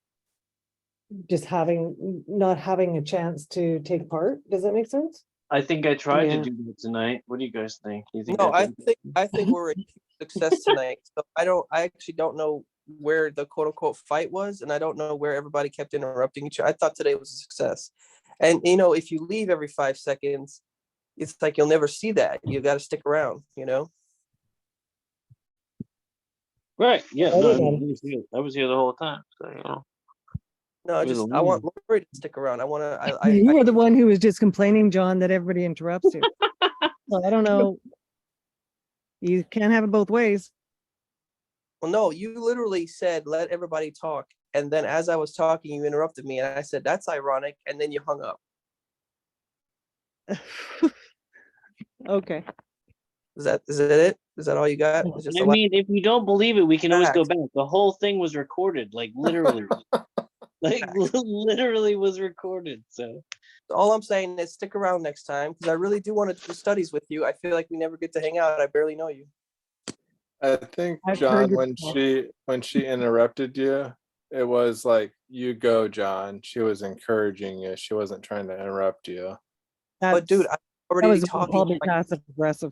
just not having a chance to take part. Does that make sense? I think I tried to Yeah. do that tonight. What do you guys think? Do you think No, I did? I think we're a success tonight. So I actually don't know where the quote unquote fight was, and I don't know where everybody kept interrupting each other. I thought today was a success. And if you leave every 5 seconds, it's like you'll never see that. You got to stick around, Right. Yeah. No, Alrighty then. I was here the whole time. So No, You're the I want one. Lori to stick around. I want to. You were the one who was just complaining, John, that everybody interrupts you. So I don't know. You can't have it both ways. Well, no, you literally said let everybody talk, and then as I was talking, you interrupted me, and I said that's ironic, and then you hung up. Okay. Is that it? Is that all you got? It's just I mean, if you don't believe it, we can always go Fact. back. The whole thing was recorded, like literally, literally was recorded. So all I'm saying is stick around next time because I really do want to do studies with you. I feel like we never get to hang out. I barely know you. I think, I've John, heard you when she interrupted you, it was like, you go, John. She was encouraging you. She wasn't trying to interrupt you. But dude, That I'm already was talking. probably passive aggressive.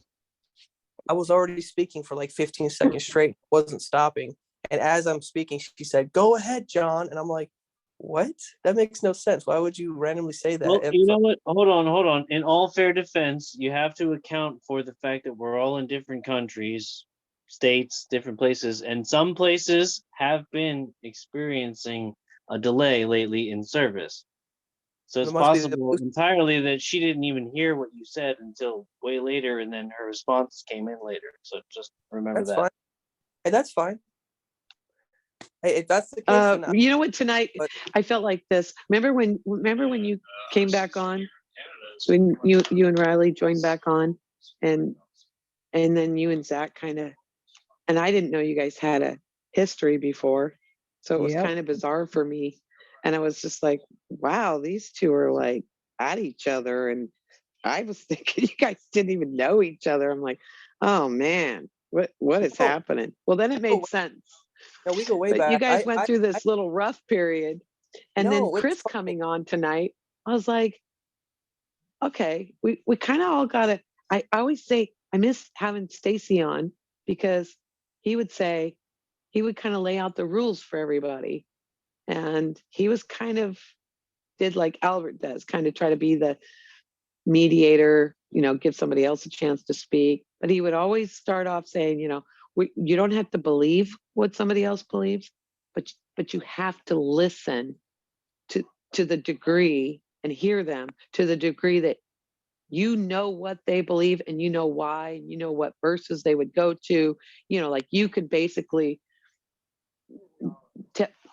I was already speaking for like 15 seconds straight, wasn't stopping. And as I'm speaking, she said, "Go ahead, John." And I'm like, "What? That makes no sense. Why would you randomly say that?" well, you know what? Hold on. In all fair defense, you have to account for the fact that we're all in different countries, states, different places, and some places have been experiencing a delay lately in service. So it's It must be the possible entirely that she didn't even hear what you said until way later, and then her response came in later. So just remember That's that. fine. Hey, that's fine. Hey, if that's the case, then You know what? Tonight, but- I felt like this. Remember when you came back on? When you and Riley joined back on, and then you and Zach kind of, and I didn't know you guys had a history before, so it was Yep. kind of bizarre for me. And I was just like, wow, these two are like at each other. And I was thinking you guys didn't even know each other. I'm like, oh man, what is happening? Well, then it made sense. No, we go way But back. you guys went through this little rough period. And then No, it's Chris fine. coming on tonight, I was like, okay, we kind of all gotta, I always say I miss having Stacy on because he would kind of lay out the rules for everybody. And he was kind of did like Albert does, kind of try to be the mediator, give somebody else a chance to speak. But he would always start off saying, you don't have to believe what somebody else believes, but you have to listen to the degree and hear them to the degree that you know what they believe and you know why, and you know what verses they would go to, like you could basically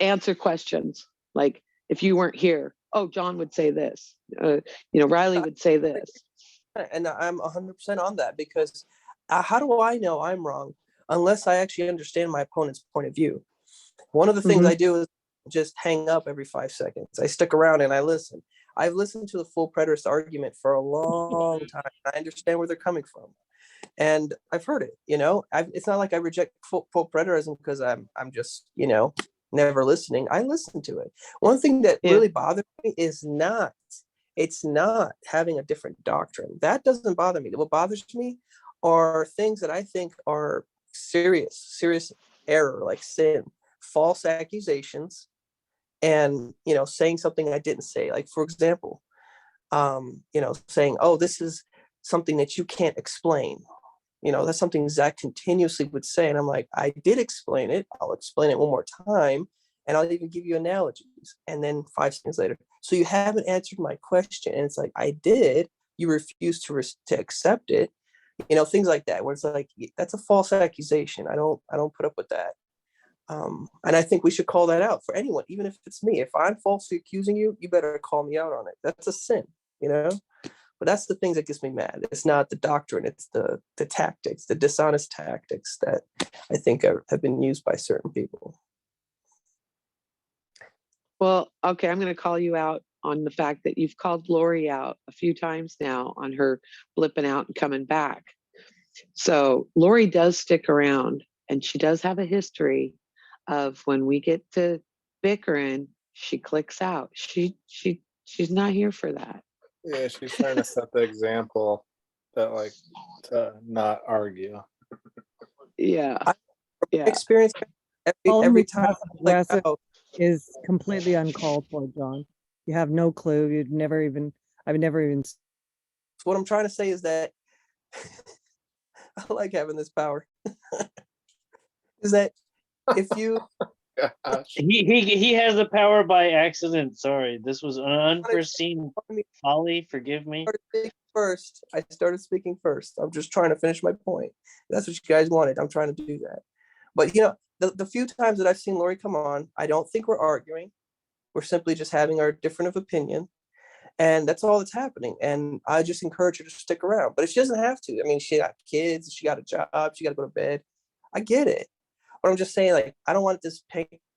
answer questions. Like if you weren't here, oh, John would say this, Riley would say this. And I'm 100% on that because how do I know I'm wrong unless I actually understand my opponent's point of view? One of the things I do is just hang up every 5 seconds. I stick around and I listen. I've listened to the full preterist argument for a long time. I understand where they're coming from, and I've heard it. It's not like I reject full preterism because I'm just never listening. I listen to it. One thing that really bothers me is it's not having a different doctrine. That doesn't bother me. What bothers me are things that I think are serious error, like sin, false accusations, and saying something I didn't say. Like, for example, saying, "Oh, this is something that you can't explain." That's something Zach continuously would say, and I'm like, I did explain it. I'll explain it one more time, and I'll even give you analogies. And then 5 seconds later, so you haven't answered my question, and it's like, I did. You refused to accept it. things like that, where it's like, that's a false accusation. I don't put up with that. And I think we should call that out for anyone, even if it's me. If I'm falsely accusing you, you better call me out on it. That's a sin, But that's the things that gets me mad. It's not the doctrine, it's the tactics, the dishonest tactics that I think have been used by certain people. Well, okay, I'm going to call you out on the fact that you've called Lori out a few times now on her blipping out and coming back. So Lori does stick around, and she does have a history of when we get to bickering, she clicks out. She's not here for that. Yeah, she's trying to set the example that like to not argue. Yeah. Experience every time aggressive is completely uncalled for, John. You have no clue. I've never even. So what I'm trying to say is that I like having this power. Is that if you he has the power by accident. Sorry, this was an unforeseen folly. Forgive me. I started speaking first. I'm just trying to finish my point. That's what you guys wanted. I'm trying to do that. But the few times that I've seen Lori come on, I don't think we're arguing. We're simply just having our different of opinion. And that's all that's happening. And I just encourage her to stick around. But she doesn't have to. I mean, she got kids, she got a job, she got to go to bed. I get it. But I'm just saying, like, I don't want this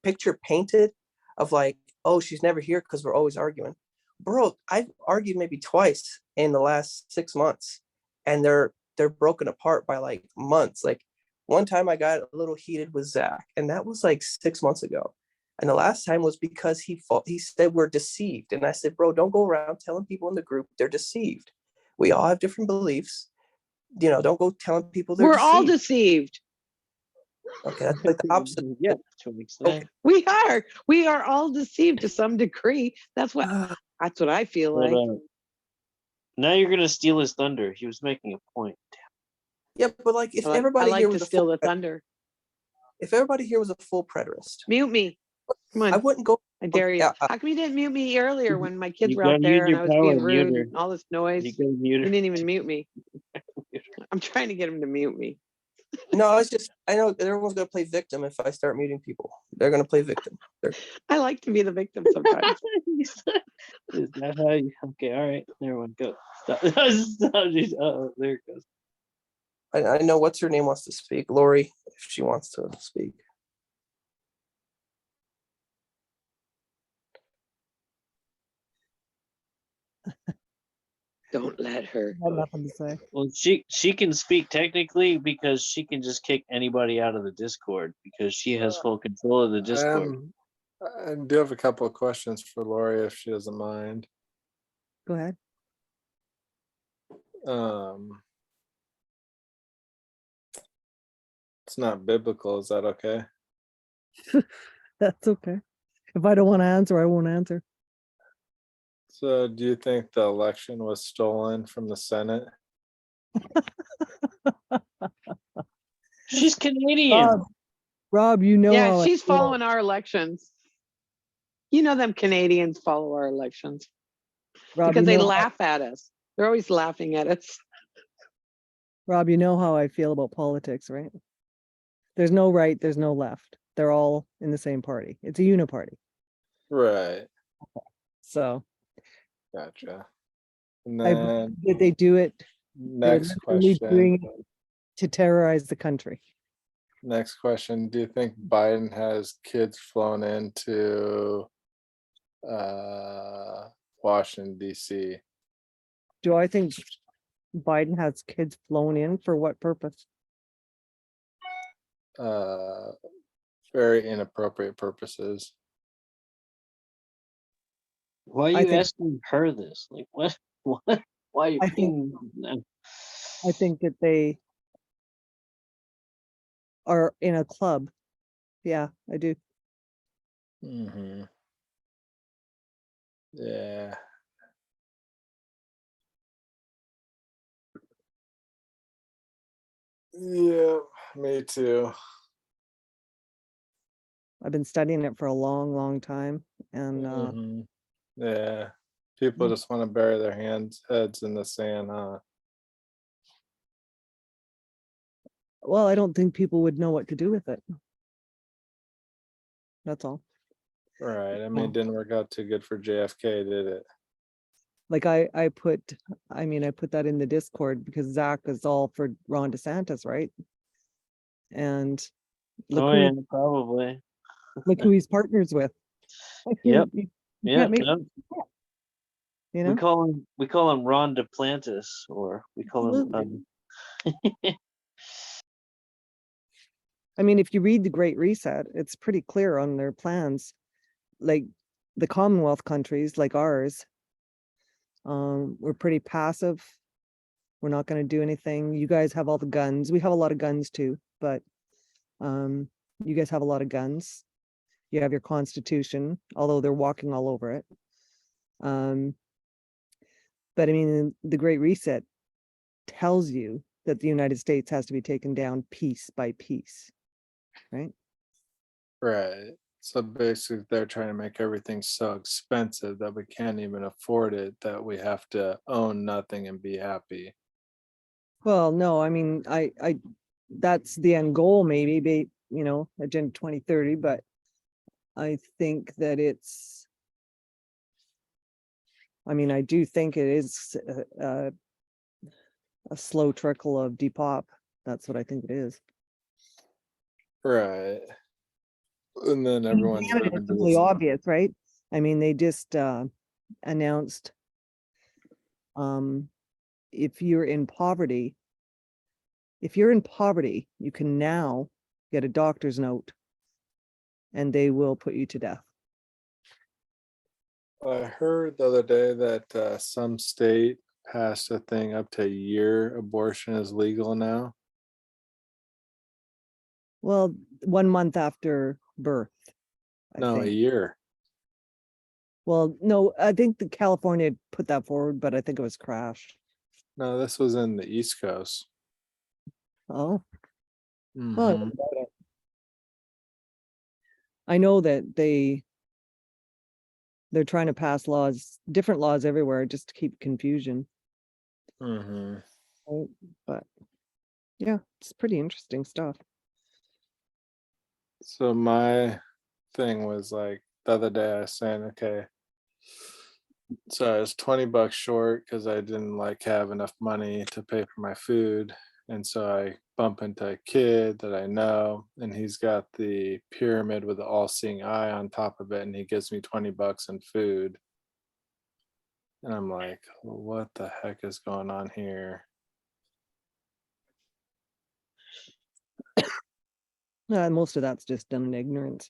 picture painted of like, oh, she's never here because we're always arguing. Bro, I've argued maybe twice in the last 6 months, and they're broken apart by like months. Like one time I got a little heated with Zach, and that was like 6 months ago. And the last time was because he said we're deceived. And I said, bro, don't go around telling people in the group they're deceived. We all have different beliefs. Don't go telling people they're We're deceived. all deceived. Okay, that's like the opposite. Yeah, okay. We are all deceived to some degree. That's what I feel But, like. now you're gonna steal his thunder. He was making a point. Yeah, but like if I everybody like here to was steal the thunder. If everybody here was a full preterist, Mute me. Come on. I wouldn't go. I dare you. How come you didn't mute me earlier when my kids You were out gotta there use and your I was power being and mute rude her. and all this noise? You gotta mute her. You didn't even mute me. I'm trying to get him to mute me. No, I know everyone's gonna play victim if I start muting people. They're gonna play victim. I like to be the victim sometimes. Is that how you? Okay, all right. There we go. Stop. Oh, there it goes. I know what's her name wants to speak. Lori, if she wants to speak. Don't let her. I have nothing to say. Well, she can speak technically because she can just kick anybody out of the Discord because she has full control of the Discord. I do have a couple of questions for Lori if she doesn't mind. Go ahead. It's not biblical. Is that okay? That's okay. If I don't want to answer, I won't answer. So, do you think the election was stolen from the Senate? She's Canadian. Rob, you know Yeah, how I she's feel. following our elections. You know them Canadians follow our elections Rob, because you they know laugh at us. They're always laughing at us. Rob, you know how I feel about politics, right? There's no right, there's no left. They're all in the same party. It's a uniparty. Right. So Gotcha. And I then believe that they do it. They're next literally question. doing it to terrorize the country. Next question. Do you think Biden has kids flown into Washington, D.C.? Do I think Biden has kids flown in for what purpose? Very inappropriate purposes. Why are I you think- asking her this? Like what? What? Why are you I think- I think that they are in a club. Yeah, I do. Mm-hmm. Yeah. Yeah, me too. I've been studying it for a long, long time. And Mhm. Yeah. People just want to bury their heads in the sand, huh? well, I don't think people would know what to do with it. That's all. Right. I mean, Well, it didn't work out too good for JFK, did it? like I put that in the Discord because Zach is all for Ron DeSantis, right? And look Oh who yeah, probably. look who he's partners with. Yep. You Yep. can't make Yep. you We know. call him Ron DePlantis, or we call him Absolutely. I mean, if you read the Great Reset, it's pretty clear on their plans. Like the Commonwealth countries, like ours, we're pretty passive. We're not going to do anything. You guys have all the guns. We have a lot of guns too, but you guys have a lot of guns. You have your constitution, although they're walking all over it. But I mean, the Great Reset tells you that the United States has to be taken down piece by piece, right? Right. So basically, they're trying to make everything so expensive that we can't even afford it, that we have to own nothing and be happy. Well, no, I mean, I that's the end goal, maybe, Agenda 2030, but I think that I do think it is a slow trickle of depop. That's what I think it is. Right. And then everyone's Canada, running it's to really this. obvious, right? I mean, they just announced if you're in poverty, you can now get a doctor's note and they will put you to death. I heard the other day that some state passed a thing up to a year abortion is legal now. Well, 1 month after birth, I No, a think. year. Well, no, I think the California put that forward, but I think it was crashed. No, this was in the East Coast. Oh, Mhm. well, I don't know it. I know that they're trying to pass different laws everywhere just to keep confusion. Mhm. Right? But yeah, it's pretty interesting stuff. So my thing was like the other day I was saying, okay, so I was $20 short because I didn't like have enough money to pay for my food. And so I bump into a kid that I know, and he's got the pyramid with the all-seeing eye on top of it, and he gives me $20 in food. And I'm like, what the heck is going on here? Most of that's just done in ignorance.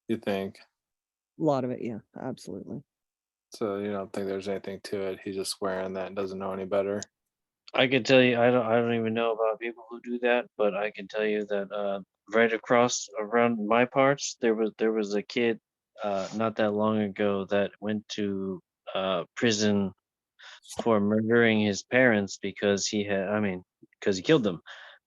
You think? A lot of it, yeah, absolutely. So you don't think there's anything to it? He's just wearing that and doesn't know any better. I can tell you, I don't even know about people who do that, but I can tell you that right across around my parts, there was a kid not that long ago that went to prison for murdering his parents because because he killed them,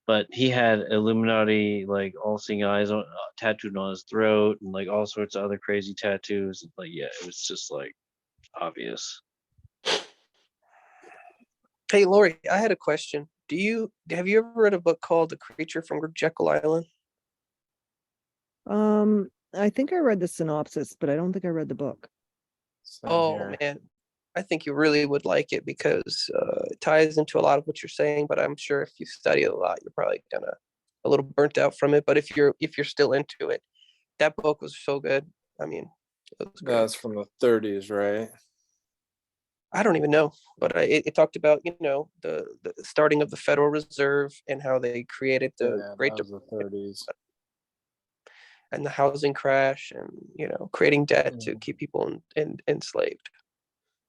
but he had Illuminati, like, all-seeing eyes tattooed on his throat, and like all sorts of other crazy tattoos. Like, yeah, it was just like obvious. Hey, Lori, I had a question. Have you ever read a book called The Creature from Jekyll Island? I think I read the synopsis, but I don't think I read the book. Oh man, I think you really would like it because it ties into a lot of what you're saying. But I'm sure if you study it a lot, you're probably gonna a little burnt out from it. But if you're still into it, that book was so good. I mean, it was great. That's from the 30s, right? I don't even know, but it talked about the starting of the Federal Reserve and how they created the Yeah, Great that was the 30s. and the housing crash, and creating debt to Mhm. keep people enslaved.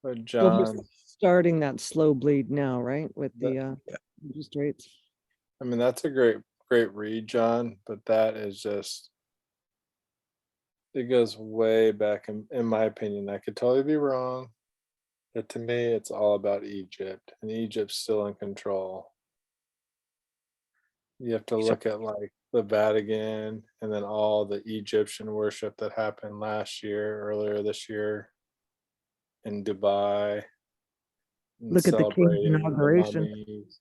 But Well, we're John, starting that slow bleed now, right? With the Yeah. interest rates. I mean, that's a great read, John, but that is just, it goes way back in my opinion. I could totally be wrong, but to me, it's all about Egypt, and Egypt's still in control. You have to So look at like the Vatican and then all the Egyptian worship that happened earlier this year in Dubai, and Look at the King's celebrating the inauguration. mummies.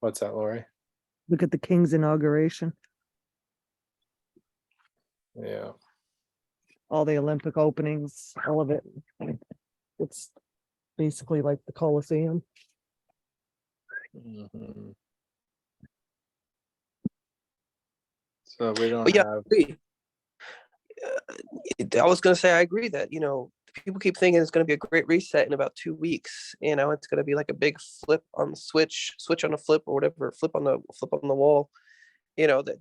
What's that, Lori? Look at the King's inauguration, Yeah. all the Olympic openings, all of it. It's basically like the Colosseum. Mhm. So we don't But yeah, have. I agree. I was going to say, I agree that, people keep thinking it's going to be a great reset in about 2 weeks. It's going to be like a big flip on the switch on the flip or whatever, flip on the wall, that,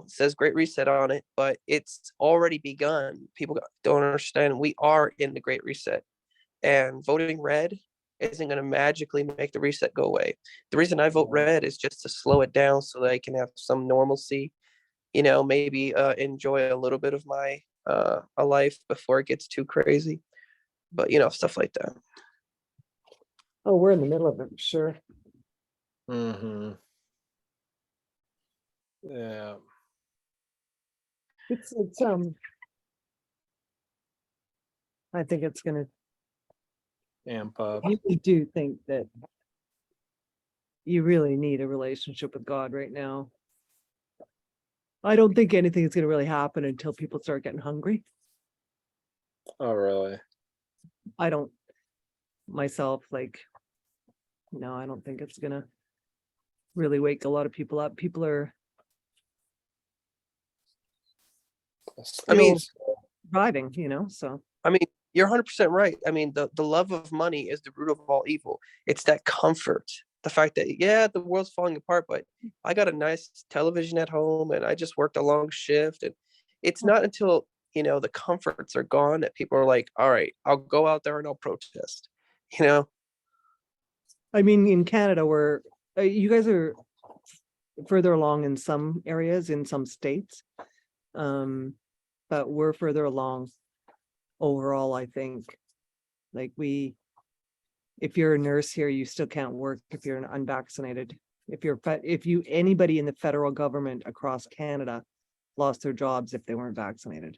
says great reset on it, but it's already begun. People don't understand. We are in the great reset, and voting red isn't going to magically make the reset go away. The reason I vote red is just to slow it down so that I can have some normalcy, maybe enjoy a little bit of my a life before it gets too crazy. But stuff like that. Oh, we're in the middle of it, sure. Mm-hmm. Yeah. It's I think it's gonna, Amp up. I really do think that you really need a relationship with God right now. I don't think anything is gonna really happen until people start getting hungry. Oh, really? I don't myself, like, no, I don't think it's gonna really wake a lot of people up. People are I mean, still surviving, so. I mean, you're 100% right. I mean, the love of money is the root of all evil. It's that comfort, the fact that, yeah, the world's falling apart, but I got a nice television at home and I just worked a long shift. And it's not until, the comforts are gone that people are like, all right, I'll go out there and I'll protest, I mean, in Canada, where you guys are further along in some areas, in some states. But we're further along overall, I think. Like if you're a nurse here, you still can't work if you're unvaccinated. If anybody in the federal government across Canada lost their jobs if they weren't vaccinated.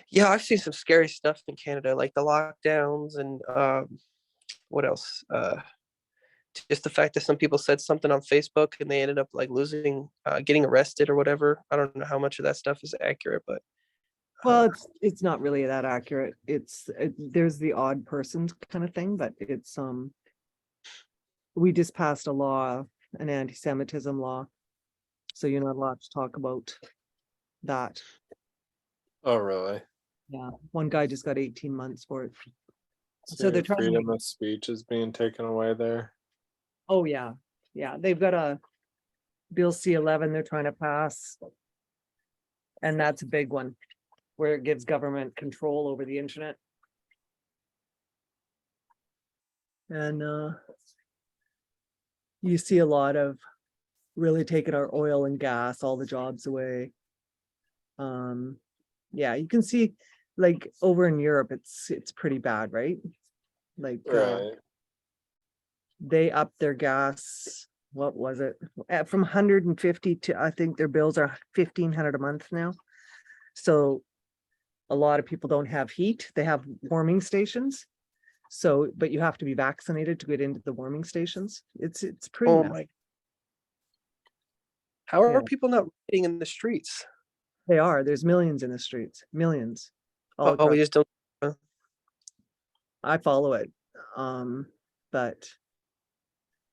Yeah, I've seen some scary stuff in Canada, like the lockdowns and what else? Just the fact that some people said something on Facebook and they ended up like getting arrested or whatever. I don't know how much of that stuff is accurate, but Well, it's not really that accurate. There's the odd person kind of thing, but we just passed a law, an anti-Semitism law, so you're not allowed to talk about that. Oh, really? Yeah, one guy just got 18 months for it. So they're trying to freedom of speech is being taken away there. Oh, yeah. Yeah, they've got a Bill C-11 they're trying to pass. And that's a big one, where it gives government control over the internet. And you see a lot of really taking our oil and gas, all the jobs away. Yeah, you can see like over in Europe, it's pretty bad, right? Like Right. they upped their gas. What was it? From 150 to, I think their bills are 1,500 a month now. So a lot of people don't have heat. They have warming stations. So, but you have to be vaccinated to get into the warming stations. It's pretty oh messy. my, how are Yeah. people not rioting in the streets? They are. There's millions in the streets. Millions. All Oh, we across. just don't. I follow it. But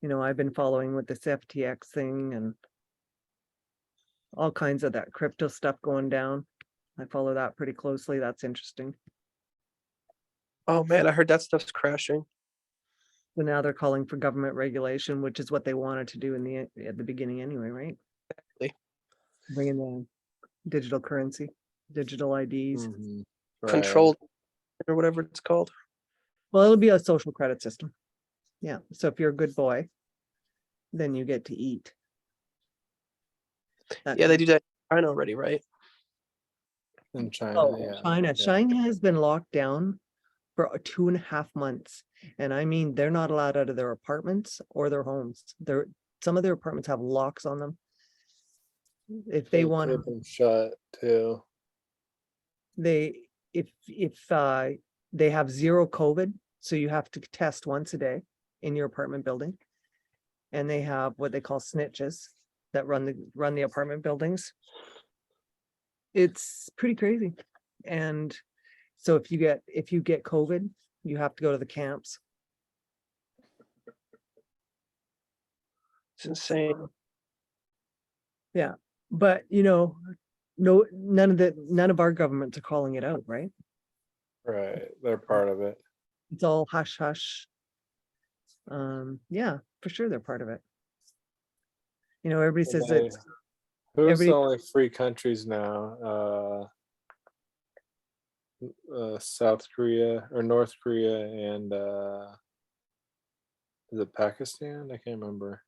I've been following with this FTX thing and all kinds of that crypto stuff going down. I follow that pretty closely. That's interesting. Oh man, I heard that stuff's crashing. So now they're calling for government regulation, which is what they wanted to do at the beginning anyway, right? Exactly. Bring in the digital currency, digital IDs. Mhm. Right. Controlled or whatever it's called. Well, it'll be a social credit system. Yeah. So if you're a good boy, then you get to eat. Yeah, they do that in China already, right? In China, Oh, yeah. China. Yeah. China has been locked down for 2.5 months. And I mean, they're not allowed out of their apartments or their homes. Some of their apartments have locks on them. If they want keep them shut too. if they have zero COVID, so you have to test once a day in your apartment building. and they have what they call snitches that run the apartment buildings. It's pretty crazy. And so if you get COVID, you have to go to the camps. It's insane. Yeah. But none of our governments are calling it out, right? Right. They're part of it. It's all hush hush. Yeah, for sure they're part of it. Everybody says that. Who's the only free countries now? South Korea or North Korea and is it Pakistan? I can't remember.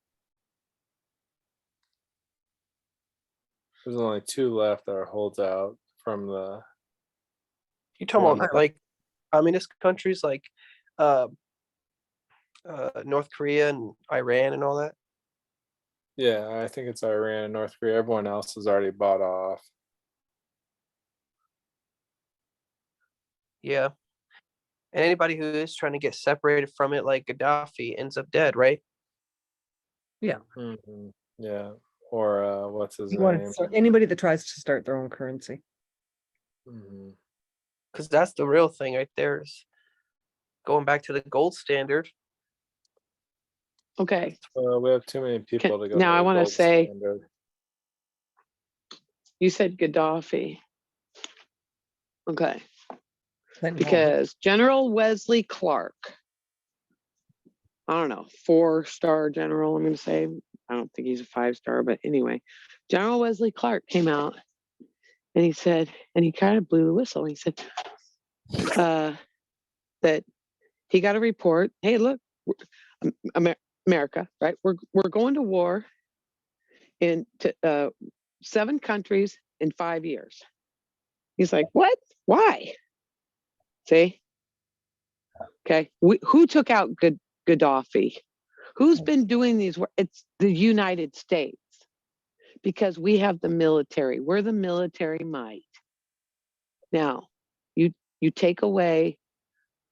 There's only 2 left that are holdout from the. You talking about like communist countries like North Korea and Iran and all that? Yeah, I think it's Iran and North Korea. Everyone else is already bought off. Yeah. And anybody who is trying to get separated from it, like Gaddafi, ends up dead, right? Yeah. Mm-hmm. Yeah. Or what's his name? Anybody that tries to start their own currency. Because that's the real thing right there, is going back to the gold standard. Okay. We have too many people to go. Now to I want to say, standard. you said Gaddafi. Okay. Because General Wesley Clark, I don't know, 4-star general, I'm going to say. I don't think he's a 5-star, but anyway, General Wesley Clark came out and he said, and he kind of blew the whistle. He said that he got a report. Hey, look, America, right? We're going to war in 7 countries in 5 years. He's like, what? Why? See? Okay. Who took out Gaddafi? Who's been doing these? It's the United States, because we have the military. We're the military might. Now, you take away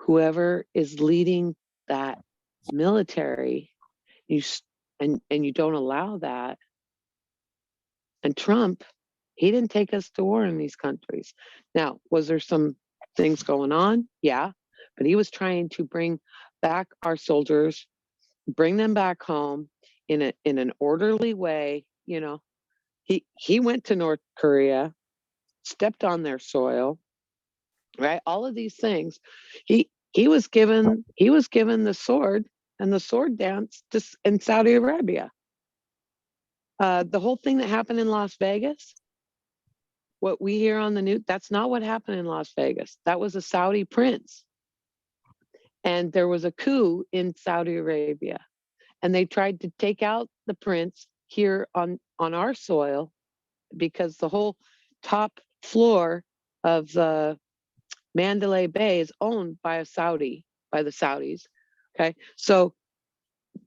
whoever is leading that military, and you don't allow that. And Trump, he didn't take us to war in these countries. Now, was there some things going on? Yeah, but he was trying to bring back our soldiers, bring them back home in an orderly way. He went to North Korea, stepped on their soil, right? All of these things. He was given the sword and the sword dance in Saudi Arabia. The whole thing that happened in Las Vegas, what we hear on the news, that's not what happened in Las Vegas. That was a Saudi prince. And there was a coup in Saudi Arabia. And they tried to take out the prince here on our soil, because the whole top floor of the Mandalay Bay is owned by the Saudis. Okay. So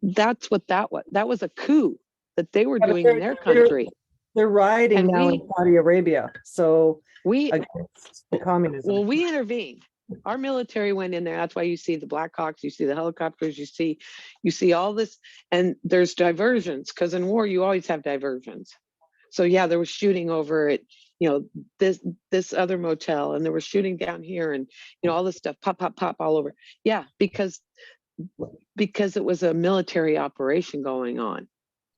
that's what that was. That was a coup that they were doing in their country. They're rioting And now in Saudi Arabia. So against the communism. Well, we intervened. Our military went in there. That's why you see the Black Hawks, you see the helicopters, you see all this, and there's diversions, because in war you always have diversions. So yeah, there was shooting over at this other motel, and there was shooting down here, and all this stuff, pop all over. Yeah, because it was a military operation going on.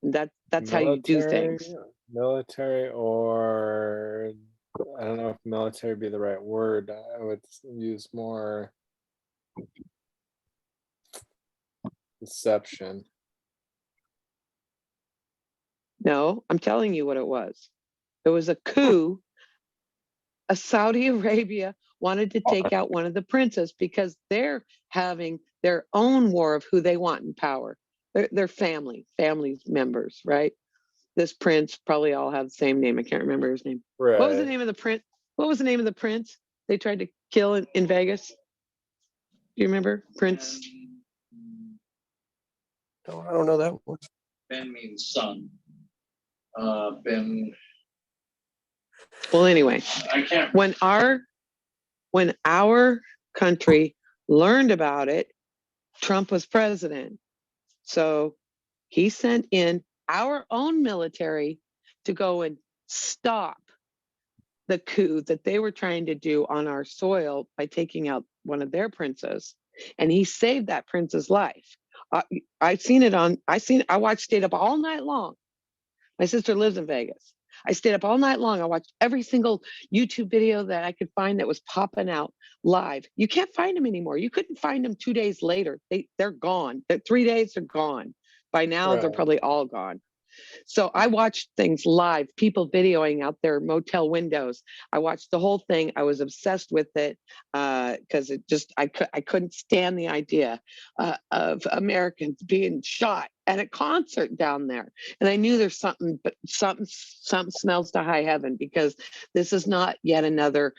That's how you do things. Military, or I don't know if military would be the right word. I would use more deception. No, I'm telling you what it was. It was a coup. A Saudi Arabia wanted to take out one of the princes, because they're having their own war of who they want in power. They're family members, right? This prince, probably all have the same name. I can't remember his name. Right. What was the name of the prince? What was the name of the prince they tried to kill in Vegas? Do you remember? Prince? No, I don't know that one. Ben means son. Ben. Well, anyway, I can't. When our country learned about it, Trump was president. So He sent in our own military to go and stop the coup that they were trying to do on our soil by taking out one of their princes. And he saved that prince's life. I stayed up all night long. My sister lives in Vegas. I stayed up all night long. I watched every single YouTube video that I could find that was popping out live. You can't find them anymore. You couldn't find them 2 days later. They're gone. 3 days, they're gone. By now, they're Right. probably all gone. So I watched things live, people videoing out their motel windows. I watched the whole thing. I was obsessed with it because I couldn't stand the idea of Americans being shot at a concert down there. And I knew there's something smells to high heaven, because this is not yet another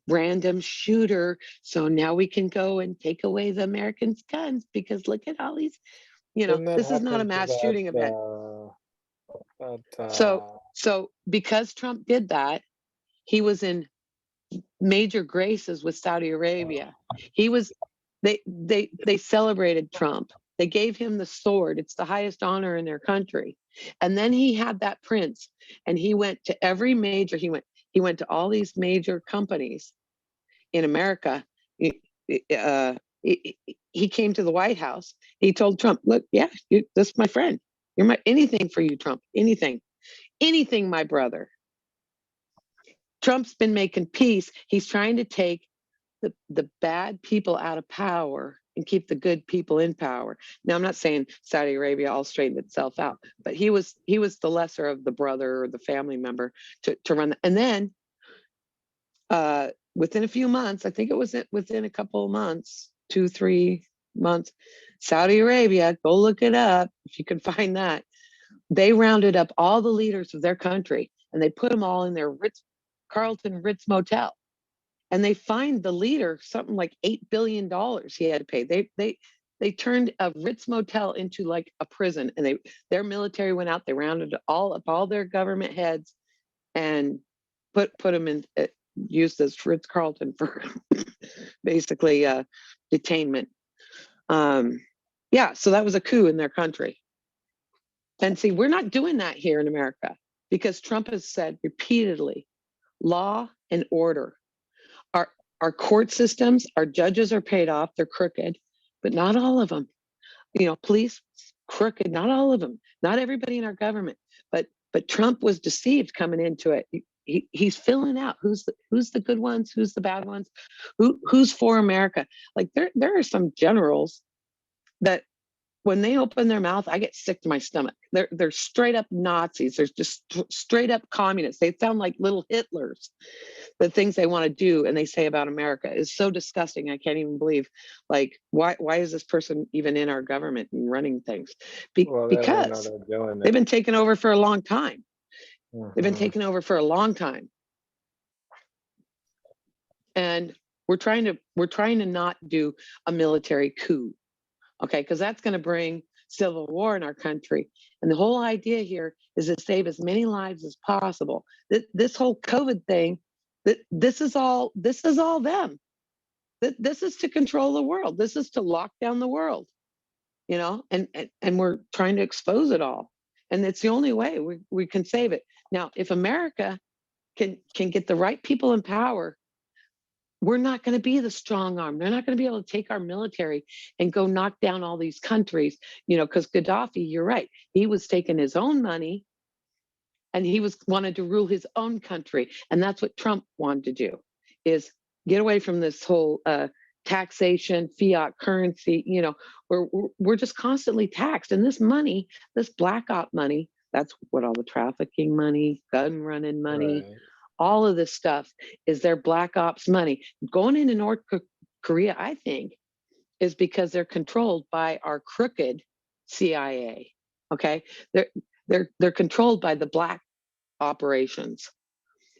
random shooter. So now we can go and take away the Americans' guns because look at all these. Didn't that This is not a happen to mass shooting event. So because Trump did that, he was in major graces with Saudi Arabia. They celebrated Trump. They gave him the sword. It's the highest honor in their country. And then he had that prince, and he went to every major. He went to all these major companies in America. He came to the White House. He told Trump, "Look, yeah, this is my friend. You're my anything for you, Trump. Anything, my brother." Trump's been making peace. He's trying to take the bad people out of power and keep the good people in power. Now, I'm not saying Saudi Arabia all straightened itself out, but he was the lesser of the brother or the family member to run. And then within a few months, I think it was within a couple of months, 2-3 months, Saudi Arabia, go look it up if you can find that. They rounded up all the leaders of their country and they put them all in their Ritz-Carlton motel. And they fined the leader something like $8 billion he had to pay. They turned a Ritz motel into like a prison, and their military went out. They rounded all their government heads and put them in, used this Ritz-Carlton for basically detainment. Yeah, so that was a coup in their country. And see, we're not doing that here in America because Trump has said repeatedly, law and order. Our court systems, our judges are paid off, they're crooked, but not all of them. Police, crooked, not all of them, not everybody in our government. But Trump was deceived coming into it. He's filling out who's the good ones, who's the bad ones, who's for America. Like there are some generals that when they open their mouth, I get sick to my stomach. They're straight up Nazis. They're just straight up communists. They sound like little Hitlers. The things they want to do and they say about America is so disgusting. I can't even believe, like, why is this person even in our government and running things? Well, they don't know Because they're doing they've it. been taken over for a long time. They've been Mhm. taken over for a long time. And we're trying to not do a military coup. Okay, because that's going to bring civil war in our country. And the whole idea here is to save as many lives as possible. This whole COVID thing, this is all them. This is to control the world. This is to lock down the world, and we're trying to expose it all. And it's the only way we can save it. Now, if America can get the right people in power, we're not going to be the strong arm. They're not going to be able to take our military and go knock down all these countries, because Gaddafi, you're right, he was taking his own money and he wanted to rule his own country. And that's what Trump wanted to do, is get away from this whole taxation, fiat currency. We're just constantly taxed. And this money, this black op money, that's what all the trafficking money, gun running money, Right. all of this stuff is their black ops money. Going into North Korea, I think, is because they're controlled by our crooked CIA. Okay, they're controlled by the black operations,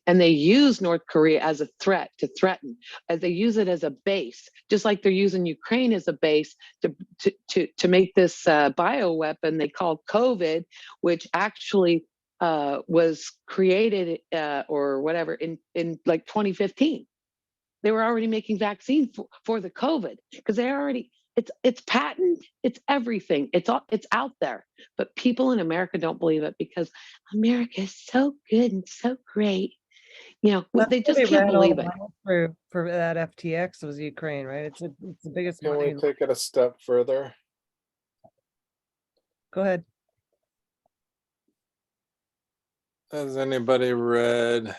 and they use North Korea as a threat to threaten. As they use it as a base, just like they're using Ukraine as a base to make this bioweapon they call COVID, which actually was created or whatever in like 2015. They were already making vaccine for the COVID because they already it's patent, it's everything. It's out there. But people in America don't believe it because America is so good and so great. You know, That's they why just they can't ran all believe the it. money for that FTX was Ukraine, right? It's the biggest Can we money. take it a step further? Go ahead. Has anybody read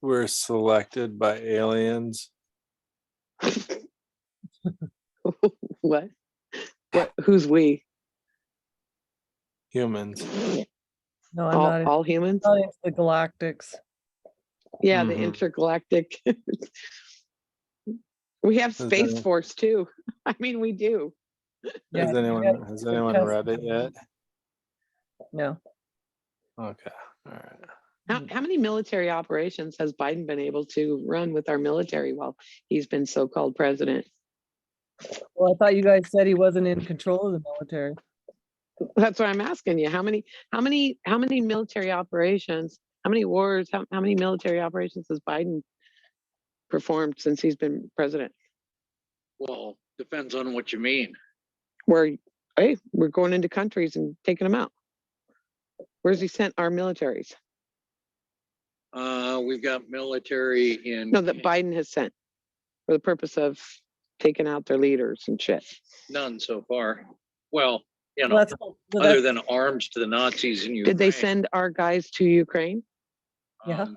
We're Selected by Aliens? What? Who's we? Humans. No, I'm not. All humans? Not into the galactics. Yeah, the Mhm. intergalactic. We have Has Space any- Force too. I mean, we do. Yeah, Has anyone read it yet? No. Okay. All right. How many military operations has Biden been able to run with our military while he's been so-called president? Well, I thought you guys said he wasn't in control of the military. That's what I'm asking you. How many military operations, how many wars, how many military operations has Biden performed since he's been president? Well, depends on what you mean. Where, hey, we're going into countries and taking them out. Where's he sent our militaries? We've got military in. No, that Biden has sent for the purpose of taking out their leaders and shit. None so far. Well, you know, Well, other than arms to the Nazis in Ukraine. Did they send our guys to Ukraine? Yeah.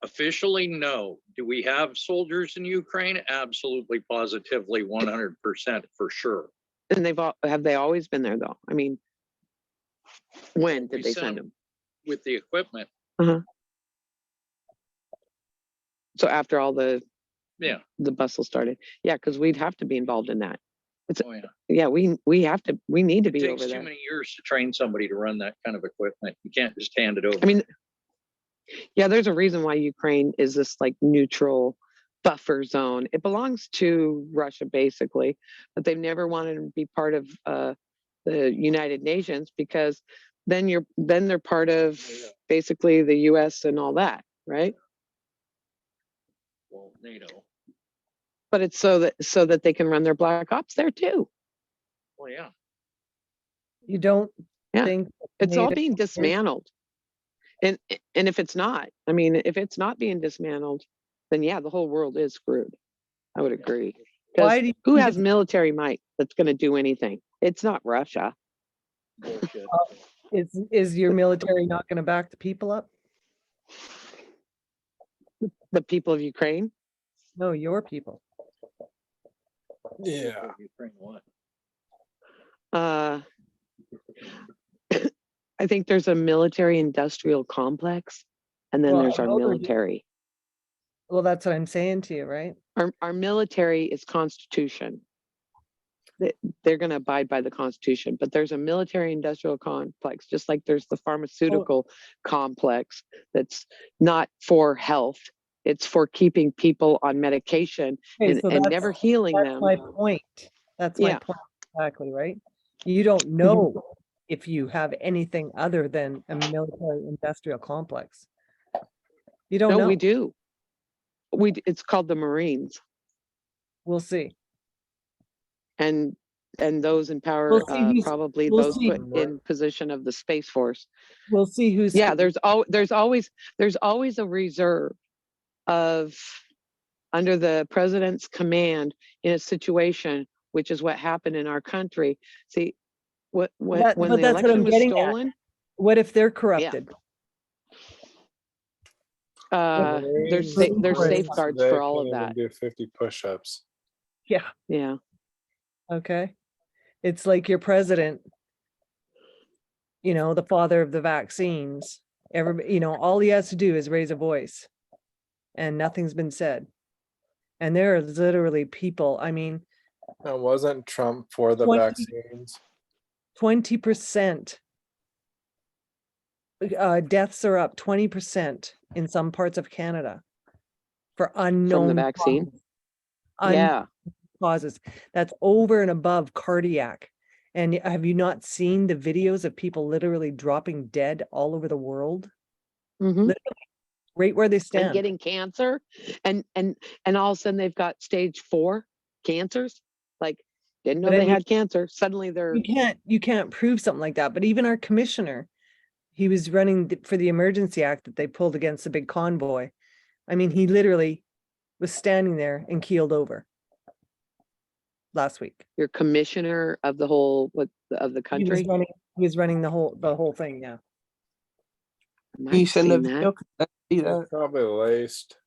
Officially, no. Do we have soldiers in Ukraine? Absolutely, positively, 100% for sure. And have they always been there though? I mean, when did they send them? With the equipment. So after all the bustle started, yeah, because we'd have to be involved in that. Yeah, we need to be It over takes too there. many years to train somebody to run that kind of equipment. You can't just hand it over. I mean, yeah, there's a reason why Ukraine is this like neutral buffer zone. It belongs to Russia basically, but they've never wanted to be part of the United Nations because then they're part of basically the US and all that, right? Well, NATO. But it's so that they can run their black ops there too. Well, yeah. You don't think it's all NATO being dismantled. And if it's not, I mean, if it's not being dismantled, then yeah, the whole world is screwed. I would agree. Why do you Who think has military might that's going to do anything? It's not Russia. Bullshit. Is your military not going to back the people up? The people of Ukraine? No, your people. Yeah. Ukraine what? I think there's a military industrial complex, and then Well, there's I our know they're military. Well, that's what I'm saying to you, right? Our military is Constitution. They're going to abide by the Constitution, but there's a military industrial complex, just like there's the pharmaceutical complex that's not for health. It's for keeping people on medication and never healing them. That's my point. That's my point exactly, right? You don't know if you have anything other than a military industrial complex. You don't know. No, we do. It's called the Marines. We'll see. And those in power, We'll see probably we'll those see. put in position of the Space Force. We'll see who's. Yeah, there's always a reserve of under the president's command in a situation, which is what happened in our country. See, when But the that's what I'm election was getting stolen. at. What if they're corrupted? There's safeguards for all of that. Do 50 push-ups. Yeah. Yeah. Okay. It's like your president, the father of the vaccines. Everybody, all he has to do is raise a voice and nothing's been said. And there are literally people, I mean. Wasn't Trump for the vaccines? 20%. Deaths are up 20% in some parts of Canada for unknown from the vaccine. Causes. That's over and above cardiac. And have you not seen the videos of people literally dropping dead all over the world? Literally, right where they stand. And getting cancer, and all of a sudden they've got stage 4. cancers. Like, didn't know But I they mean, had cancer. Suddenly they're, you can't prove something like that. But even our commissioner, he was running for the emergency act that they pulled against the big convoy. I mean, he literally was standing there and keeled over last week. your commissioner of the whole, of the He was country. running the whole thing. Yeah. I might Can you have send a seen that. video? 'Cause I see that. Probably laced.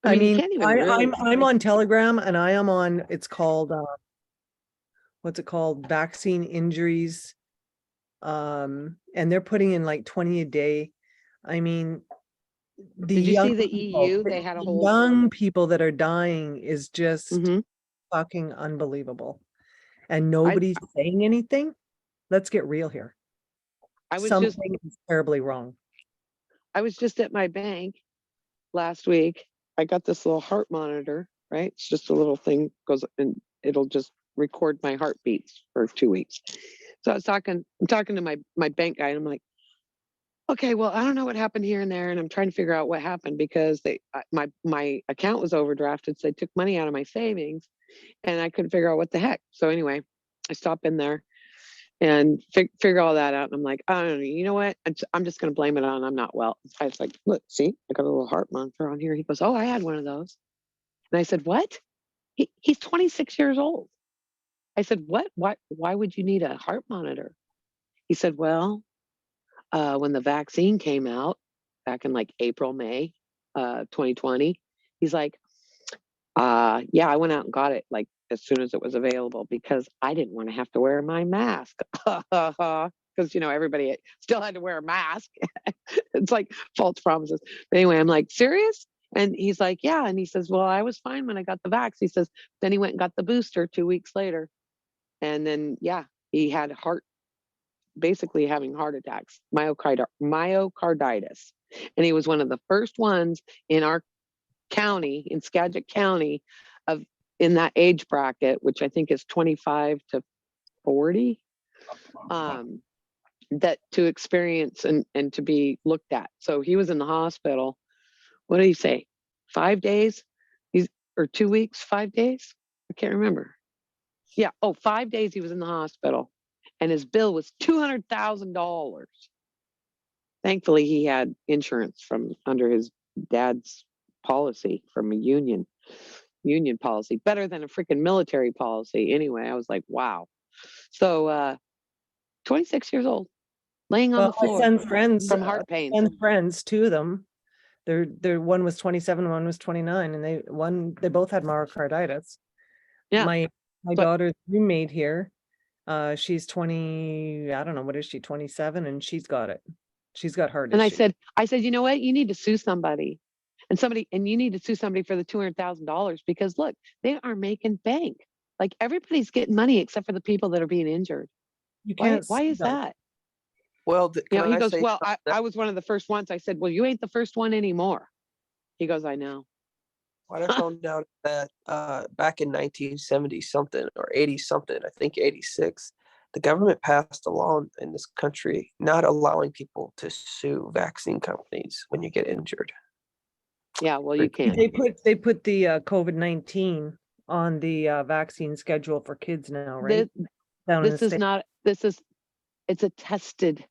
I mean, you mean, can't even really. I'm on Telegram and I am on, it's called, what's it called? Vaccine injuries. And they're putting in like 20 a day. I mean, the Did you see young the people, EU? They had a the whole. young people that are dying is just Mhm. fucking unbelievable. And nobody's saying anything. Let's get real here. I was just Something is terribly wrong. I was just at my bank last week. I got this little heart monitor, right? It's just a little thing, goes and it'll just record my heartbeats for 2 weeks. So I'm talking to my bank guy, and I'm like, okay, well, I don't know what happened here and there, and I'm trying to figure out what happened because my account was overdrafted, so they took money out of my savings, and I couldn't figure out what the heck. So anyway, I stop in there and figure all that out. And I'm like, I don't know, you know what? I'm just going to blame it on I'm not well. I was like, look, see, I got a little heart monitor on here. He goes, oh, I had one of those. And I said, what? He's 26 years old. I said, what? Why would you need a heart monitor? He said, well, when the vaccine came out back in like April, May, 2020, he's like, yeah, I went out and got it like as soon as it was available because I didn't want to have to wear my mask. Because, everybody still had to wear a mask. It's like false promises. But anyway, I'm like, serious? And he's like, yeah. And he says, well, I was fine when I got the vax. He says, then he went and got the booster 2 weeks later. And then, yeah, he had basically having heart attacks, myocarditis. And he was one of the first ones in our county, in Skagit County, in that age bracket, which I think is 25 to 40, that to experience and to be looked at. So he was in the hospital. What did he say? 5 days? Or 2 weeks, 5 days? I can't remember. Yeah. Oh, 5 days he was in the hospital, and his bill was $200,000. Thankfully, he had insurance from under his dad's policy from a union policy, better than a freaking military policy. Anyway, I was like, wow. So 26 years old, laying on the I floor send friends from heart pains. and friends to them. Their one was 27, one was 29, and they both had myocarditis. Yeah. My daughter's roommate here, she's 20, I don't know, what is she, 27, and she's got it. She's got heart And issues. I said, you know what? You need to sue somebody. And you need to sue somebody for the $200,000 because look, they are making bank. Like everybody's getting money except for the people that are being injured. You can't. Why is that? Well, He goes, well, I was one of the first ones. I said, well, you ain't the first one anymore. He goes, I know. What I found out that back in 1970 something or 80 something, I think 86, the government passed a law in this country not allowing people to sue vaccine companies when you get injured. Yeah, well, you can't. They put the COVID-19 on the vaccine schedule for kids now, right? It's a tested.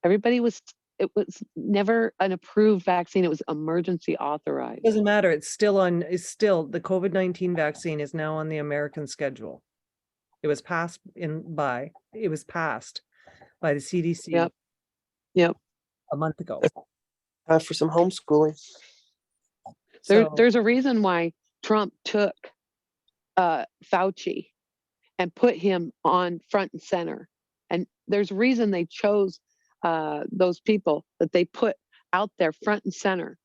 It was never an approved vaccine. It was emergency authorized. Doesn't matter. It's still the COVID-19 vaccine is now on the American schedule. It was passed by the CDC. Yep. A month ago. Time for some homeschooling. There's a reason why Trump took Fauci and put him on front and center. And there's a reason they chose those people that they put out there front and center.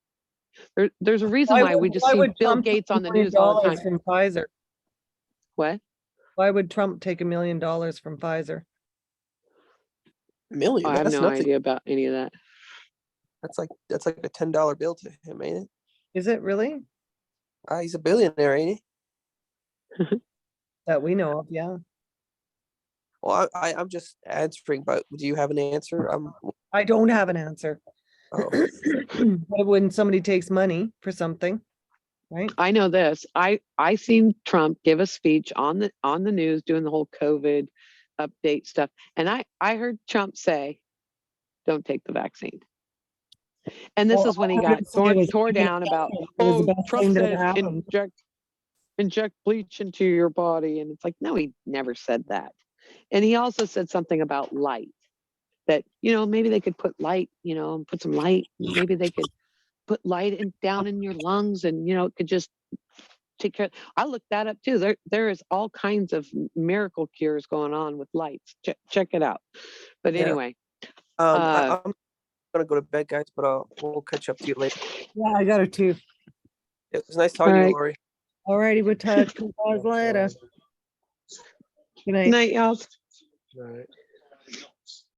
There's a reason why we just see Bill Gates on the news all the time. From Pfizer. What? Why would Trump take $1 million from Pfizer? Million? I have no idea about any of that. That's like a $10 bill to him, ain't it? Is it really? He's a billionaire, ain't he? That we know of, yeah. Well, I'm just answering, but do you have an answer? I don't have an answer. Oh. But when somebody takes money for something, right? I know this. I seen Trump give a speech on the news doing the whole COVID update stuff, and I heard Trump say, "Don't take the vaccine." And this Well, is when he all I got heard say was tore even down about, it was the oh, best Trump thing that said ever happened. inject bleach into your body, and it's like, no, he never said that. And he also said something about light, that maybe they could put light, put some light. Maybe they could put light down in your lungs, and it could just take care. I looked that up too. There is all kinds of miracle cures going on with lights. Check it out. But Yeah. anyway, I'm gonna go to bed, guys, but we'll catch up to you later. Yeah, I got her too. It was nice talking to you, Lori. All righty, we'll talk to you guys later. Good night. night, y'all. Right.